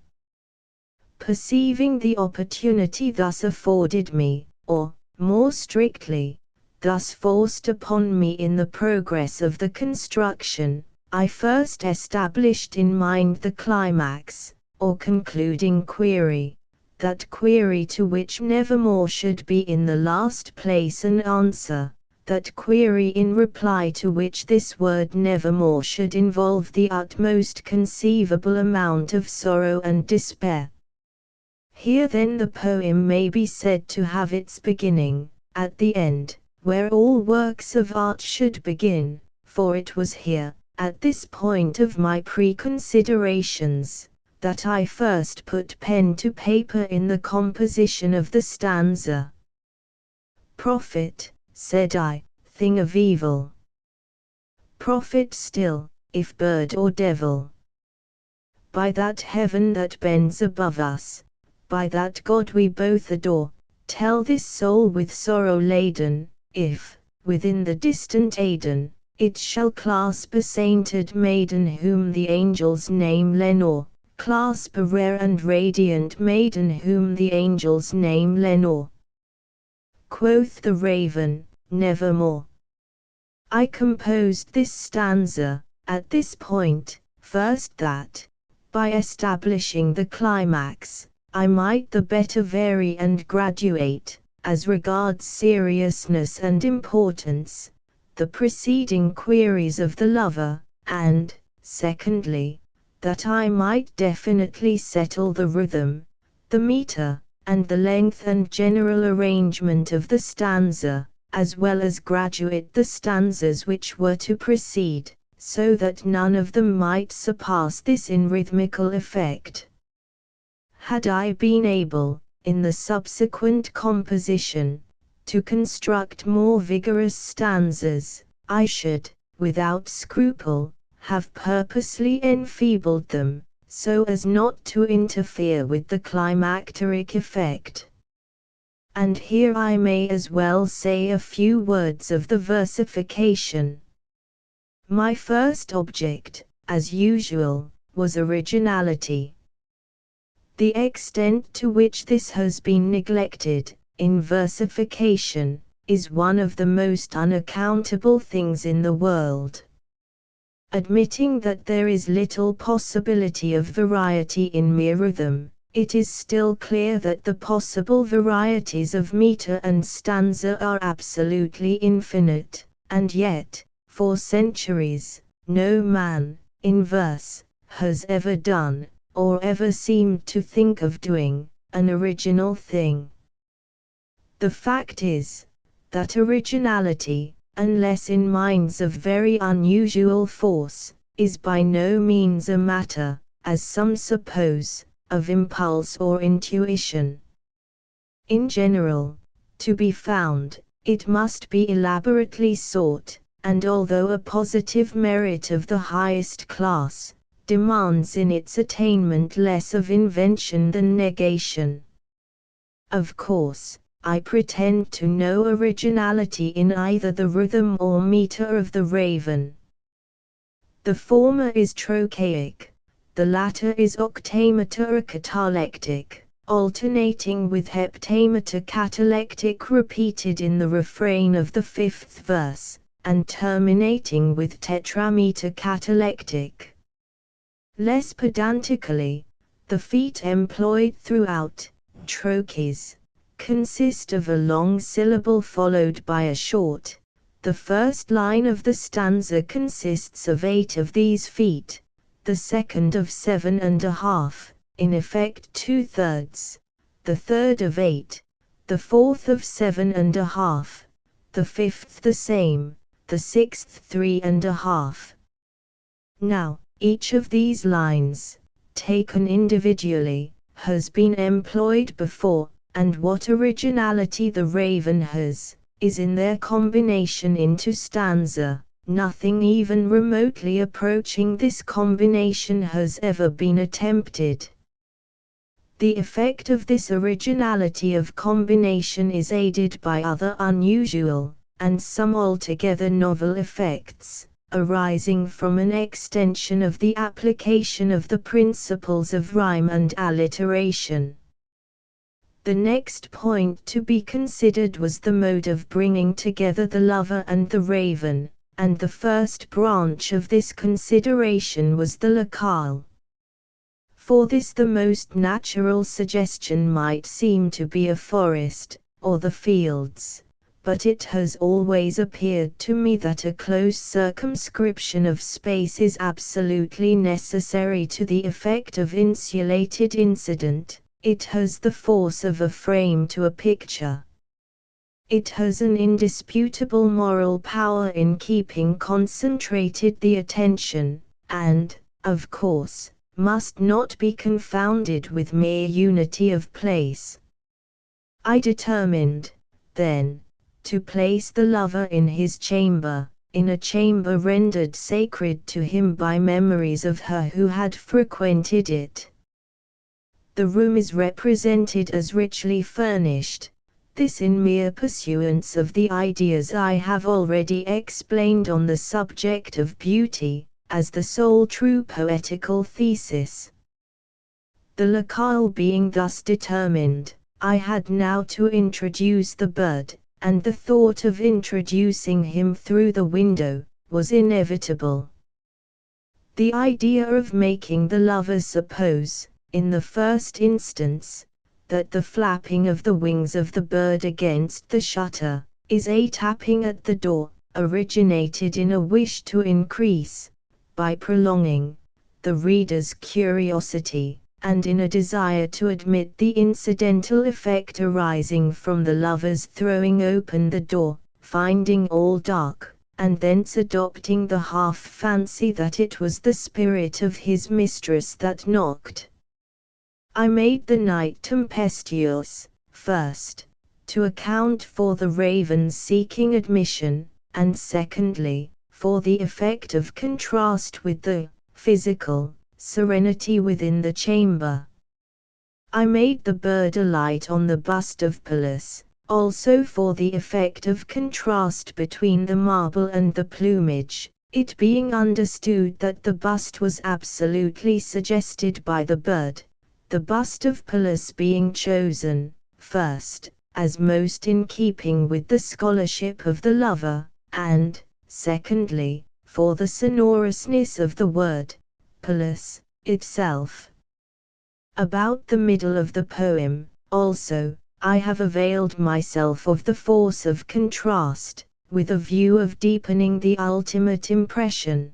Perceiving the opportunity thus afforded me, or, more strictly, thus forced upon me in the progress of the construction, I first established in mind the climax, or concluding query, that query to which nevermore should be in the last place an answer, that query in reply to which this word nevermore should involve the utmost conceivable amount of sorrow and despair. Here then the poem may be said to have its beginning, at the end, where all works of art should begin, for it was here, at this point of my preconsiderations, that I first put pen to paper in the composition of the stanza. Prophet, said I, thing of evil. Prophet still, if bird or devil. By that heaven that bends above us, by that God we both adore, tell this soul with sorrow laden, if, within the distant Aidenn, it shall clasp a sainted maiden whom the angels name Lenore, clasp a rare and radiant maiden whom the angels name Lenore. Quoth the Raven, nevermore. I composed this stanza, at this point, first that, by establishing the climax, I might the better vary and graduate, as regards seriousness and importance, the preceding queries of the lover, and, secondly, that I might definitely settle the rhythm, the meter, and the length and general arrangement of the stanza, as well as graduate the stanzas which were to precede, so that none of them might surpass this in rhythmical effect. Had I been able, in the subsequent composition, to construct more vigorous stanzas, I should, without scruple, have purposely enfeebled them, so as not to interfere with the climacteric effect. And here I may as well say a few words of the versification. My first object, as usual, was originality. The extent to which this has been neglected, in versification, is one of the most unaccountable things in the world. Admitting that there is little possibility of variety in mere rhythm, it is still clear that the possible varieties of meter and stanza are absolutely infinite, and yet, for centuries, no man, in verse, has ever done, or ever seemed to think of doing, an original thing. The fact is, that originality, unless in minds of very unusual force, is by no means a matter, as some suppose, of impulse or intuition. In general, to be found, it must be elaborately sought, and although a positive merit of the highest class, demands in its attainment less of invention than negation. Of course, I pretend to no originality in either the rhythm or meter of the Raven. The former is trochaic, the latter is octameter or catalectic, alternating with heptameter catalectic repeated in the refrain of the fifth verse, and terminating with tetrameter catalectic. Less pedantically, the feet employed throughout, trochees, consist of a long syllable followed by a short. The first line of the stanza consists of 8 of these feet, the second of 7 1/2, in effect 2/3, the third of 8, the fourth of 7.5, the fifth the same, the sixth 3.5. Now, each of these lines, taken individually, has been employed before, and what originality the Raven has, is in their combination into stanza. Nothing even remotely approaching this combination has ever been attempted. The effect of this originality of combination is aided by other unusual, and some altogether novel effects, arising from an extension of the application of the principles of rhyme and alliteration. The next point to be considered was the mode of bringing together the lover and the raven, and the first branch of this consideration was the locale. For this the most natural suggestion might seem to be a forest, or the fields, but it has always appeared to me that a close circumscription of space is absolutely necessary to the effect of insulated incident. It has the force of a frame to a picture. It has an indisputable moral power in keeping concentrated the attention, and, of course, must not be confounded with mere unity of place. I determined, then, to place the lover in his chamber, in a chamber rendered sacred to him by memories of her who had frequented it. The room is represented as richly furnished, this in mere pursuance of the ideas I have already explained on the subject of beauty, as the sole true poetical thesis. The locale being thus determined, I had now to introduce the bird, and the thought of introducing him through the window, was inevitable. The idea of making the lover suppose, in the first instance, that the flapping of the wings of the bird against the shutter, is a tapping at the door, originated in a wish to increase, by prolonging, the reader's curiosity, and in a desire to admit the incidental effect arising from the lover's throwing open the door, finding all dark, and thence adopting the half fancy that it was the spirit of his mistress that knocked. I made the night tempestuous, first, to account for the raven's seeking admission, and secondly, for the effect of contrast with the physical serenity within the chamber. I made the bird alight on the bust of Pallas, also for the effect of contrast between the marble and the plumage, it being understood that the bust was absolutely suggested by the bird, the bust of Pallas being chosen, first, as most in keeping with the scholarship of the lover, and, secondly, for the sonorousness of the word, Pallas, itself. About the middle of the poem, also, I have availed myself of the force of contrast, with a view of deepening the ultimate impression.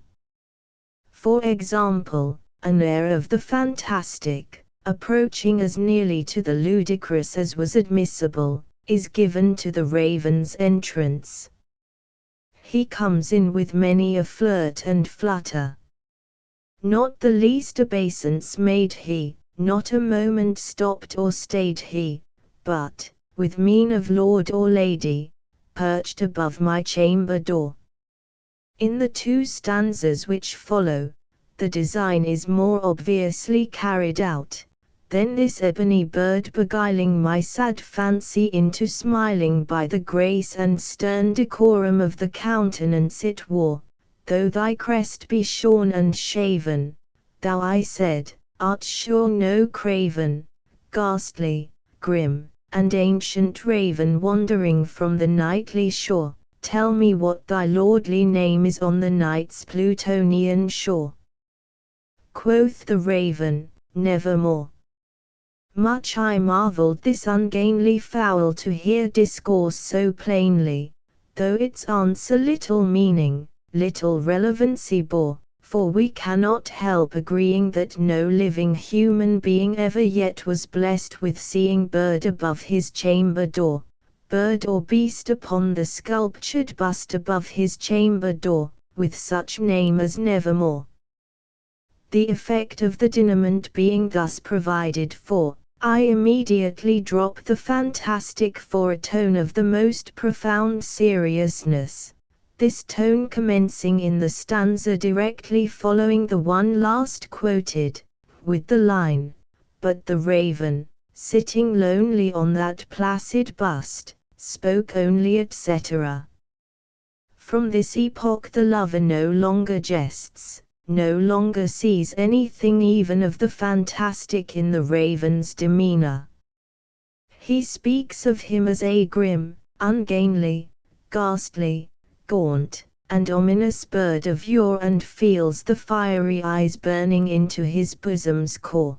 For example, an air of the fantastic, approaching as nearly to the ludicrous as was admissible, is given to the raven's entrance. He comes in with many a flirt and flutter. Not the least obeisance made he, not a moment stopped or stayed he, but, with mien of lord or lady, perched above my chamber door. In the two stanzas which follow, the design is more obviously carried out. Then this ebony bird beguiling my sad fancy into smiling by the grace and stern decorum of the countenance it wore, though thy crest be shorn and shaven, thou, I said, art sure no craven, ghastly, grim, and ancient raven wandering from the nightly shore, tell me what thy lordly name is on the night's Plutonian shore. Quoth the raven, nevermore. Much I marvelled this ungainly fowl to hear discourse so plainly, though its answer little meaning, little relevancy bore, for we cannot help agreeing that no living human being ever yet was blessed with seeing bird above his chamber door, bird or beast upon the sculptured bust above his chamber door, with such name as Nevermore. The effect of the denouement being thus provided for, I immediately drop the fantastic for a tone of the most profound seriousness, this tone commencing in the stanza directly following the one last quoted, with the line, "But the raven, sitting lonely on that placid bust, spoke only," etc. From this epoch the lover no longer jests, no longer sees anything even of the fantastic in the raven's demeanor. He speaks of him as a grim, ungainly, ghastly, gaunt, and ominous bird of yore, and feels the fiery eyes burning into his bosom's core.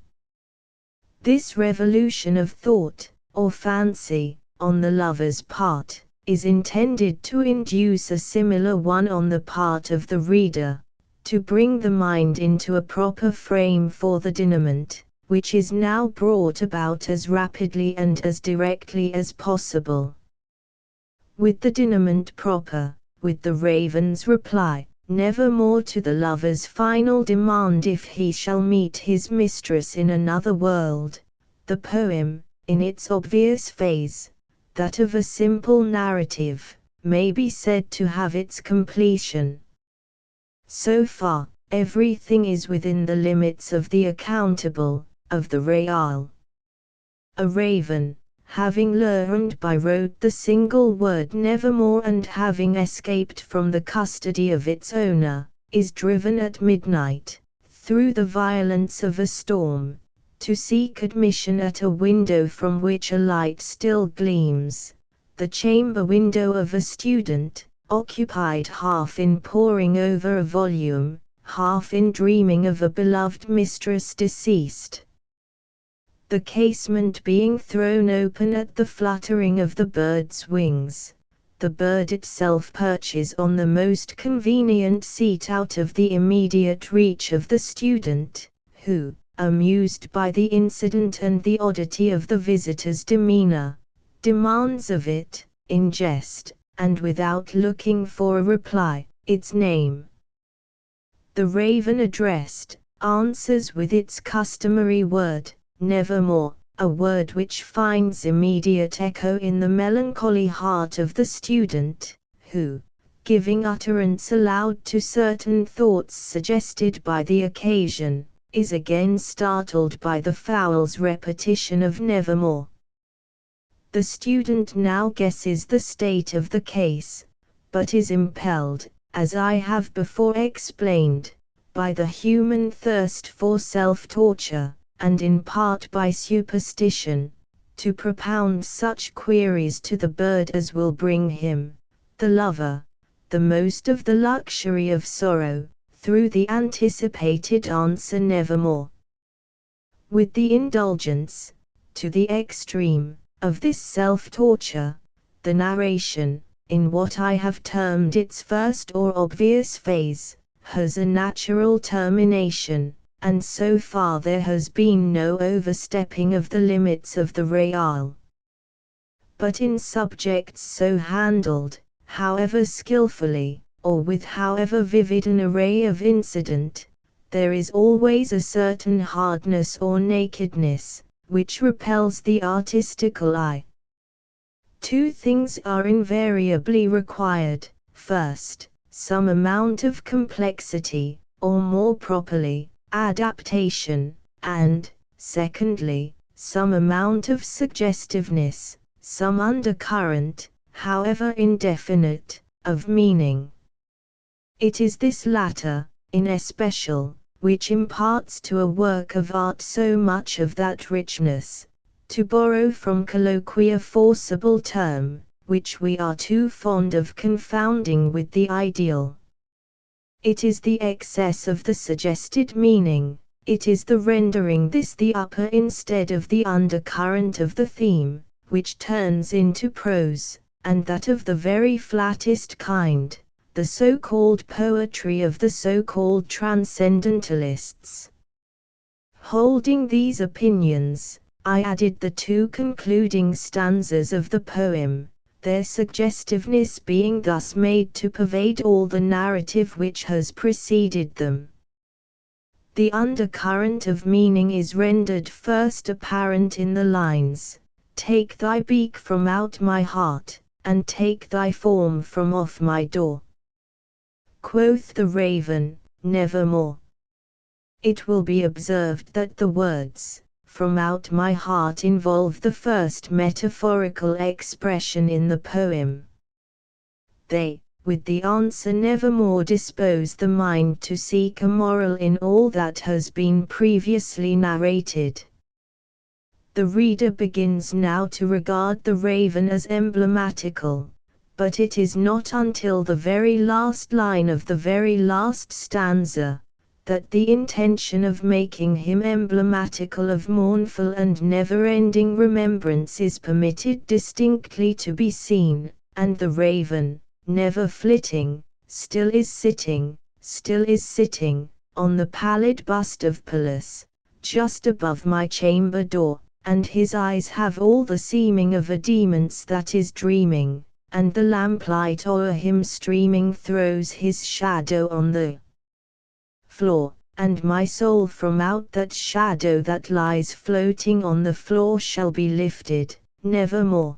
This revolution of thought, or fancy, on the lover's part, is intended to induce a similar one on the part of the reader, to bring the mind into a proper frame for the denouement, which is now brought about as rapidly and as directly as possible. With the denouement proper, with the raven's reply, nevermore, to the lover's final demand if he shall meet his mistress in another world, the poem, in its obvious phase, that of a simple narrative, may be said to have its completion. So far, everything is within the limits of the accountable, of the real. A raven, having learned by rote the single word Nevermore and having escaped from the custody of its owner, is driven at midnight, through the violence of a storm, to seek admission at a window from which a light still gleams, the chamber window of a student, occupied half in poring over a volume, half in dreaming of a beloved mistress deceased. The casement being thrown open at the fluttering of the bird's wings, the bird itself perches on the most convenient seat out of the immediate reach of the student, who, amused by the incident and the oddity of the visitor's demeanor, demands of it, in jest, and without looking for a reply, its name. The raven addressed, answers with its customary word, Nevermore, a word which finds immediate echo in the melancholy heart of the student, who, giving utterance aloud to certain thoughts suggested by the occasion, is again startled by the fowl's repetition of Nevermore. The student now guesses the state of the case, but is impelled, as I have before explained, by the human thirst for self-torture, and in part by superstition, to propound such queries to the bird as will bring him, the lover, the most of the luxury of sorrow, through the anticipated answer Nevermore. With the indulgence, to the extreme, of this self-torture, the narration, in what I have termed its first or obvious phase, has a natural termination, and so far there has been no overstepping of the limits of the real. But in subjects so handled, however skillfully, or with however vivid an array of incident, there is always a certain hardness or nakedness, which repels the artistical eye. Two things are invariably required: first, some amount of complexity, or more properly, adaptation, and, secondly, some amount of suggestiveness, some undercurrent, however indefinite, of meaning. It is this latter, in especial, which imparts to a work of art so much of that richness, to borrow from colloquy a forcible term, which we are too fond of confounding with the ideal. It is the excess of the suggested meaning, it is the rendering this the upper instead of the undercurrent of the theme, which turns into prose, and that of the very flattest kind, the so-called poetry of the so-called transcendentalists. Holding these opinions, I added the two concluding stanzas of the poem, their suggestiveness being thus made to pervade all the narrative which has preceded them. The undercurrent of meaning is rendered first apparent in the lines, "Take thy beak from out my heart, and take thy form from off my door." Quoth the raven, "Nevermore." It will be observed that the words, "from out my heart," involve the first metaphorical expression in the poem. They, with the answer "nevermore," dispose the mind to seek a moral in all that has been previously narrated. The reader begins now to regard the raven as emblematical, but it is not until the very last line of the very last stanza, that the intention of making him emblematical of mournful and never-ending remembrance is permitted distinctly to be seen, and the raven, never flitting, still is sitting, on the pallid bust of Pallas, just above my chamber door, and his eyes have all the seeming of a demon's that is dreaming, and the lamplight o'er him streaming throws his shadow on the floor, and my soul from out that shadow that lies floating on the floor shall be lifted, nevermore.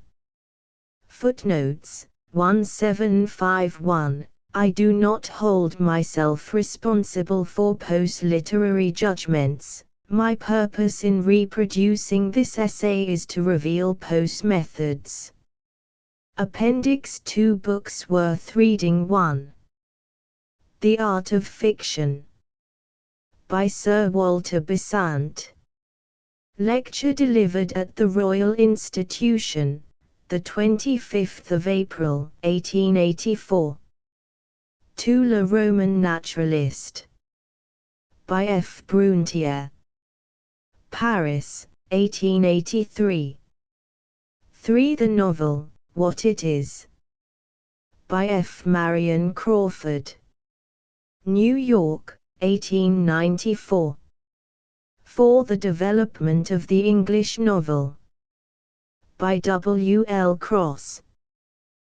Footnotes 1751. I do not hold myself responsible for post-literary judgments. My purpose in reproducing this essay is to reveal Poe's methods. Appendix 2 Books worth reading 1. The Art of Fiction by Sir Walter Besant. Lecture delivered at the Royal Institution, the 25th of April, 1884. To Le Roman Naturaliste. By F. Brunetière. Paris, 1883. 3. The Novel, What It Is. By F. Marion Crawford. New York, 1894. 4. The Development of the English Novel. By W. L. Cross.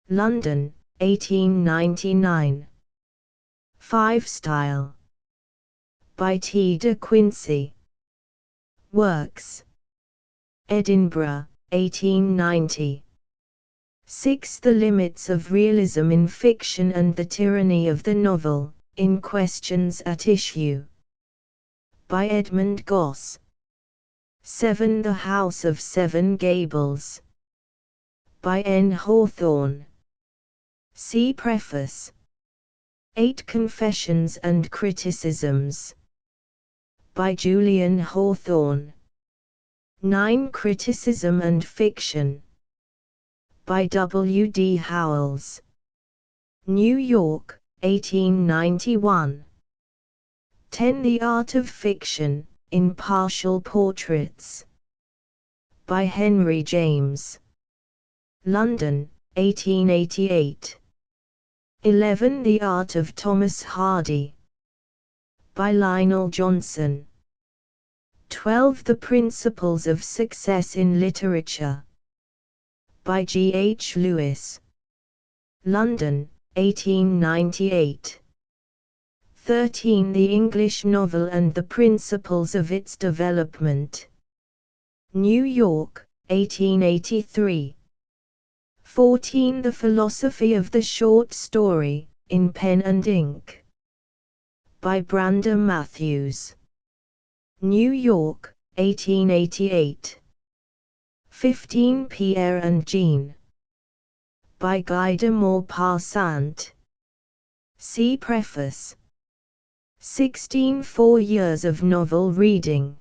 London, 1899. 5. Style. By T. de Quincey. Works. Edinburgh, 1890. 6. The Limits of Realism in Fiction and the Tyranny of the Novel, in Questions at Issue. By Edmund Gosse. 7. The House of Seven Gables. By N. Hawthorne. See Preface. 8. Confessions and Criticisms. By Julian Hawthorne. 9. Criticism and Fiction. By W. D. Howells. New York, 1891. 10. The Art of Fiction, in Partial Portraits. By Henry James. London, 1888. 11. The Art of Thomas Hardy. By Lionel Johnson. 12. The Principles of Success in Literature. By G. H. Lewis. London, 1898. 13. The English Novel and the Principles of its Development. New York, 1883. 14. The Philosophy of the Short Story, in Pen and Ink. By Brander Matthews. New York, 1888. 15. Pierre and Jean. By Guy de Maupassant. See Preface. 16. 4 Years of Novel Reading.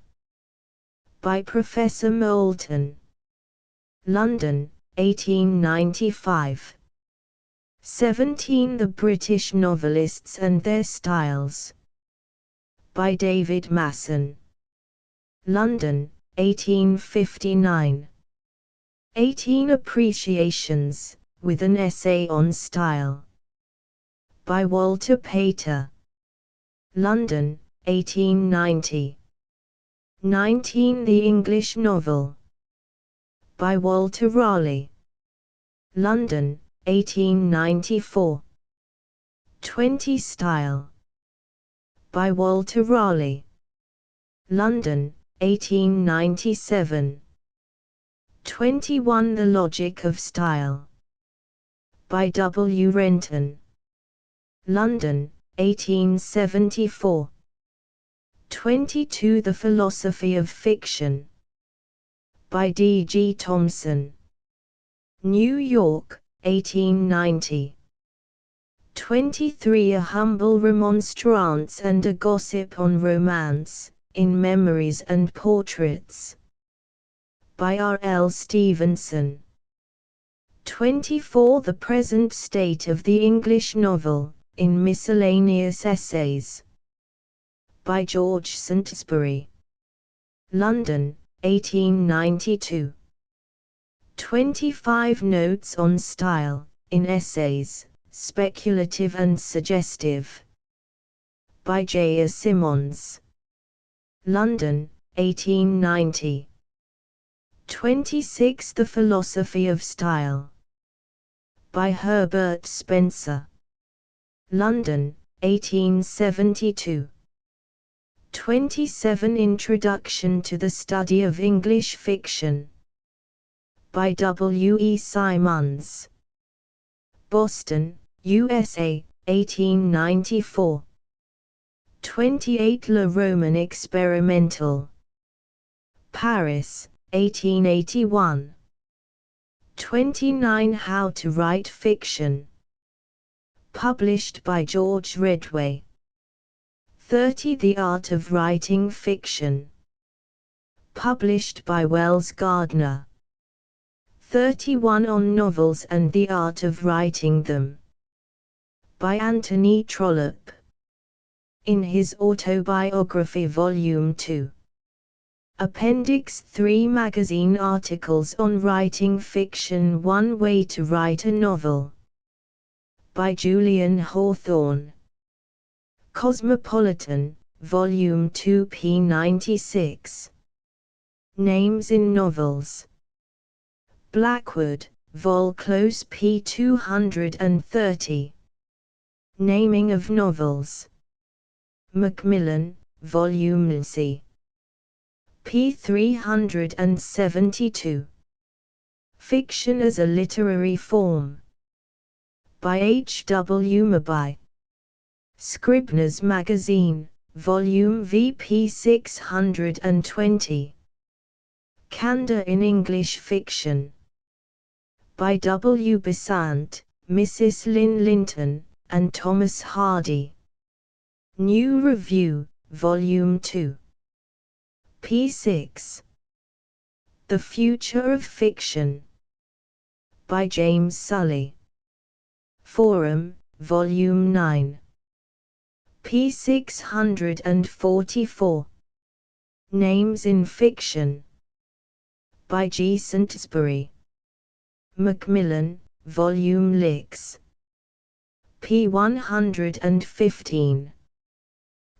By Professor Moulton. London, 1895. 17. The British Novelists and Their Styles. By David Masson. London, 1859. 18. Appreciations, with an essay on style. by Walter Pater. London, 1890. 19. The English Novel, by Walter Raleigh. London, 1894. 20. Style, by Walter Raleigh. London, 1897. 21. The Logic of Style, by W. Renton. London, 1874. 22. The Philosophy of Fiction, by D. G. Thomson. New York, 1890. 23. A Humble Remonstrance and a Gossip on Romance, in Memories and Portraits, by R. L. Stevenson. 24. The Present State of the English Novel, in Miscellaneous Essays, by George Saintsbury. London, 1892. 25. Notes on Style, in Essays, Speculative and Suggestive, by J. A. Symonds. London, 1890. 26. The Philosophy of Style, by Herbert Spencer. London, 1872. 27. Introduction to the Study of English Fiction, by W. E. Symonds. Boston, USA, 1894. 28. Le Roman Experimental, Paris, 1881. 29. How to Write Fiction, published by George Redway. 30. The Art of Writing Fiction, published by Wells Gardner. 31. On Novels and the Art of Writing Them, by Anthony Trollope, in his Autobiography Volume 2. Appendix 3. Magazine Articles on Writing Fiction, One Way to Write a Novel, by Julian Hawthorne. Cosmopolitan, Volume 2 p. 96. Names in Novels, Blackwood, Vol. Close p. 230. Naming of Novels, Macmillan, Volume C. p. 372. Fiction as a Literary Form, by H. W. Mabai. Scribner's Magazine, Volume V. p. 620. Candor in English Fiction, by W. Besant, Mrs. Lynn Linton, and Thomas Hardy. New Review, Volume 2. p. 6. The Future of Fiction, by James Sully. Forum, Volume 9. p. 644. Names in Fiction, by G. Saintsbury. Macmillan, Volume Lix. p. 115.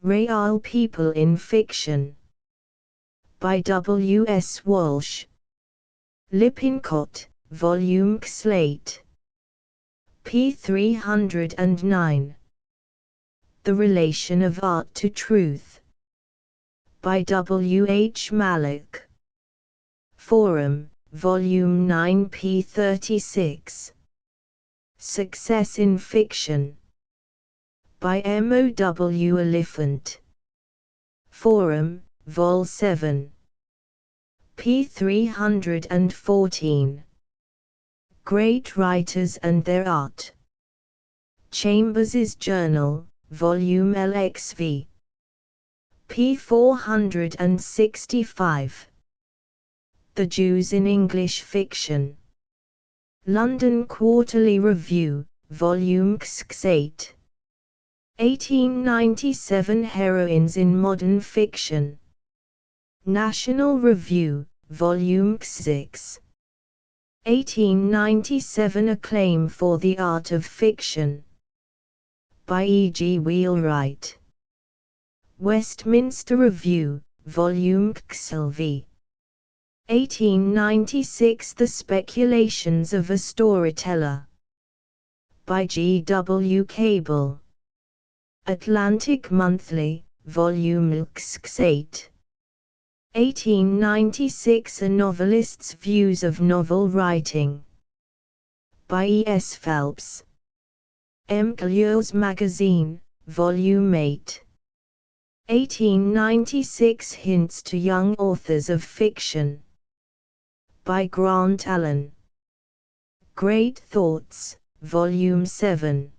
Real People in Fiction, by W. S. Walsh. Lippincott, Volume Slate. p. 309. The Relation of Art to Truth, by W. H. Mallock. Forum, Volume 9 p. 36. Success in Fiction, by M. O. W. Oliphant. Forum, Vol. 7. p. 314. Great Writers and Their Art. Chambers's Journal, Volume LXV. p. 465. The Jews in English Fiction. London Quarterly Review, Volume X8. 1897. Heroines in Modern Fiction. National Review, Volume X6. 1897. Acclaim for the Art of Fiction, by E. G. Wheelwright. Westminster Review, Volume XLV. 1896. The Speculations of a Storyteller. By G. W. Cable. Atlantic Monthly, Volume X8. 1896. A Novelist's Views of Novel Writing. By E. S. Phelps. Employers Magazine, Volume 8. 1896. Hints to Young Authors of Fiction. By Grant Allen. Great Thoughts, Volume 7.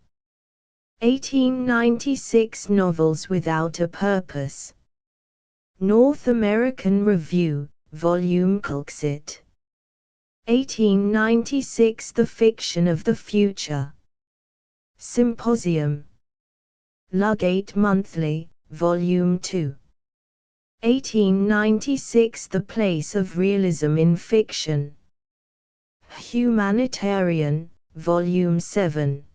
1896. Novels Without a Purpose. North American Review, Volume Culxit. 1896. The Fiction of the Future. Symposium. Ludgate Monthly, Volume 2. 1896. The Place of Realism in Fiction. Humanitarian, Volume 7.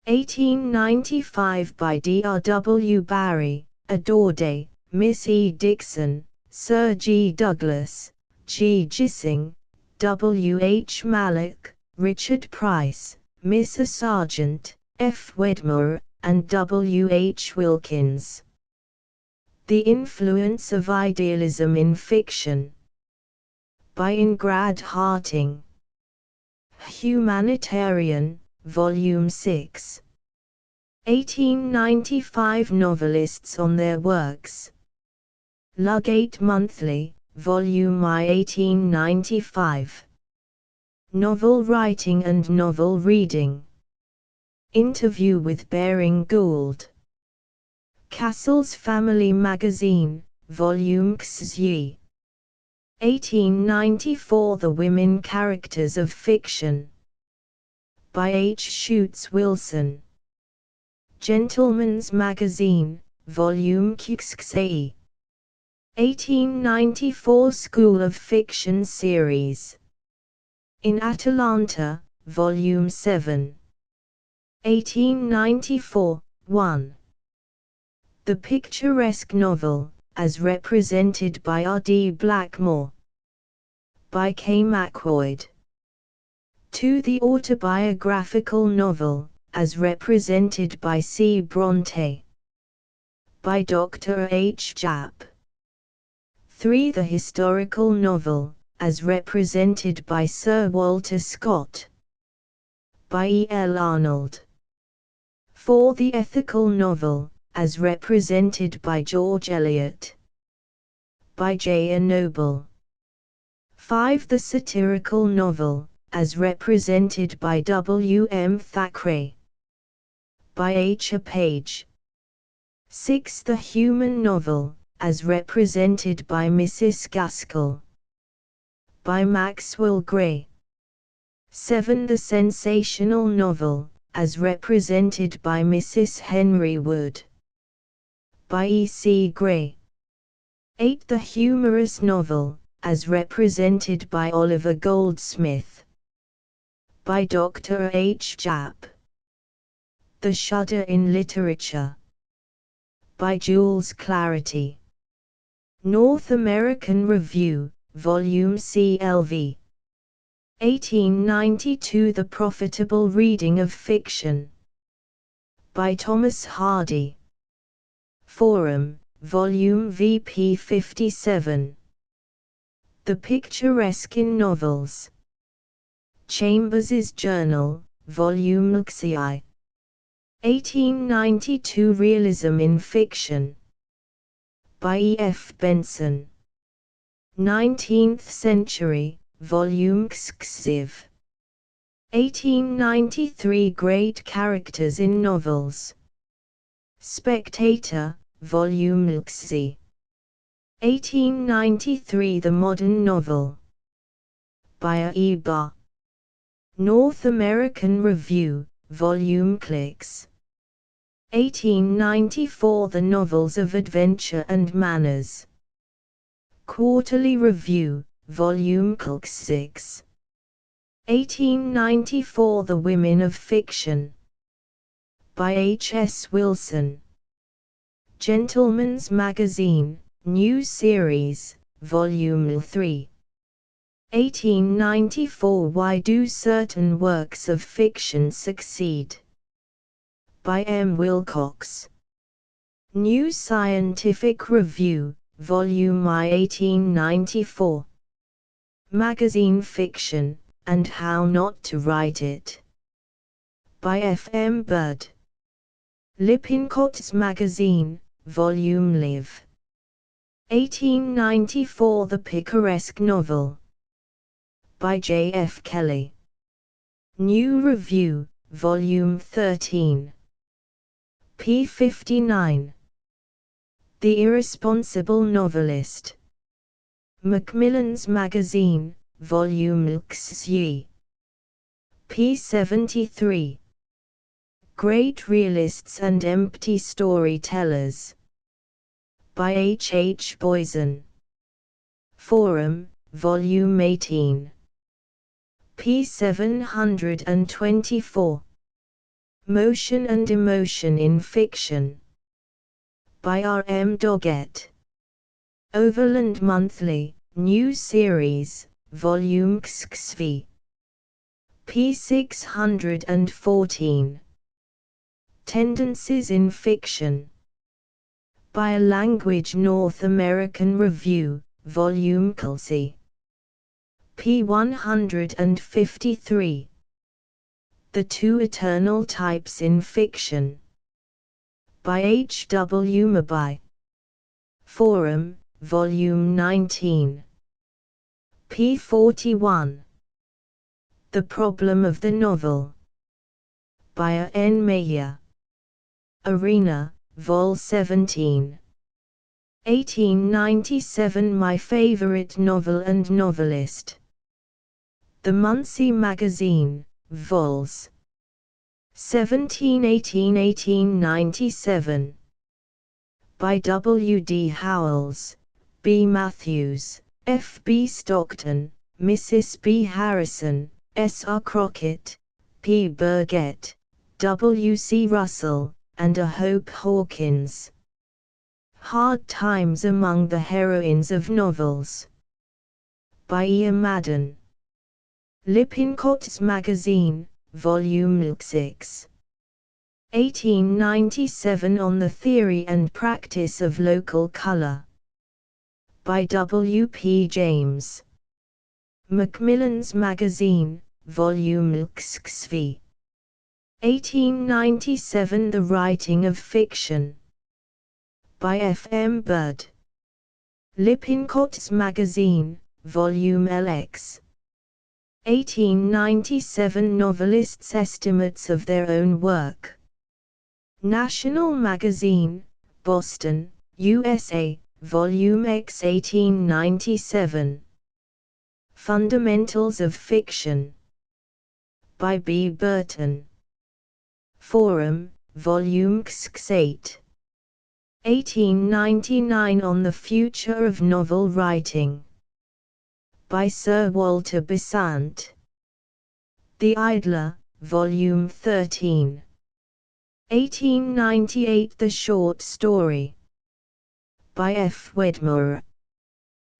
1895. By D. R. W. Barry, Adore, Miss E. Dixon, Sir G. Douglas, G. Gissing, W. H. Mallock, Richard Price, Miss A. Sargent, F. Wedmore, and W. H. Wilkins. The Influence of Idealism in Fiction. By Ingrad Harting. Humanitarian, Volume 6. 1895. Novelists on Their Works. Ludgate Monthly, Volume I. 1895. Novel Writing and Novel Reading. Interview with Baring Gould. Cassell's Family Magazine, Volume XY. 1894. The Women Characters of Fiction. By H. Schutz Wilson. Gentleman's Magazine, Volume XXA. 1894. School of Fiction Series. In Atalanta, Volume 7. 1894, 1. The Picturesque Novel, as represented by R. D. Blackmore. By K. Macquoid. 2. The Autobiographical Novel, as represented by C. Bronte. By Dr. H. Japp. 3. The Historical Novel, as represented by Sir Walter Scott. By E. L. Arnold. 4. The Ethical Novel, as represented by George Eliot. By J. A. Noble. 5. The Satirical Novel, as represented by W. M. Thackeray. By H. A. Page. 6. The Human Novel, as represented by Mrs. Gaskell. By Maxwell Gray. 7. The Sensational Novel, as represented by Mrs. Henry Wood. By E. C. Gray. 8. The Humorous Novel, as represented by Oliver Goldsmith. By Dr. H. Japp. The Shudder in Literature. By Jules Clarity. North American Review, Volume CLV. 1892. The Profitable Reading of Fiction. By Thomas Hardy. Forum, Volume VP 57. The Picturesque in Novels. Chambers's Journal, Volume XI. 1892. Realism in Fiction. By E. F. Benson. 19th Century, Volume XXIV. 1893. Great Characters in Novels. Spectator, Volume XZ. 1893. The Modern Novel. By A. E. Barr. North American Review, Volume Clicks. 1894. The Novels of Adventure and Manners. Quarterly Review, Volume Calc 6. 1894. The Women of Fiction. by H. S. Wilson. Gentleman's Magazine, New Series, Volume 3. 1894. Why do certain works of fiction succeed? By M. Wilcox. New Scientific Review, Volume I, 1894. Magazine Fiction, and How Not to Write It. By F. M. Budd. Lippincott's Magazine, Volume Liv. 1894. The Picaresque Novel. By J. F. Kelly. New Review, Volume 13. p. 59. The Irresponsible Novelist. Macmillan's Magazine, Volume XY. p. 73. Great Realists and Empty Storytellers. By H. H. Boysen. Forum, Volume 18. p. 724. Motion and Emotion in Fiction. By R. M. Doggett. Overland Monthly, New Series, Volume XXV. p. 614. Tendencies in Fiction. By A Language North American Review, Volume Kelsey. p. 153. The Two Eternal Types in Fiction. By H. W. Mabai. Forum, Volume 19. p. 41. The Problem of the Novel. By A. N. Meyer. Arena, Vol. 17. 1897. My Favorite Novel and Novelist. The Muncie Magazine, Vols. 1718–1897. By W. D. Howells, B. Matthews, F. B. Stockton, Mrs. B. Harrison, S. R. Crockett, P. Burgett, W. C. Russell, and A. Hope Hawkins. Hard Times Among the Heroines of Novels. By E. M. Madden. Lippincott's Magazine, Volume 6. 1897. On the Theory and Practice of Local Color. By W. P. James. Macmillan's Magazine, Volume XXV. 1897. The Writing of Fiction. By F. M. Budd. Lippincott's Magazine, Volume LX. 1897. Novelists' Estimates of Their Own Work. National Magazine, Boston, USA, Volume X. 1897. Fundamentals of Fiction. By B. Burton. Forum, Volume XX. 1899. On the Future of Novel Writing. By Sir Walter Besant. The Idler, Volume 13. 1898. The Short Story. By F. Wedmore.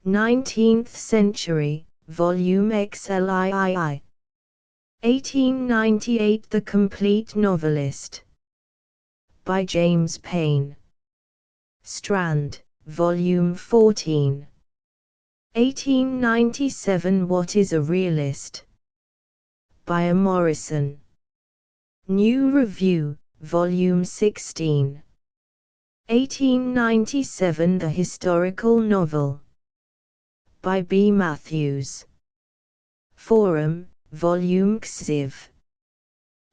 19th Century, Volume XLIII. 1898. The Complete Novelist. By James Payn. Strand, Volume 14. 1897. What is a Realist? By A. Morrison. New Review, Volume 16. 1897. The Historical Novel. By B. Matthews. Forum, Volume XIV.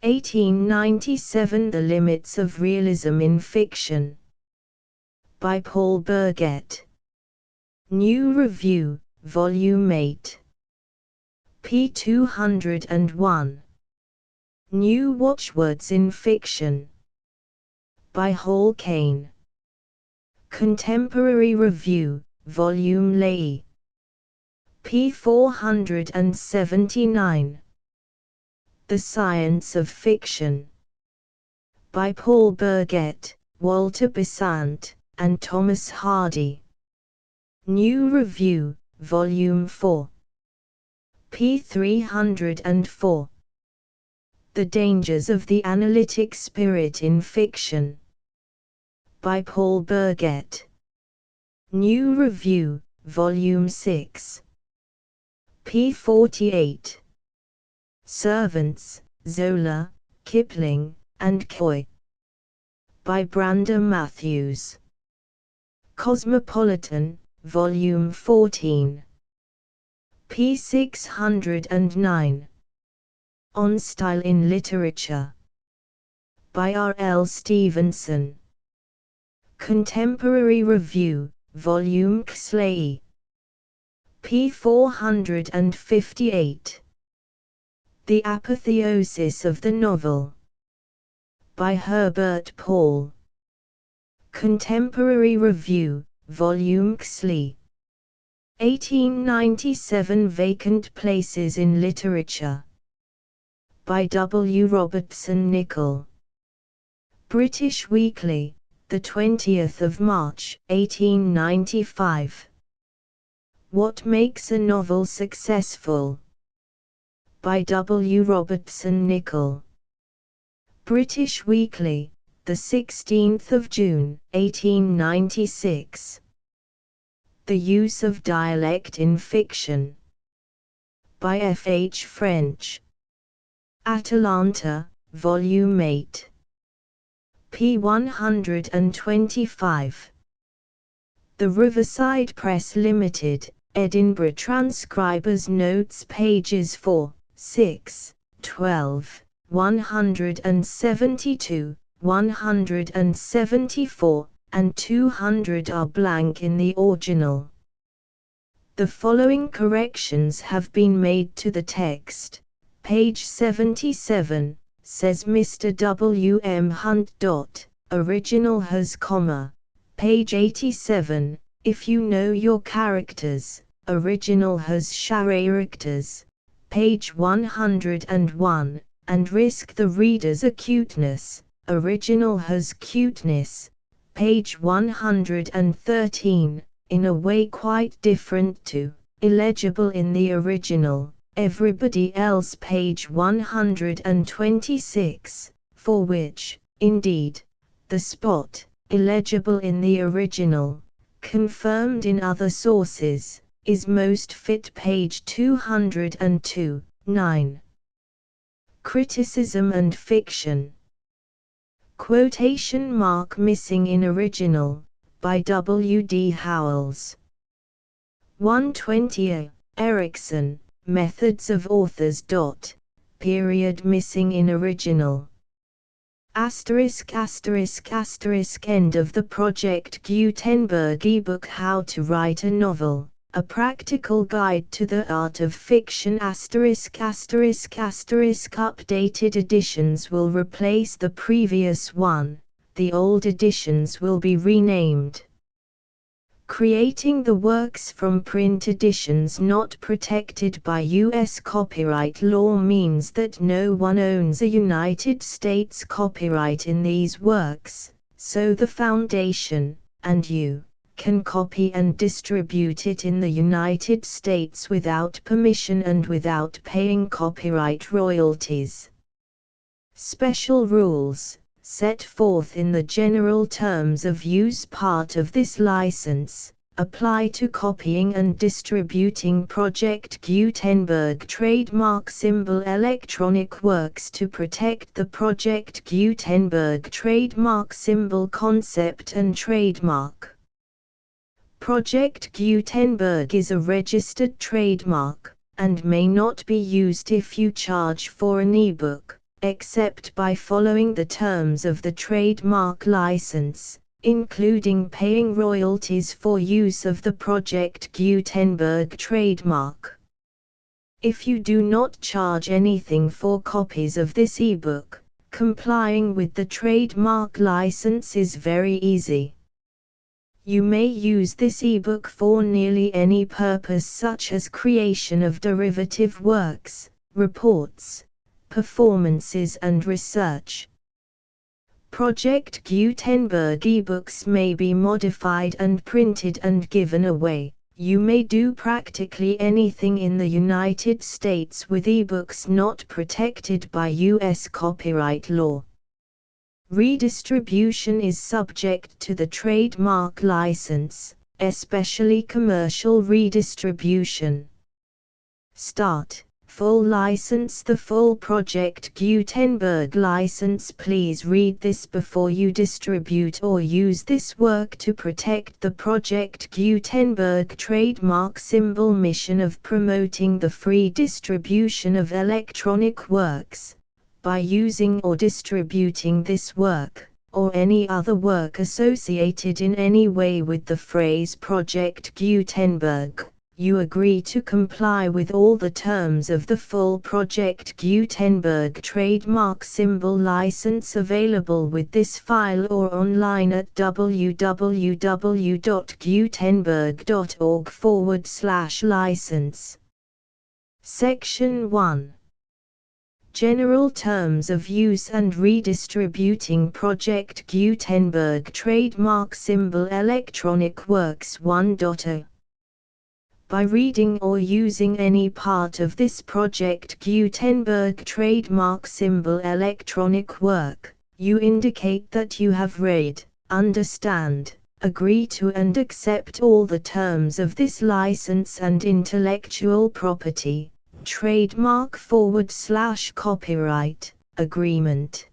1897. The Limits of Realism in Fiction. By Paul Burgett. New Review, Volume 8. p. 201. New Watchwords in Fiction. By Hall Caine. Contemporary Review, Volume Leigh. p. 479. The Science of Fiction. by Paul Burgett, Walter Besant, and Thomas Hardy. New Review, Volume 4. p. 304. The Dangers of the Analytic Spirit in Fiction. By Paul Burgett. New Review, Volume 6. p. 48. Servants, Zola, Kipling, and Coy. By Brander Matthews. Cosmopolitan, Volume 14. p. 609. On Style in Literature. By R. L. Stevenson. Contemporary Review, Volume Xley. p. 458. The Apotheosis of the Novel. By Herbert Paul. Contemporary Review, Volume Xley. 1897. Vacant Places in Literature. By W. Robertson Nicoll. British Weekly, 20th March, 1895. What Makes a Novel Successful? By W. Robertson Nicoll. British Weekly, 16th June, 1896. The Use of Dialect in Fiction. By F. H. French. Atalanta, Volume 8. p. 125. The Riverside Press Limited, Edinburgh. Transcribers' Notes, pages 4, 6, 12, 172, 174, and 200 are blank in the original. The following corrections have been made to the text. Page 77, says Mr. W. M. Hunt. Original has comma. Page 87, if you know your characters, original has characters. Page 101, and risk the reader's acuteness, original has cuteness. Page 113, in a way quite different to illegible in the original. Everybody else. Page 126, for which, indeed, the spot, illegible in the original, confirmed in other sources, is most fit. Page 202, 9. Criticism and Fiction. Quotation mark missing in original, by W. D. Howells. 120. Erickson, Methods of Authors. Period missing in original. Asterisk asterisk asterisk. End of the Project Gutenberg ebook How to Write a Novel, a Practical Guide to the Art of Fiction. Asterisk asterisk asterisk. Updated editions will replace the previous one, the old editions will be renamed. Creating the works from print editions not protected by U.S. copyright law means that no one owns a United States copyright in these works, so the Foundation, and you, can copy and distribute it in the United States without permission and without paying copyright royalties. Special rules, set forth in the general terms of use part of this license, apply to copying and distributing Project Gutenberg trademark symbol electronic works to protect the Project Gutenberg trademark symbol concept and trademark. Project Gutenberg is a registered trademark, and may not be used if you charge for an ebook, except by following the terms of the trademark license, including paying royalties for use of the Project Gutenberg trademark. If you do not charge anything for copies of this ebook, complying with the trademark license is very easy. You may use this ebook for nearly any purpose, such as creation of derivative works, reports, performances and research. Project Gutenberg ebooks may be modified and printed and given away. You may do practically anything in the United States with ebooks not protected by U.S. copyright law. Redistribution is subject to the trademark license, especially commercial redistribution. Start. Full license. The full Project Gutenberg license. Please read this before you distribute or use this work to protect the Project Gutenberg trademark symbol mission of promoting the free distribution of electronic works. By using or distributing this work, or any other work associated in any way with the phrase Project Gutenberg, you agree to comply with all the terms of the full Project Gutenberg trademark symbol license available with this file or online at www.gutenberg.org/license. Section 1. General Terms of Use and Redistributing Project Gutenberg Trademark Symbol Electronic Works 1.0. By reading or using any part of this Project Gutenberg trademark symbol electronic work, you indicate that you have read, understand, agree to and accept all the terms of this license and intellectual property, trademark/copyright, agreement.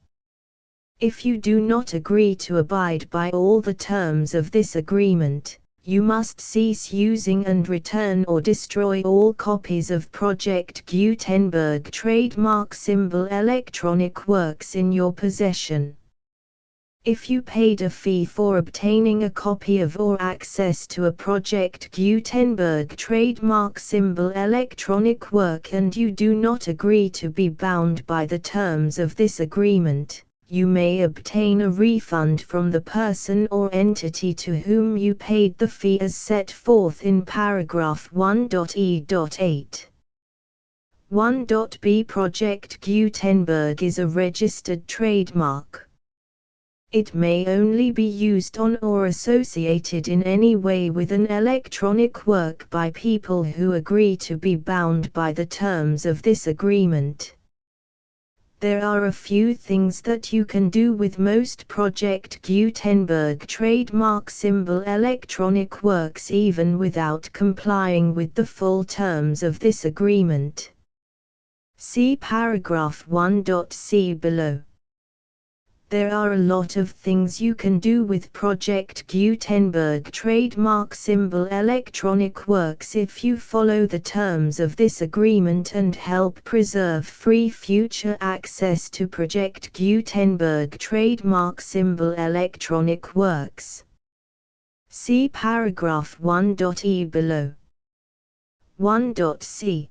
If you do not agree to abide by all the terms of this agreement, you must cease using and return or destroy all copies of Project Gutenberg trademark symbol electronic works in your possession. If you paid a fee for obtaining a copy of or access to a Project Gutenberg trademark symbol electronic work and you do not agree to be bound by the terms of this agreement, you may obtain a refund from the person or entity to whom you paid the fee as set forth in paragraph 1.e.8. 1.b Project Gutenberg is a registered trademark. It may only be used on or associated in any way with an electronic work by people who agree to be bound by the terms of this agreement. There are a few things that you can do with most Project Gutenberg trademark symbol electronic works even without complying with the full terms of this agreement. See paragraph 1.c below. There are a lot of things you can do with Project Gutenberg trademark symbol electronic works if you follow the terms of this agreement and help preserve free future access to Project Gutenberg trademark symbol electronic works. See paragraph 1.e below. 1.c.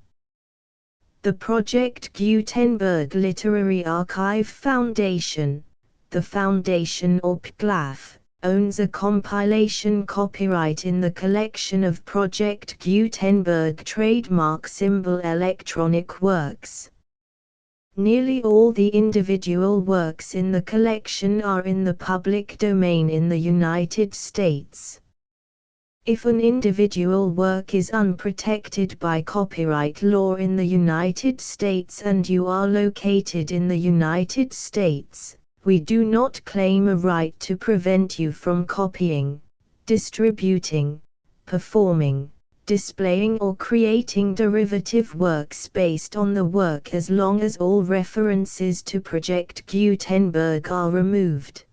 The Project Gutenberg Literary Archive Foundation, the Foundation or PGLAF, owns a compilation copyright in the collection of Project Gutenberg trademark symbol electronic works. Nearly all the individual works in the collection are in the public domain in the United States. If an individual work is unprotected by copyright law in the United States and you are located in the United States, we do not claim a right to prevent you from copying, distributing, performing, displaying or creating derivative works based on the work as long as all references to Project Gutenberg are removed.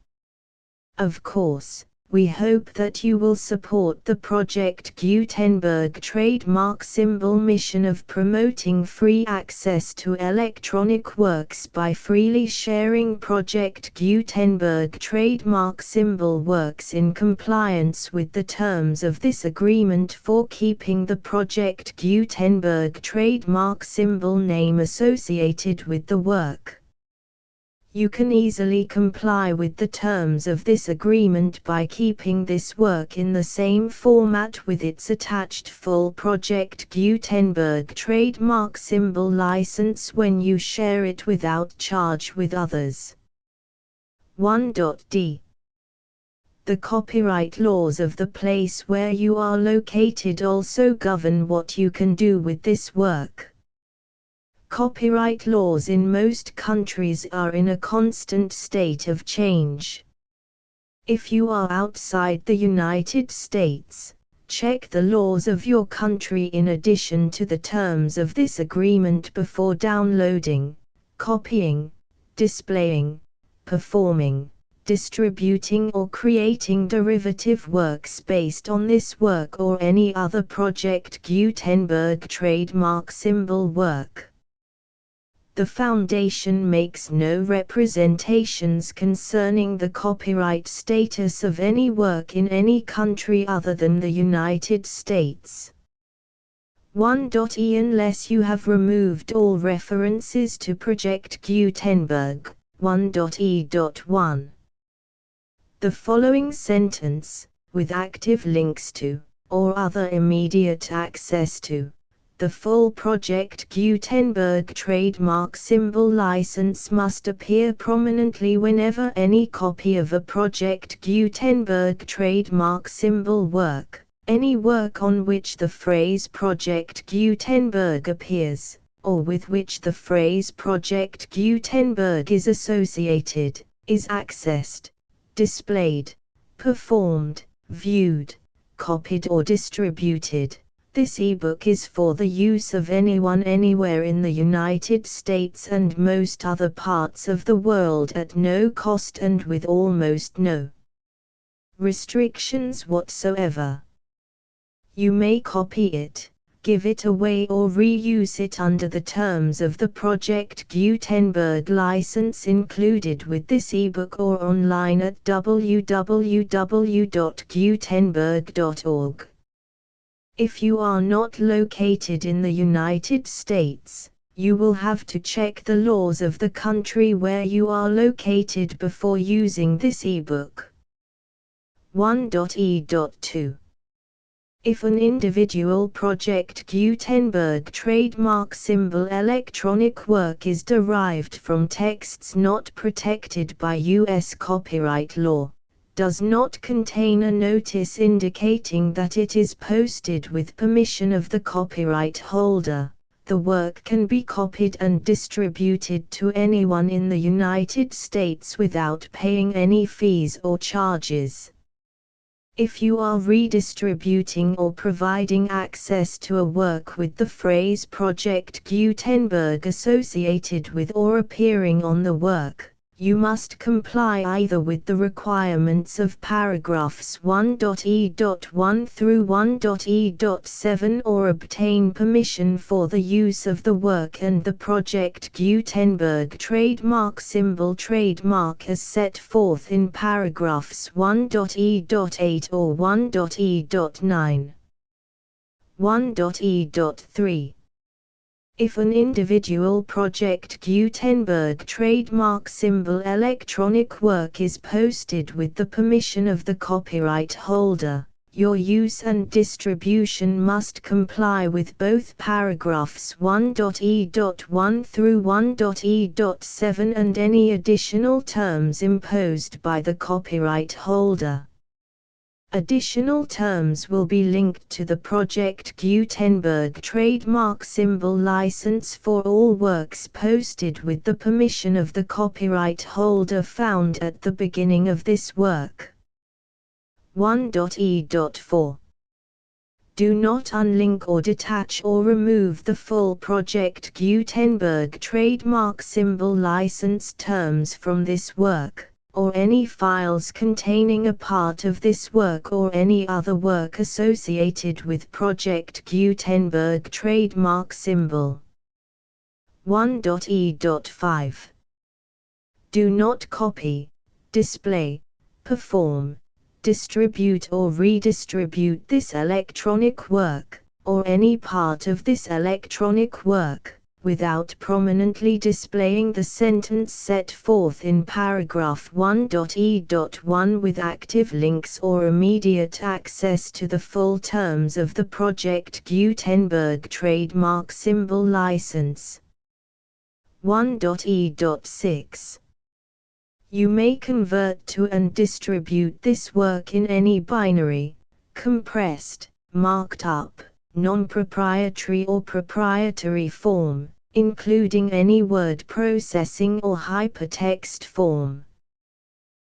Of course, we hope that you will support the Project Gutenberg trademark symbol mission of promoting free access to electronic works by freely sharing Project Gutenberg trademark symbol works in compliance with the terms of this agreement for keeping the Project Gutenberg trademark symbol name associated with the work. You can easily comply with the terms of this agreement by keeping this work in the same format with its attached full Project Gutenberg trademark symbol license when you share it without charge with others. 1.d. The copyright laws of the place where you are located also govern what you can do with this work. Copyright laws in most countries are in a constant state of change. If you are outside the United States, check the laws of your country in addition to the terms of this agreement before downloading, copying, displaying, performing, distributing or creating derivative works based on this work or any other Project Gutenberg trademark symbol work. The Foundation makes no representations concerning the copyright status of any work in any country other than the United States. 1.e Unless you have removed all references to Project Gutenberg. 1.e.1. The following sentence, with active links to, or other immediate access to, the full Project Gutenberg trademark symbol license must appear prominently whenever any copy of a Project Gutenberg trademark symbol work, any work on which the phrase Project Gutenberg appears, or with which the phrase Project Gutenberg is associated, is accessed, displayed, performed, viewed, copied or distributed. This ebook is for the use of anyone anywhere in the United States and most other parts of the world at no cost and with almost no restrictions whatsoever. You may copy it, give it away or reuse it under the terms of the Project Gutenberg license included with this ebook or online at www.gutenberg.org. If you are not located in the United States, you will have to check the laws of the country where you are located before using this ebook. 1.e.2. If an individual Project Gutenberg trademark symbol electronic work is derived from texts not protected by U.S. copyright law, does not contain a notice indicating that it is posted with permission of the copyright holder, the work can be copied and distributed to anyone in the United States without paying any fees or charges. If you are redistributing or providing access to a work with the phrase Project Gutenberg associated with or appearing on the work, you must comply either with the requirements of paragraphs 1.e.1 through 1.e.7 or obtain permission for the use of the work and the Project Gutenberg trademark symbol trademark as set forth in paragraphs 1.e.8 or 1.e.9. 1.e.3. If an individual Project Gutenberg trademark symbol electronic work is posted with the permission of the copyright holder, your use and distribution must comply with both paragraphs 1.e.1 through 1.e.7 and any additional terms imposed by the copyright holder. Additional terms will be linked to the Project Gutenberg trademark symbol license for all works posted with the permission of the copyright holder found at the beginning of this work. 1.e.4. Do not unlink or detach or remove the full Project Gutenberg trademark symbol license terms from this work, or any files containing a part of this work or any other work associated with Project Gutenberg trademark symbol. 1.e.5. Do not copy, display, perform, distribute or redistribute this electronic work, or any part of this electronic work, without prominently displaying the sentence set forth in paragraph 1.e.1 with active links or immediate access to the full terms of the Project Gutenberg trademark symbol license. 1.e.6. You may convert to and distribute this work in any binary, compressed, marked up, non-proprietary or proprietary form, including any word processing or hypertext form.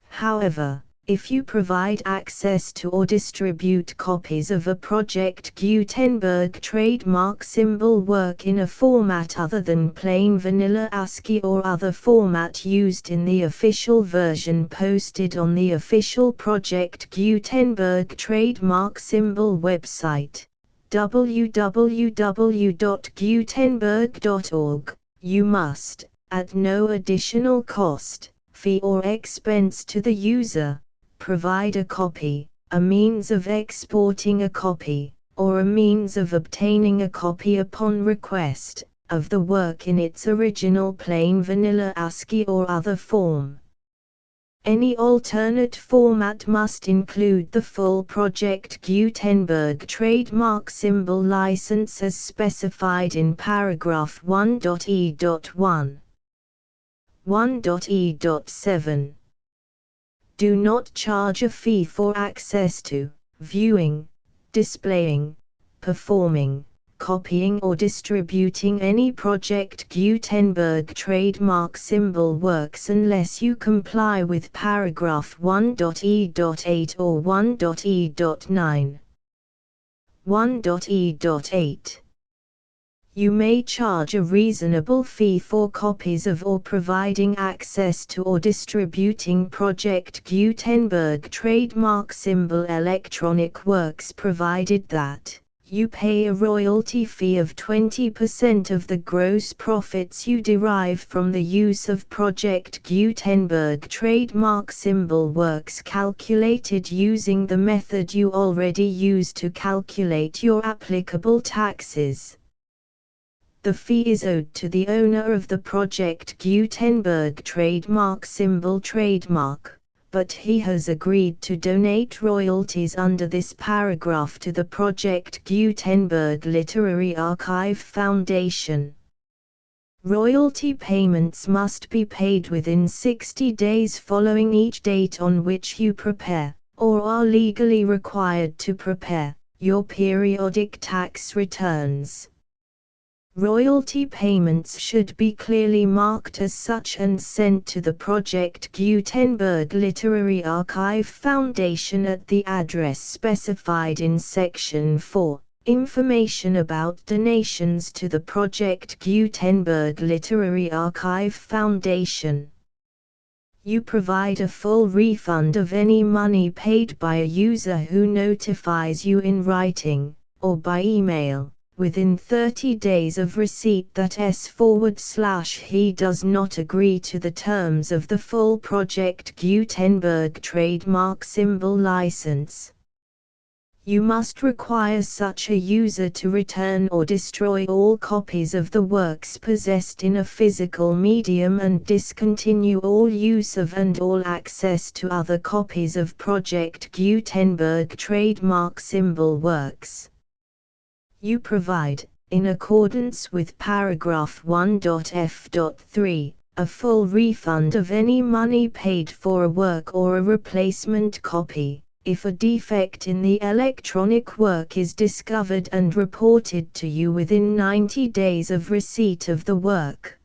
However, if you provide access to or distribute copies of a Project Gutenberg trademark symbol work in a format other than plain vanilla ASCII or other format used in the official version posted on the official Project Gutenberg trademark symbol website, www.gutenberg.org, you must, at no additional cost, fee or expense to the user, provide a copy, a means of exporting a copy, or a means of obtaining a copy upon request, of the work in its original plain vanilla ASCII or other form. Any alternate format must include the full Project Gutenberg trademark symbol license as specified in paragraph 1.e.1. 1.e.7. Do not charge a fee for access to, viewing, displaying, performing, copying or distributing any Project Gutenberg trademark symbol works unless you comply with paragraph 1.e.8 or 1.e.9. 1.e.8. You may charge a reasonable fee for copies of or providing access to or distributing Project Gutenberg trademark symbol electronic works provided that you pay a royalty fee of 20% of the gross profits you derive from the use of Project Gutenberg trademark symbol works calculated using the method you already use to calculate your applicable taxes. The fee is owed to the owner of the Project Gutenberg trademark symbol trademark, but he has agreed to donate royalties under this paragraph to the Project Gutenberg Literary Archive Foundation. Royalty payments must be paid within 60 days following each date on which you prepare, or are legally required to prepare, your periodic tax returns. Royalty payments should be clearly marked as such and sent to the Project Gutenberg Literary Archive Foundation at the address specified in Section 4, Information about donations to the Project Gutenberg Literary Archive Foundation. You provide a full refund of any money paid by a user who notifies you in writing, or by email, within 30 days of receipt that he does not agree to the terms of the full Project Gutenberg trademark symbol license. You must require such a user to return or destroy all copies of the works possessed in a physical medium and discontinue all use of and all access to other copies of Project Gutenberg trademark symbol works. You provide, in accordance with paragraph 1.f.3, a full refund of any money paid for a work or a replacement copy, if a defect in the electronic work is discovered and reported to you within 90 days of receipt of the work.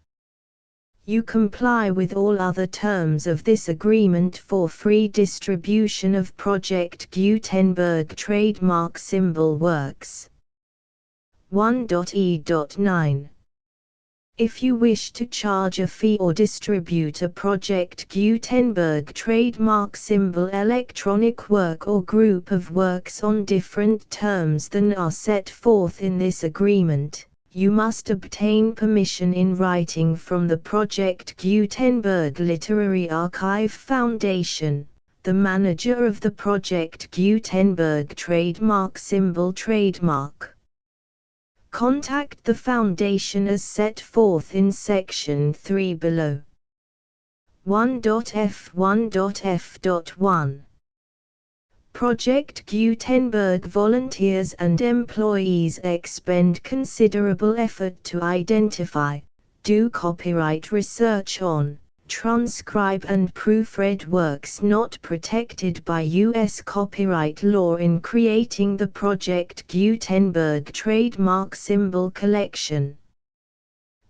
You comply with all other terms of this agreement for free distribution of Project Gutenberg trademark symbol works. 1.e.9. If you wish to charge a fee or distribute a Project Gutenberg trademark symbol electronic work or group of works on different terms than are set forth in this agreement, you must obtain permission in writing from the Project Gutenberg Literary Archive Foundation, the manager of the Project Gutenberg trademark symbol trademark. Contact the Foundation as set forth in Section 3 below. 1.f1.f.1. Project Gutenberg volunteers and employees expend considerable effort to identify, do copyright research on, transcribe and proofread works not protected by U.S. copyright law in creating the Project Gutenberg trademark symbol collection.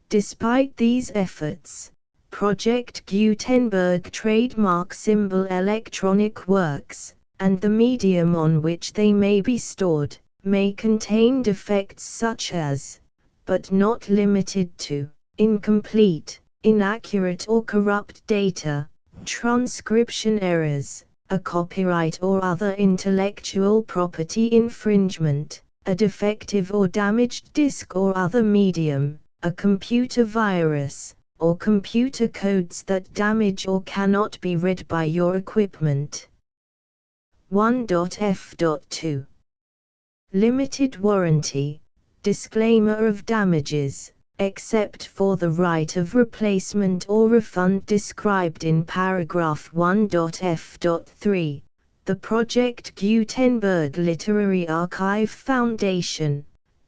Despite these efforts, Project Gutenberg trademark symbol electronic works, and the medium on which they may be stored, may contain defects such as, but not limited to, incomplete, inaccurate or corrupt data, transcription errors, a copyright or other intellectual property infringement, a defective or damaged disk or other medium, a computer virus, or computer codes that damage or cannot be read by your equipment. 1.f.2 Limited warranty. Disclaimer of damages, except for the right of replacement or refund described in paragraph 1.f.3. The Project Gutenberg Literary Archive Foundation,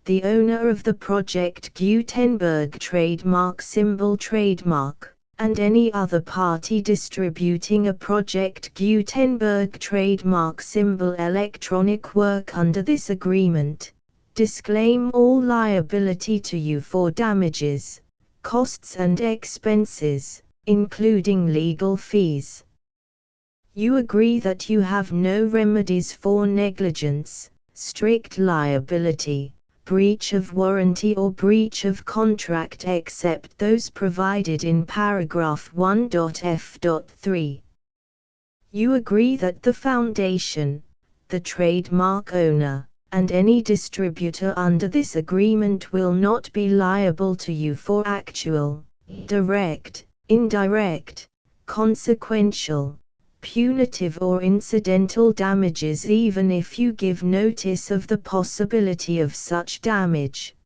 the owner of the Project Gutenberg trademark symbol trademark, and any other party distributing a Project Gutenberg trademark symbol electronic work under this agreement, disclaim all liability to you for damages, costs and expenses, including legal fees. You agree that you have no remedies for negligence, strict liability, breach of warranty or breach of contract except those provided in paragraph 1.f.3. You agree that the Foundation, the trademark owner, and any distributor under this agreement will not be liable to you for actual, direct, indirect, consequential, punitive or incidental damages even if you give notice of the possibility of such damage.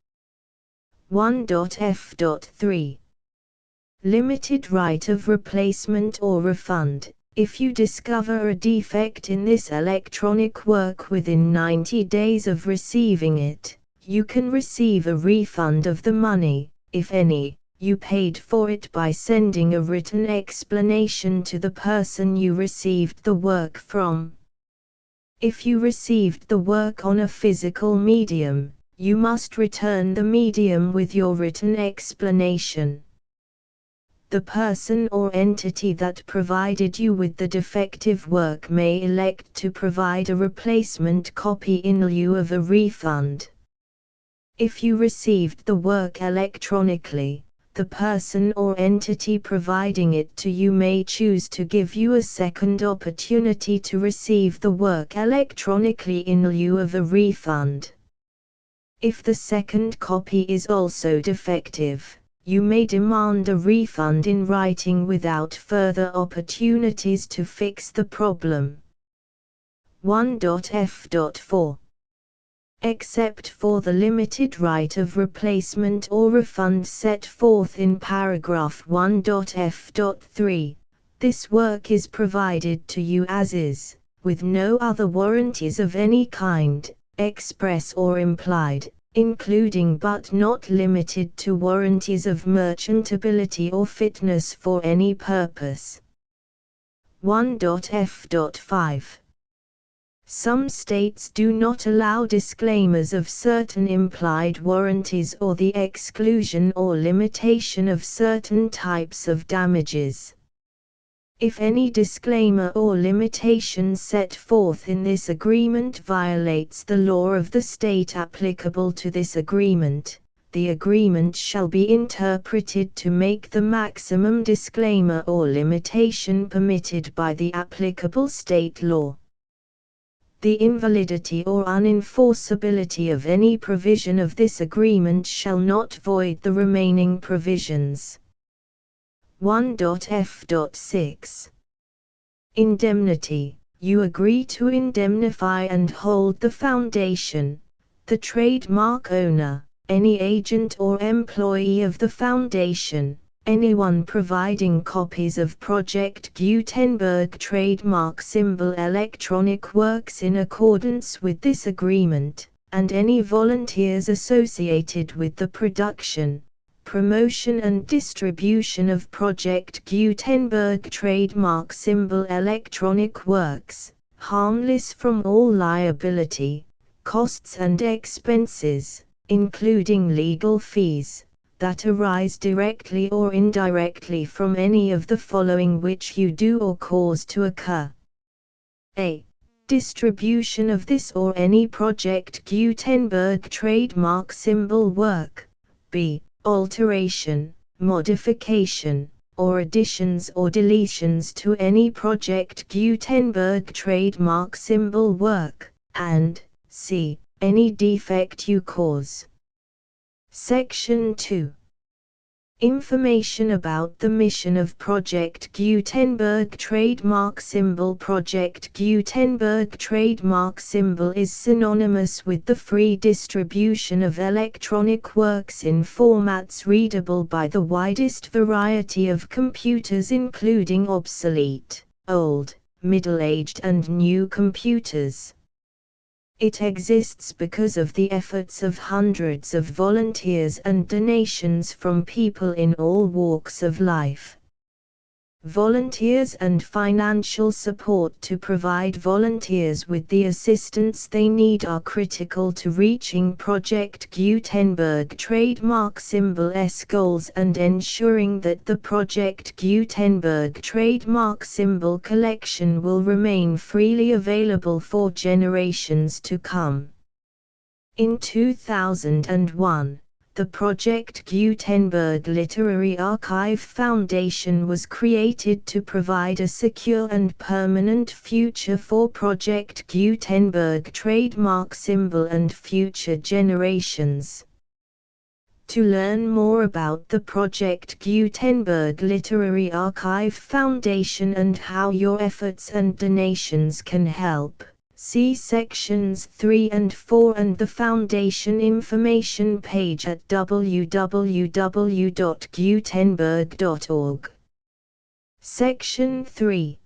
1.f.3 Limited right of replacement or refund. If you discover a defect in this electronic work within 90 days of receiving it, you can receive a refund of the money, if any, you paid for it by sending a written explanation to the person you received the work from. If you received the work on a physical medium, you must return the medium with your written explanation. The person or entity that provided you with the defective work may elect to provide a replacement copy in lieu of a refund. If you received the work electronically, the person or entity providing it to you may choose to give you a second opportunity to receive the work electronically in lieu of a refund. If the second copy is also defective, you may demand a refund in writing without further opportunities to fix the problem. 1.f.4 Except for the limited right of replacement or refund set forth in paragraph 1.f.3, this work is provided to you as is, with no other warranties of any kind, express or implied, including but not limited to warranties of merchantability or fitness for any purpose. 1.f.5 Some states do not allow disclaimers of certain implied warranties or the exclusion or limitation of certain types of damages. If any disclaimer or limitation set forth in this agreement violates the law of the state applicable to this agreement, the agreement shall be interpreted to make the maximum disclaimer or limitation permitted by the applicable state law. The invalidity or unenforceability of any provision of this agreement shall not void the remaining provisions. 1.f.6 Indemnity. You agree to indemnify and hold the Foundation, the trademark owner, any agent or employee of the Foundation, anyone providing copies of Project Gutenberg trademark symbol electronic works in accordance with this agreement, and any volunteers associated with the production, promotion and distribution of Project Gutenberg trademark symbol electronic works, harmless from all liability, costs and expenses, including legal fees, that arise directly or indirectly from any of the following which you do or cause to occur. A. Distribution of this or any Project Gutenberg trademark symbol work. B. Alteration, modification, or additions or deletions to any Project Gutenberg trademark symbol work, and C. Any defect you cause. Section 2. Information about the mission of Project Gutenberg trademark symbol. Project Gutenberg trademark symbol is synonymous with the free distribution of electronic works in formats readable by the widest variety of computers, including obsolete, old, middle-aged and new computers. It exists because of the efforts of hundreds of volunteers and donations from people in all walks of life. Volunteers and financial support to provide volunteers with the assistance they need are critical to reaching Project Gutenberg trademark symbol's goals and ensuring that the Project Gutenberg trademark symbol collection will remain freely available for generations to come. In 2001, the Project Gutenberg Literary Archive Foundation was created to provide a secure and permanent future for Project Gutenberg trademark symbol and future generations. To learn more about the Project Gutenberg Literary Archive Foundation and how your efforts and donations can help, see sections 3 and 4 and the Foundation information page at www.gutenberg.org. Section 3.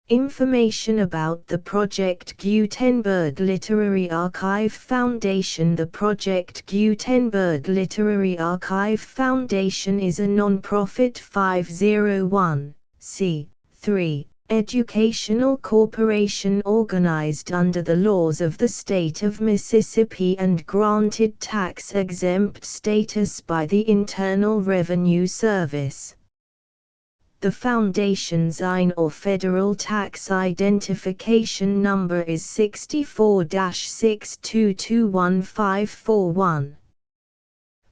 Information about the Project Gutenberg Literary Archive Foundation. The Project Gutenberg Literary Archive Foundation is a non-profit 501(c)(3) educational corporation organized under the laws of the state of Mississippi and granted tax-exempt status by the Internal Revenue Service. The Foundation's IN or Federal Tax Identification Number is 64-6221541.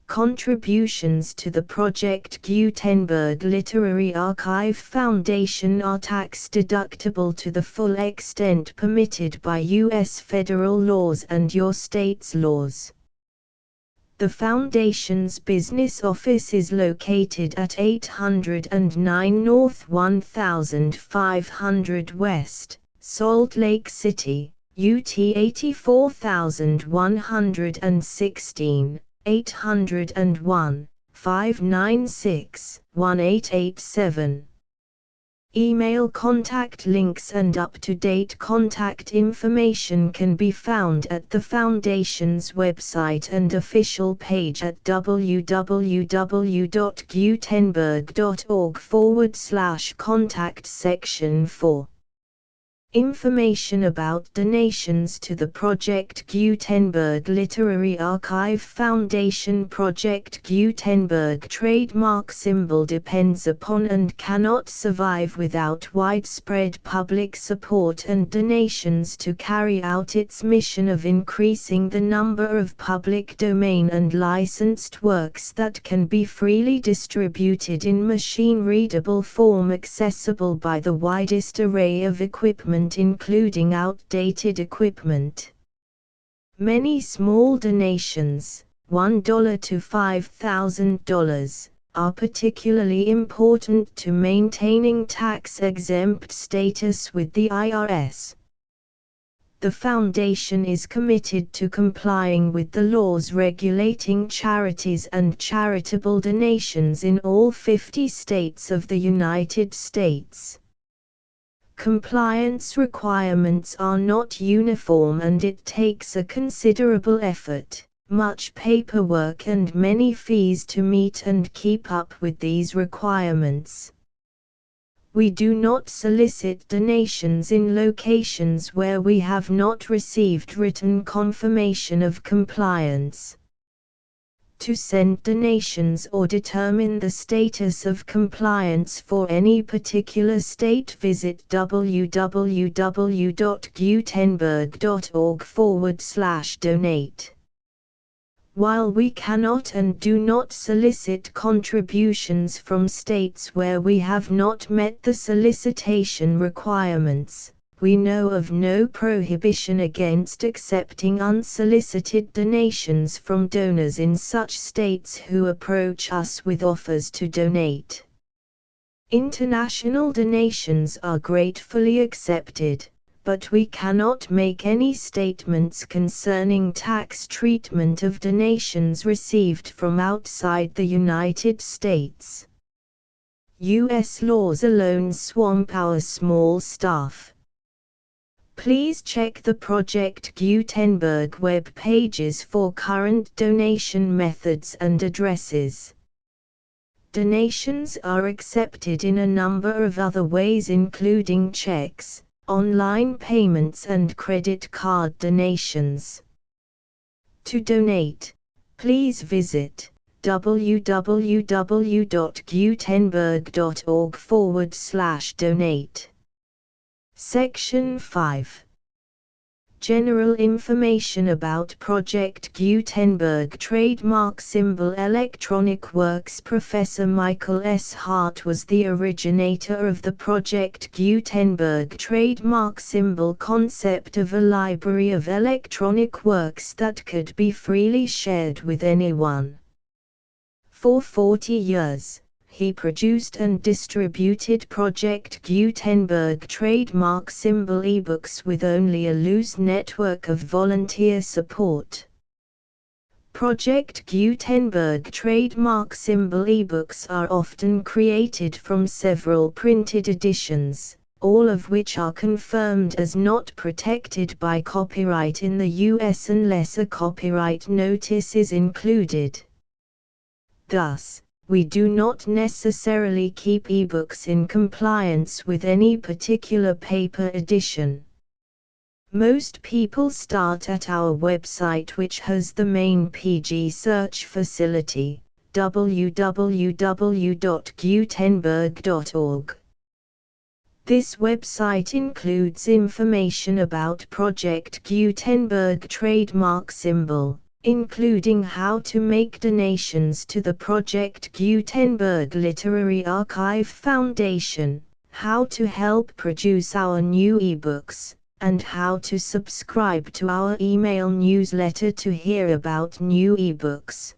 Contributions to the Project Gutenberg Literary Archive Foundation are tax-deductible to the full extent permitted by U.S. federal laws and your state's laws. The Foundation's business office is located at 809 North 1500 West, Salt Lake City, UT 84116. 801-596-1887. Email contact links and up-to-date contact information can be found at the Foundation's website and official page at www.gutenberg.org/contact. Section 4. Information about donations to the Project Gutenberg Literary Archive Foundation. Project Gutenberg trademark symbol depends upon and cannot survive without widespread public support and donations to carry out its mission of increasing the number of public domain and licensed works that can be freely distributed in machine-readable form accessible by the widest array of equipment, including outdated equipment. Many small donations, $1 to $5,000, are particularly important to maintaining tax-exempt status with the IRS. The Foundation is committed to complying with the laws regulating charities and charitable donations in all 50 states of the United States. Compliance requirements are not uniform and it takes a considerable effort, much paperwork and many fees to meet and keep up with these requirements. We do not solicit donations in locations where we have not received written confirmation of compliance. To send donations or determine the status of compliance for any particular state, visit www.gutenberg.org/donate. While we cannot and do not solicit contributions from states where we have not met the solicitation requirements, we know of no prohibition against accepting unsolicited donations from donors in such states who approach us with offers to donate. International donations are gratefully accepted, but we cannot make any statements concerning tax treatment of donations received from outside the United States. U.S. laws alone swamp our small staff. Please check the Project Gutenberg web pages for current donation methods and addresses. Donations are accepted in a number of other ways, including checks, online payments and credit card donations. To donate, please visit www.gutenberg.org/donate. Section 5. General information about Project Gutenberg Trademark Symbol Electronic Works. Professor Michael S. Hart was the originator of the Project Gutenberg trademark symbol concept of a library of electronic works that could be freely shared with anyone. For 40 years, he produced and distributed Project Gutenberg trademark symbol ebooks with only a loose network of volunteer support. Project Gutenberg trademark symbol ebooks are often created from several printed editions, all of which are confirmed as not protected by copyright in the US unless a copyright notice is included. Thus, we do not necessarily keep ebooks in compliance with any particular paper edition. Most people start at our website, which has the main PG search facility, www.gutenberg.org. This website includes information about Project Gutenberg trademark symbol, including how to make donations to the Project Gutenberg Literary Archive Foundation, how to help produce our new ebooks, and how to subscribe to our email newsletter to hear about new ebooks.